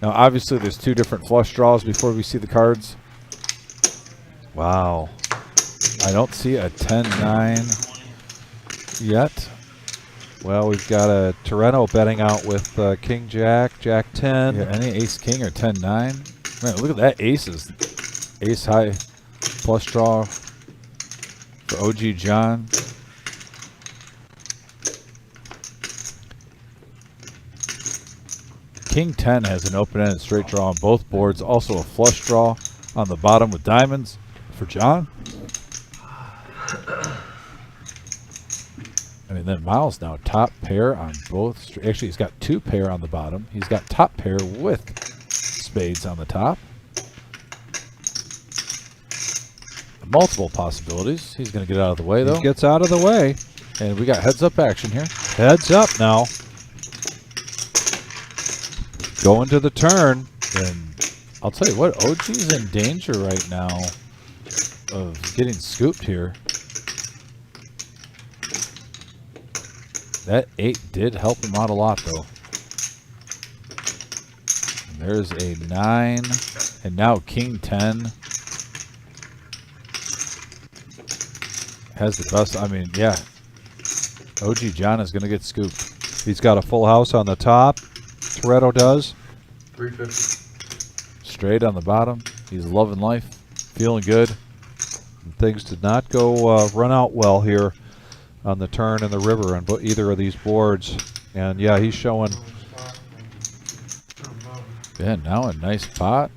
Now, obviously, there's 2 different flush draws before we see the cards.
Wow.
I don't see a 10-9 yet.
Well, we've got a Torrento betting out with King Jack, Jack 10.
Yeah, any ace king or 10-9. Man, look at that aces. Ace high flush draw for OG John. King 10 has an open-ended straight draw on both boards. Also a flush draw on the bottom with diamonds for John. I mean, then Miles now top pair on both. Actually, he's got 2 pair on the bottom. He's got top pair with spades on the top. Multiple possibilities. He's going to get out of the way, though.
He gets out of the way.
And we got heads-up action here.
Heads up now. Going to the turn.
And I'll tell you what, OG's in danger right now of getting scooped here. That 8 did help him out a lot, though. And there's a 9, and now King 10 has the best. I mean, yeah, OG John is going to get scooped.
He's got a full house on the top. Toretto does.
350.
Straight on the bottom. He's loving life, feeling good.
And things did not go run out well here on the turn and the river on either of these boards. And yeah, he's showing.
Yeah, now a nice pot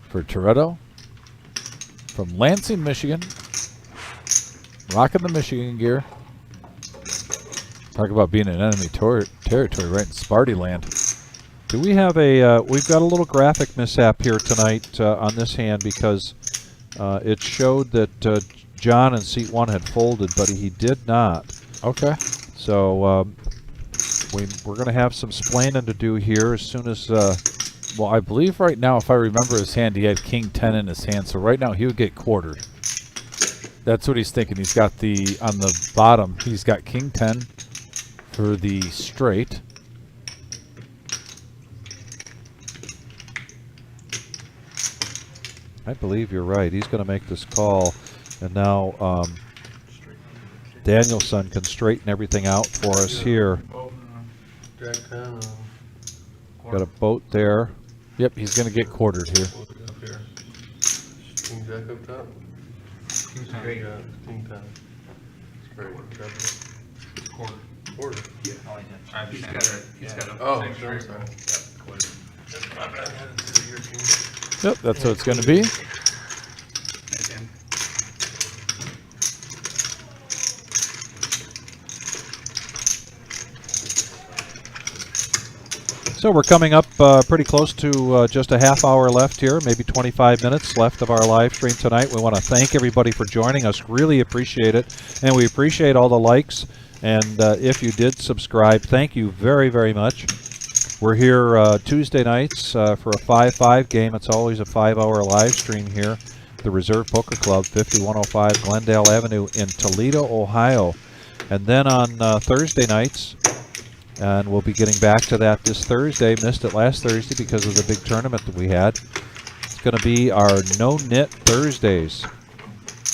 for Toretto from Lansing, Michigan. Rocking the Michigan gear. Talk about being in enemy territory right in Sparty land.
Do we have a, we've got a little graphic mishap here tonight on this hand because it showed that John in seat 1 had folded, but he did not.
Okay.
So we're going to have some splaining to do here as soon as...
Well, I believe right now, if I remember his hand, he had King 10 in his hand. So right now he would get quartered. That's what he's thinking. He's got the, on the bottom, he's got King 10 for the straight.
I believe you're right. He's going to make this call. And now Danielson can straighten everything out for us here.
Jack 10.
Got a boat there.
Yep, he's going to get quartered here.
Up here. King Jack up top.
King
King Jack. King 10. Straight. Grab it.
Quarter.
Quarter.
He's got a, he's got a.
Oh,
same
sorry,
straight
sorry.
roll. Yeah, quarter.
My bad. I didn't see your king.
Yep, that's what it's going to be.
Again.
So we're coming up pretty close to just a half hour left here, maybe 25 minutes left of our live stream tonight. We want to thank everybody for joining us. Really appreciate it. And we appreciate all the likes. And if you did subscribe, thank you very, very much. We're here Tuesday nights for a 5-5 game. It's always a 5-hour live stream here. The Reserve Poker Club, 5105 Glendale Avenue in Toledo, Ohio. And then on Thursday nights, and we'll be getting back to that this Thursday. Missed it last Thursday because of the big tournament that we had. It's going to be our No-Knit Thursdays.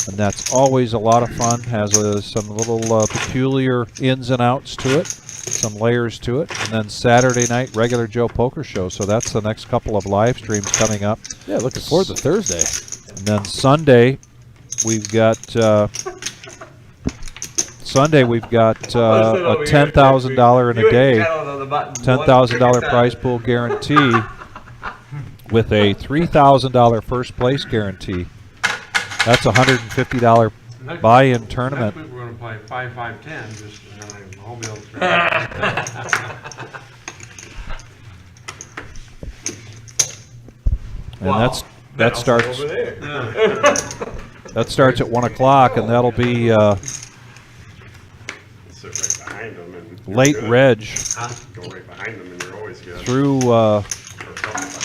And that's always a lot of fun. Has some little peculiar ins and outs to it, some layers to it. And then Saturday night, regular Joe Poker Show. So that's the next couple of live streams coming up.
Yeah, looking forward to Thursday.
And then Sunday, we've got a $10,000 in a day, $10,000 prize pool guarantee with a $3,000 first place guarantee. That's a $150 buy-in tournament.
Next week we're going to play 5-5-10, just and then I won't be able to
And that starts that starts at 1 o'clock, and that'll be
Sit right behind them and
late reg
go right behind them and you're always good.
through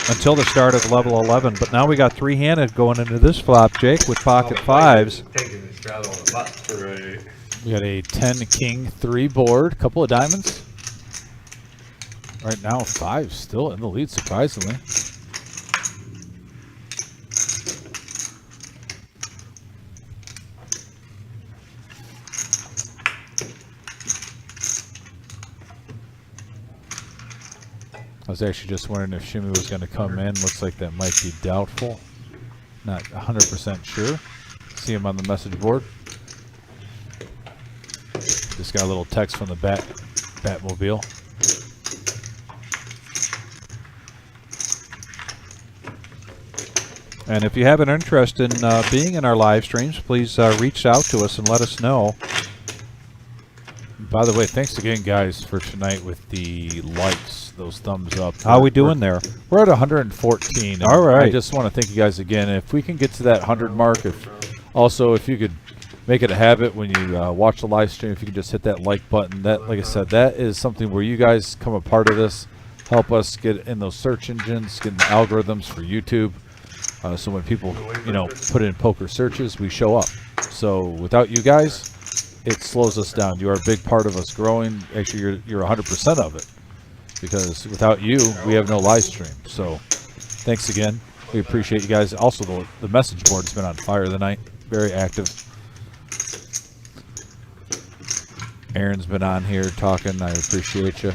until the start of level 11. But now we got three-handed going into this flop, Jake, with pocket fives.
Taking the straddle on the butt.
Right.
We got a 10-king-3 board, couple of diamonds. Right now, 5 still in the lead, surprisingly. I was actually just wondering if Shimmy was going to come in. Looks like that might be doubtful. Not 100% sure. See him on the message board. Just got a little text from the Batmobile.
And if you have an interest in being in our live streams, please reach out to us and let us know.
By the way, thanks again, guys, for tonight with the likes, those thumbs up.
How we doing there?
We're at 114.
All right.
I just want to thank you guys again. If we can get to that 100 mark, if you could make it a habit when you watch the live stream, if you could just hit that like button. That, like I said, that is something where you guys come a part of this, help us get in those search engines, get in the algorithms for YouTube. So when people, put in poker searches, we show up. So without you guys, it slows us down. You are a big part of us growing. Actually, you're 100% of it, because without you, we have no live stream. So thanks again. We appreciate you guys. Also, the message board has been on fire tonight. Very active. Aaron's been on here talking. I appreciate you.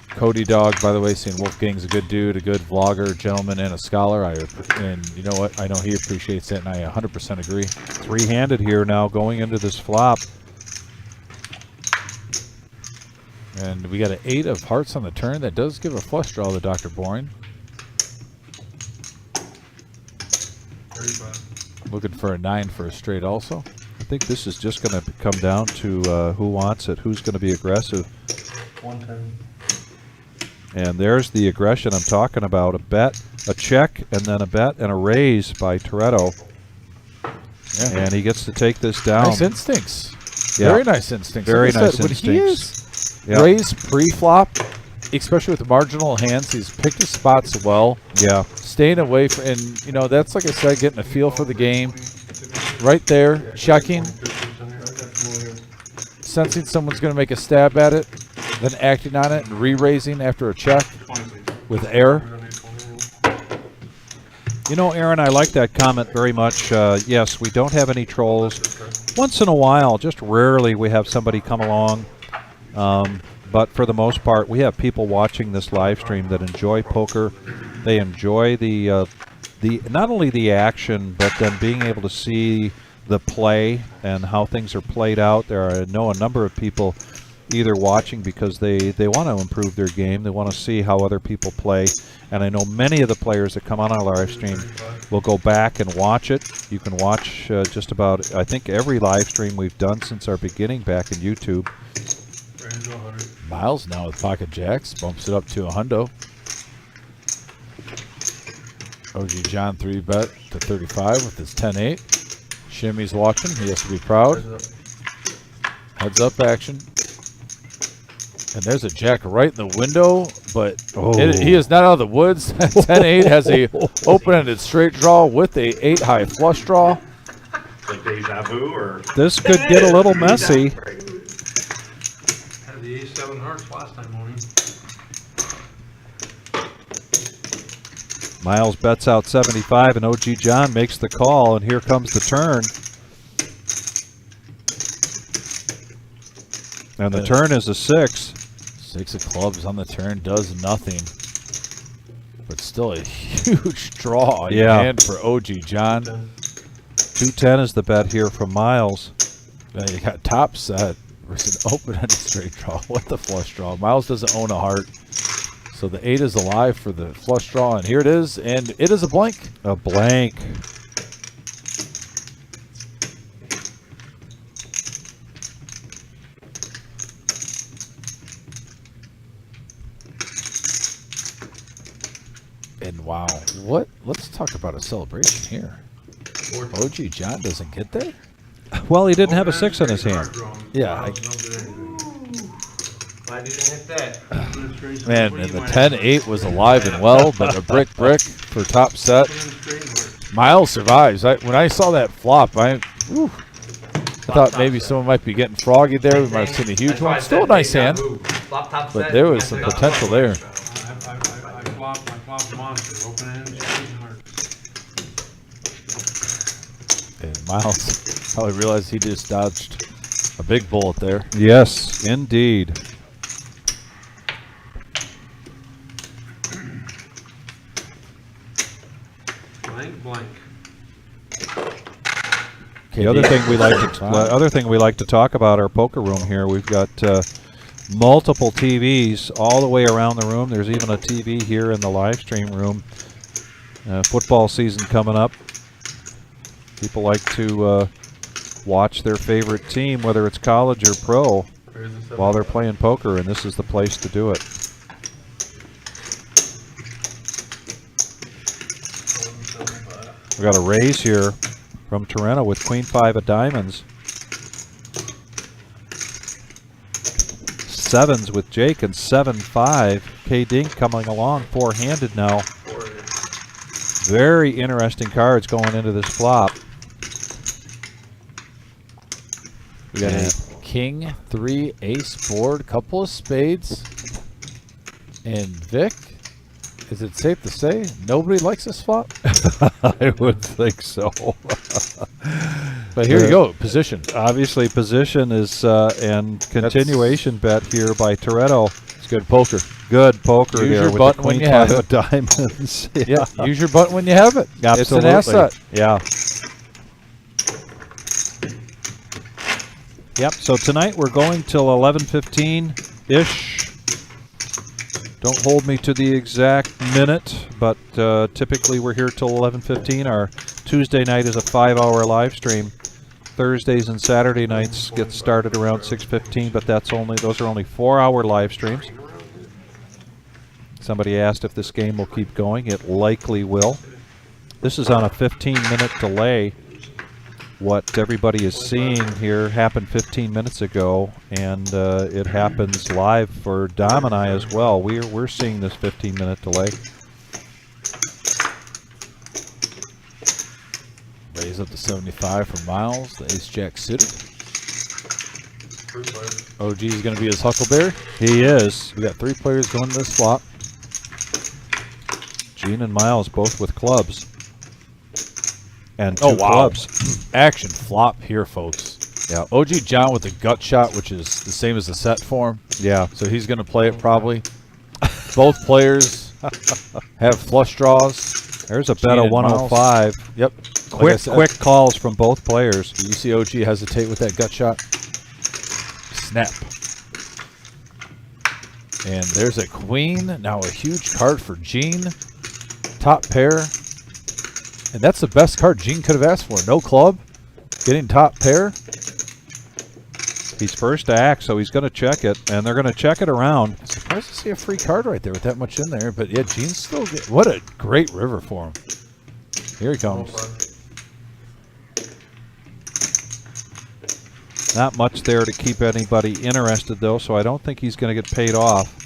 Cody Dog, by the way, saying Wolfgang's a good dude, a good vlogger, gentleman, and a scholar. And you know what? I know he appreciates it, and I 100% agree.
Three-handed here now going into this flop.
And we got an 8 of hearts on the turn. That does give a flush draw to Dr. Boring.
35.
Looking for a 9 for a straight also.
I think this is just going to come down to who wants it, who's going to be aggressive.
110.
And there's the aggression I'm talking about. A bet, a check, and then a bet and a raise by TOLEDO.
Yeah.
And he gets to take this down.
Nice instincts.
Yeah.
Very nice instincts.
Very
Like I
nice
said, when he
instincts.
is
Yeah.
raised pre-flop, especially with the marginal hands, he's picked his spots well.
Yeah.
Staying away from, and that's, like I said, getting a feel for the game. Right there, checking, sensing someone's going to make a stab at it, then acting on it and re-raising after a check with air.
Aaron, I like that comment very much. Yes, we don't have any trolls. Once in a while, just rarely, we have somebody come along. But for the most part, we have people watching this live stream that enjoy poker. They enjoy the not only the action, but then being able to see the play and how things are played out. I know a number of people either watching because they want to improve their game, they want to see how other people play, and I know many of the players that come on our live stream will go back and watch it. You can watch just about, I think, every live stream we've done since our beginning back in YouTube.
Miles now with pocket jacks, bumps it up to a hundo. OG John 3-bet to 35 with his 10-8. Shimmy's watching. He has to be proud. Heads up action. And there's a jack right in the window, but he is not out of the woods. 10-8 has a open-ended straight draw with a 8-high flush draw.
Like deja vu, or
This could get a little messy.
Had the ace-7 hearts last time on him.
Miles bets out 75, and OG John makes the call, and here comes the turn. And the turn is a 6.
6 of clubs on the turn does nothing. But still a huge draw in hand for OG John.
210 is the bet here from Miles.
You got top set versus an open-ended straight draw with the flush draw. Miles doesn't own a heart. So the 8 is alive for the flush draw, and here it is, and it is a blank.
A blank.
And wow, what? Let's talk about a celebration here. OG John doesn't get there?
Well, he didn't have a 6 in his hand.
Yeah.
Glad you didn't hit that.
Man, and the 10-8 was alive and well, but a brick for top set. Miles survives. When I saw that flop, I thought maybe someone might be getting froggy there. We might have seen a huge one. Still a nice hand, but there was some potential there.
I flopped monster, open-ended straight heart.
And Miles probably realized he just dodged a big bullet there.
Yes, indeed.
Blank.
The other thing we like to talk about our poker room here. We've got multiple TVs all the way around the room. There's even a TV here in the live stream room. Football season coming up. People like to watch their favorite team, whether it's college or pro, while they're playing poker, and this is the place to do it. We got a raise here from Torrento with Queen 5 of diamonds. 7s with Jake and 7-5. K Dink coming along four-handed now. Very interesting cards going into this flop.
We got a king, 3, ace board, couple of spades. And Vic, is it safe to say nobody likes this flop?
I would think so.
But here you go, position.
Obviously, position is and continuation bet here by Toretto.
It's good poker.
Good poker
Use
there
your
with
button
the
when
Queen
you have
5
it.
of diamonds.
Yeah, use your button when you have it.
Absolutely.
It's an asset.
Yeah. Yep. So tonight we're going till 11:15-ish. Don't hold me to the exact minute, but typically we're here till 11:15. Our Tuesday night is a 5-hour live stream. Thursdays and Saturday nights get started around 6:15, but those are only 4-hour live streams. Somebody asked if this game will keep going. It likely will. This is on a 15-minute delay. What everybody is seeing here happened 15 minutes ago, and it happens live for Dom and I as well. We're seeing this 15-minute delay.
Raise up to 75 for Miles. The ace-jack suited. OG is going to be his Huckleberry.
He is.
We got 3 players going to this flop.
Gene and Miles both with clubs. And 2 clubs.
Action flop here, folks.
Yeah.
OG John with the gut shot, which is the same as the set for him.
Yeah.
So he's going to play it probably. Both players have flush draws.
There's a bet of 105.
Yep.
Quick calls from both players.
You see OG hesitate with that gut shot. Snap. And there's a queen. Now a huge card for Gene. Top pair. And that's the best card Gene could have asked for. No club. Getting top pair.
He's first to act, so he's going to check it, and they're going to check it around.
Surprised to see a free card right there with that much in there. But yeah, Gene's still what a great river for him. Here he comes.
Not much there to keep anybody interested, though, so I don't think he's going to get paid off.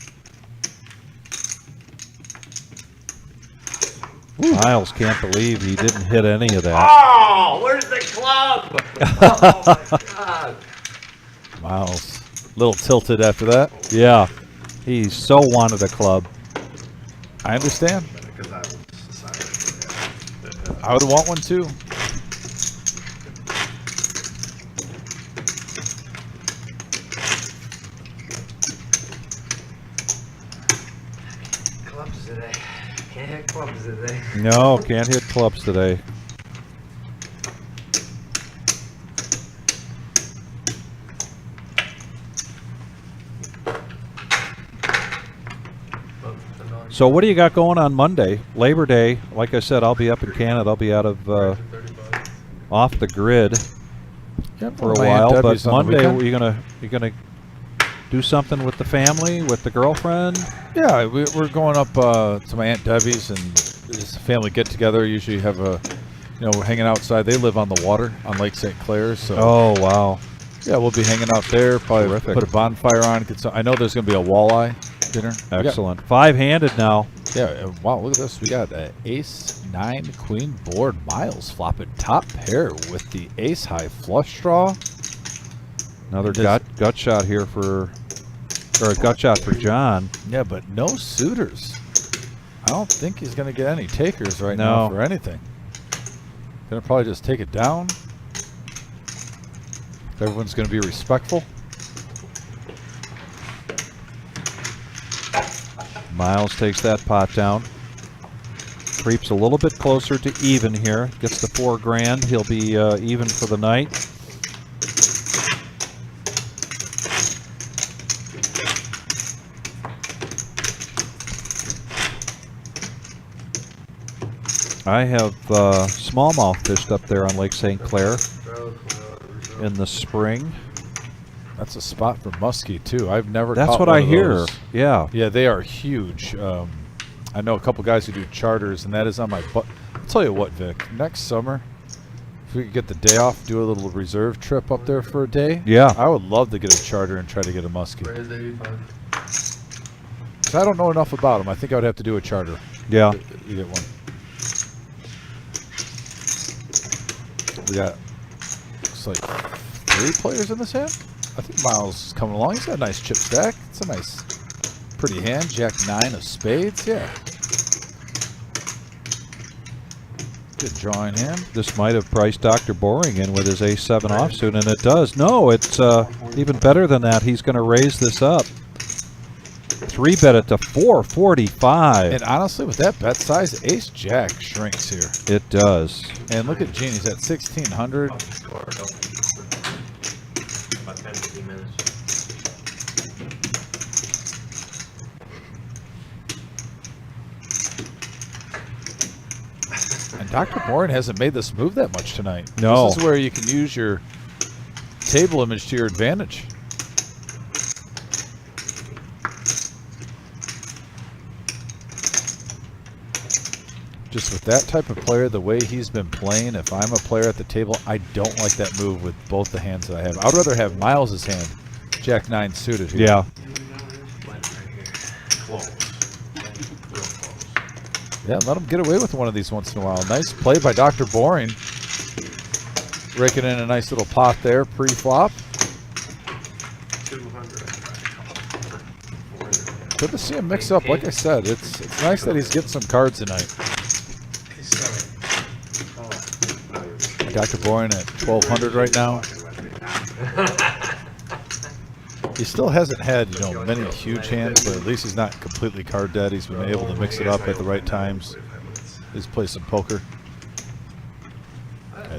Miles can't believe he didn't hit any of that.
Oh, where's the club? Oh my God.
Miles, a little tilted after that.
Yeah, he so wanted a club.
I understand.
Because I was silent.
I would want one too.
Clubs today. Can't hit clubs today.
No, can't hit clubs today. So what do you got going on Monday? Labor Day. Like I said, I'll be up in Canada. I'll be out of off the grid for a while. But Monday, you gonna do something with the family, with the girlfriend?
Yeah, we're going up to my Aunt Debbie's, and it's a family get together. Usually have a, we're hanging outside. They live on the water on Lake St. Clair. So
oh wow.
Yeah, we'll be hanging out there. Probably
Terrific.
Put a bonfire on. Get some, I know there's going to be a walleye dinner.
Excellent. Five-handed now.
Yeah, wow, look at this. We got an ace, 9, queen board. Miles flopping top pair with the ace high flush draw.
Another gut shot here for, or a gut shot for John.
Yeah, but no suitors. I don't think he's going to get any takers right
No.
now for anything. Going to probably just take it down. Everyone's going to be respectful.
Miles takes that pot down. Creeps a little bit closer to even here. Gets the $4,000. He'll be even for the night. I have smallmouth fished up there on Lake St. Clair in the spring.
That's a spot for muskie too. I've never.
That's
caught
what
one
I
of
hear.
those.
Yeah.
Yeah, they are huge. I know a couple guys who do charters, and that is on my butt. I'll tell you what, Vic. Next summer, if we could get the day off, do a little reserve trip up there for a day.
Yeah.
I would love to get a charter and try to get a muskie.
Where is 85?
'Cause I don't know enough about them. I think I would have to do a charter.
Yeah.
You get one. We got looks like 3 players in this hand. I think Miles is coming along. He's got a nice chip stack. It's a nice, pretty hand. Jack 9 of spades. Yeah. Good drawing hand.
This might have priced Dr. Boring in with his ace-7 offsuit, and it does. No, it's even better than that. He's going to raise this up. 3-bet it to 445.
And honestly, with that bet size, Ace Jack shrinks here.
It does.
And look at Gene. He's at 1,600.
About 10, 15 minutes.
And Dr. Bourne hasn't made this move that much tonight.
No.
This is where you can use your table image to your advantage. Just with that type of player, the way he's been playing, if I'm a player at the table, I don't like that move with both the hands that I have. I'd rather have Miles's hand, Jack 9 suited here.
Yeah.
Yeah, let him get away with one of these once in a while. Nice play by Dr. Boring. Raking in a nice little pot there, pre-flop.
200.
Good to see him mix up. Like I said, it's nice that he's getting some cards tonight. Dr. Boring at 1,200 right now. He still hasn't had, many huge hands, but at least he's not completely card dead. He's been able to mix it up at the right times. He's played some poker.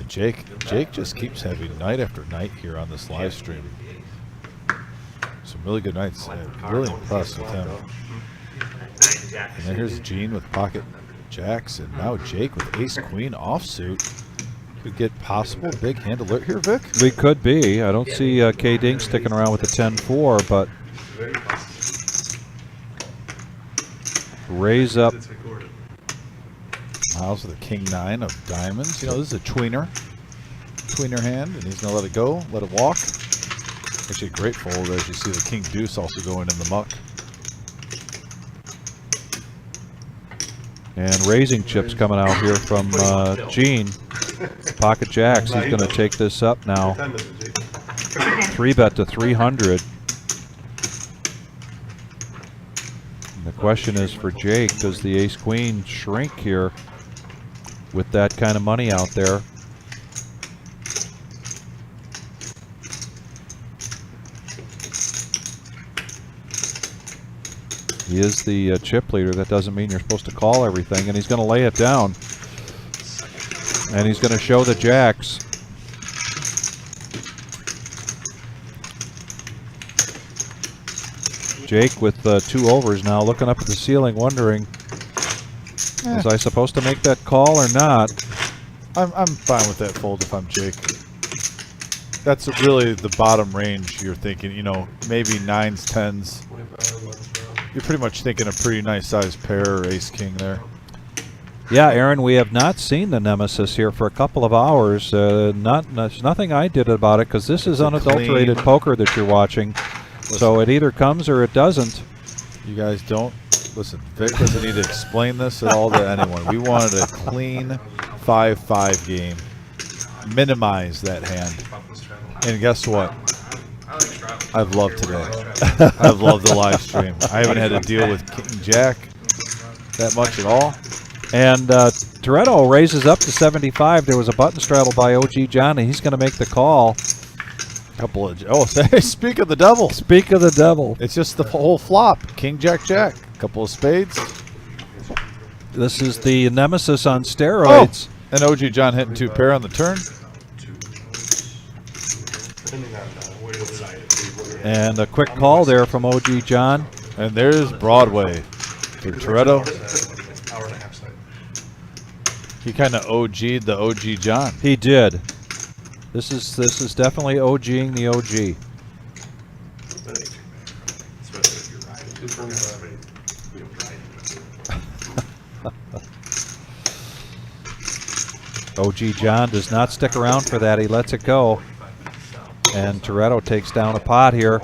Jake just keeps having night after night here on this live stream. Some really good nights. Really impressed with him. And then here's Gene with pocket jacks, and now Jake with ace queen offsuit. We get possible big hand alert here, Vic.
We could be. I don't see K Dink sticking around with the 10-4, but raise up.
Miles with a king 9 of diamonds. You know, this is a tweener hand, and he's gonna let it go, let it walk. Actually, a great fold as you see the king deuce also going in the muck.
And raising chips coming out here from Gene. Pocket jacks. He's going to take this up now. 3-bet to 300. And the question is for Jake, does the ace queen shrink here with that kind of money out there? He is the chip leader. That doesn't mean you're supposed to call everything. And he's going to lay it down. And he's going to show the jacks. Jake with 2 overs now, looking up at the ceiling, wondering, was I supposed to make that call or not?
I'm fine with that fold if I'm Jake. That's really the bottom range you're thinking. You know, maybe 9s, 10s. You're pretty much thinking a pretty nice sized pair or ace king there.
Yeah, Aaron, we have not seen the Nemesis here for a couple of hours. There's nothing I did about it because this is unadulterated poker that you're watching.
Listen,
so it either comes or it doesn't.
You guys don't listen. Vic doesn't need to explain this at all to anyone. We wanted a clean 5-5 game. Minimize that hand. And guess what? I've loved today. I've loved the live stream. I haven't had to deal with King Jack that much at all.
And Toretto raises up to 75. There was a button straddle by OG John, and he's going to make the call.
Couple of speak of the devil.
Speak of the devil.
It's just the whole flop. King Jack Jack. Couple of spades.
This is the Nemesis on steroids.
Oh, and OG John hitting 2 pair on the turn.
And a quick call there from OG John.
And there's Broadway for Toretto. He kind of OG'd the OG John.
He did. This is definitely OGing the OG. OG John does not stick around for that. He lets it go. And Toretto takes down a pot here.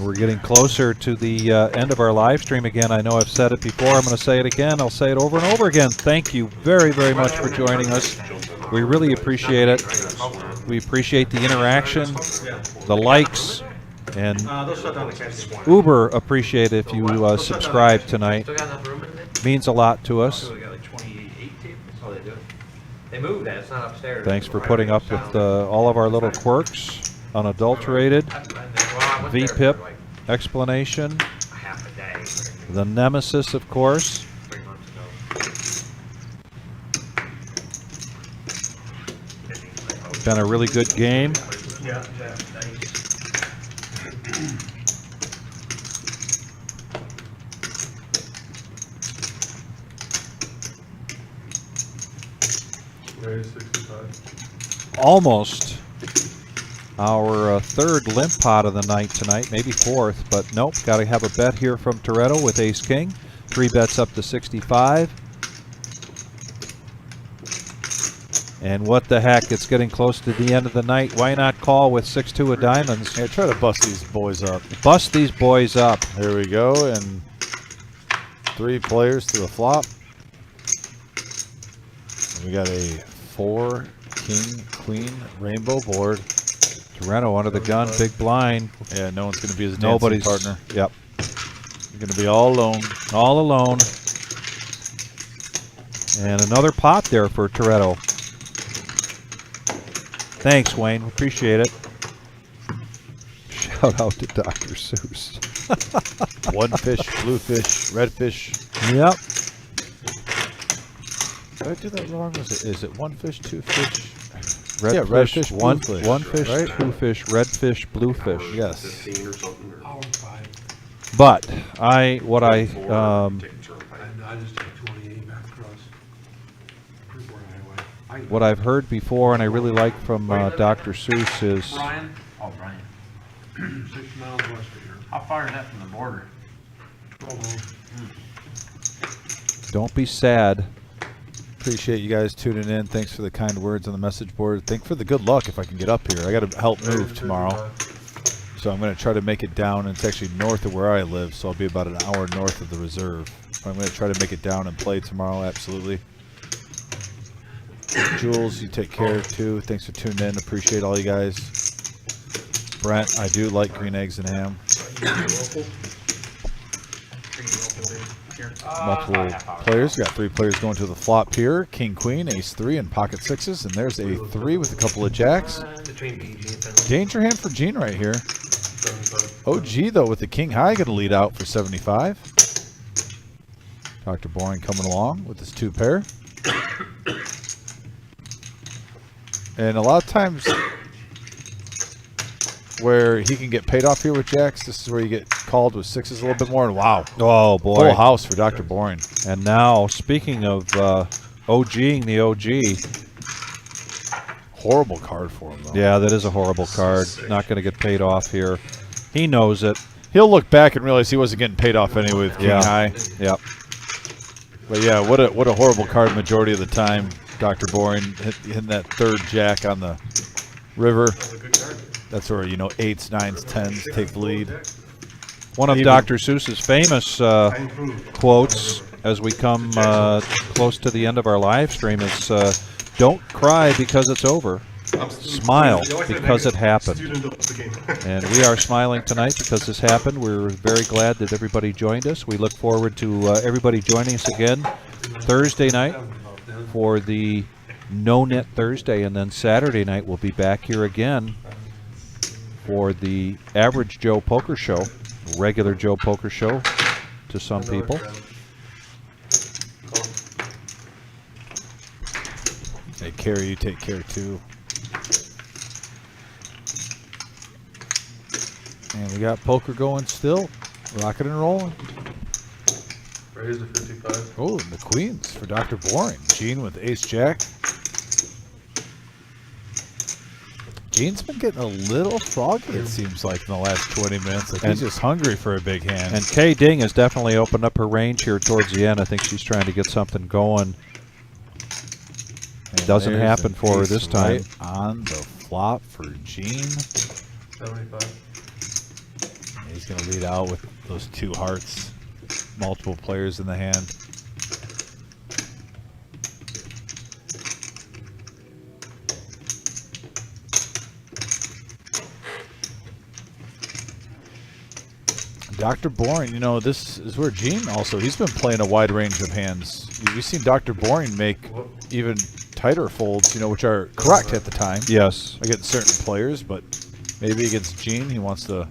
We're getting closer to the end of our live stream again. I know I've said it before. I'm going to say it again. I'll say it over and over again. Thank you very, very much for joining us. We really appreciate it. We appreciate the interaction, the likes, and uber appreciate if you subscribe tonight. Means a lot to us.
They moved that. It's not upstairs.
Thanks for putting up with all of our little quirks. Unadulterated. VPIP explanation. The Nemesis, of course. Been a really good game.
Yeah,
Almost our third limp pot of the night tonight, maybe 4th, but nope. Got to have a bet here from Toretto with Ace King. 3 bets up to 65. And what the heck? It's getting close to the end of the night. Why not call with 6-2 of diamonds?
Yeah, try to bust these boys up.
Bust these boys up.
Here we go, and 3 players to the flop. We got a 4 king queen rainbow board.
Toretto under the gun, big blind.
Yeah, no one's going to be his dancing
Nobody's
partner.
Yep.
You're going to be all alone.
All alone. And another pot there for Toretto. Thanks, Wayne. Appreciate it. Shout out to Dr. Seuss.
1 fish, blue fish, red fish.
Yep.
Did I do that wrong? Is it 1 fish, 2 fish?
Red
yeah,
fish,
red fish,
one
blue fish,
one fish,
right?
2 fish, red fish, blue fish.
Yes.
But I
I just took 28 back across. Pretty boring anyway.
what I've heard before, and I really like from Dr. Seuss is
Brian? Oh, Brian.
6 miles west of here.
How far is that from the border?
12 miles.
don't be sad.
Appreciate you guys tuning in. Thanks for the kind words on the message board. Thanks for the good luck if I can get up here. I got to help move tomorrow. So I'm going to try to make it down. It's actually north of where I live, so I'll be about an hour north of the reserve. I'm going to try to make it down and play tomorrow, absolutely. Jules, you take care too. Thanks for tuning in. Appreciate all you guys. Brent, I do like green eggs and ham. Multiple players. Got 3 players going to the flop here. King, queen, ace 3, and pocket 6s. And there's a 3 with a couple of jacks.
Between BG and Finland.
Danger hand for Gene right here.
75.
OG, though, with the king high, going to lead out for 75. Dr. Boring coming along with his 2 pair. And a lot of times where he can get paid off here with jacks, this is where you get called with 6s a little bit more. And wow,
Oh, boy.
full house for Dr. Boring.
And now, speaking of OGing the OG,
Horrible card for him, though.
yeah, that is a horrible card. Not going to get paid off here. He knows it.
He'll look back and realize he wasn't getting paid off anyway with king high.
Yep.
But yeah, what a horrible card majority of the time. Dr. Boring hitting that 3rd jack on the river. That's where, you know, 8s, 9s, 10s take the lead.
One of
Even-
Dr. Seuss's famous quotes as we come close to the end of our live stream is, don't cry because it's over. Smile because it happened.
Student of the game.
And we are smiling tonight because this happened. We're very glad that everybody joined us. We look forward to everybody joining us again Thursday night for the No Net Thursday, and then Saturday night we'll be back here again for the Average Joe Poker Show, regular Joe Poker Show to some people.
Hey, Carrie, you take care too. And we got poker going still, rocking and rolling.
Raise to 55.
Oh, and the queens for Dr. Boring. Gene with ace jack. Gene's been getting a little froggy, it seems like, in the last 20 minutes. Like he's just hungry for a big hand.
And Kay Ding has definitely opened up her range here towards the end. I think she's trying to get something going.
And
Doesn't
there's
happen
an
for her
ace
this time.
right on the flop for Gene.
75.
He's going to lead out with those 2 hearts. Multiple players in the hand. Dr. Boring, you know, this is where Gene also, he's been playing a wide range of hands. We've seen Dr. Boring make even tighter folds, you know, which are correct at the time.
Yes.
Against certain players, but maybe against Gene, he wants to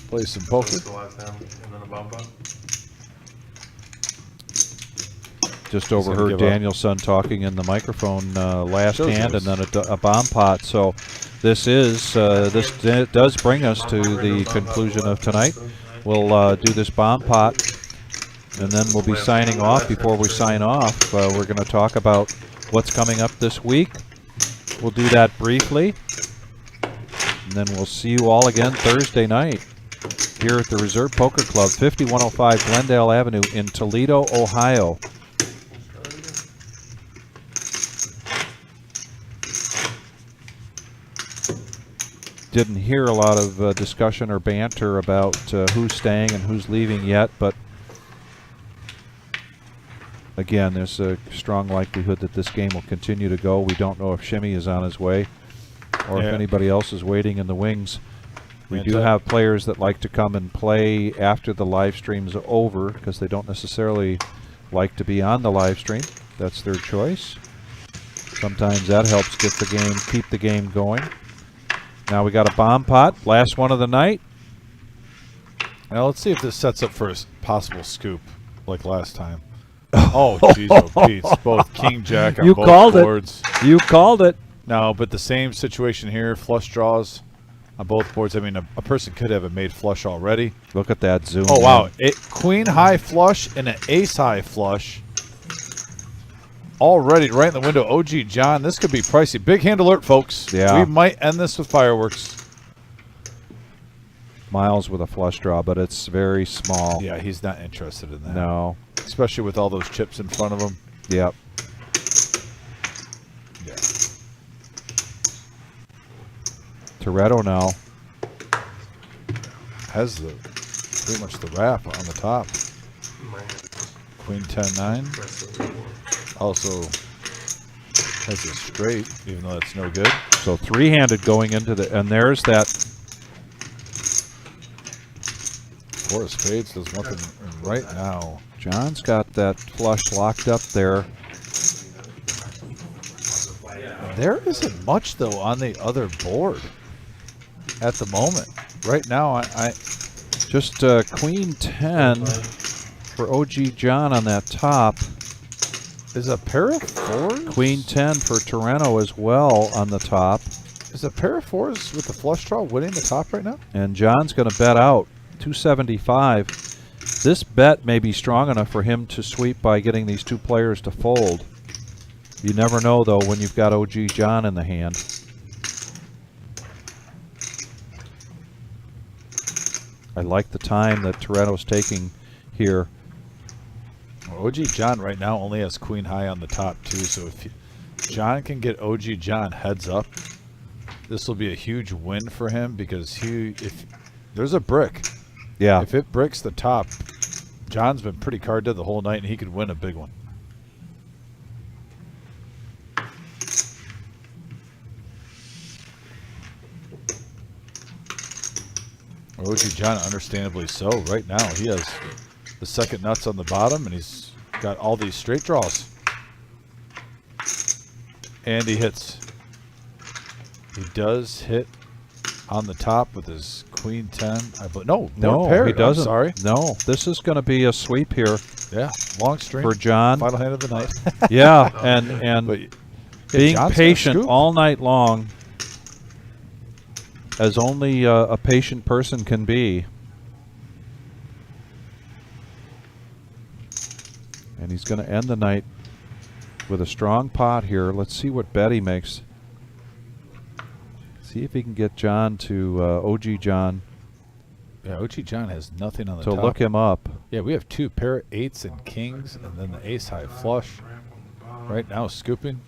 play some poker.
The last hand, and then a bump up.
Just
gonna
overheard
give up.
Danielson talking in the microphone last
Shows
hand,
us.
and then a bomb pot. So this is does bring us to the conclusion of tonight. We'll do this bomb pot, and then we'll be signing off. Before we sign off, we're going to talk about what's coming up this week. We'll do that briefly, and then we'll see you all again Thursday night here at the Reserve Poker Club, 5105 Glendale Avenue in Toledo, Ohio. Didn't hear a lot of discussion or banter about who's staying and who's leaving yet, but again, there's a strong likelihood that this game will continue to go. We don't know if Shimmy is on his way or if anybody else is waiting in the wings. We do have players that like to come and play after the live stream's over because they don't necessarily like to be on the live stream. That's their choice. Sometimes that helps get the game, keep the game going. Now we got a bomb pot, last one of the night.
Now let's see if this sets up for a possible scoop like last time. Oh, jeez, oh, Pete. Both king jack on
You
both
called it.
boards.
You called it.
No, but the same situation here. Flush draws on both boards. I mean, a person could have a made flush already.
Look at that zoom.
Oh, wow.
in.
Queen high flush and an ace high flush. already right in the window. OG John, this could be pricey. Big hand alert, folks.
Yeah.
We might end this with fireworks.
Miles with a flush draw, but it's very small.
Yeah, he's not interested in that.
No.
Especially with all those chips in front of him.
Yep.
Yeah.
Toretto now.
Has the pretty much the wrap on the top. Queen 10-9. Also has a straight, even though that's no good.
So three-handed going into the, and there's that.
Four of spades does nothing right now.
John's got that flush locked up there.
There isn't much though on the other board at the moment. Right now, I
just Queen 10 for OG John on that top.
Is a pair of fours?
Queen 10 for Toronto as well on the top.
Is a pair of fours with the flush draw winning the top right now?
And John's going to bet out 275. This bet may be strong enough for him to sweep by getting these two players to fold. You never know, though, when you've got OG John in the hand. I like the time that Toretto's taking here.
Well, OG John right now only has queen high on the top too, so if John can get OG John heads up, this will be a huge win for him because if there's a brick,
yeah,
if it bricks the top, John's been pretty card dead the whole night and he could win a big one. OG John, understandably so. Right now, he has the second nuts on the bottom, and he's got all these straight draws. And he hits. He does hit on the top with his queen 10. No,
he doesn't.
I'm sorry.
No, this is going to be a sweep here.
Yeah, long stream
for John.
Final hand of the night.
Yeah, and
but,
being
John's
patient all night long, as only a patient person can be. And he's going to end the night with a strong pot here. Let's see what bet he makes. See if he can get John to OG John.
Yeah, OG John has nothing on the
to
top.
Look him up.
Yeah, we have two pair of eights and kings, and then the ace high flush. Right now, scooping.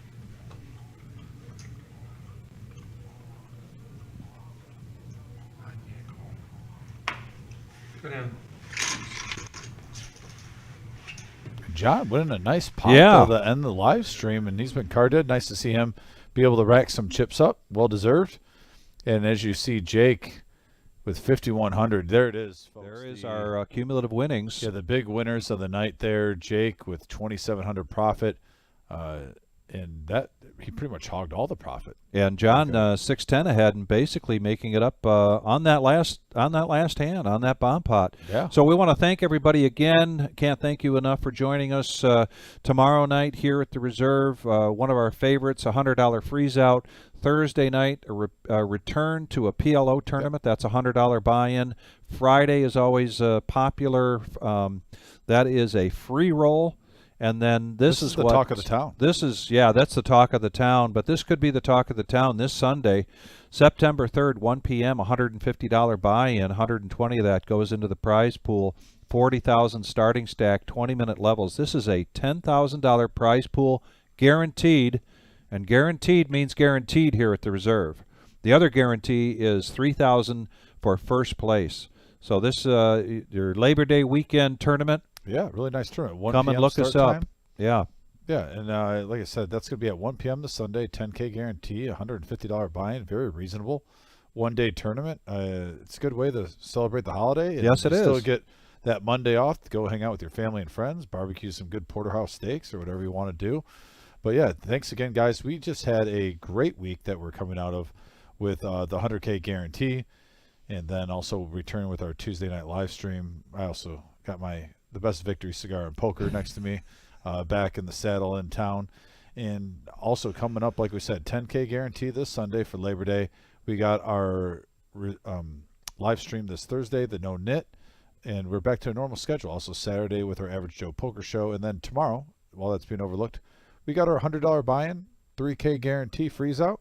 John winning a nice pot to end the live stream, and he's been carded. Nice to see him be able to rack some chips up. Well deserved. And as you see, Jake with 5,100. There it is, folks.
There is our cumulative winnings.
Yeah, the big winners of the night there. Jake with 2,700 profit. And that he pretty much hogged all the profit.
And John 610 ahead and basically making it up on that last hand on that bomb pot.
Yeah.
So we want to thank everybody again. Can't thank you enough for joining us tomorrow night here at the Reserve. One of our favorites, $100 freeze out. Thursday night, a return to a PLO tournament. That's a $100 buy-in. Friday is always popular. That is a free roll. And then this is
the
what,
talk of the town.
This is, yeah, that's the talk of the town. But this could be the talk of the town this Sunday, September 3rd, 1 p.m., $150 buy-in. 120 of that goes into the prize pool. 40,000 starting stack, 20-minute levels. This is a $10,000 prize pool guaranteed. And guaranteed means guaranteed here at the Reserve. The other guarantee is $3,000 for first place. So this your Labor Day weekend tournament.
Yeah, really nice tournament. 1
Come
PM
and look us up.
time.
Yeah.
Yeah, and like I said, that's going to be at 1 p.m. this Sunday, 10K guarantee, $150 buy-in, very reasonable. One-day tournament. It's a good way to celebrate the holiday. And
yes, it is.
Still get that Monday off to go hang out with your family and friends, barbecue some good porterhouse steaks or whatever you want to do. But yeah, thanks again, guys. We just had a great week that we're coming out of with the 100K guarantee, and then also returning with our Tuesday night live stream. I also got the best victory cigar and poker next to me, back in the saddle in town. And also coming up, like we said, 10K guarantee this Sunday for Labor Day. We got our live stream this Thursday, the No Knit, and we're back to a normal schedule. Also Saturday with our Average Joe Poker Show, and then tomorrow, while that's being overlooked, we got our $100 buy-in, 3K guarantee freeze out.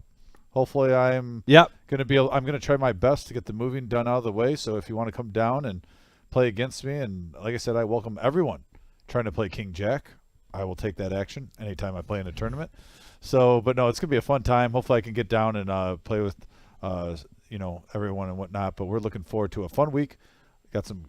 Hopefully, I'm
Yep.
going to be. I'm going to try my best to get the moving done out of the way. So if you want to come down and play against me, and like I said, I welcome everyone trying to play King Jack. I will take that action anytime I play in a tournament. So, but no, it's going to be a fun time. Hopefully, I can get down and play with, everyone and whatnot. But we're looking forward to a fun week. Got some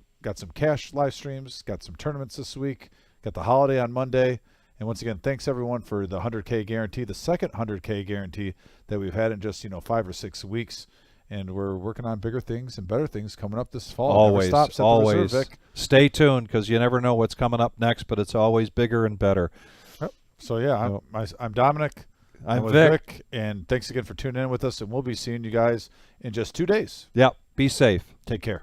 cash live streams. Got some tournaments this week. Got the holiday on Monday. And once again, thanks everyone for the 100K guarantee, the second 100K guarantee that we've had in just 5 or 6 weeks. And we're working on bigger things and better things coming up this fall.
Always,
Never stops at the
always.
Reserve, Vic.
Stay tuned because you never know what's coming up next, but it's always bigger and better.
So yeah, I'm Dominic.
I'm
with
Vic.
And thanks again for tuning in with us. And we'll be seeing you guys in just 2 days.
Yep. Be safe.
Take care.